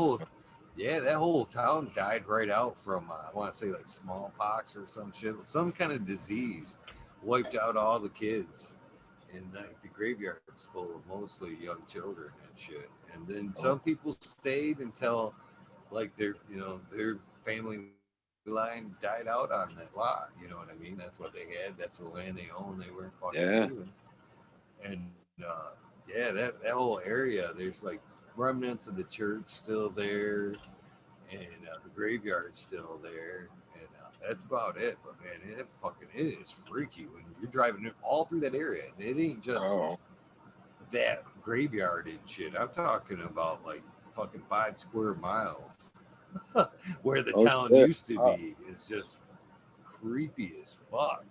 whole town died right out from I want to say like smallpox or some shit, some kind of disease, wiped out all the kids, and like the graveyard's full of mostly young children and shit. And then some people stayed until like their family line died out on that lot. You know what I mean? That's what they had. That's the land they owned. They weren't fucking moving. And that whole area, there's like remnants of the church still there, and the graveyard's still there, and that's about it. But man, it is freaky when you're driving all through that area. It ain't just that graveyard and shit. I'm talking about like fucking 5 square miles where the town used to be. It's just creepy as fuck.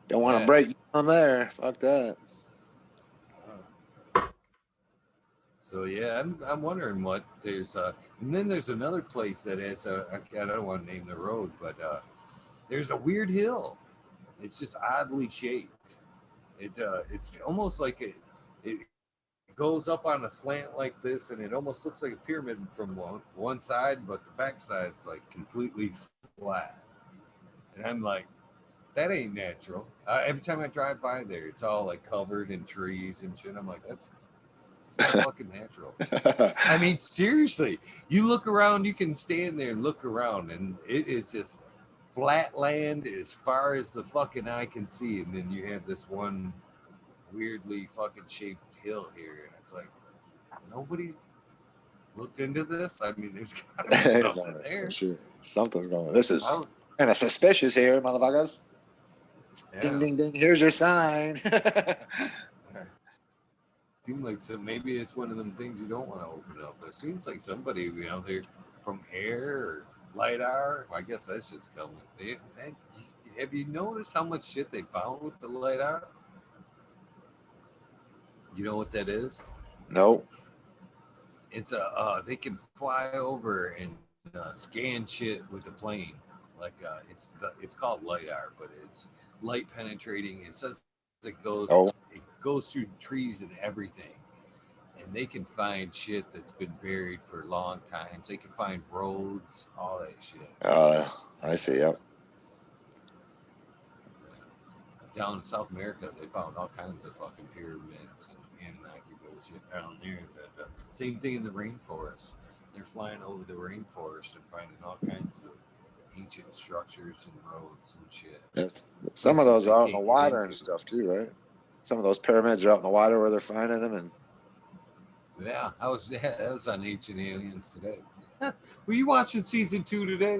Don't want to break down there. Fuck that. So yeah, I'm wondering what there's and then there's another place that has I don't want to name the road, but there's a weird hill. It's just oddly shaped. It's almost like it goes up on a slant like this, and it almost looks like a pyramid from one side, but the back side's like completely flat. And I'm like, that ain't natural. Every time I drive by there, it's all like covered in trees and shit. I'm like, it's not fucking natural. I mean, seriously, you look around, you can stand there and look around, and it is just flat land as far as the fucking eye can see. And then you have this one weirdly fucking shaped hill here, and it's like, nobody looked into this. I mean, there's gotta be something there. Sure. Something's going on. This is kind of suspicious here, motherfuckers. Ding, ding, ding. Here's your sign. Seems like maybe it's one of them things you don't want to open up. It seems like somebody, they're from air or LiDAR. I guess that shit's coming. Have you noticed how much shit they found with the LiDAR? You know what that is? Nope. It's they can fly over and scan shit with the plane. Like it's called LiDAR, but it's light penetrating. It says it goes through trees and everything, and they can find shit that's been buried for long times. They can find roads, all that shit. I see. Yep. Down in South America, they found all kinds of fucking pyramids and Anunnaki bullshit down there. But same thing in the rainforest. They're flying over the rainforest and finding all kinds of ancient structures and roads and shit. Some of those are out in the water and stuff too, right? Some of those pyramids are out in the water where they're finding them. And yeah, that was on Ancient Aliens today. Were you watching season 2 today?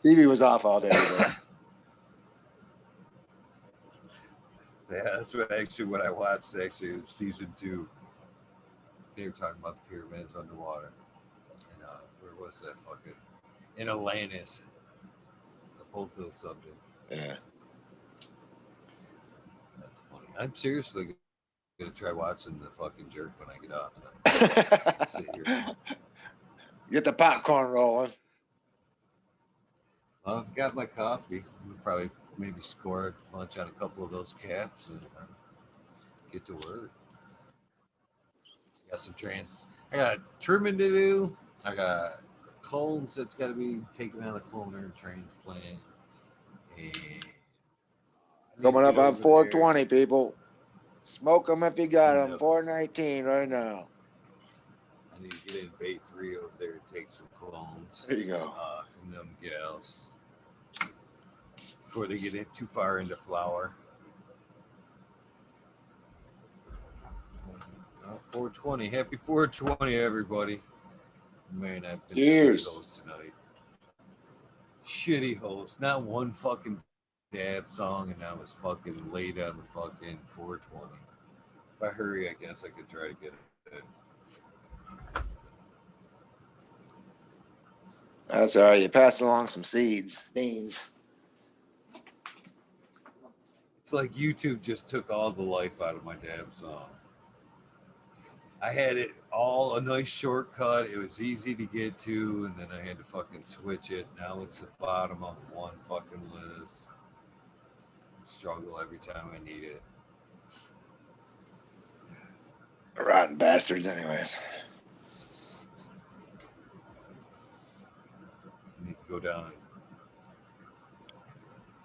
TV was off all day today. Yeah, that's what I watched. Actually, it was season 2. They were talking about the pyramids underwater. And where was that fucking? In Atlantis. The Polto subject. Yeah. That's funny. I'm seriously gonna try watching the fucking jerk when I get off tonight. Sit here. Get the popcorn rolling. I've got my coffee. I'll probably maybe score a lunch on a couple of those caps and get to work. Got some I got trimming to do. I got clones that's got to be taken out of the cloner transplant. And coming up on 420, people. Smoke them if you got them. 419 right now. I need to get in Bay 3 over there and take some clones. There you go. From them gals. Before they get too far into flower. 420. Happy 420, everybody. Man, I've been a shitty host tonight. Shitty host. Not one fucking dab song, and I was fucking late on the fucking 420. If I hurry, I guess I could try to get it. That's all right. You pass along some beans. It's like YouTube just took all the life out of my damn song. I had it all a nice shortcut. It was easy to get to, and then I had to fucking switch it. Now it's the bottom of one fucking list. Struggle every time I need it. Rotten bastards, anyways. I need to go down and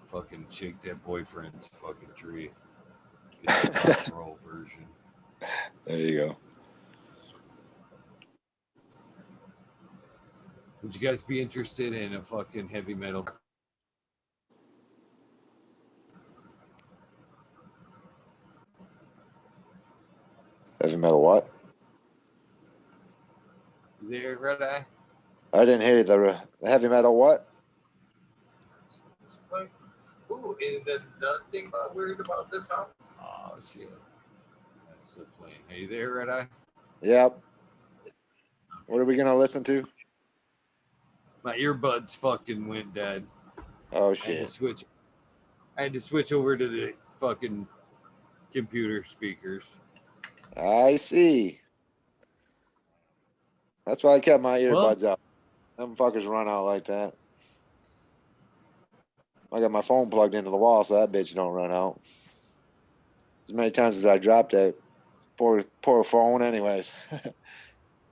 fucking shake that boyfriend's fucking tree. Get the rock and roll version. There you go. Would you guys be interested in a fucking heavy metal? Heavy metal what? There, Red Eye? I didn't hear you. The heavy metal what? Ooh, and the thing about weird about this house? Oh, shit. That's so plain. Hey there, Red Eye? Yep. What are we going to listen to? My earbuds fucking went dead. Oh, shit. I had to switch over to the fucking computer speakers. I see. That's why I kept my earbuds out. Them fuckers run out like that. I got my phone plugged into the wall so that bitch don't run out. As many times as I dropped that poor phone anyways. I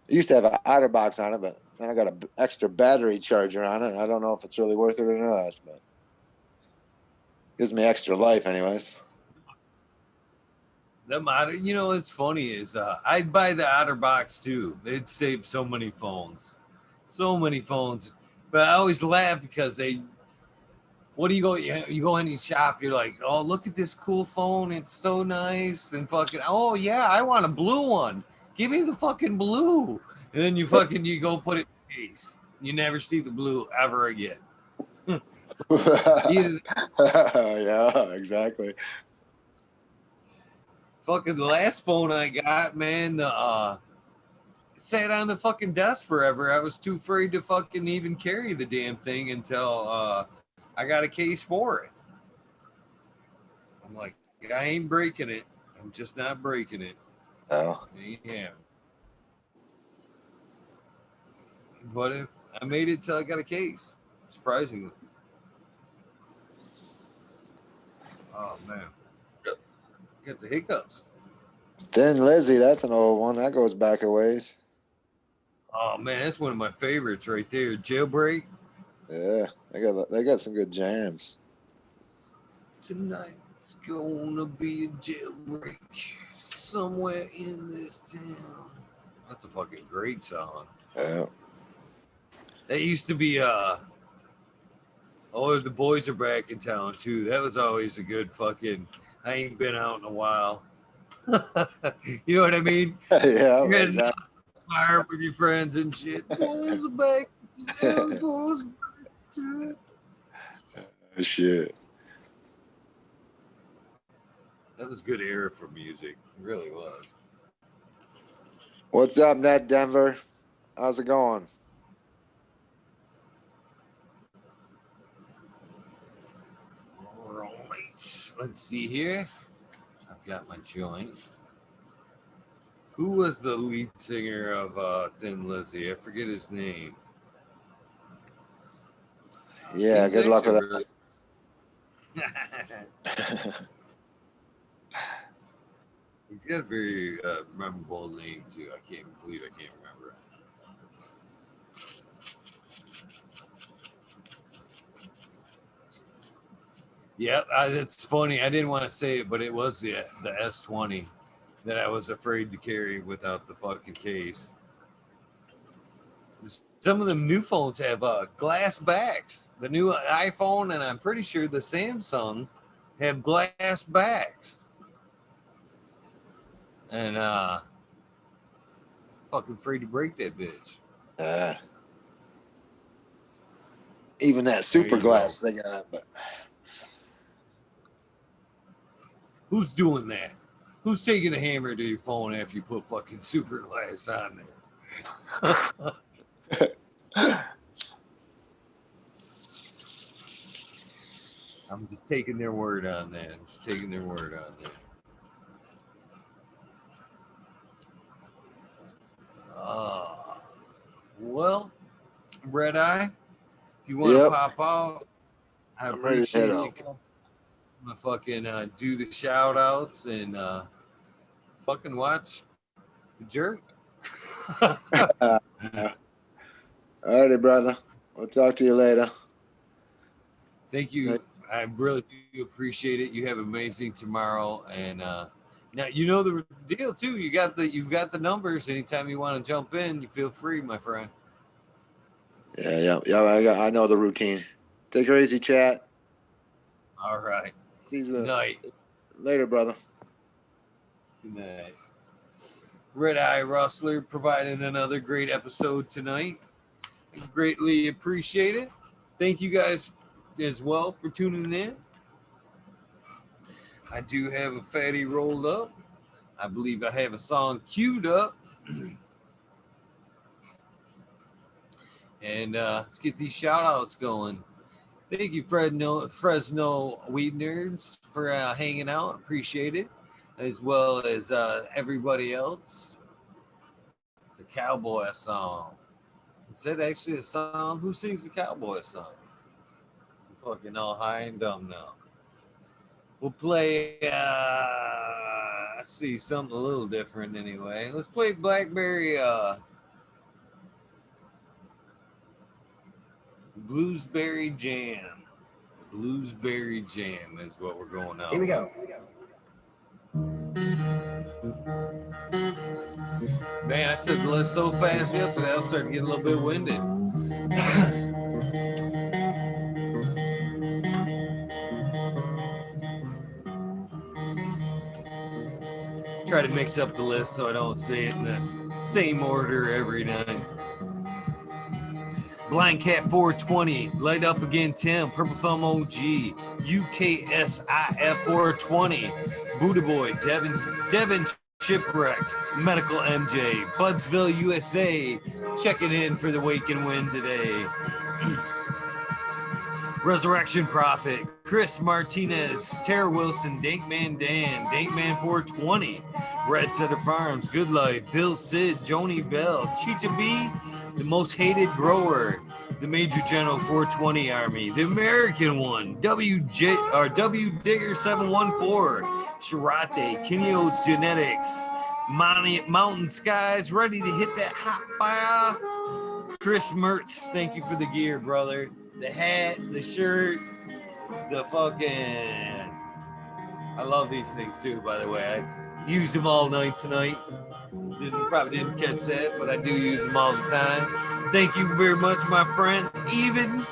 used to have an OtterBox on it, but then I got an extra battery charger on it. I don't know if it's really worth it or not, but gives me extra life anyways. You know what's funny is I'd buy the OtterBox too. They'd save so many phones. But I always laugh because what do you go? You go in your shop. You're like, oh, look at this cool phone. It's so nice. And fucking, oh yeah, I want a blue one. Give me the fucking blue. And then you go put it in the case. You never see the blue ever again. Either Yeah, exactly. fucking the last phone I got, man, sat on the fucking desk forever. I was too afraid to fucking even carry the damn thing until I got a case for it. I'm like, I ain't breaking it. I'm just not breaking it. Oh, Yeah. But I made it till I got a case, surprisingly. Oh, man. Got the hiccups. Thin Lizzy, that's an old one. That goes back a ways. Oh, man, that's one of my favorites right there. Jailbreak. Yeah, they got some good jams. Tonight's gonna be a jailbreak somewhere in this town. That's a fucking great song. Yeah. That used to be oh, the boys are back in town too. That was always a good fucking I ain't been out in a while. You know what I mean? Yeah, You're heading exactly. out to the fire with your friends and shit. Boys are back in town, boys are back in town. Shit. That was good era for music. It really was. What's up, Ned Denver? How's it going? All right. Let's see here. I've got my joint. Who was the lead singer of Thin Lizzy? I forget his name. Yeah, He's good luck with actually that. He's got a very memorable name too. I can't remember it. Yeah, it's funny. I didn't want to say it, but it was the S20 that I was afraid to carry without the fucking case. Some of them new phones have glass backs. The new iPhone and I'm pretty sure the Samsung have glass backs. And fucking afraid to break that bitch. Even that super glass they got. But who's doing that? Who's taking a hammer to your phone after you put fucking super glass on there? I'm just taking their word on that. I'm just taking their word on that. Well, Red Eye, if you want to pop out, I appreciate you coming. I'm gonna fucking do the shout outs and fucking watch the jerk. Alrighty, brother. We'll talk to you later. Thank you. I really do appreciate it. You have amazing tomorrow, and now you know the deal too. You've got the numbers. Anytime you want to jump in, you feel free, my friend. Yeah. I know the routine. Take her easy, chat. All right. Good night. Later, brother. Good night. Red Eye Rustler providing another great episode tonight. I greatly appreciate it. Thank you guys as well for tuning in. I do have a fatty rolled up. I believe I have a song queued up. And let's get these shout outs going. Thank you, Fresno Weed Nerds, for hanging out. Appreciate it. As well as everybody else. The Cowboy song. Is that actually a song? Who sings the Cowboy song? I'm fucking all high and dumb now. We'll play, let's see, something a little different anyway. Let's play Blackberry Bluesberry Jam. Bluesberry Jam is what we're going out. Here we go. Man, I said the list so fast yesterday, I was starting to get a little bit winded. Try to mix up the list so I don't say it in the same order every night. Blind Cat 420, Light Up Again Tim, Purple Thumb OG, UKSIF 420, Buddha Boy, Devin Shipwreck, Medical MJ, Budsville, USA, checking in for the Wake and Win today. Resurrection Prophet, Chris Martinez, Tara Wilson, Dankman Dan, Dankman 420, Red Setter Farms, Good Life, Bill Sid, Joni Bell, Chicha B, the most hated grower, the Major General 420 Army, the American one, W Digger 714, Sharate, Kinyo's Genetics, Mountain Skies, ready to hit that hot fire. Chris Mertz, thank you for the gear, brother. The hat, the shirt, the fucking... I love these things too, by the way. I use them all night tonight. Probably didn't catch that, but I do use them all the time. Thank you very much, my friend. Even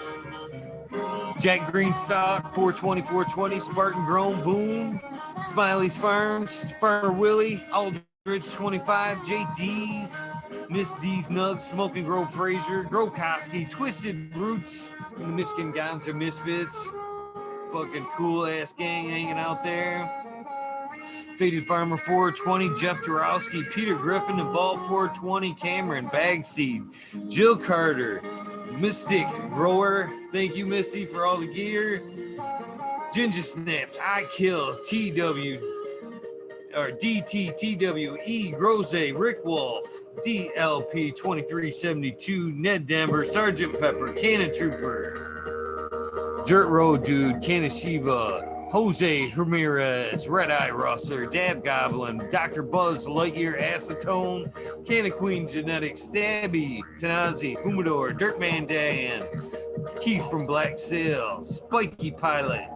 Jack Greenstock, 420, Spartan Grown, Boom, Smiley's Farms, Farmer Willie, Aldridge 25, JD's, Miss D's Nugs, Smoking Grove Fraser, Grokoski, Twisted Roots, and the Michigan Gonzer Misfits. Fucking cool ass gang hanging out there. Faded Farmer 420, Jeff Dorowski, Peter Griffin, Involved 420, Cameron, Bagseed, Jill Carter, Mystic Grower, thank you Missy for all the gear. Ginger Snaps, I Kill, TW, or DTTWE, Grose, Rick Wolf, DLP 2372, Ned Denver, Sergeant Pepper, Cannon Trooper, Dirt Road Dude, Kanashiva, Jose Ramirez, Red Eye Rustler, Dab Goblin, Dr. Buzz, Lightyear, Acetone, Canna Queen Genetics, Stabby, Tanazi, Fumador, Dirtman Dan, Keith from Black Sail, Spiky Pilot,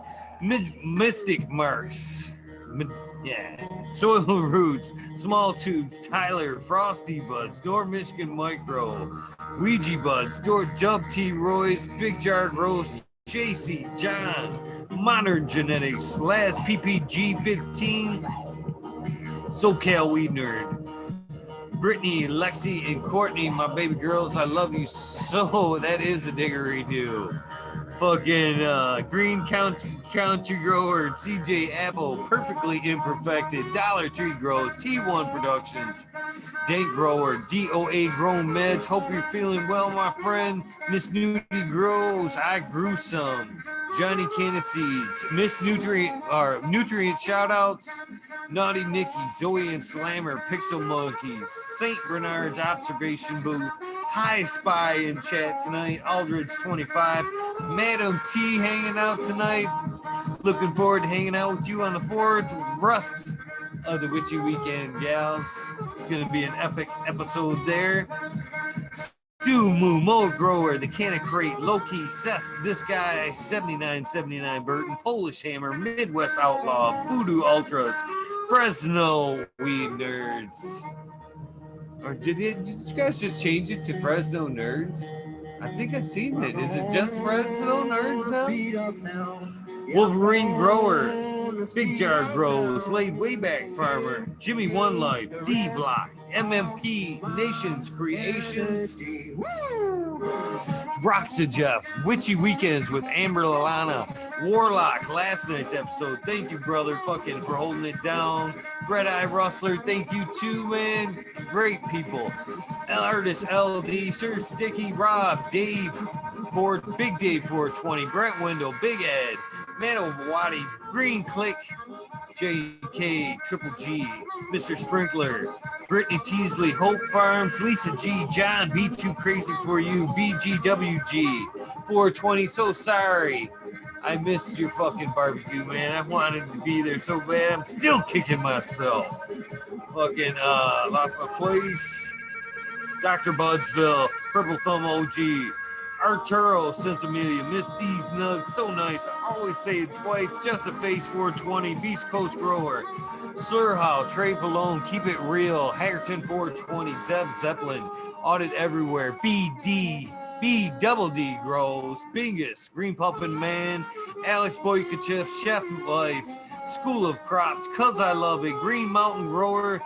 Mystic Marks, Soil Roots, Small Tubes, Tyler, Frosty Buds, North Michigan Micro, Ouija Buds, Dub T. Royce, Big Jar Roast, JC, John, Modern Genetics, Last PPG 15, SoCal Weed Nerd, Brittany, Lexi, and Courtney, my baby girls, I love you so. That is a diggery do. Fucking Green Country Grower, CJ Apple, Perfectly Imperfected, Dollar Tree Grows, T1 Productions, Dank Grower, DOA Grown Meds. Hope you're feeling well, my friend. Miss Nudie Grows, I Grew Some, Johnny Canna Seeds, Miss Nutrient Shoutouts, Naughty Nikki, Zoe and Slammer, Pixel Monkeys, St. Bernard's Observation Booth, High Spy in chat tonight, Aldridge 25, Madam T hanging out tonight. Looking forward to hanging out with you on the 4th with Rust of the Witchy Weekend, gals. It's going to be an epic episode there. Stu Moo, Mo Grower, The Canna Crate, Loki, Cess, This Guy, 7979 Burton, Polish Hammer, Midwest Outlaw, Voodoo Ultras, Fresno Weed Nerds. Or did you guys just change it to Fresno Nerds? I think I've seen it. Is it just Fresno Nerds now? Wolverine Grower, Big Jar Grows, Laid Wayback Farmer, Jimmy One Life, D Block, MMP, Nations Creations, Rasta Jeff, Witchy Weekends with Amber Lalana, Warlock, last night's episode. Thank you, brother, fucking for holding it down. Red Eye Rustler, thank you too, man. Great people. Artist LD, Sir Sticky, Rob, Dave, Big Dave 420, Brent Wendell, Big Ed, Mano Wadi, Green Click, JK, Triple G, Mr. Sprinkler, Brittany Teasley, Hope Farms, Lisa G, John, Be Too Crazy For You, BGWG, 420, so sorry. I missed your fucking barbecue, man. I wanted to be there so bad. I'm still kicking myself. Fucking lost my place. Dr. Budsville, Purple Thumb OG, Arturo, Sensimelia, Miss D's Nugs, so nice. I always say it twice. Just a Face 420, Beast Coast Grower, Slurhow, Trey Valone, Keep It Real, Haggerton 420, Zeb Zeppelin, Audit Everywhere, BD, B Double D Grows, Bingus, Green Puffin Man, Alex Boykachev, Chef Life, School of Crops, Cuz I Love It, Green Mountain Grower,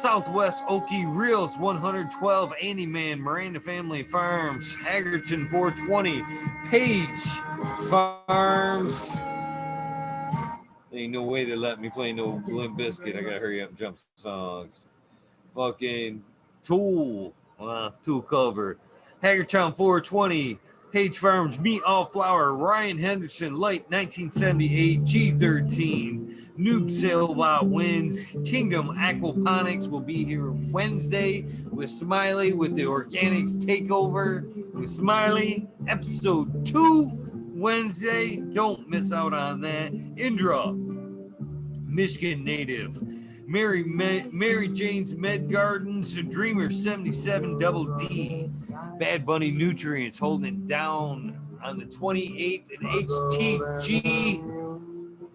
Southwest Okie Reels 112, Andy Man, Miranda Family Farms, Hagerton 420, Page Farms. Ain't no way they're letting me play no Limp Bizkit. I gotta hurry up and jump songs. Fucking Tool cover. Hagertown 420, Page Farms, Meat All Flour, Ryan Henderson, Light 1978, G13. Noob Sailbot wins. Kingdom Aquaponics will be here Wednesday with Smiley with the Organics Takeover with Smiley. Episode 2 Wednesday. Don't miss out on that. Indra, Michigan native. Mary Jane's Med Gardens, Dreamer 77 Double D. Bad Bunny Nutrients holding it down on the 28th in HTG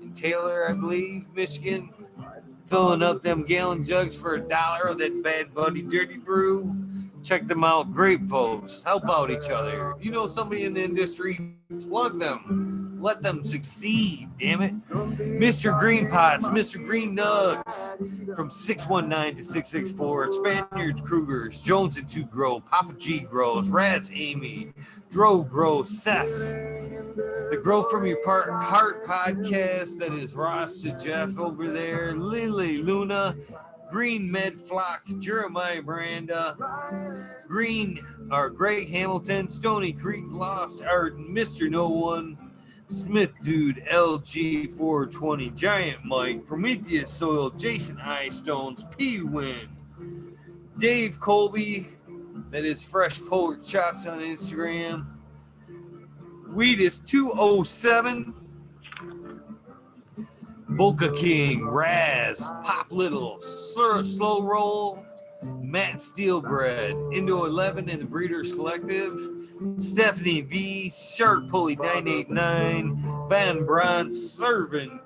in Taylor, I believe, Michigan. Filling up them gallon jugs for $1 of that Bad Bunny Dirty Brew. Check them out. Great folks. Help out each other. If you know somebody in the industry, plug them. Let them succeed, damn it. Mr. Green Pots, Mr. Green Nugs from 619 to 664. Spaniards Krugers, Jones and Two Grow, Papa G Grows, Raz Amy, Dro Grow, Cess. The Grow From Your Heart podcast, that is Ross to Jeff over there, Lily Luna, Green Med Flock, Jeremiah Miranda, Greg Hamilton, Stony Creek Lost Art, Mr. No One, Smith Dude, LG 420, Giant Mike, Prometheus Soil, Jason Eyestones, P Win, Dave Colby, that is Fresh Pork Chops on Instagram, Weed is 207, Volca King, Raz, Pop Little, Slow Roll, Matt Steelbread, Indo 11 and the Breeders Collective, Stephanie V, Shark Pulley 989, Van Brandt, Sovereign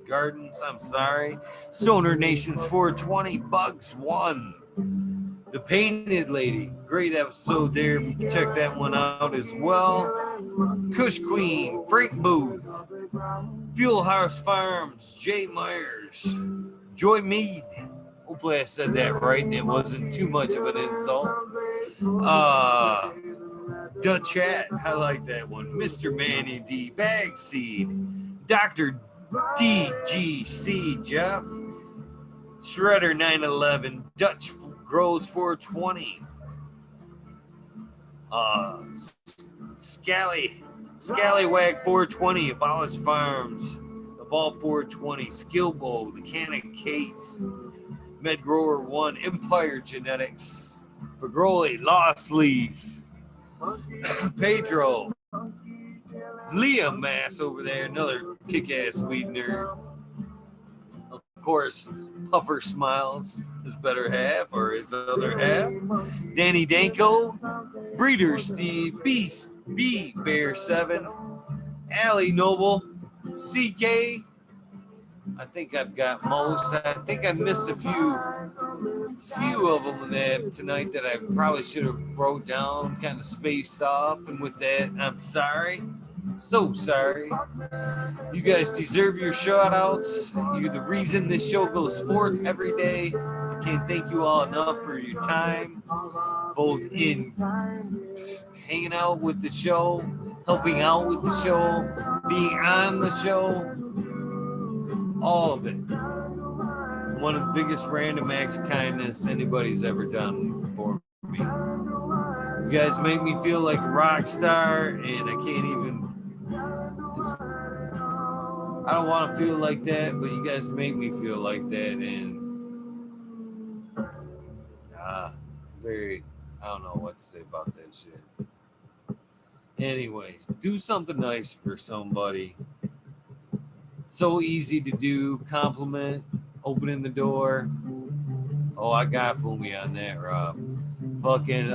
Gardens, Stoner Nations 420, Bugs 1, The Painted Lady, great episode there. You can check that one out as well. Kush Queen, Frank Booth, Fuel House Farms, Jay Myers, Joy Mead. Hopefully I said that right and it wasn't too much of an insult. Dutch Chat, I like that one. Mr. Manny D, Bag Seed, Dr. DGC, Jeff, Shredder 911, Dutch Grows 420, Scallywag 420, Abolish Farms, Evolve 420, Skillbo, The Cannon Kate, Med Grower 1, Empire Genetics, Fagroli, Lost Leaf, Pedro, Liam Mass over there, another kick-ass weed nerd. Of course, Puffer Smiles, his better half, or his other half. Danny Danko, Breeder Steve, Beast, B Bear 7, Allie Noble, CK. I think I've got most. I think I missed a few of them that tonight that I probably should have wrote down, kind of spaced off. And with that, I'm sorry. So sorry. You guys deserve your shout outs. You're the reason this show goes forth every day. I can't thank you all enough for your time, both in hanging out with the show, helping out with the show, being on the show, all of it. One of the biggest random acts of kindness anybody's ever done for me. You guys make me feel like a rock star, and I can't even. I don't want to feel like that, but you guys make me feel like that, and I don't know what to say about that shit. Anyways, do something nice for somebody. So easy to do. Compliment, opening the door. Oh, I got Fumi on that, Rob. Fucking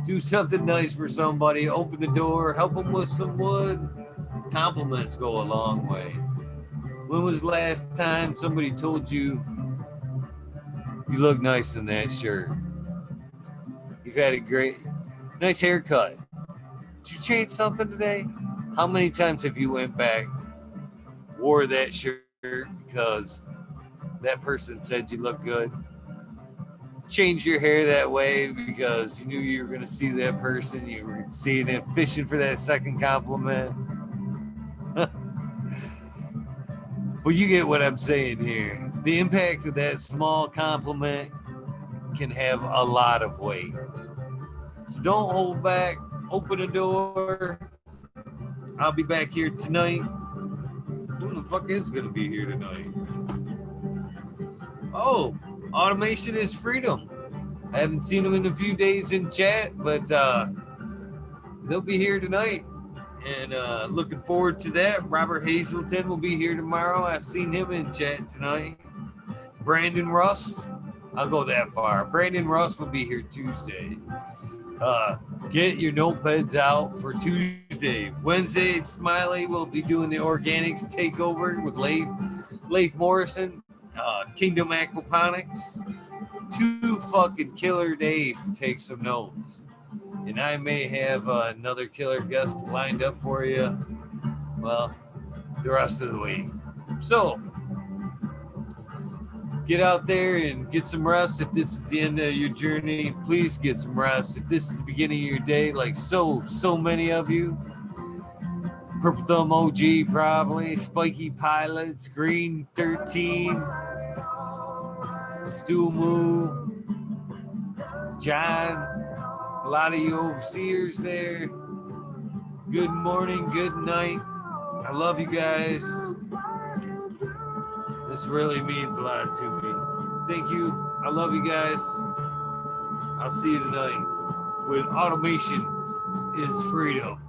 do something nice for somebody. Open the door. Help them with some wood. Compliments go a long way. When was the last time somebody told you you look nice in that shirt? You've had a nice haircut. Did you change something today? How many times have you went back, wore that shirt because that person said you look good. Change your hair that way because you knew you were going to see that person. You were seeing it, fishing for that second compliment. Well, you get what I'm saying here. The impact of that small compliment can have a lot of weight. So don't hold back. Open the door. I'll be back here tonight. Who the fuck is going to be here tonight? Oh, automation is freedom. I haven't seen them in a few days in chat, but they'll be here tonight. And looking forward to that. Robert Hazelton will be here tomorrow. I've seen him in chat tonight. Brandon Russ, I'll go that far. Brandon Russ will be here Tuesday. Get your notepads out for Tuesday. Wednesday, Smiley will be doing the organics takeover with Laith Morrison, Kingdom Aquaponics. 2 fucking killer days to take some notes. And I may have another killer guest lined up for you, well, the rest of the week. So, get out there and get some rest. If this is the end of your journey, please get some rest. If this is the beginning of your day, like so many of you, Purple Thumb OG probably, Spiky Pilots, Green 13, Stu Moo, John, a lot of you overseers there. Good morning, good night. I love you guys. This really means a lot to me. Thank you. I love you guys. I'll see you tonight with Automation is Freedom.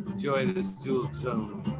Enjoy this tool, gentlemen.